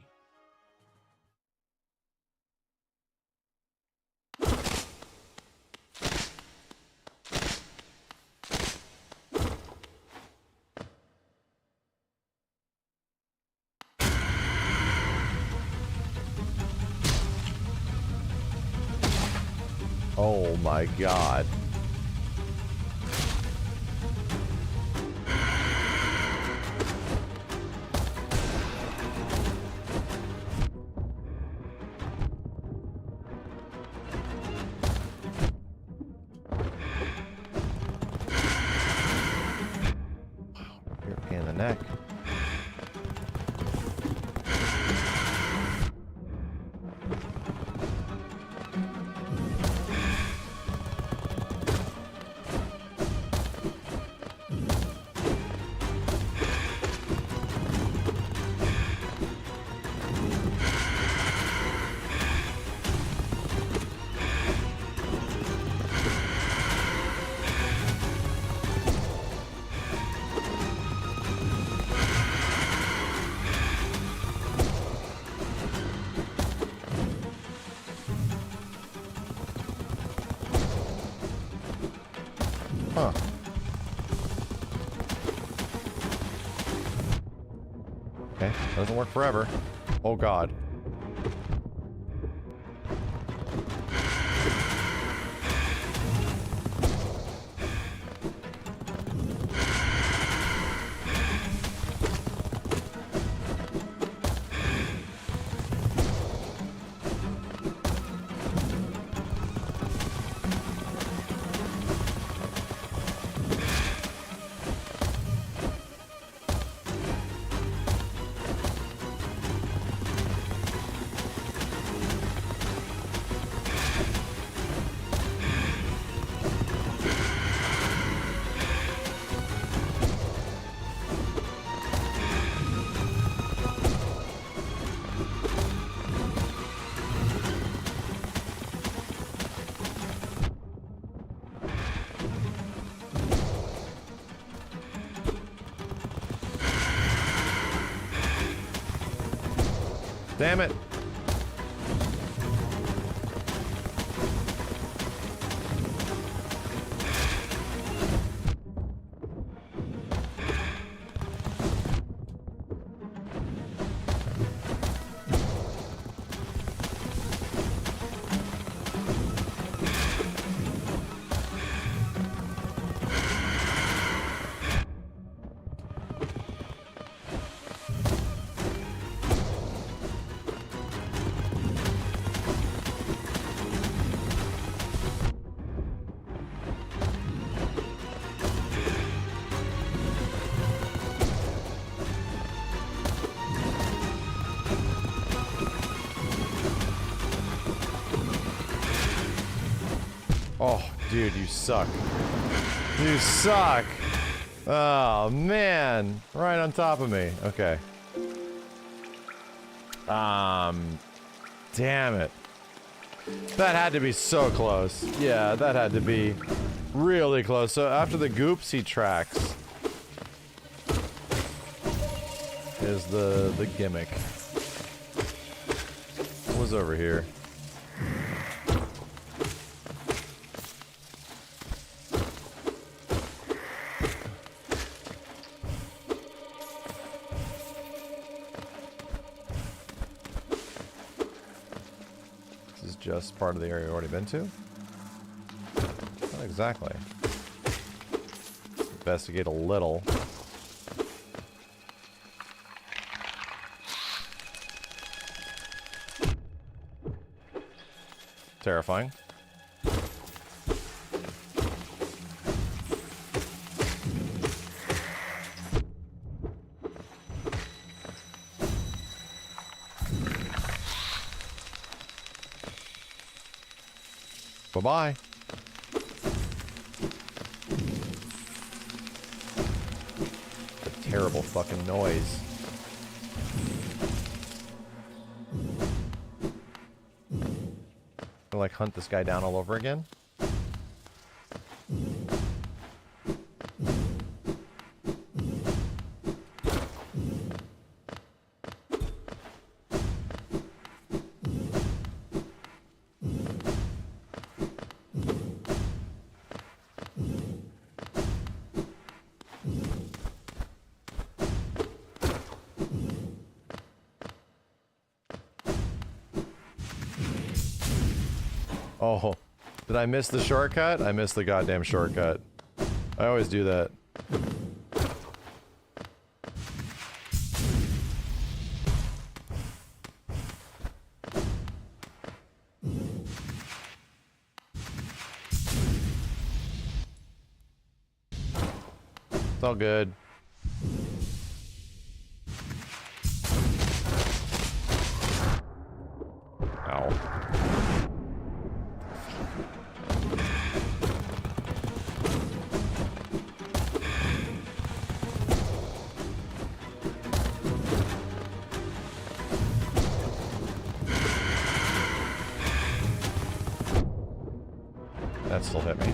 Oh my god. You're in the neck. Huh. Okay, doesn't work forever. Oh god. Damn it. Oh, dude, you suck. You suck. Oh, man. Right on top of me. Okay. Damn it. That had to be so close. Yeah, that had to be really close. So after the goops, he tracks. Is the gimmick. What was over here? Just part of the area we've already been to? Not exactly. Investigate a little. Terrifying. Bye-bye. A terrible fucking noise. I'll, like, hunt this guy down all over again. Oh, did I miss the shortcut? I missed the goddamn shortcut. I always do that. It's all good. Ow. That still hit me.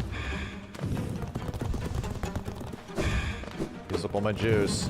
Use up all my juice.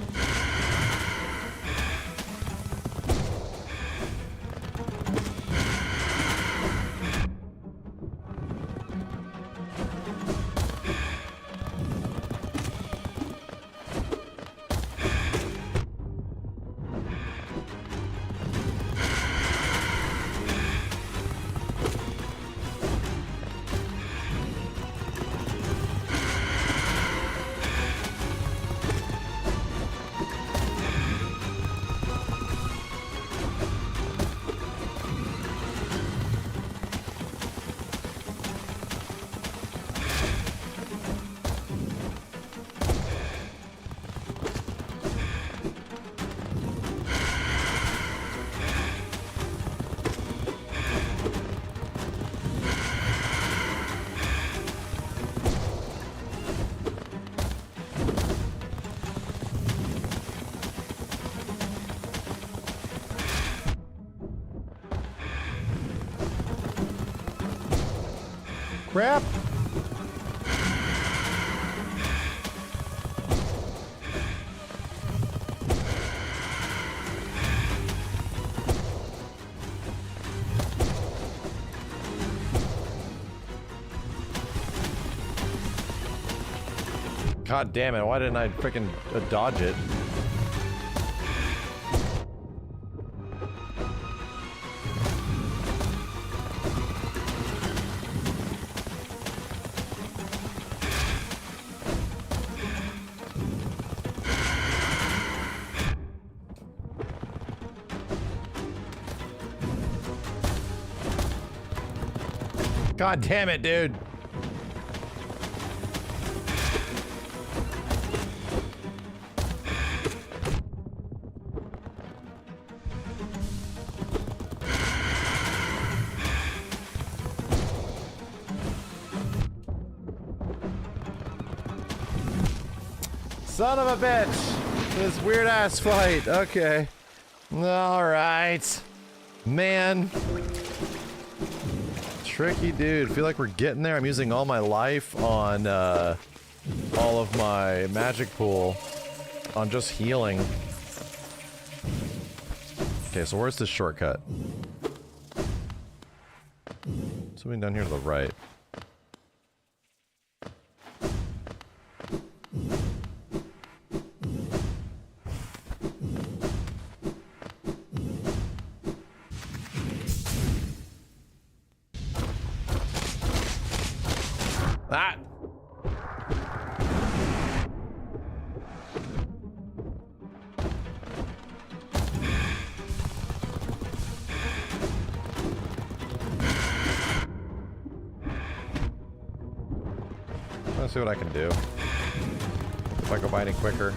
Crap! God damn it, why didn't I freaking dodge it? God damn it, dude. Son of a bitch! This weird ass fight. Okay. Alright. Man. Tricky dude. Feel like we're getting there. I'm using all my life on all of my magic pool on just healing. Okay, so where's the shortcut? Something down here to the right. Ah! Let's see what I can do. If I go by any quicker.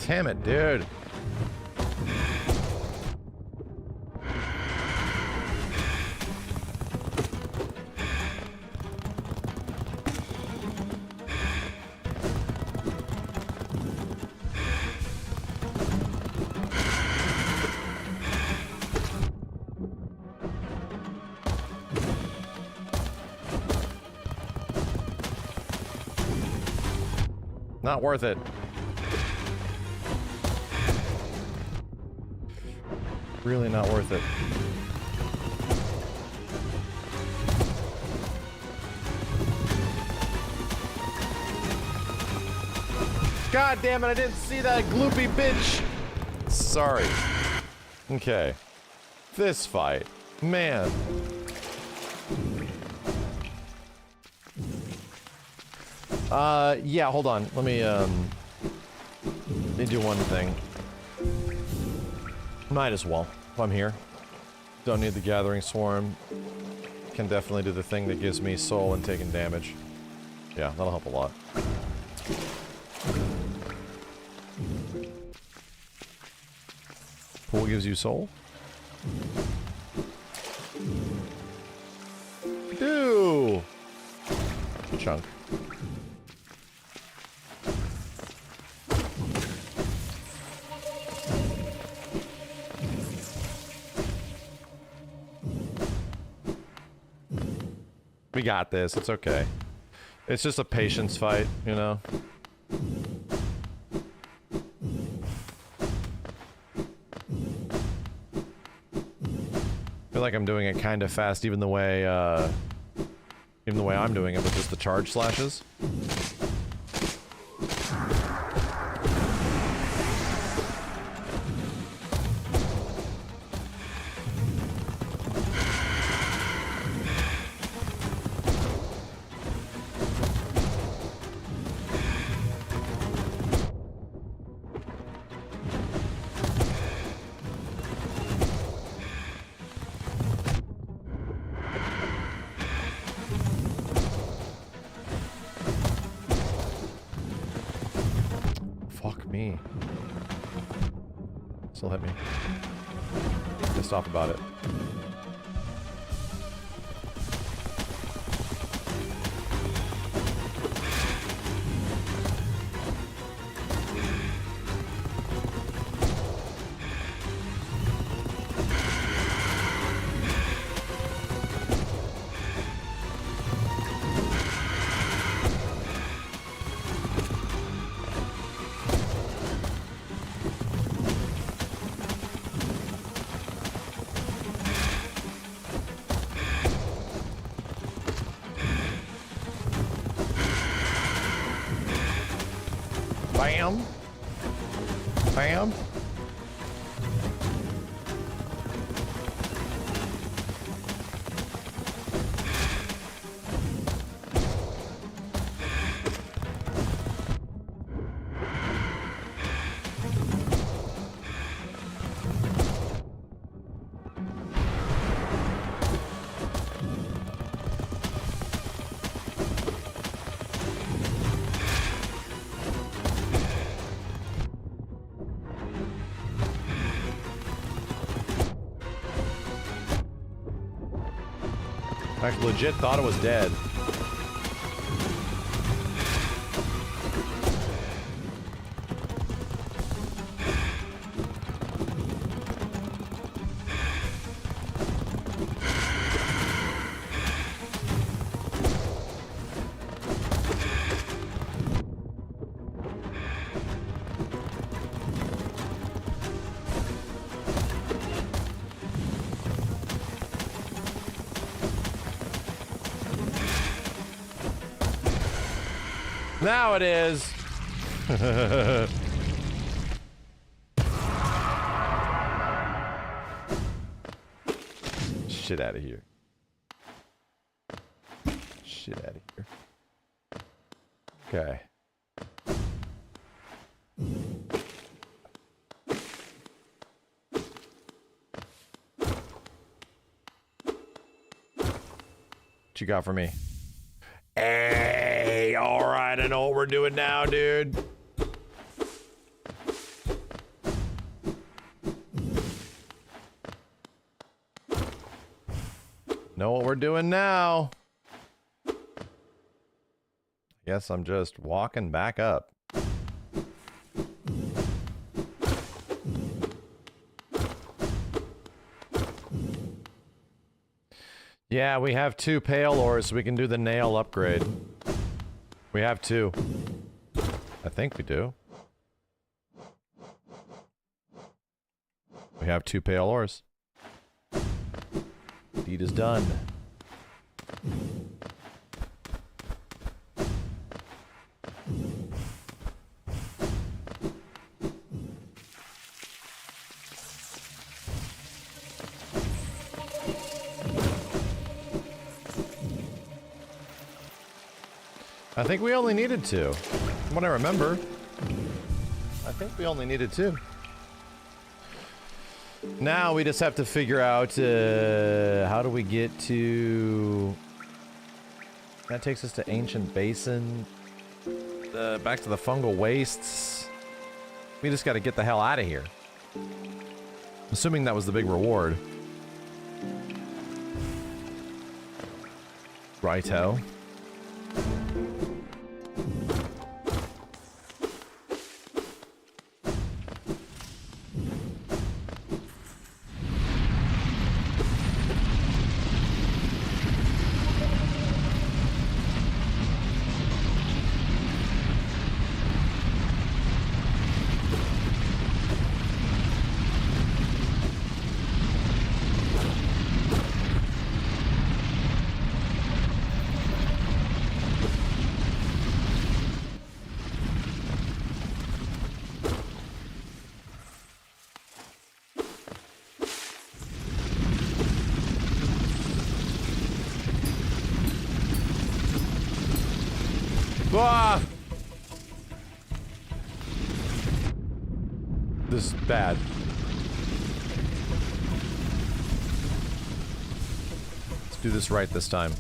Damn it, dude. Not worth it. Really not worth it. God damn it, I didn't see that gloopy bitch. Sorry. Okay. This fight. Man. Yeah, hold on. Let me do one thing. Might as well, if I'm here. Don't need the Gathering Swarm. Can definitely do the thing that gives me soul and taking damage. Yeah, that'll help a lot. Pool gives you soul? Do! Chunk. We got this, it's okay. It's just a patience fight, you know? I feel like I'm doing it kind of fast, even the way I'm doing it with just the charge slashes. Still hit me. Pissed off about it. Bam. Bam. I legit thought it was dead. Now it is. Shit out of here. Shit out of here. Okay. What you got for me? Hey, all right, I know what we're doing now, dude. Know what we're doing now. Guess I'm just walking back up. Yeah, we have 2 pale ores, so we can do the nail upgrade. We have 2. I think we do. We have 2 pale ores. Deed is done. I think we only needed 2. From what I remember. I think we only needed 2. Now we just have to figure out how do we get to... That takes us to Ancient Basin. Back to the fungal wastes. We just got to get the hell out of here. Assuming that was the big reward. Righto. Ah! This is bad. Let's do this right this time.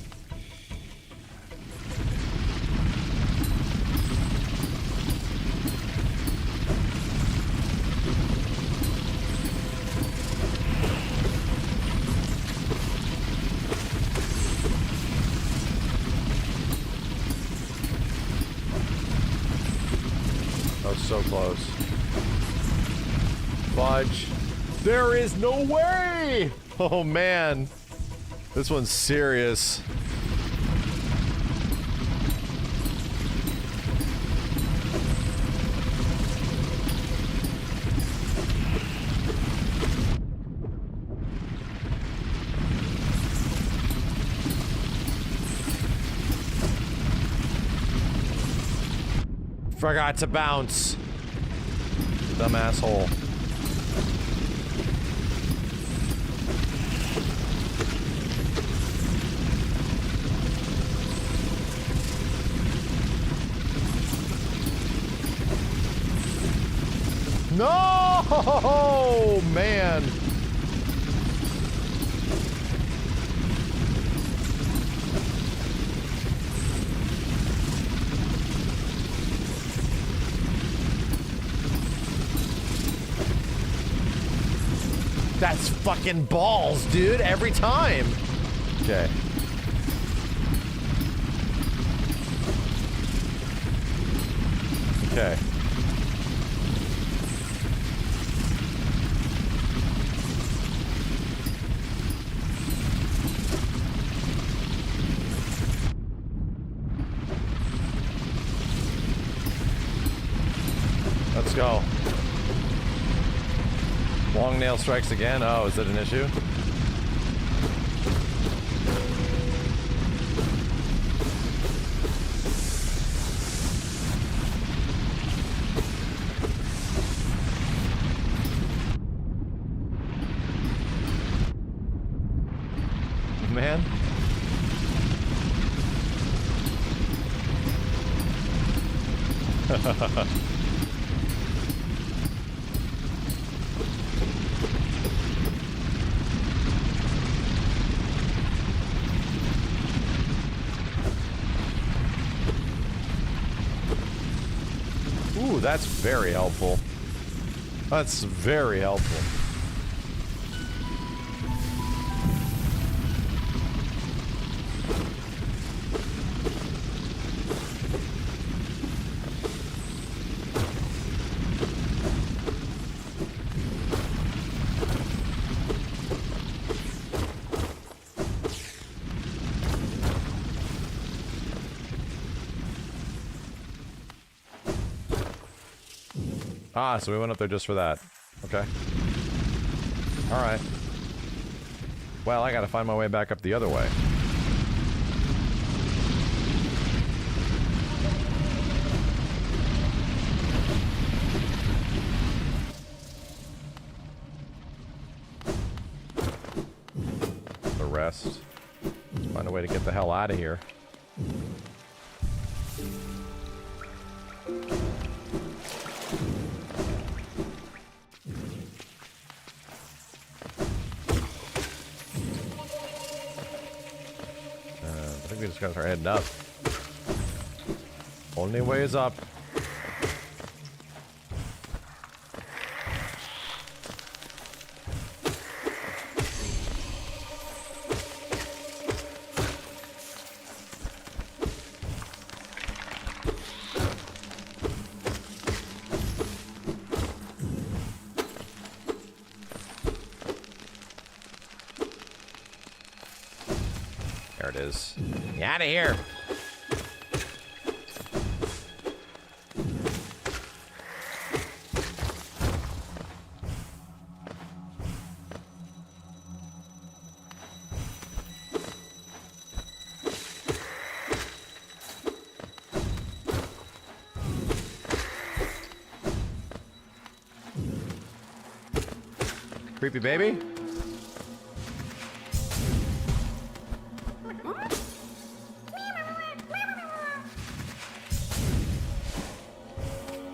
So close. Fudge. There is no way! Oh man. This one's serious. Forgot to bounce. Dumb asshole. No, man. That's fucking balls, dude, every time. Okay. Okay. Let's go. Long nail strikes again. Oh, is that an issue? Man. Ooh, that's very helpful. That's very helpful. Ah, so we went up there just for that. Okay. Alright. Well, I gotta find my way back up the other way. The rest. Let's find a way to get the hell out of here. We just gotta start heading up. Only way is up. There it is. Get out of here. Creepy baby.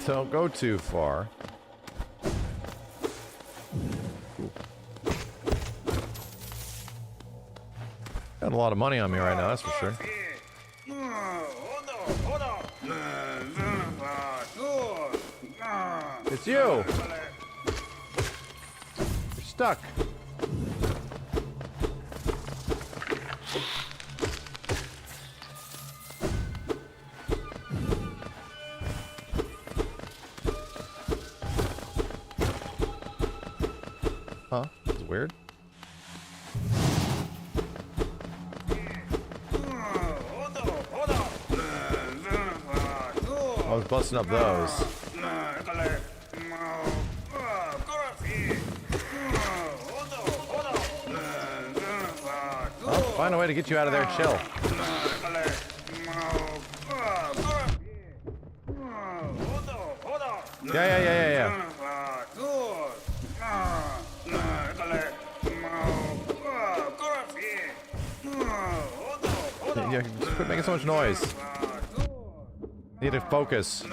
Don't go too far. Ooh. Got a lot of money on me right now, that's for sure. It's you! You're stuck. Huh? That's weird. I was busting up those. Well, find a way to get you out of there and chill. Yeah. Yeah, just quit making so much noise. Need to focus.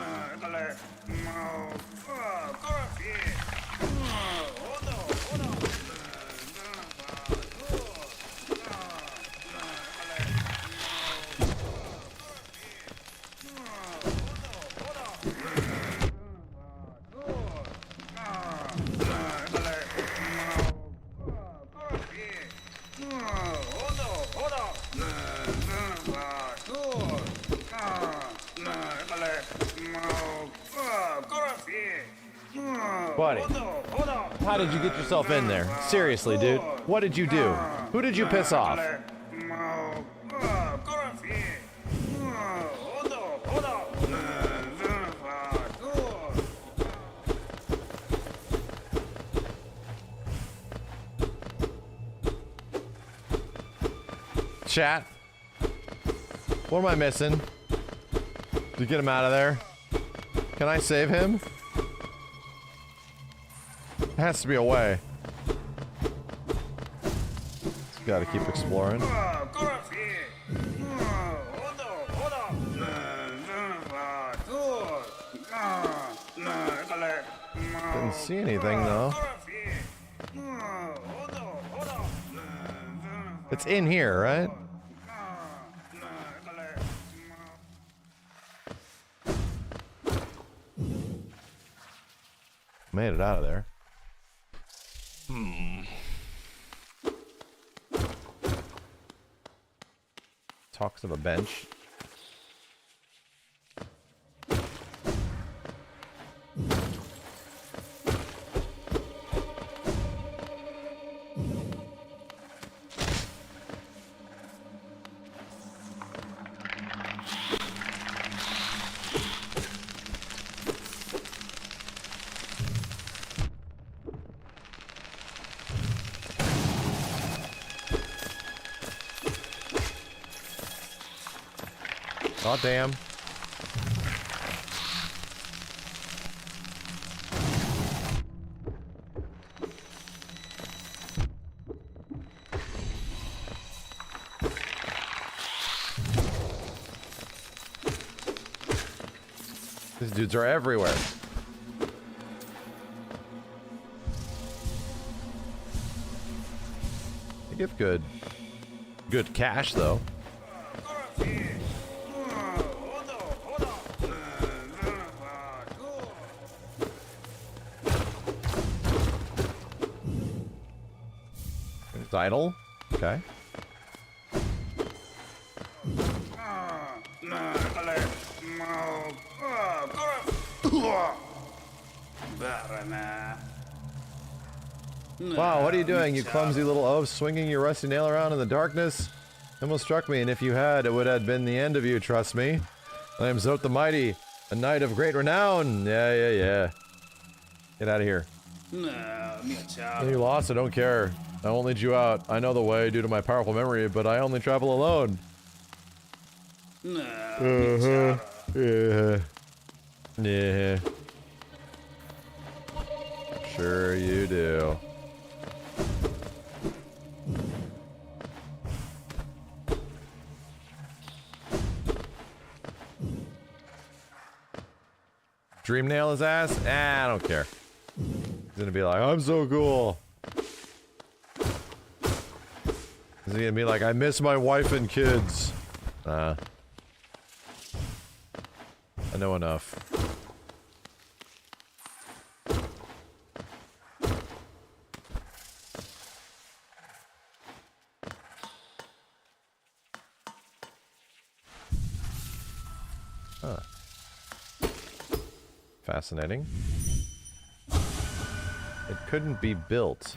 Buddy, how did you get yourself in there? Seriously, dude. What did you do? Who did you piss off? Chat. What am I missing? To get him out of there? Can I save him? There has to be a way. Just gotta keep exploring. Didn't see anything though. It's in here, right? Made it out of there. Talks of a bench. Oh, damn. These dudes are everywhere. They give good cash, though. Idle? Okay. Wow, what are you doing, you clumsy little oaf, swinging your rusty nail around in the darkness? Almost struck me, and if you had, it would have been the end of you, trust me. I am Zote the Mighty, a knight of great renown. Yeah. Get out of here. You lost, I don't care. I won't lead you out. I know the way due to my powerful memory, but I only travel alone. Yeah. Sure you do. Dream nail his ass? I don't care. He's gonna be like, I'm so cool. Is he gonna be like, I miss my wife and kids? I know enough. Huh. Fascinating. It couldn't be built.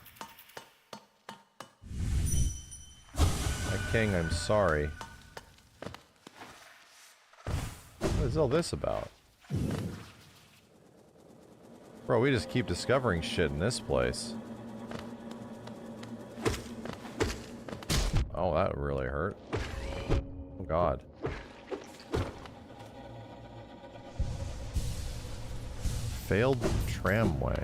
King, I'm sorry. What is all this about? Bro, we just keep discovering shit in this place. Oh, that really hurt. Oh, God. Failed tramway.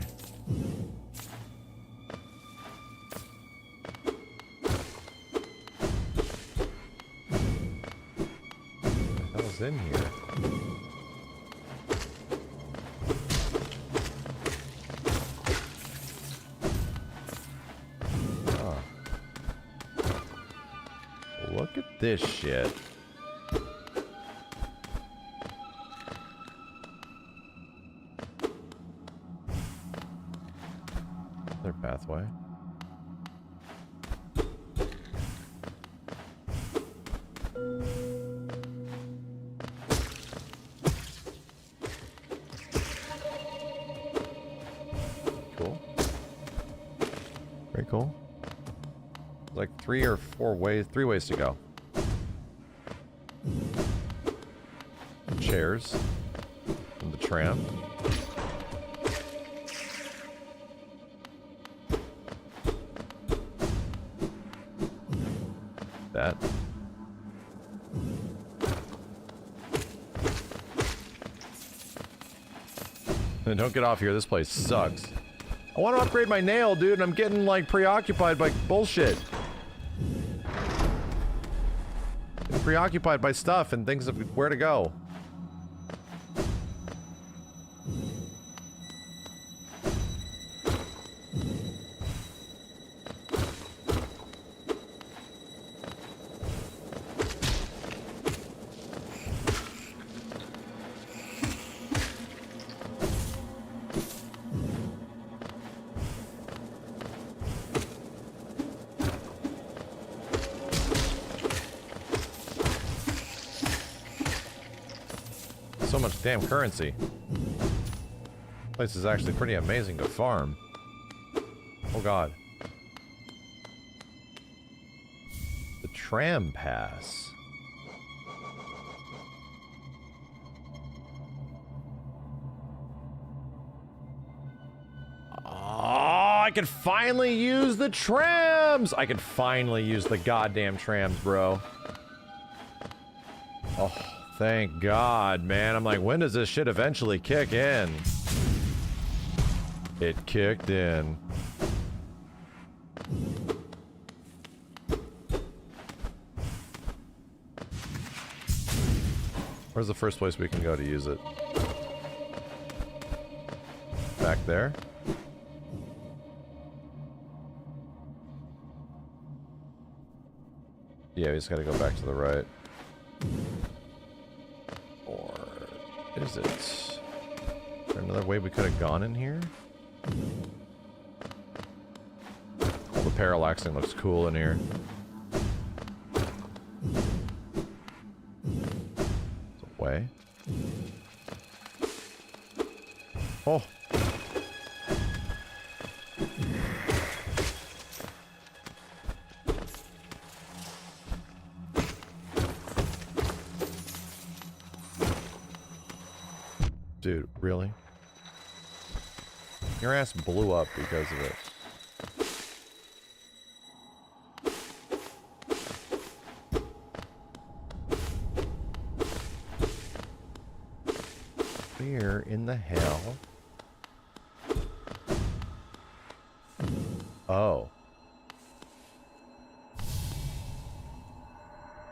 What the hell's in here? Oh. Look at this shit. Pathway. Cool. Very cool. Like three ways to go. Chairs. And the tram. That. Don't get off here. This place sucks. I want to upgrade my nail, dude, and I'm getting, like, preoccupied by bullshit. I'm preoccupied by stuff and things of where to go. So much damn currency. Place is actually pretty amazing to farm. Oh god. The Tram Pass. Oh, I can finally use the trams! I can finally use the goddamn trams, bro. Oh. Thank God, man. I'm like, when does this shit eventually kick in? It kicked in. Where's the first place we can go to use it? Back there? Yeah, we just gotta go back to the right. Or is it? Is there another way we could have gone in here? Oh, the parallaxing looks cool in here. There's a way. Oh! Dude, really? Your ass blew up because of it. Where in the hell? Oh.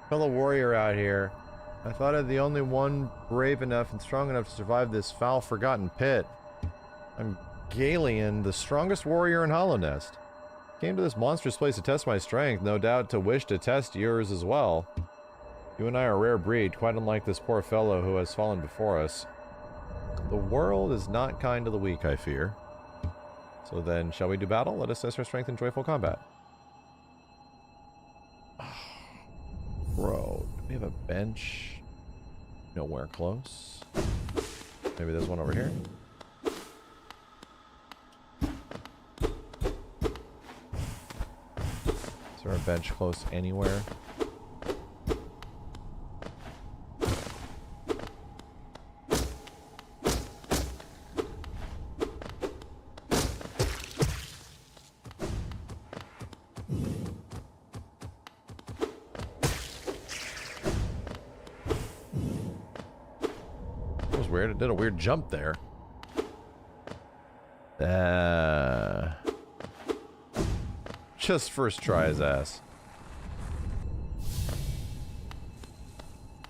Fellow warrior out here. I thought I'm the only one brave enough and strong enough to survive this foul, forgotten pit. I'm Galien, the strongest warrior in Hollow Nest. Came to this monstrous place to test my strength, no doubt to wish to test yours as well. You and I are a rare breed, quite unlike this poor fellow who has fallen before us. The world is not kind to the weak, I fear. So then, shall we do battle? Let us test our strength in joyful combat. Bro, do we have a bench? Nowhere close. Maybe there's one over here. Is there a bench close anywhere? It did a weird jump there. Just first try his ass.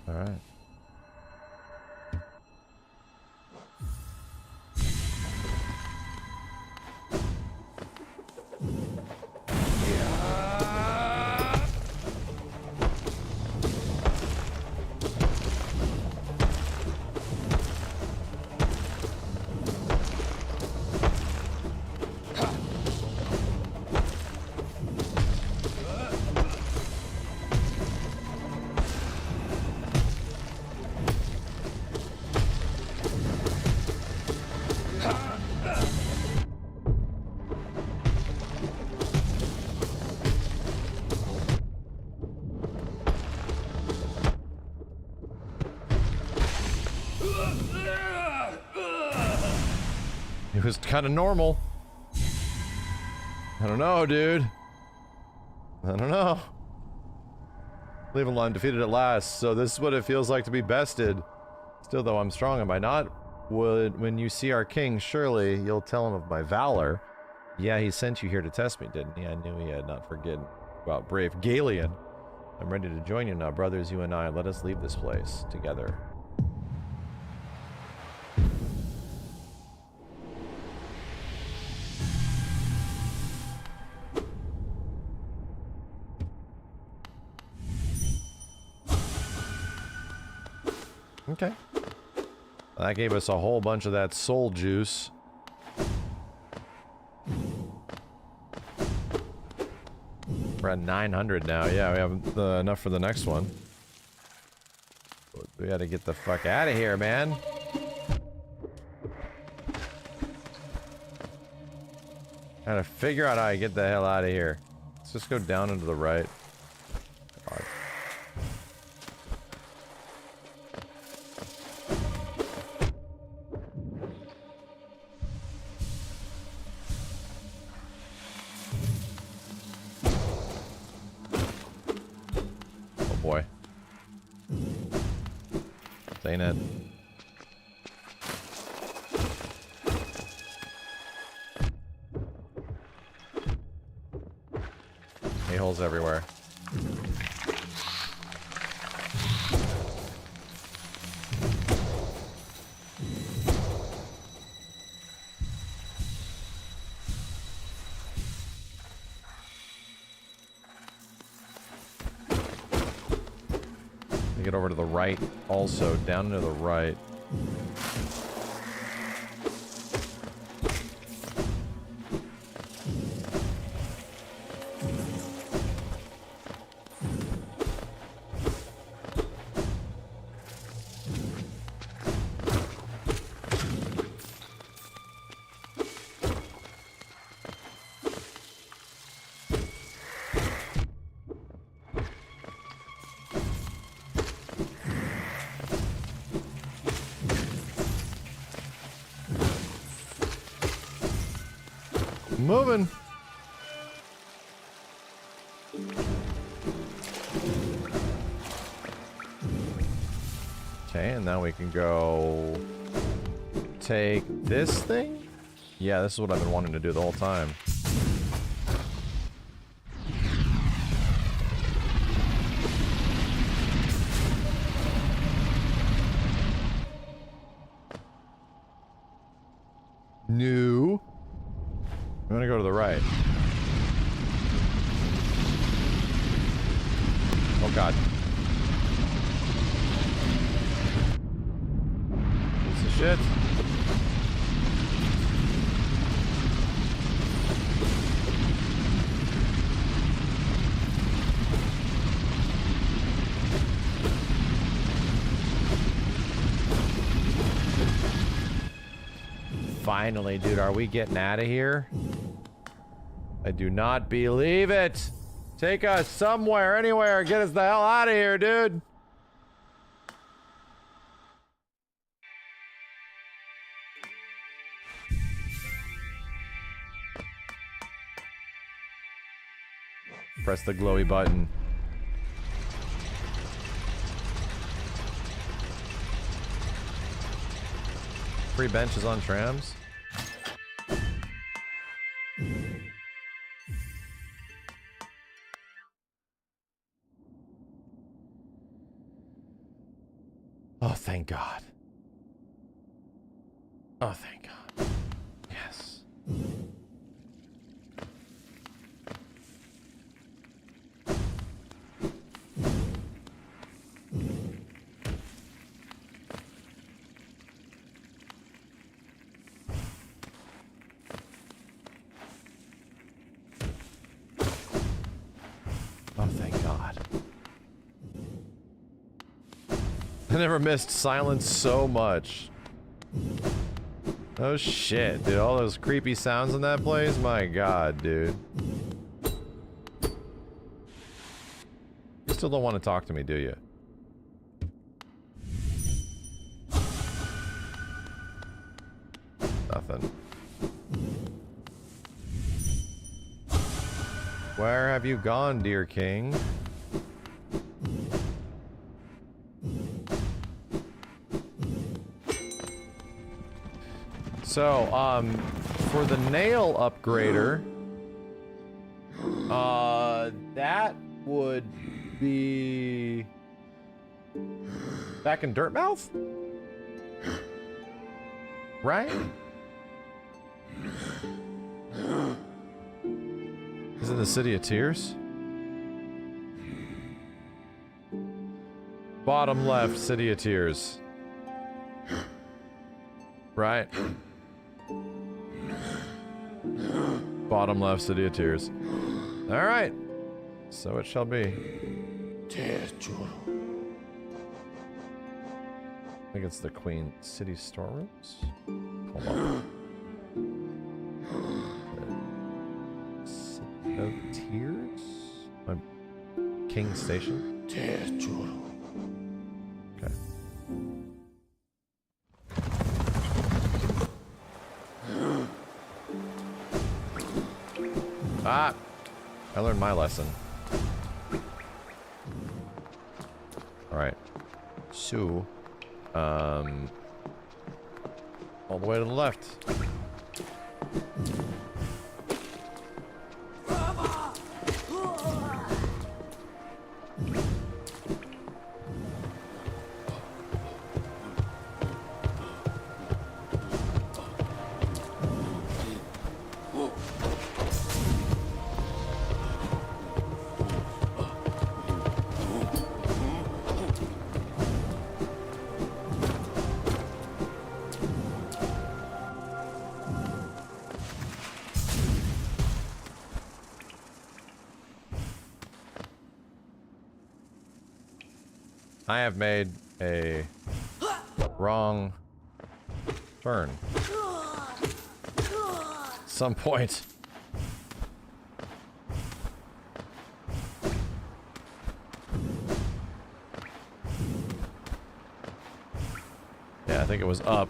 All right. It was kind of normal. I don't know, dude. I don't know. Leave alone, defeated at last, so this is what it feels like to be bested. Still, though, I'm strong, am I not? When you see our king, surely you'll tell him of my valor. Yeah, he sent you here to test me, didn't he? I knew he had not forgotten about brave Galien. I'm ready to join you now, brothers, you and I. Let us leave this place together. Okay. That gave us a whole bunch of that soul juice. We're at 900 now. Yeah, we have enough for the next one. We gotta get the fuck out of here, man. Gotta figure out how to get the hell out of here. Let's just go down and to the right. God. Boy. Ain't it? A-holes everywhere. Get over to the right, also down to the right. Moving. Okay, and now we can go take this thing? Yeah, this is what I've been wanting to do the whole time. No. I'm gonna go to the right. Oh god. Piece of shit. Finally, dude, are we getting out of here? I do not believe it. Take us somewhere, anywhere. Get us the hell out of here, dude. Press the glowy button. Free benches on trams. Oh, thank God. Oh, thank God. Yes. Oh, thank God. I never missed silence so much. Oh shit, dude. All those creepy sounds in that place? My God, dude. You still don't want to talk to me, do you? Nothing. Where have you gone, dear king? So, for the nail upgrader, that would be back in Dirtmouth? Right? Is it the City of Tears? Bottom left, City of Tears. Right? Bottom left, City of Tears. Alright. So it shall be. I think it's the Queen City storerooms? Hold on. City of Tears? My King Station? Okay. Ah! I learned my lesson. Alright. So, all the way to the left. I have made a wrong turn. Some point. Yeah, I think it was up.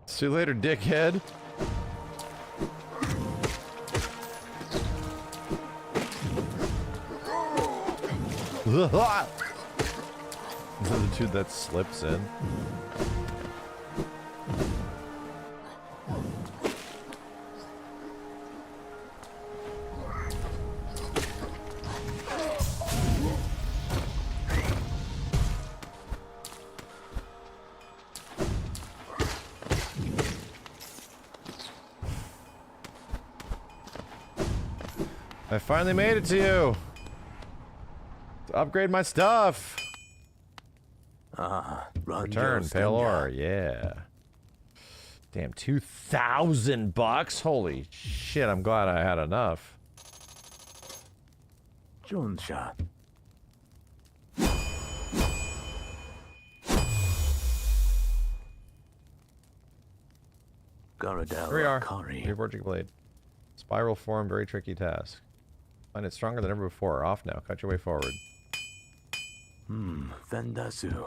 See you later, dickhead. Is that the dude that slips in? I finally made it to you! To upgrade my stuff! Return, pale ore, yeah. Damn, 2,000 bucks? Holy shit, I'm glad I had enough. Junsha. Here we are. New Vortex Blade. Spiral form, very tricky task. Find it stronger than ever before. Off now. Cut your way forward. Vendasu.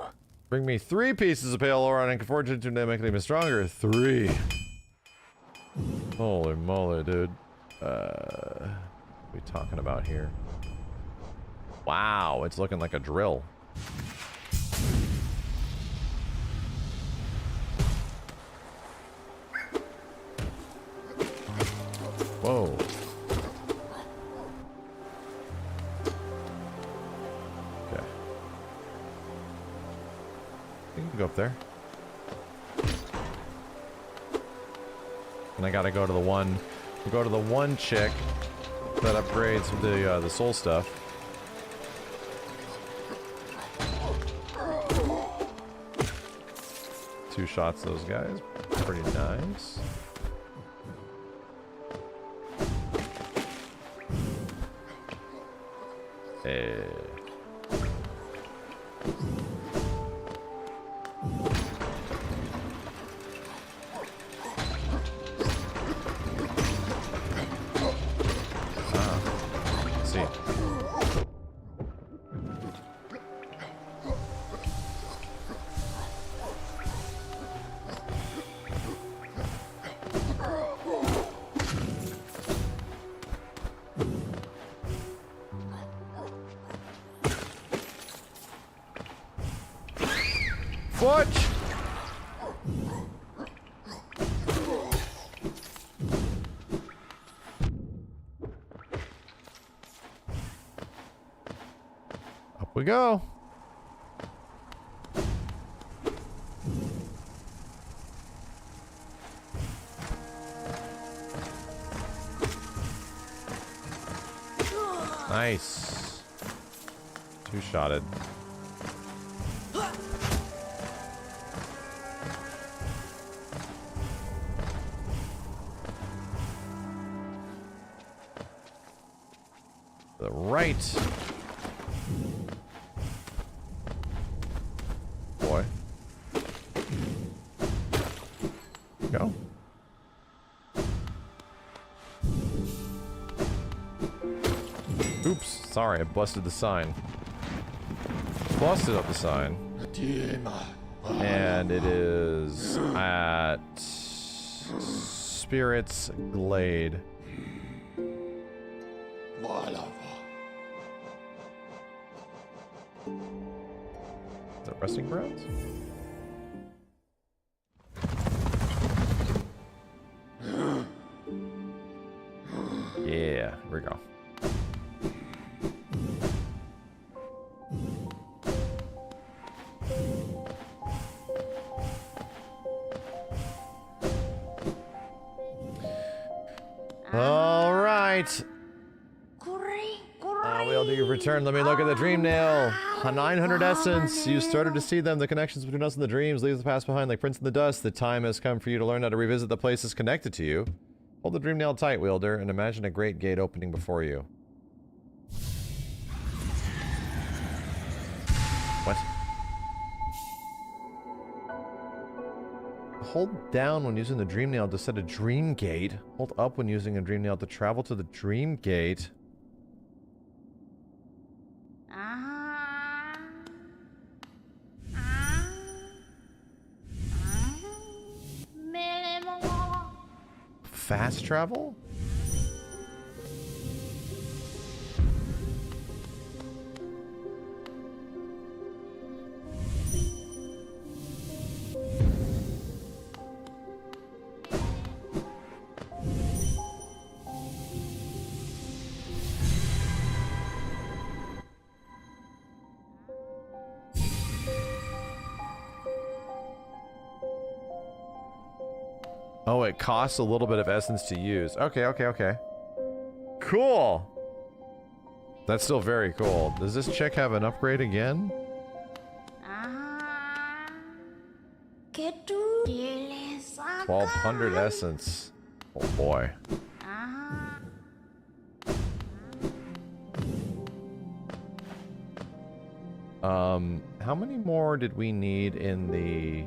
Bring me 3 pieces of pale ore and I can forge it to make it even stronger. 3. Holy moly, dude. What are we talking about here? Wow, it's looking like a drill. Whoa. Okay. You can go up there. And I gotta go to the one. We'll go to the one chick that upgrades the soul stuff. Two shots, those guys. Pretty nice. Fudge! Up we go. Nice. Two-shotted. The right. Boy. Go. Oops, sorry, I busted the sign. Busted up the sign. And it is at Spirit's Glade. Is that resting grounds? Yeah, here we go. All right. Wielder, you've returned. Let me look at the dream nail. 900 essence. You started to see them. The connections between us and the dreams leaves the past behind like prints in the dust. The time has come for you to learn how to revisit the places connected to you. Hold the dream nail tight, Wielder, and imagine a great gate opening before you. What? Hold down when using the dream nail to set a dream gate. Hold up when using a dream nail to travel to the dream gate. Fast travel? Oh, it costs a little bit of essence to use. Okay, okay, okay. Cool! That's still very cool. Does this chick have an upgrade again? 1200 essence. Oh boy. How many more did we need in the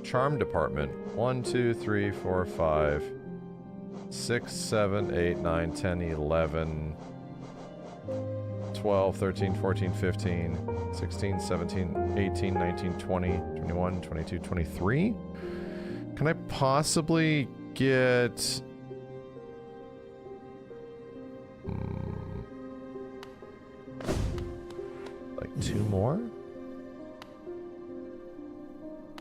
charm department? 1, 2, 3, 4, 5, 6, 7, 8, 9, 10, 11, 12, 13, 14, 15, 16, 17, 18, 19, 20, 21, 22, 23. Can I possibly get... like 2 more?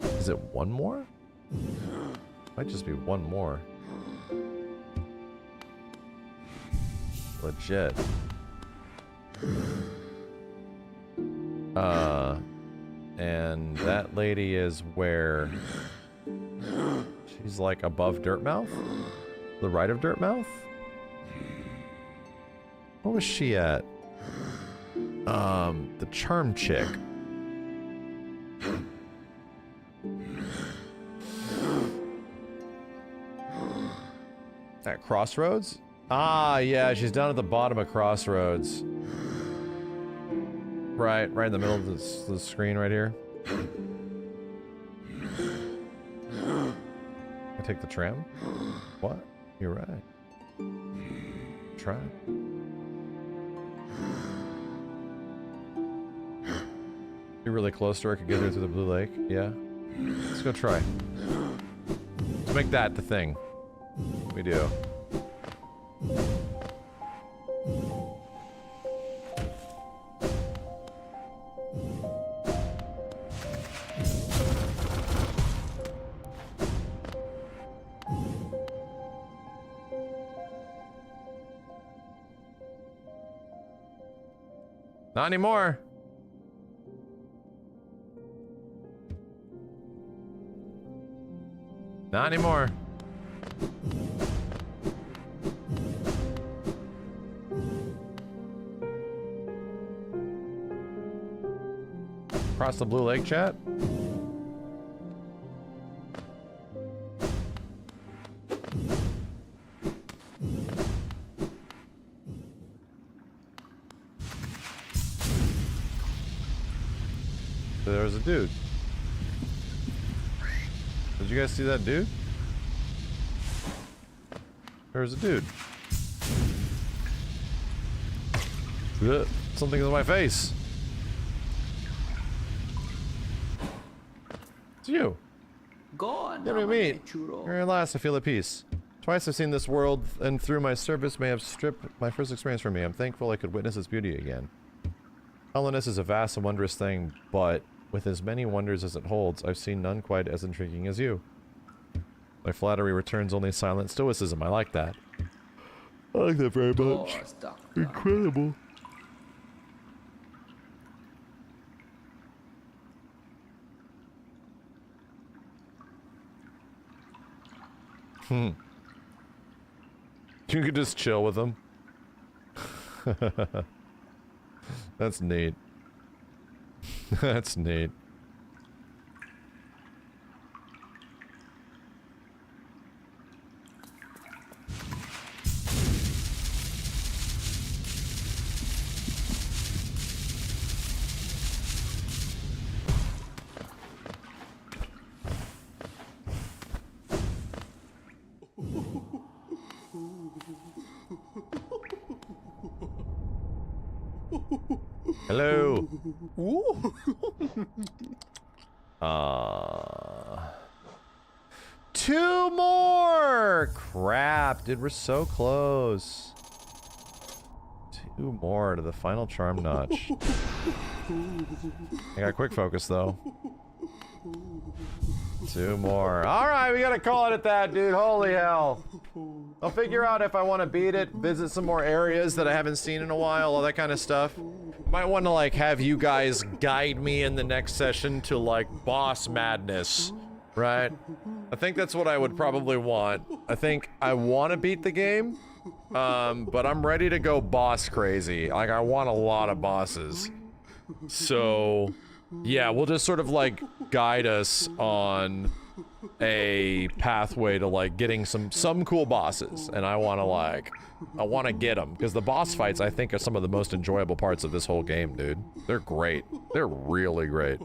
Is it 1 more? Might just be 1 more. Legit. And that lady is where... she's like above Dirtmouth? The right of Dirtmouth? Where was she at? The charm chick. At Crossroads? Ah, yeah, she's down at the bottom of Crossroads. Right in the middle of the screen right here. I take the tram? What? You're right. Try. You're really close to her. I could get her through the Blue Lake. Yeah. Let's go try. Let's make that the thing. We do. Not anymore. Not anymore. Across the Blue Lake, chat? There was a dude. Did you guys see that dude? There was a dude. Ugh, something in my face. It's you. Go on. Give me a meat. Here at last I feel at peace. Twice I've seen this world, and through my service may have stripped my first experience from me. I'm thankful I could witness its beauty again. Hollowness is a vast and wondrous thing, but with as many wonders as it holds, I've seen none quite as intriguing as you. My flattery returns only silent stoicism. I like that. I like that very much. Incredible. You could just chill with them. That's neat. That's neat. Hello. Two more! Crap, dude, we're so close. Two more to the final charm notch. I got quick focus, though. Two more. Alright, we gotta call it at that, dude. Holy hell. I'll figure out if I want to beat it, visit some more areas that I haven't seen in a while, all that kind of stuff. Might want to, like, have you guys guide me in the next session to, like, boss madness, right? I think that's what I would probably want. I think I want to beat the game, but I'm ready to go boss crazy. Like, I want a lot of bosses. So, yeah, we'll just sort of, like, guide us on a pathway to, like, getting some cool bosses, and I want to get them, because the boss fights, I think, are some of the most enjoyable parts of this whole game, dude. They're great. They're really great.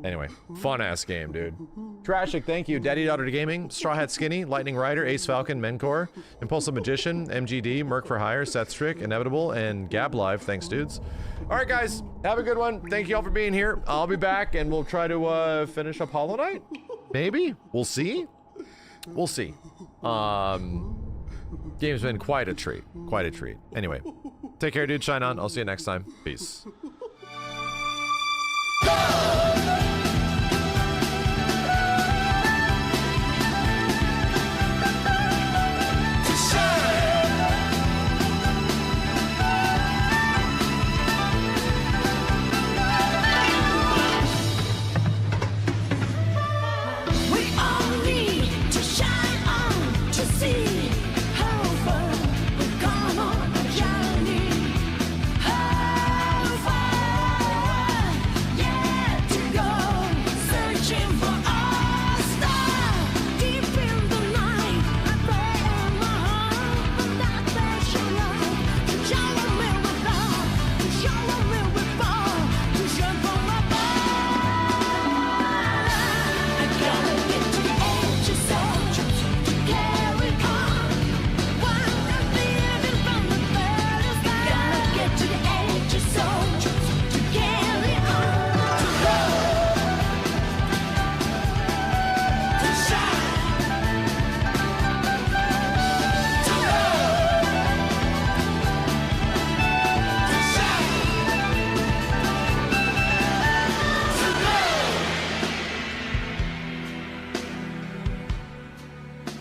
Anyway, fun ass game, dude. Trashic, thank you. Daddy Daughter Gaming, Straw Hat Skinny, Lightning Rider, Ace Falcon, Mencor, Impulsive Magician, MGD, Merc for Hire, Setstrick, Inevitable, and Gab Live. Thanks, dudes. All right, guys, have a good one. Thank you all for being here. I'll be back, and we'll try to finish up Hollow Knight. Maybe. We'll see. We'll see. Game's been quite a treat. Quite a treat. Anyway, take care, dude. Shine on. I'll see you next time. Peace.